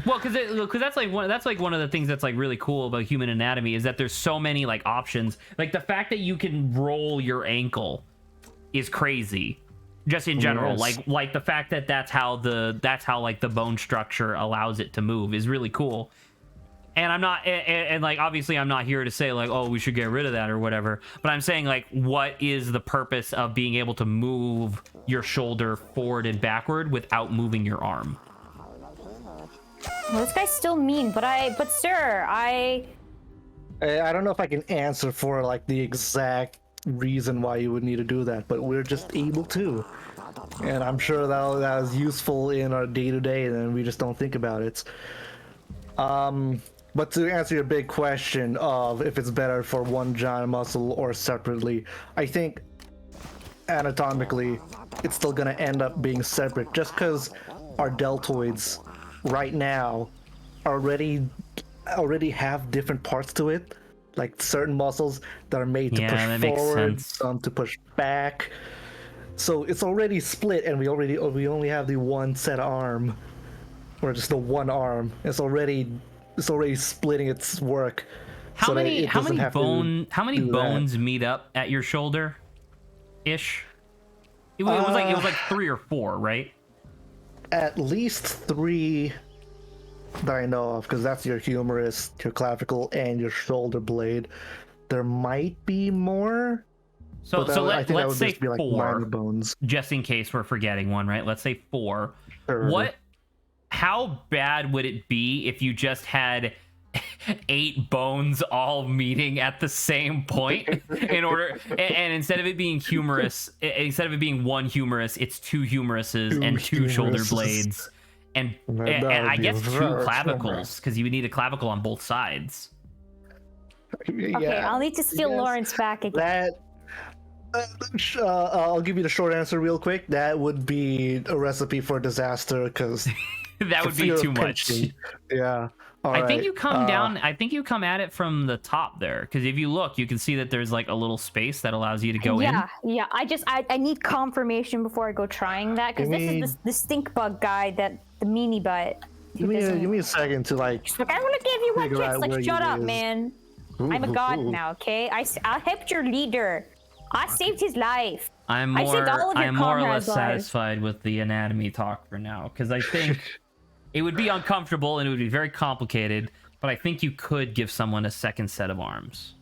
[SPEAKER 1] Well, because that's like one of the things that's like really cool about human anatomy is that there's so many like options. Like the fact that you can roll your ankle is crazy, just in general.
[SPEAKER 3] Yes.
[SPEAKER 1] Like the fact that that's how like the bone structure allows it to move is really cool. And I'm not, and like, obviously I'm not here to say like, oh, we should get rid of that or whatever, but I'm saying like, what is the purpose of being able to move your shoulder forward and backward without moving your arm?
[SPEAKER 2] Well, this guy's still mean, but sir, I
[SPEAKER 3] don't know if I can answer for like the exact reason why you would need to do that, but we're just able to. And I'm sure that is useful in our day-to-day, and we just don't think about it. But to answer your big question of if it's better for one giant muscle or separately, I think anatomically it's still going to end up being separate, just because our deltoids right now already have different parts to it, like certain muscles that are made to push forward, some to push back. So it's already split, and we only have the one set arm, or just the one arm. It's already splitting its work.
[SPEAKER 1] How many bones meet up at your shoulder ish? It was like 3 or 4, right?
[SPEAKER 3] At least 3 that I know of, because that's your humerus, your clavicle, and your shoulder blade. There might be more.
[SPEAKER 1] So let's say
[SPEAKER 3] be like
[SPEAKER 1] 4
[SPEAKER 3] bones,
[SPEAKER 1] just in case we're forgetting one, right? Let's say 4.
[SPEAKER 3] Sure.
[SPEAKER 1] How bad would it be if you just had 8 bones all meeting at the same point in order, and instead of it being humerus, instead of it being one humerus, it's 2 humeruses and 2 shoulder blades, and I guess 2 clavicles, because you would need a clavicle on both sides.
[SPEAKER 3] Yeah,
[SPEAKER 2] okay, I'll need to steal Lawrence back again.
[SPEAKER 3] I'll give you the short answer real quick. That would be a recipe for disaster, because
[SPEAKER 1] that would be too much.
[SPEAKER 3] Yeah.
[SPEAKER 1] I think you come down. I think you come at it from the top there, because if you look, you can see that there's like a little space that allows you to go in.
[SPEAKER 2] Yeah. I need confirmation before I go trying that, because this is the stink bug guy, that the meanie butt.
[SPEAKER 3] Give me a second to like.
[SPEAKER 2] I want to give you one kiss. Like, shut up, man. I'm a god now. Okay, I helped your leader. I saved his life.
[SPEAKER 1] I'm more or less satisfied with the anatomy talk for now, because I think it would be uncomfortable and it would be very complicated, but I think you could give someone a second set of arms.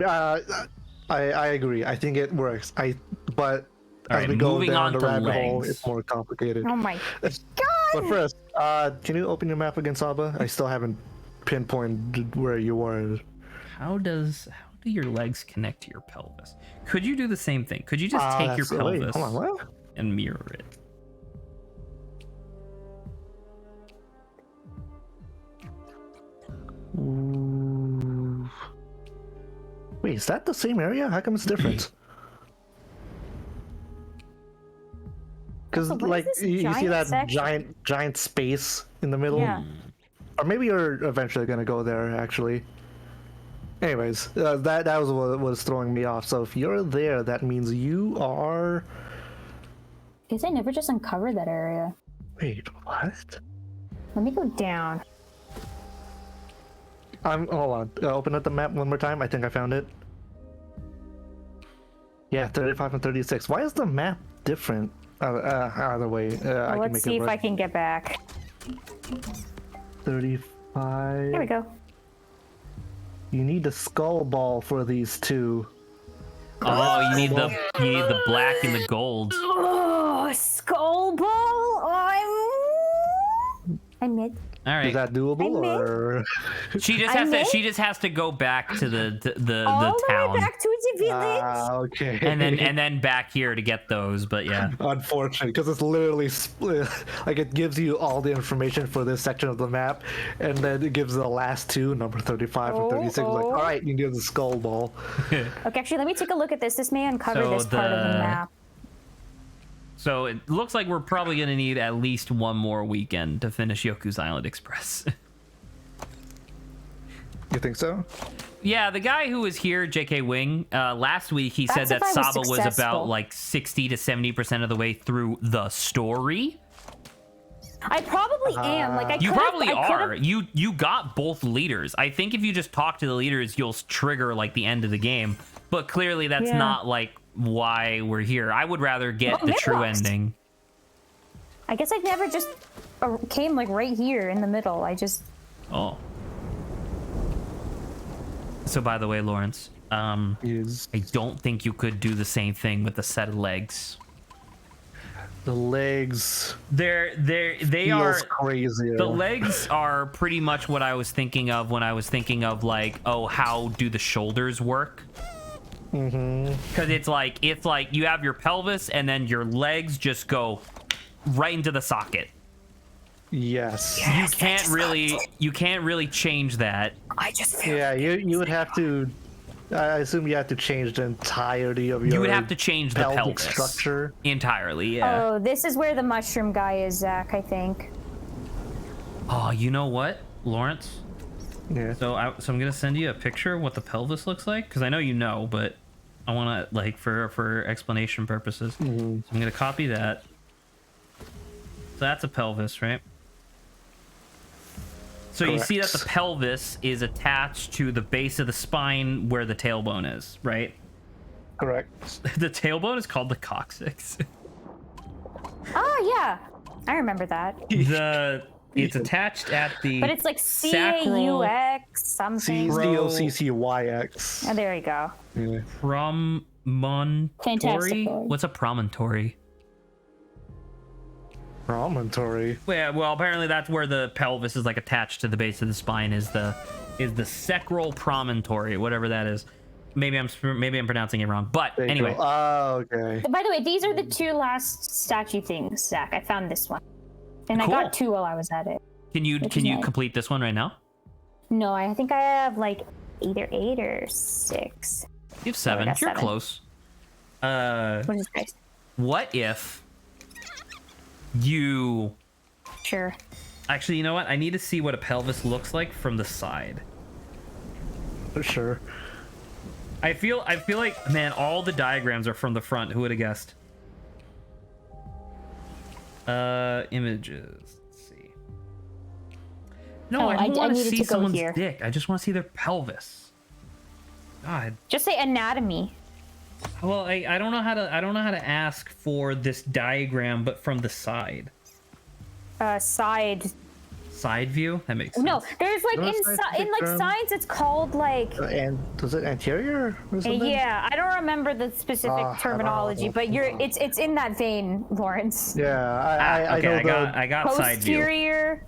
[SPEAKER 3] I agree. I think it works. But as we go down the rabbit hole, it's more complicated.
[SPEAKER 2] Oh my god!
[SPEAKER 3] But first, can you open your map again, Saba? I still haven't pinpointed where you were.
[SPEAKER 1] How do your legs connect to your pelvis? Could you do the same thing? Could you just take your pelvis and mirror it?
[SPEAKER 3] Ooh. Wait, is that the same area? How come it's different? Because like you see that giant space in the middle, or maybe you're eventually gonna go there actually. Anyways, that was what was throwing me off. So if you're there, that means you are.
[SPEAKER 2] Guess I never just uncovered that area.
[SPEAKER 3] Wait, what?
[SPEAKER 2] Let me go down.
[SPEAKER 3] Hold on. Open up the map one more time. I think I found it. Yeah, 35 and 36. Why is the map different? Either way,
[SPEAKER 2] let's see if I can get back.
[SPEAKER 3] 35.
[SPEAKER 2] Here we go.
[SPEAKER 3] You need a skull ball for these 2.
[SPEAKER 1] Oh, you need the black and the gold.
[SPEAKER 2] Oh, skull ball! I'm mid.
[SPEAKER 1] All right.
[SPEAKER 3] Is that doable, or
[SPEAKER 1] she just has to go back to the
[SPEAKER 2] all
[SPEAKER 1] town.
[SPEAKER 2] The way back to the village.
[SPEAKER 3] Okay.
[SPEAKER 1] And then back here to get those, but yeah.
[SPEAKER 3] Unfortunate, because it's literally split. Like it gives you all the information for this section of the map, and then it gives the last 2, number 35 and 36. Like, all right, you do the skull ball.
[SPEAKER 2] Okay, actually, let me take a look at this. This may uncover this part of the map.
[SPEAKER 1] So it looks like we're probably going to need at least one more weekend to finish Yoku's Island Express.
[SPEAKER 3] You think so?
[SPEAKER 1] Yeah, the guy who was here, J.K. Wing, last week he said that Saba was about like 60 to 70% of the way through the story.
[SPEAKER 2] I probably am. Like
[SPEAKER 1] you probably are. You got both leaders. I think if you just talk to the leaders, you'll trigger like the end of the game. But clearly, that's not like why we're here. I would rather get the true ending.
[SPEAKER 2] I guess I never just came like right here in the middle. I just.
[SPEAKER 1] Oh. So by the way, Lawrence, I don't think you could do the same thing with a set of legs.
[SPEAKER 3] The legs.
[SPEAKER 1] They are
[SPEAKER 3] crazy.
[SPEAKER 1] The legs are pretty much what I was thinking of when I was thinking of like, oh, how do the shoulders work? Because it's like you have your pelvis and then your legs just go right into the socket.
[SPEAKER 3] Yes.
[SPEAKER 1] You can't really change that.
[SPEAKER 2] I just feel
[SPEAKER 3] you would have to. I assume you have to change the entirety of your.
[SPEAKER 1] You would have to change the pelvis
[SPEAKER 3] structure
[SPEAKER 1] entirely. Yeah.
[SPEAKER 2] Oh, this is where the mushroom guy is, Zach. I think.
[SPEAKER 1] Oh, you know what, Lawrence?
[SPEAKER 3] Yeah.
[SPEAKER 1] So I'm gonna send you a picture of what the pelvis looks like because I know you know, but I want to like for explanation purposes. So I'm gonna copy that. So that's a pelvis, right? So Correct. You see that the pelvis is attached to the base of the spine where the tailbone is, right?
[SPEAKER 3] Correct.
[SPEAKER 1] The tailbone is called the coccyx.
[SPEAKER 2] Oh yeah, I remember that.
[SPEAKER 1] It's attached at the.
[SPEAKER 2] But it's like CAUX something.
[SPEAKER 3] COCCYX.
[SPEAKER 2] Oh, there you go.
[SPEAKER 3] Yeah.
[SPEAKER 1] Promontory. What's a promontory?
[SPEAKER 3] Promontory.
[SPEAKER 1] Well, apparently that's where the pelvis is like attached to the base of the spine. Is the sacral promontory, whatever that is. Maybe I'm pronouncing it wrong, but anyway.
[SPEAKER 3] Oh, okay.
[SPEAKER 2] By the way, these are the two last statue things, Zach. I found this one, and cool. I got two while I was at it.
[SPEAKER 1] Can you complete this one right now?
[SPEAKER 2] No, I think I have like either 8 or 6.
[SPEAKER 1] You have 7. You're 7. Close.
[SPEAKER 2] What is this?
[SPEAKER 1] What if you?
[SPEAKER 2] Sure.
[SPEAKER 1] Actually, you know what? I need to see what a pelvis looks like from the side.
[SPEAKER 3] For sure.
[SPEAKER 1] I feel like, man, all the diagrams are from the front. Who would have guessed? Images. Let's see. No, I don't want to see someone's dick. I just want to see their pelvis. God.
[SPEAKER 2] Just say anatomy.
[SPEAKER 1] Well, I don't know how to ask for this diagram, but from the side. Side view? That makes sense.
[SPEAKER 2] No, there's like in like science, it's called like.
[SPEAKER 3] And was it anterior or something?
[SPEAKER 2] Yeah, I don't remember the specific terminology, but it's in that vein, Lawrence.
[SPEAKER 3] Yeah,
[SPEAKER 1] I got side view.
[SPEAKER 2] Posterior.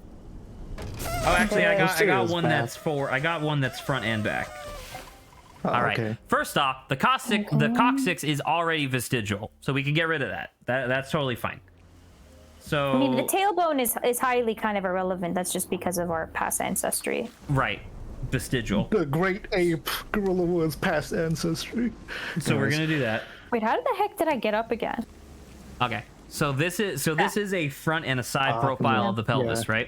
[SPEAKER 1] Oh, actually, I got one that's front and back.
[SPEAKER 3] Oh,
[SPEAKER 1] all right.
[SPEAKER 3] Okay.
[SPEAKER 1] First off, the coccyx is already vestigial, so we can get rid of that. That's totally fine. So
[SPEAKER 2] I mean, the tailbone is highly kind of irrelevant. That's just because of our past ancestry.
[SPEAKER 1] Right. Vestigial.
[SPEAKER 3] The great ape gorilla was past ancestry.
[SPEAKER 1] So we're gonna do that.
[SPEAKER 2] Wait, how the heck did I get up again?
[SPEAKER 1] Okay. So this is a front and a side profile of the pelvis, right?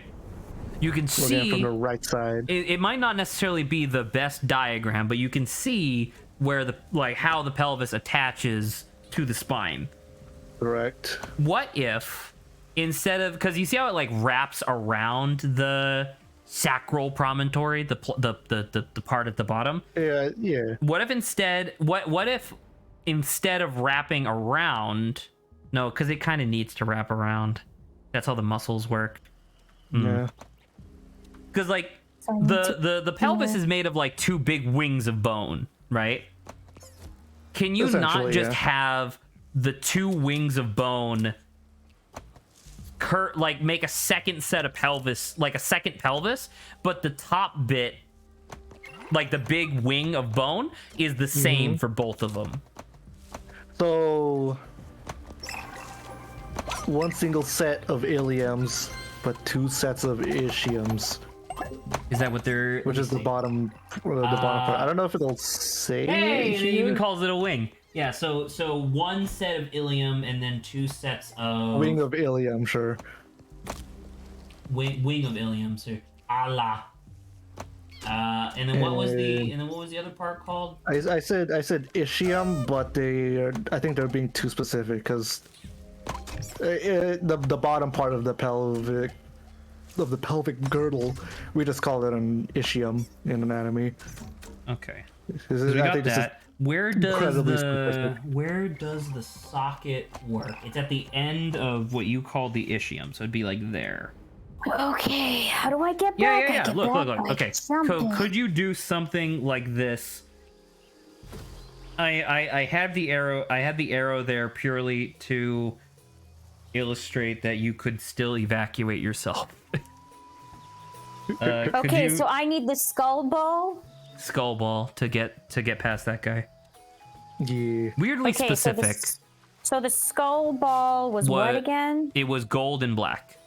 [SPEAKER 1] You can see
[SPEAKER 3] from the right side.
[SPEAKER 1] It might not necessarily be the best diagram, but you can see where how the pelvis attaches to the spine.
[SPEAKER 3] Correct.
[SPEAKER 1] What if instead of, because you see how it like wraps around the sacral promontory, the part at the bottom?
[SPEAKER 3] Yeah.
[SPEAKER 1] What if instead of wrapping around, no, because it kind of needs to wrap around. That's how the muscles work.
[SPEAKER 3] Yeah.
[SPEAKER 1] Because like the pelvis is made of like 2 big wings of bone, right? Can you not just have the 2 wings of bone make a second set of pelvis, like a second pelvis, but the top bit, like the big wing of bone, is the same for both of them?
[SPEAKER 3] So 1 single set of iliums, but 2 sets of ischiums.
[SPEAKER 1] Is that what they're?
[SPEAKER 3] Which is the bottom part. I don't know if it'll say.
[SPEAKER 1] Hey, it even calls it a wing. Yeah. So 1 set of ilium and then 2 sets of
[SPEAKER 3] wing of ilium. Sure.
[SPEAKER 1] Wing of ilium. So Allah. And then what was the other part called?
[SPEAKER 3] I said ischium, but I think they're being too specific because the bottom part of the pelvic girdle, we just call it an ischium in anatomy.
[SPEAKER 1] Okay.
[SPEAKER 3] We
[SPEAKER 1] got that. Where does the socket work? It's at the end of what you call the ischium, so it'd be like there.
[SPEAKER 2] Okay, how do I get back?
[SPEAKER 1] Yeah. Look. Okay, could you do something like this? I have the arrow. I had the arrow there purely to illustrate that you could still evacuate yourself.
[SPEAKER 2] Okay, so I need the skull ball.
[SPEAKER 1] Skull ball to get past that guy.
[SPEAKER 3] Yeah.
[SPEAKER 1] Weirdly specific.
[SPEAKER 2] So the skull ball was what again?
[SPEAKER 1] It was gold and black.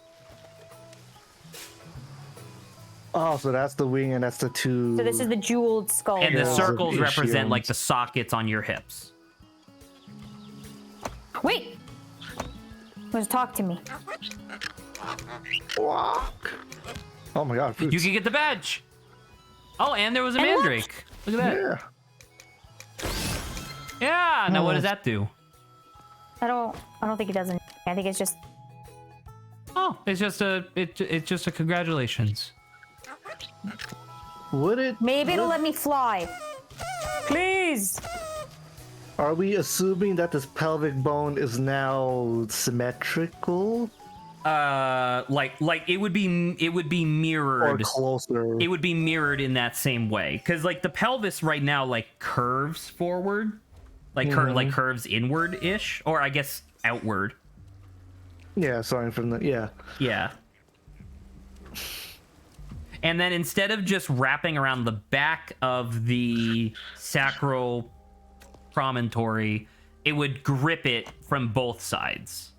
[SPEAKER 3] Oh, so that's the wing and that's the two.
[SPEAKER 2] So this is the jeweled skull.
[SPEAKER 1] And the circles represent
[SPEAKER 3] ischiums.
[SPEAKER 1] like the sockets on your hips.
[SPEAKER 2] Wait. Let's talk to me.
[SPEAKER 3] Oh my god, fruits.
[SPEAKER 1] You can get the badge. Oh, and there was a mandrake. Look at that. Yeah. Now what does that do?
[SPEAKER 2] I don't think it does anything. I think it's just.
[SPEAKER 1] Oh, it's just a congratulations.
[SPEAKER 3] Would it?
[SPEAKER 2] Maybe it'll let me fly. Please.
[SPEAKER 3] Are we assuming that this pelvic bone is now symmetrical?
[SPEAKER 1] Like it would be mirrored
[SPEAKER 3] or closer.
[SPEAKER 1] It would be mirrored in that same way, because like the pelvis right now like curves forward, like curves inward ish, or I guess outward.
[SPEAKER 3] Yeah, starting from the
[SPEAKER 1] Yeah. And then instead of just wrapping around the back of the sacral promontory, it would grip it from both sides.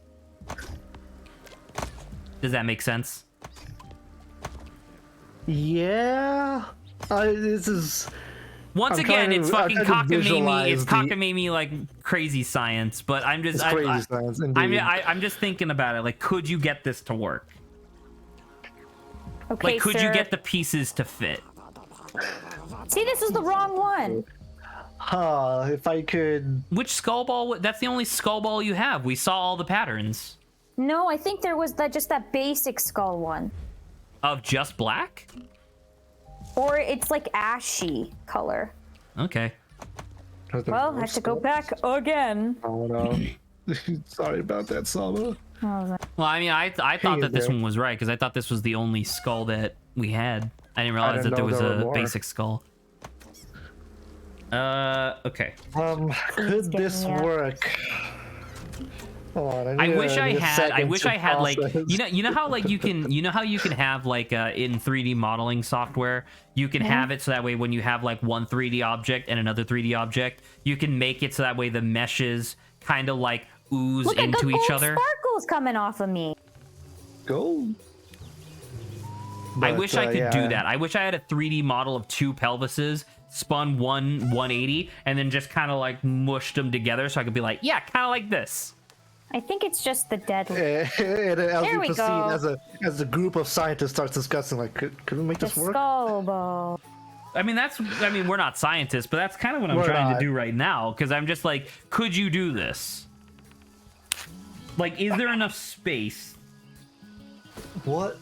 [SPEAKER 1] Does that make sense?
[SPEAKER 3] Yeah. This is.
[SPEAKER 1] Once again, it's fucking cockamamie. It's cockamamie like crazy science, but I'm just I'm just thinking about it. Like, could you get this to work?
[SPEAKER 2] Okay,
[SPEAKER 1] like, could you get the pieces to fit?
[SPEAKER 2] See, this is the wrong one.
[SPEAKER 3] If I could.
[SPEAKER 1] Which skull ball? That's the only skull ball you have. We saw all the patterns.
[SPEAKER 2] No, I think there was just that basic skull one.
[SPEAKER 1] Of just black?
[SPEAKER 2] Or it's like ashy color.
[SPEAKER 1] Okay.
[SPEAKER 2] Well, I have to go back again.
[SPEAKER 3] Oh no. Sorry about that, Sama.
[SPEAKER 1] Well, I mean, I thought that this one was right, because I thought this was the only skull that we had. I didn't realize that there was a basic skull. Okay.
[SPEAKER 3] Could this work?
[SPEAKER 1] I wish I had like you know how like you can have like in 3D modeling software you can have it so that way when you have like one 3D object and another 3D object you can make it so that way the meshes kind of like ooze into each other.
[SPEAKER 2] Sparkles coming off of me.
[SPEAKER 3] Gold.
[SPEAKER 1] I wish I could do that. I wish I had a 3D model of two pelvises, spun 180, and then just kind of like mushed them together so I could be like, yeah, kind of like this.
[SPEAKER 2] I think it's just the deadly.
[SPEAKER 3] There we go. As a group of scientists starts discussing, like, could we make this work?
[SPEAKER 2] Skull ball.
[SPEAKER 1] I mean, we're not scientists, but that's kind of what I'm trying to do right now, because I'm just like, could you do this? Like, is there enough space?
[SPEAKER 3] Because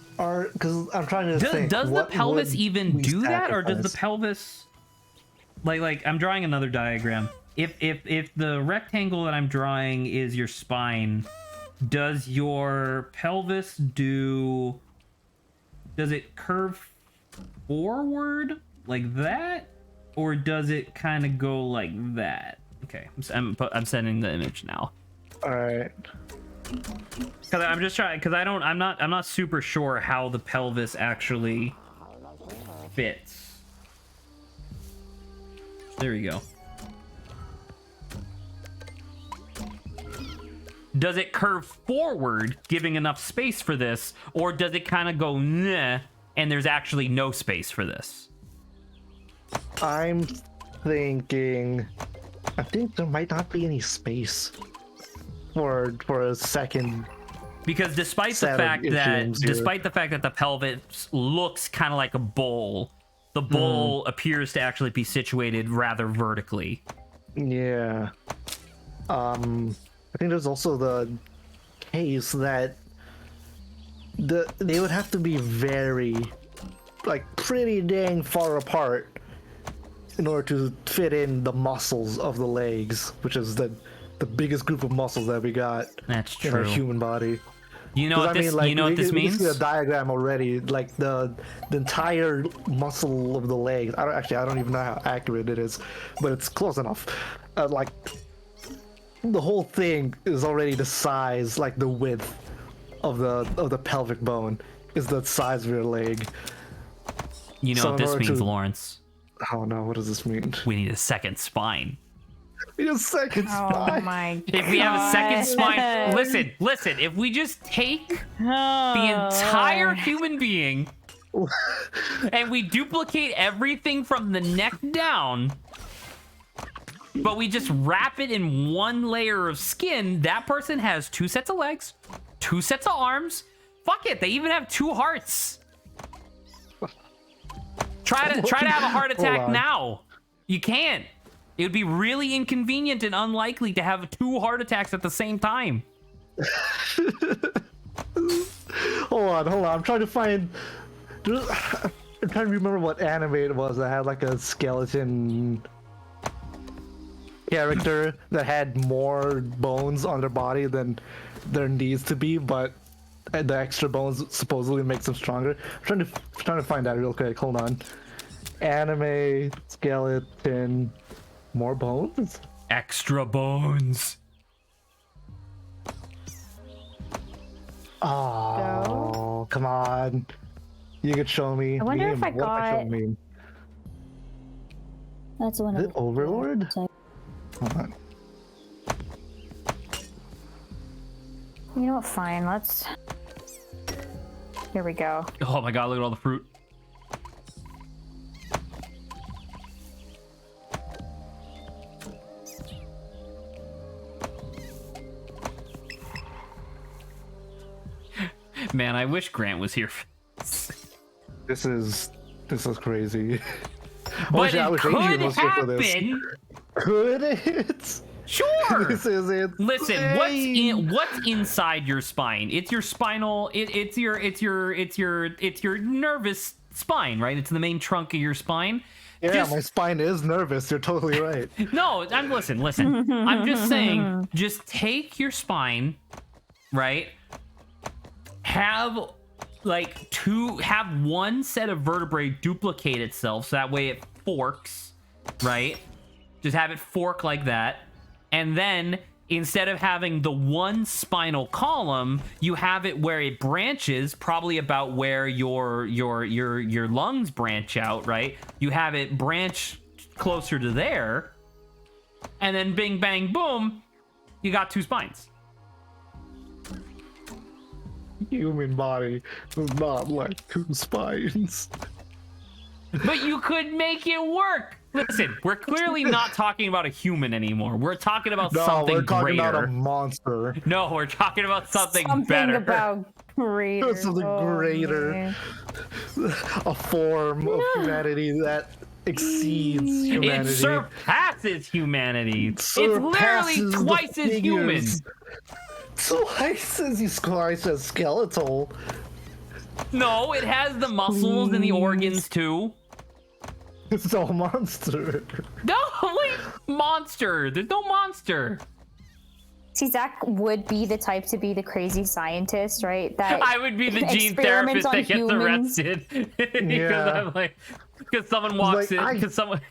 [SPEAKER 3] I'm trying to think.
[SPEAKER 1] Does the pelvis even do that, or does the pelvis... Like, I'm drawing another diagram. If the rectangle that I'm drawing is your spine, does your pelvis does it curve forward like that, or does it kind of go like that? Okay, I'm sending the image now.
[SPEAKER 3] All right.
[SPEAKER 1] Because I'm just trying. Because I'm not super sure how the pelvis actually fits. There you go. Does it curve forward, giving enough space for this, or does it kind of go nah, and there's actually no space for this?
[SPEAKER 3] I'm thinking. I think there might not be any space for a second.
[SPEAKER 1] Because despite the fact that the pelvis looks kind of like a bowl, the bowl appears to actually be situated rather vertically.
[SPEAKER 3] Yeah. I think there's also the case that they would have to be very, like, pretty dang far apart in order to fit in the muscles of the legs, which is the biggest group of muscles that we got
[SPEAKER 1] That's
[SPEAKER 3] in our
[SPEAKER 1] true.
[SPEAKER 3] human body.
[SPEAKER 1] You know what this? You know what this means?
[SPEAKER 3] We see a diagram already, like the entire muscle of the legs. I don't even know how accurate it is, but it's close enough. Like the whole thing is already the size, like the width of the pelvic bone is the size of your leg.
[SPEAKER 1] You know what this means, Lawrence?
[SPEAKER 3] Oh no, what does this mean?
[SPEAKER 1] We need a second spine.
[SPEAKER 3] We need a second spine.
[SPEAKER 2] Oh my god.
[SPEAKER 1] If we have a second spine, listen. If we just take the entire human being and we duplicate everything from the neck down, but we just wrap it in one layer of skin, that person has 2 sets of legs, 2 sets of arms. Fuck it, they even have 2 hearts. Try to have a heart attack now. You can't. It would be really inconvenient and unlikely to have 2 heart attacks at the same time.
[SPEAKER 3] Hold on. I'm trying to remember what anime it was that had like a skeleton character that had more bones on their body than there needs to be, but the extra bones supposedly makes them stronger. I'm trying to find that real quick. Hold on. Anime skeleton. More bones?
[SPEAKER 1] Extra bones.
[SPEAKER 3] Oh, come on. You could show me.
[SPEAKER 2] I wonder if I got...
[SPEAKER 5] That's the one.
[SPEAKER 3] Is it Overlord? Hold on.
[SPEAKER 2] You know what? Fine. Let's. Here we go.
[SPEAKER 1] Oh my god! Look at all the fruit. Man, I wish Grant was here.
[SPEAKER 3] This is crazy.
[SPEAKER 1] But it could happen.
[SPEAKER 3] Could it?
[SPEAKER 1] Sure.
[SPEAKER 3] This is it.
[SPEAKER 1] Listen, what's inside your spine? It's your spinal. It's your nervous spine, right? It's the main trunk of your spine.
[SPEAKER 3] Yeah, my spine is nervous. You're totally right.
[SPEAKER 1] No, listen. I'm just saying. Just take your spine, right? Have one set of vertebrae duplicate itself so that way it forks, right? Just have it fork like that, and then instead of having the one spinal column, you have it where it branches, probably about where your lungs branch out, right? You have it branch closer to there, and then bing bang boom, you got 2 spines.
[SPEAKER 3] Human body does not like 2 spines.
[SPEAKER 1] But you could make it work. Listen, we're clearly not talking about a human anymore. We're talking about something
[SPEAKER 3] we're talking
[SPEAKER 1] greater.
[SPEAKER 3] about a monster.
[SPEAKER 1] No, we're talking about something better.
[SPEAKER 2] Something about greater.
[SPEAKER 3] Something greater.
[SPEAKER 2] Man.
[SPEAKER 3] A form of humanity that exceeds humanity.
[SPEAKER 1] It surpasses humanity. It's literally twice as human.
[SPEAKER 3] Twice as skeletal.
[SPEAKER 1] No, it has the muscles and the organs too.
[SPEAKER 3] It's no monster.
[SPEAKER 1] No, wait, monster. There's no monster.
[SPEAKER 2] See, Zach would be the type to be the crazy scientist, right? That
[SPEAKER 1] I would be the gene therapist that gets arrested.
[SPEAKER 3] Yeah.
[SPEAKER 1] Because someone walks in, because someone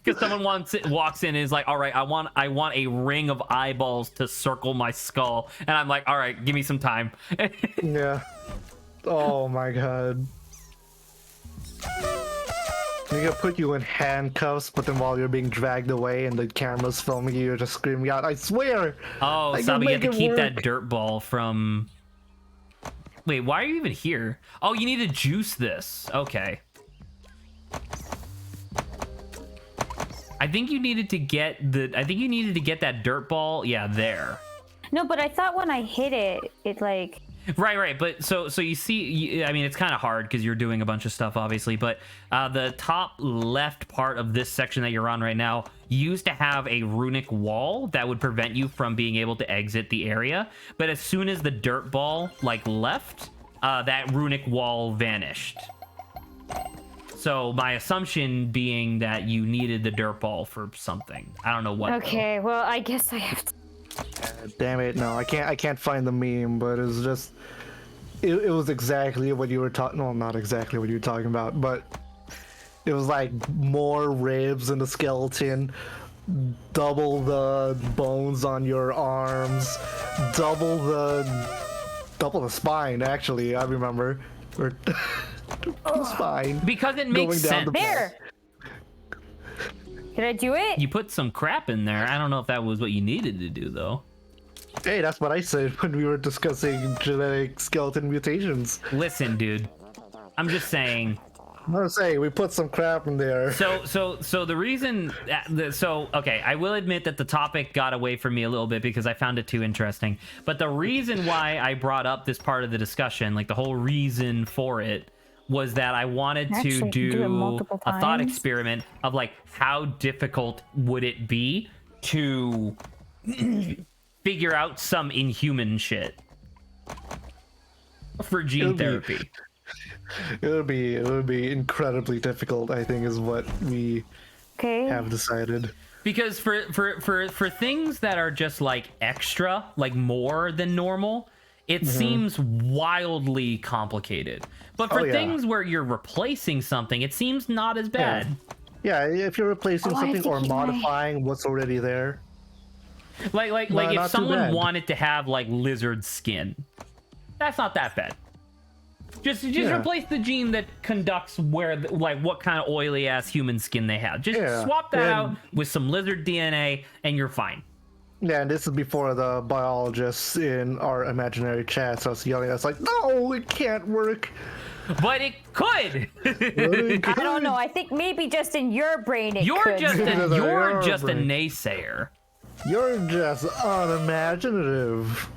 [SPEAKER 1] walks in and is like, all right, I want a ring of eyeballs to circle my skull, and I'm like, all right, give me some time.
[SPEAKER 3] Yeah. Oh my god. They're gonna put you in handcuffs, but then while you're being dragged away and the camera's filming you, you're just screaming out, I swear!
[SPEAKER 1] Oh, Sabi, you have to keep that dirt ball from... Wait, why are you even here? Oh, you need to juice this. Okay. I think you needed to get that dirt ball, yeah, there.
[SPEAKER 2] No, but I thought when I hit it, it like...
[SPEAKER 1] Right. But so you see, I mean, it's kind of hard because you're doing a bunch of stuff, obviously. But the top left part of this section that you're on right now used to have a runic wall that would prevent you from being able to exit the area. But as soon as the dirt ball like left, that runic wall vanished. So my assumption being that you needed the dirt ball for something. I don't know what.
[SPEAKER 2] Okay, well, I guess I have to.
[SPEAKER 3] Damn it! No, I can't find the meme, but it's just it was exactly what you were talking. Well, not exactly what you were talking about, but it was like more ribs in the skeleton, double the bones on your arms, double the spine. Actually, I remember. Or the spine.
[SPEAKER 1] Because it makes sense.
[SPEAKER 2] There. Did I do it?
[SPEAKER 1] You put some crap in there. I don't know if that was what you needed to do, though.
[SPEAKER 3] Hey, that's what I said when we were discussing genetic skeleton mutations.
[SPEAKER 1] Listen, dude. I'm just saying.
[SPEAKER 3] I'm gonna say we put some crap in there.
[SPEAKER 1] So the reason okay, I will admit that the topic got away from me a little bit because I found it too interesting. But the reason why I brought up this part of the discussion, like the whole reason for it, was that I wanted to do a thought experiment of like how difficult would it be to figure out some inhuman shit for gene therapy.
[SPEAKER 3] It would be incredibly difficult, I think, is what we have decided.
[SPEAKER 1] Because for things that are just like extra, like more than normal, it seems wildly complicated. But for things where you're replacing something, it seems not as bad.
[SPEAKER 3] Yeah, if you're replacing something or modifying what's already there.
[SPEAKER 1] Like if someone wanted to have like lizard skin, that's not that bad. Just replace the gene that conducts what kind of oily ass human skin they have. Just swap that out with some lizard DNA and you're fine.
[SPEAKER 3] Yeah, and this is before the biologists in our imaginary chat starts yelling at us like, no, it can't work.
[SPEAKER 1] But it could.
[SPEAKER 2] I don't know. I think maybe just in your brain it could.
[SPEAKER 1] You're just a naysayer.
[SPEAKER 3] You're just unimaginative.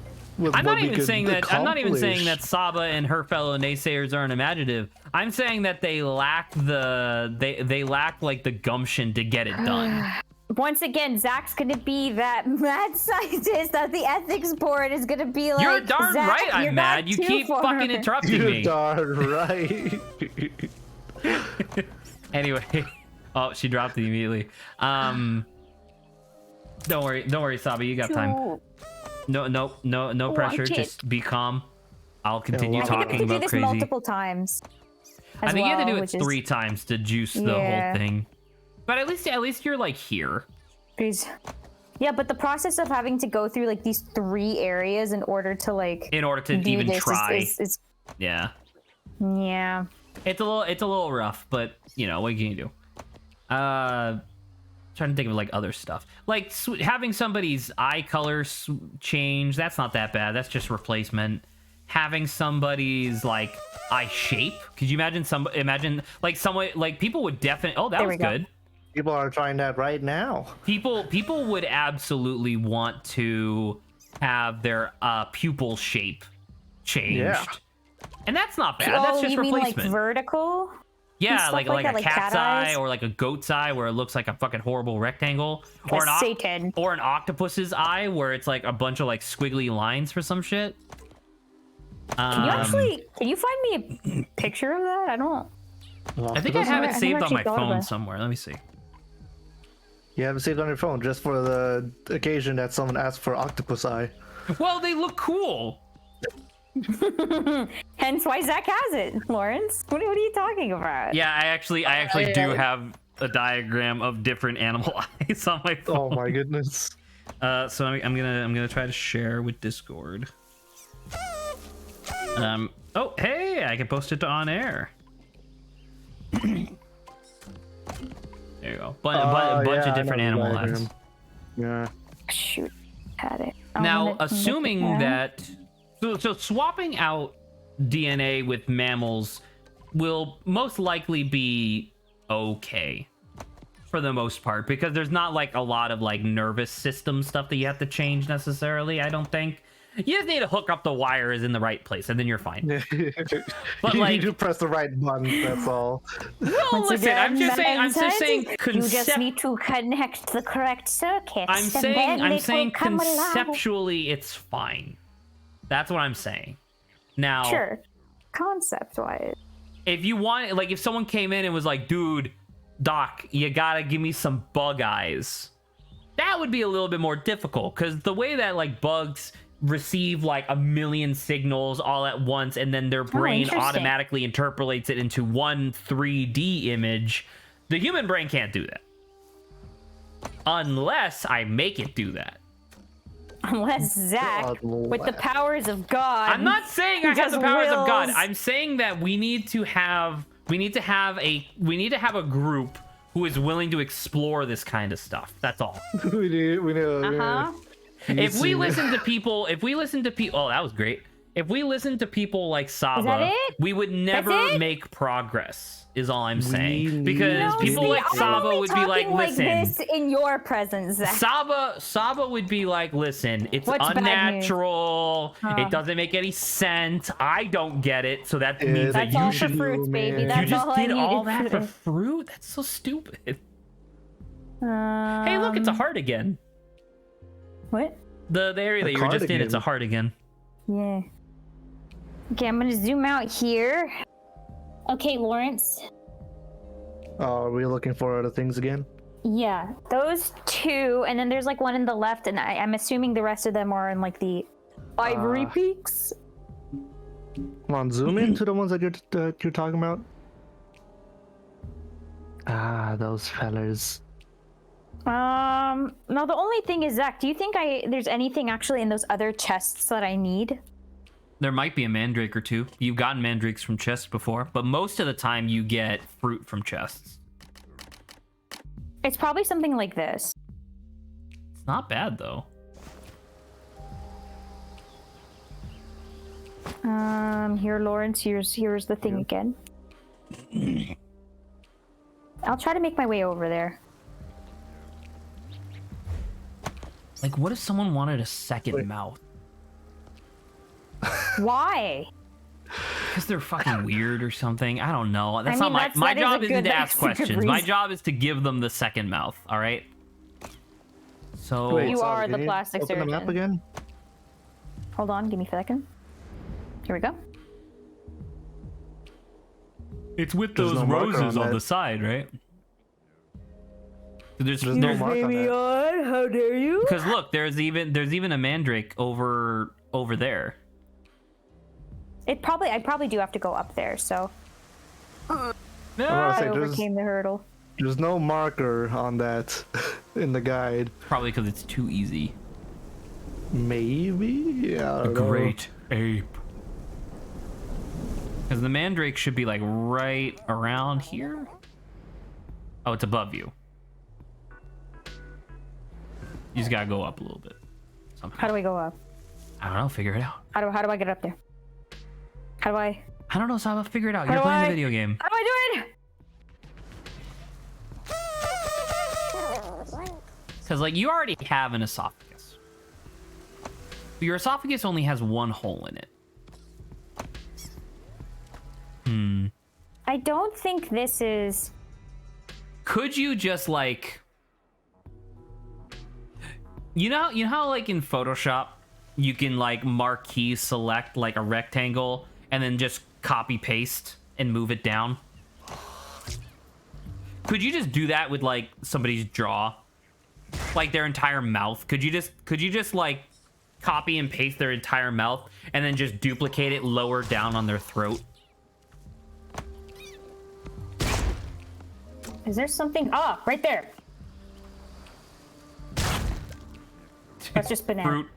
[SPEAKER 1] I'm not even saying that Saba and her fellow naysayers are unimaginative. I'm saying that they lack they lack like the gumption to get it done.
[SPEAKER 2] Once again, Zach's gonna be that mad scientist that the ethics board is gonna be like.
[SPEAKER 1] You're darn
[SPEAKER 2] Zach,
[SPEAKER 1] right I'm mad. You keep fucking interrupting me.
[SPEAKER 3] You're darn right.
[SPEAKER 1] Anyway, oh, she dropped it immediately. Don't worry, Saba, you got time. No pressure. Just be calm. I'll continue talking about
[SPEAKER 2] crazy. I think I have to do this multiple times.
[SPEAKER 1] I think you have to do it 3 times to juice the whole thing. But at least you're like here.
[SPEAKER 2] Please. Yeah, but the process of having to go through like these 3 areas in order to even try.
[SPEAKER 1] Yeah.
[SPEAKER 2] Yeah.
[SPEAKER 1] It's a little rough, but you know what can you do? Trying to think of like other stuff, like having somebody's eye color change. That's not that bad. That's just replacement. Having somebody's like eye shape. Could you imagine people would definitely. Oh, that was good.
[SPEAKER 3] People are trying that right now.
[SPEAKER 1] People would absolutely want to have their pupil shape changed, and that's not bad. That's just replacement.
[SPEAKER 2] Mean like vertical?
[SPEAKER 1] Yeah, like a cat's eye or like a goat's eye where it looks like a fucking horrible rectangle, or an octopus's eye where it's like a bunch of like squiggly lines for some shit.
[SPEAKER 2] Can you find me a picture of that?
[SPEAKER 1] I think I have it saved on my phone somewhere. Let me see.
[SPEAKER 3] You have it saved on your phone just for the occasion that someone asks for octopus eye.
[SPEAKER 1] Well, they look cool.
[SPEAKER 2] Hence why Zach has it, Lawrence. What are you talking about?
[SPEAKER 1] Yeah, I actually do have a diagram of different animal eyes on my phone.
[SPEAKER 3] Oh my goodness.
[SPEAKER 1] So I'm gonna try to share with Discord. Oh hey, I can post it to on air. There you go. Bunch of different animal eyes.
[SPEAKER 3] Yeah.
[SPEAKER 2] Shoot, had it.
[SPEAKER 1] Now, assuming that. So swapping out DNA with mammals will most likely be okay for the most part, because there's not like a lot of like nervous system stuff that you have to change necessarily, I don't think. You just need to hook up the wires in the right place, and then you're fine.
[SPEAKER 3] But you need to press the right button. That's all.
[SPEAKER 1] Well, listen, I'm just saying.
[SPEAKER 2] You just need to connect the correct circuits.
[SPEAKER 1] I'm saying conceptually, it's fine. That's what I'm saying. Now,
[SPEAKER 2] sure, concept-wise.
[SPEAKER 1] If you want, like, if someone came in and was like, "Dude, Doc, you gotta give me some bug eyes," that would be a little bit more difficult, because the way that like bugs receive like a million signals all at once, and then their brain automatically interpolates it into one 3D image, the human brain can't do that unless I make it do that.
[SPEAKER 2] Unless Zach, with the powers of God.
[SPEAKER 1] I'm not saying I have the powers of God. I'm saying that we need to have a group who is willing to explore this kind of stuff. That's all.
[SPEAKER 3] we know.
[SPEAKER 1] If we listen to people, oh, that was great. If we listen to people like Saba, we would never make progress. Is all I'm saying. Because people like Saba would be like, listen.
[SPEAKER 2] Like this in your presence, Zach.
[SPEAKER 1] Saba would be like, listen, it's unnatural. It doesn't make any sense. I don't get it. So that means that you should.
[SPEAKER 2] That's all for fruits, baby. That's
[SPEAKER 1] you
[SPEAKER 2] all
[SPEAKER 1] just
[SPEAKER 2] I
[SPEAKER 1] did all
[SPEAKER 2] needed.
[SPEAKER 1] that for fruit? That's so stupid. Hey, look, it's a heart again.
[SPEAKER 2] What?
[SPEAKER 1] The area that you were just in, it's a heart again.
[SPEAKER 2] Yeah. Okay, I'm gonna zoom out here. Okay, Lawrence.
[SPEAKER 3] Are we looking for other things again?
[SPEAKER 2] Yeah, those two, and then there's like one in the left, and I'm assuming the rest of them are in like the Ivory Peaks.
[SPEAKER 3] Come on, zoom into the ones that you're talking about. Those fellers.
[SPEAKER 2] Now the only thing is, Zach, do you think there's anything actually in those other chests that I need?
[SPEAKER 1] There might be a mandrake or two. You've gotten mandrakes from chests before, but most of the time you get fruit from chests.
[SPEAKER 2] It's probably something like this.
[SPEAKER 1] It's not bad, though.
[SPEAKER 2] Here, Lawrence, here's the thing again. I'll try to make my way over there.
[SPEAKER 1] Like, what if someone wanted a second mouth?
[SPEAKER 2] Why?
[SPEAKER 1] Because they're fucking weird or something. I don't know. That's not my job isn't to ask questions. My job is to give them the second mouth. All right. So
[SPEAKER 2] you are the plastic surgeon.
[SPEAKER 3] Open the map again.
[SPEAKER 2] Hold on, give me a second. Here we go.
[SPEAKER 1] It's with those roses on the side, right? There's
[SPEAKER 3] no mark on that.
[SPEAKER 2] How dare you?
[SPEAKER 1] Because look, there's even a mandrake over there.
[SPEAKER 2] I probably do have to go up there, so. I overcame the hurdle.
[SPEAKER 3] There's no marker on that in the guide.
[SPEAKER 1] Probably because it's too easy.
[SPEAKER 3] Maybe? Yeah.
[SPEAKER 1] A great ape. Because the mandrake should be like right around here. Oh, it's above you. You just gotta go up a little bit. Somehow.
[SPEAKER 2] How do we go up?
[SPEAKER 1] I don't know. Figure it out.
[SPEAKER 2] How do I get up there? How do I?
[SPEAKER 1] I don't know, Saba. Figure it out. You're playing the video game.
[SPEAKER 2] How do I do it?
[SPEAKER 1] Because, like, you already have an esophagus. But your esophagus only has one hole in it.
[SPEAKER 2] I don't think this is...
[SPEAKER 1] Could you just, like... You know how, like, in Photoshop, you can, like, marquee select, like, a rectangle, and then just copy-paste and move it down? Could you just do that with, like, somebody's jaw? Like, their entire mouth? Could you just, like, copy and paste their entire mouth, and then just duplicate it lower down on their throat?
[SPEAKER 2] Is there something? Ah, right there. That's just banana.
[SPEAKER 1] Fruit.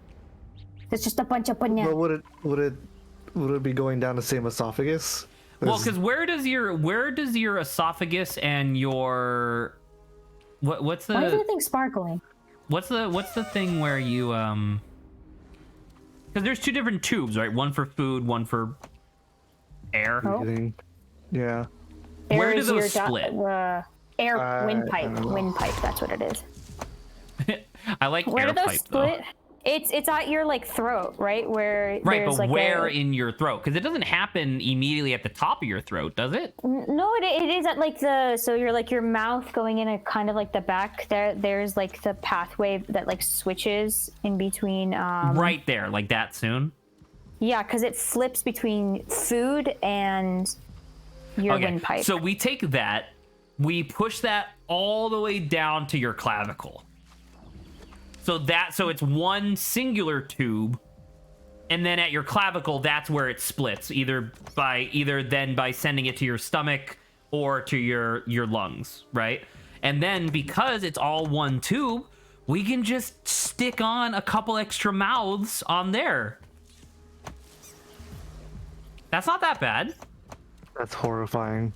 [SPEAKER 2] It's just a bunch of banana.
[SPEAKER 3] But would it be going down the same esophagus?
[SPEAKER 1] Well, because where does your esophagus and your what's the
[SPEAKER 2] Why is everything sparkling?
[SPEAKER 1] What's the thing where you because there's two different tubes, right? One for food, one for air.
[SPEAKER 3] Oh. Yeah.
[SPEAKER 1] Where do those split?
[SPEAKER 2] Air windpipe. Windpipe. That's what it is.
[SPEAKER 1] I like
[SPEAKER 2] Where
[SPEAKER 1] air
[SPEAKER 2] do those
[SPEAKER 1] pipe
[SPEAKER 2] split?
[SPEAKER 1] though.
[SPEAKER 2] It's at your like throat, right? Where
[SPEAKER 1] right,
[SPEAKER 2] there's,
[SPEAKER 1] but
[SPEAKER 2] like,
[SPEAKER 1] where in your throat? Because it doesn't happen immediately at the top of your throat, does it?
[SPEAKER 2] No, it is at like so you're like your mouth going in a kind of like the back there. There's like the pathway that like switches in between.
[SPEAKER 1] Right there, like that soon.
[SPEAKER 2] Yeah, because it flips between food and your windpipe.
[SPEAKER 1] So we take that, we push that all the way down to your clavicle. So it's one singular tube, and then at your clavicle, that's where it splits, either by sending it to your stomach or to your lungs, right? And then because it's all one tube, we can just stick on a couple extra mouths on there. That's not that bad.
[SPEAKER 3] That's horrifying.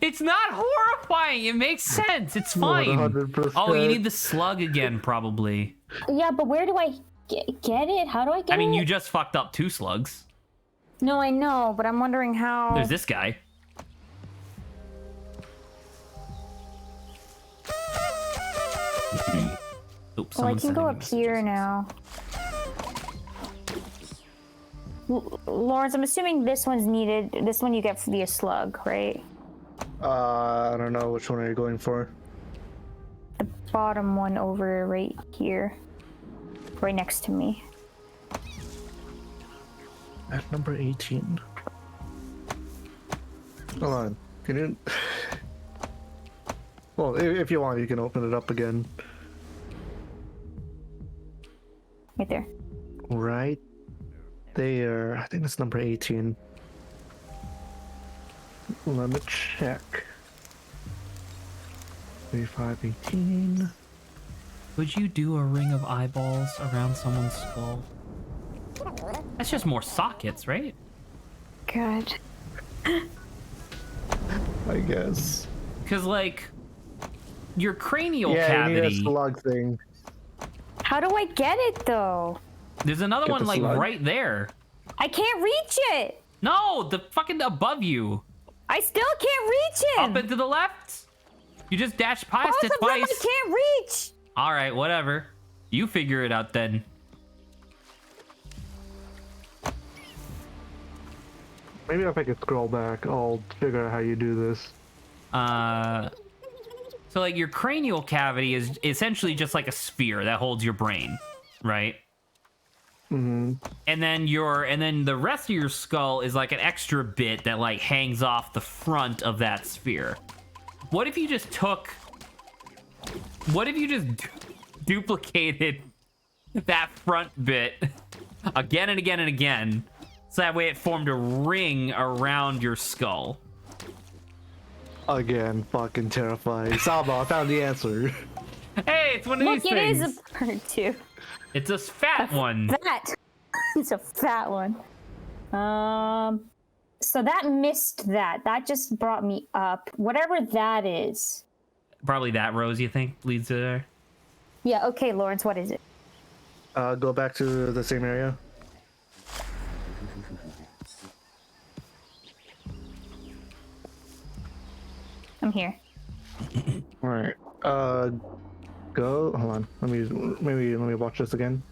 [SPEAKER 1] It's not horrifying. It makes sense. It's fine.
[SPEAKER 3] 100%.
[SPEAKER 1] Oh, you need the slug again, probably.
[SPEAKER 2] Yeah, but where do I get it? How do I get it?
[SPEAKER 1] I mean, you just fucked up 2 slugs.
[SPEAKER 2] No, I know, but I'm wondering how...
[SPEAKER 1] There's this guy. Oops,
[SPEAKER 2] Well, I can go up here now. Lawrence, I'm assuming this one's needed. This one you get via slug, right?
[SPEAKER 3] I don't know, which one are you going for?
[SPEAKER 2] The bottom one over right here. Right next to me.
[SPEAKER 3] At number 18. Hold on. Can you... Well, if you want, you can open it up again.
[SPEAKER 2] Right there.
[SPEAKER 3] Right there. I think it's number 18. Let me check. 3518.
[SPEAKER 1] Would you do a ring of eyeballs around someone's skull? That's just more sockets, right?
[SPEAKER 2] Good.
[SPEAKER 3] I guess.
[SPEAKER 1] Because, like, your cranial
[SPEAKER 3] Yeah,
[SPEAKER 1] cavity...
[SPEAKER 3] you need a slug thing.
[SPEAKER 2] How do I get it, though?
[SPEAKER 1] There's another
[SPEAKER 3] Get
[SPEAKER 1] one,
[SPEAKER 3] the
[SPEAKER 1] like,
[SPEAKER 3] slug?
[SPEAKER 1] right there.
[SPEAKER 2] I can't reach it!
[SPEAKER 1] No, the fucking above you.
[SPEAKER 2] I still can't reach it!
[SPEAKER 1] Up and to the left. You just dashed past
[SPEAKER 2] Both
[SPEAKER 1] it
[SPEAKER 2] of them I
[SPEAKER 1] twice.
[SPEAKER 2] can't reach!
[SPEAKER 1] All right, whatever. You figure it out then.
[SPEAKER 3] Maybe if I could scroll back, I'll figure out how you do this.
[SPEAKER 1] So like your cranial cavity is essentially just like a sphere that holds your brain, right?
[SPEAKER 3] Mm-hmm.
[SPEAKER 1] And then the rest of your skull is like an extra bit that like hangs off the front of that sphere. What if you just duplicated that front bit again and again and again, so that way it formed a ring around your skull?
[SPEAKER 3] Again, fucking terrifying. Saba, I found the answer.
[SPEAKER 1] Hey, it's one of
[SPEAKER 2] Look,
[SPEAKER 1] these
[SPEAKER 2] it
[SPEAKER 1] things.
[SPEAKER 2] is a part 2.
[SPEAKER 1] It's a fat one.
[SPEAKER 2] That. It's a fat one. So that missed that. That just brought me up. Whatever that is.
[SPEAKER 1] Probably that rose, you think, leads to there?
[SPEAKER 2] Yeah, okay, Lawrence, what is it?
[SPEAKER 3] Go back to the same area.
[SPEAKER 2] I'm here.
[SPEAKER 3] All right. Go. Hold on. Let me watch this again.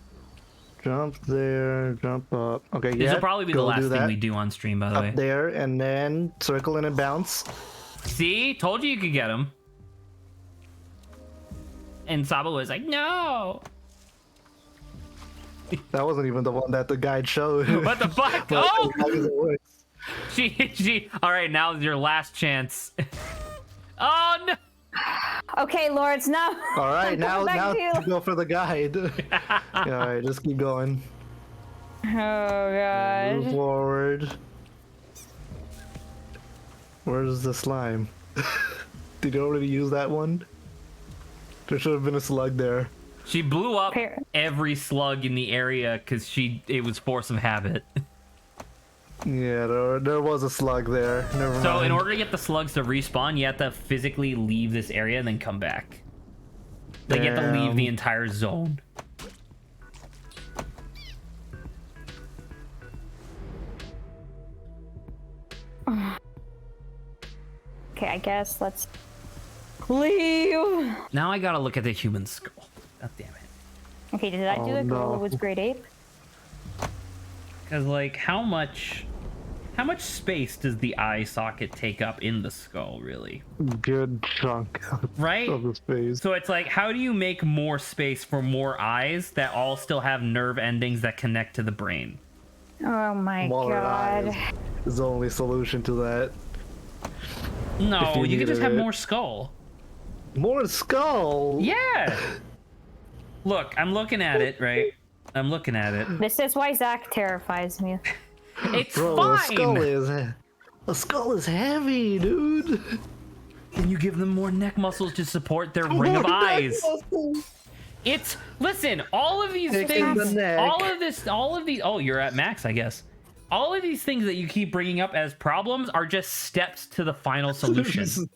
[SPEAKER 3] Jump there. Jump up. Okay.
[SPEAKER 1] This
[SPEAKER 3] yeah.
[SPEAKER 1] will probably be the last thing we do on stream, by the way.
[SPEAKER 3] Up there, and then circle in and bounce.
[SPEAKER 1] See, told you could get him. And Saba was like, "No."
[SPEAKER 3] That wasn't even the one that the guide showed.
[SPEAKER 1] What the fuck?
[SPEAKER 3] But
[SPEAKER 1] Oh!
[SPEAKER 3] how does it work?
[SPEAKER 1] She. All right, now is your last chance. Oh no!
[SPEAKER 2] Okay, Lawrence, now.
[SPEAKER 3] All right, now
[SPEAKER 2] Back to you.
[SPEAKER 3] go for the guide. Yeah, all right, just keep going.
[SPEAKER 2] Oh,
[SPEAKER 3] Move
[SPEAKER 2] God.
[SPEAKER 3] forward. Where's the slime? Did you already use that one? There should have been a slug there.
[SPEAKER 1] She blew up
[SPEAKER 2] Par-
[SPEAKER 1] every slug in the area because it was force of habit.
[SPEAKER 3] Yeah, there was a slug there. Never
[SPEAKER 1] So
[SPEAKER 3] mind.
[SPEAKER 1] in order to get the slugs to respawn, you have to physically leave this area and then come back. Like you have to leave the entire zone.
[SPEAKER 2] Okay, I guess let's leave.
[SPEAKER 1] Now I gotta look at the human skull. God damn it.
[SPEAKER 2] Okay, did I do it? Gorilla was grade 8.
[SPEAKER 1] Because, like, how much space does the eye socket take up in the skull, really?
[SPEAKER 3] Good chunk.
[SPEAKER 1] Right?
[SPEAKER 3] Of the space.
[SPEAKER 1] So it's like, how do you make more space for more eyes that all still have nerve endings that connect to the brain?
[SPEAKER 2] Oh my
[SPEAKER 3] Smaller
[SPEAKER 2] god.
[SPEAKER 3] eyes is the only solution to that.
[SPEAKER 1] No, you can just have more skull.
[SPEAKER 3] More skull?
[SPEAKER 1] Yeah! Look, I'm looking at it, right? I'm looking at it.
[SPEAKER 2] This is why Zach terrifies me.
[SPEAKER 1] It's
[SPEAKER 3] Bro,
[SPEAKER 1] fine!
[SPEAKER 3] a skull is heavy, dude.
[SPEAKER 1] Then you give them more neck muscles to support their ring of eyes. It's, listen, all of these things, all of these, oh, you're at max, I guess. All of these things that you keep bringing up as problems are just steps to the final solution.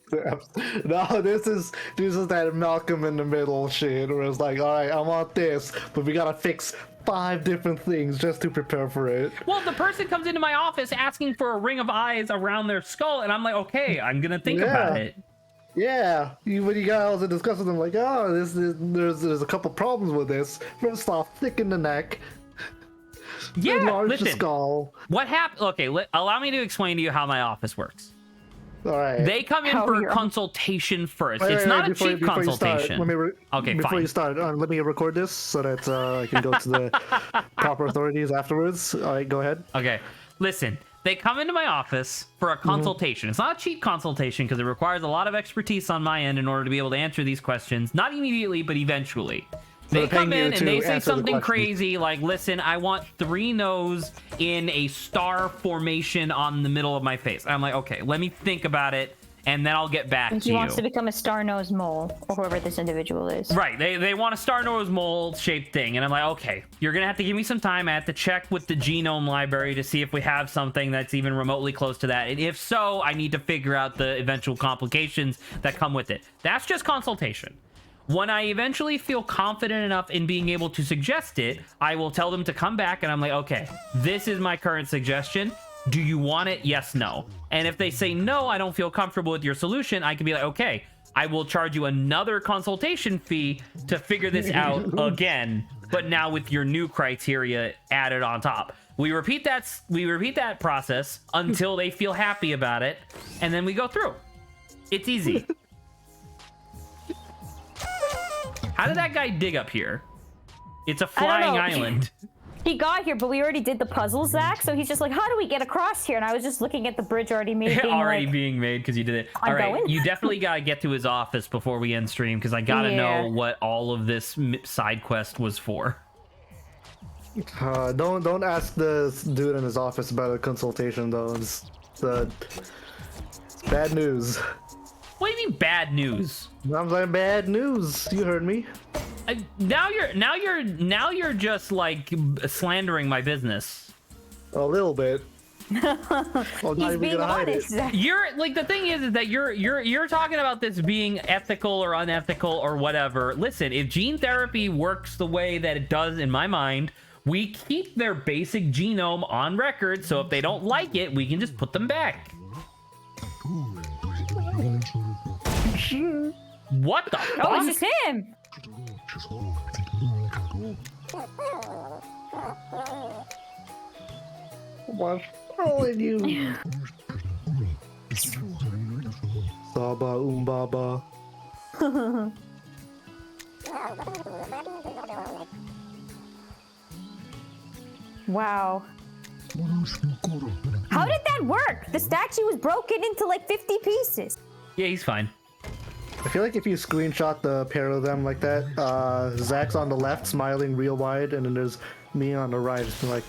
[SPEAKER 3] No, this is that Malcolm in the Middle shit where it's like, all right, I want this, but we gotta fix 5 different things just to prepare for it.
[SPEAKER 1] Well, the person comes into my office asking for a ring of eyes around their skull, and I'm like, okay, I'm gonna think about it.
[SPEAKER 3] Yeah, when you guys discuss with them, like, oh, there's a couple problems with this. First off, thicken the neck.
[SPEAKER 1] Yeah,
[SPEAKER 3] enlarge
[SPEAKER 1] listen.
[SPEAKER 3] the skull.
[SPEAKER 1] What happened? Okay, allow me to explain to you how my office works.
[SPEAKER 3] All right.
[SPEAKER 1] They come in for a consultation first. It's not a cheap consultation.
[SPEAKER 3] Before you start, let me record this so that I can go to the proper authorities afterwards. All right, go ahead.
[SPEAKER 1] Okay, listen. They come into my office for a consultation. It's not a cheap consultation because it requires a lot of expertise on my end in order to be able to answer these questions. Not immediately, but eventually. They come in and they say something crazy like, listen, I want 3 no's in a star formation on the middle of my face. I'm like, okay, let me think about it, and then I'll get back to you.
[SPEAKER 2] He wants to become a star-nosed mole, or whoever this individual is.
[SPEAKER 1] Right, they want a star-nosed mole-shaped thing, and I'm like, okay, you're going to have to give me some time. I have to check with the genome library to see if we have something that's even remotely close to that, and if so, I need to figure out the eventual complications that come with it. That's just consultation. When I eventually feel confident enough in being able to suggest it, I will tell them to come back, and I'm like, okay, this is my current suggestion. Do you want it? Yes, no. And if they say no, I don't feel comfortable with your solution, I can be like, okay, I will charge you another consultation fee to figure this out again, but now with your new criteria added on top. We repeat that process until they feel happy about it, and then we go through. It's easy. How did that guy dig up here? It's a flying island.
[SPEAKER 2] He got here, but we already did the puzzle, Zach, so he's just like, how do we get across here? And I was just looking at the bridge already made.
[SPEAKER 1] Being made because you did it. All right, you definitely got to get to his office before we end stream because I got to know what all of this side quest was for.
[SPEAKER 3] Don't ask the dude in his office about a consultation, though. It's bad news.
[SPEAKER 1] What do you mean bad news?
[SPEAKER 3] I'm saying bad news. You heard me.
[SPEAKER 1] Now you're just like slandering my business.
[SPEAKER 3] A little bit.
[SPEAKER 2] He's being honest.
[SPEAKER 1] You're like, the thing is that you're talking about this being ethical or unethical or whatever. Listen, if gene therapy works the way that it does in my mind, we keep their basic genome on record, so if they don't like it, we can just put them back. What the fuck?
[SPEAKER 2] Oh, it's just him!
[SPEAKER 3] What's wrong you? Saba umbaba.
[SPEAKER 2] Wow. How did that work? The statue was broken into like 50 pieces.
[SPEAKER 1] Yeah, he's fine.
[SPEAKER 3] I feel like if you screenshot the pair of them like that, Zach's on the left smiling real wide, and then there's me on the right. It's like,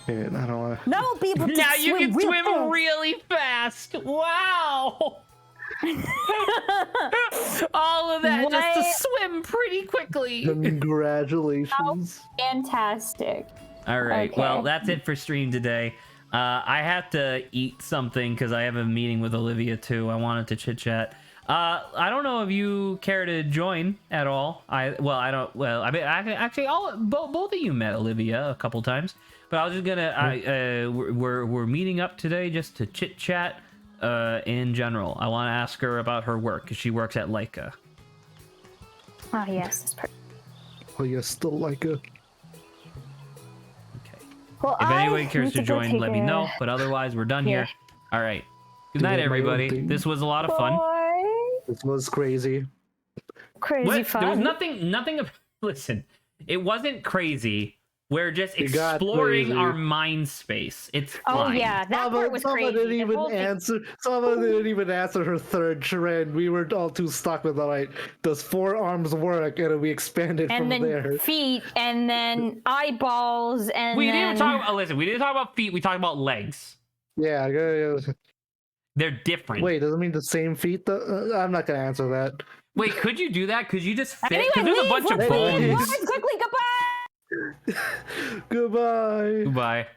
[SPEAKER 3] shit, I don't want to.
[SPEAKER 2] Now we'll be able to
[SPEAKER 1] now you can swim
[SPEAKER 2] fast.
[SPEAKER 1] really fast. Wow. All of that just to swim pretty quickly.
[SPEAKER 3] Congratulations.
[SPEAKER 2] Oh, fantastic.
[SPEAKER 1] All right.
[SPEAKER 2] Okay.
[SPEAKER 1] Well, that's it for stream today. I have to eat something because I have a meeting with Olivia too. I wanted to chit chat. I don't know if you care to join at all. Both of you met Olivia a couple times, but I was just gonna. We're meeting up today just to chit chat. In general, I want to ask her about her work because she works at Leica.
[SPEAKER 2] Ah, yes, that's perfect.
[SPEAKER 3] Oh yes, still like it.
[SPEAKER 1] Okay.
[SPEAKER 2] Well,
[SPEAKER 1] If anybody cares to
[SPEAKER 2] go
[SPEAKER 1] join, let me
[SPEAKER 2] take
[SPEAKER 1] know. But otherwise, we're done here. All right. Good night,
[SPEAKER 3] get my own
[SPEAKER 1] everybody.
[SPEAKER 3] thing.
[SPEAKER 1] This was a lot of fun.
[SPEAKER 3] This was crazy.
[SPEAKER 2] Crazy fun.
[SPEAKER 1] There was nothing. Listen, it wasn't crazy. We're just exploring our mind space. It's fine.
[SPEAKER 2] Oh yeah, that part was crazy.
[SPEAKER 3] Didn't even answer. Someone didn't even answer her third trend. We were all too stuck with does forearms work? And we expanded from there.
[SPEAKER 2] And then feet, and then eyeballs, and
[SPEAKER 1] we didn't talk about. Listen, we didn't talk about feet. We talked about legs.
[SPEAKER 3] Yeah.
[SPEAKER 1] They're different.
[SPEAKER 3] Wait, does it mean the same feet? Though? I'm not gonna answer that.
[SPEAKER 1] Wait, could you do that? Could you just fit?
[SPEAKER 2] Anyway,
[SPEAKER 1] Because there's a bunch of bones.
[SPEAKER 2] Quickly, goodbye.
[SPEAKER 3] Goodbye.
[SPEAKER 1] Goodbye.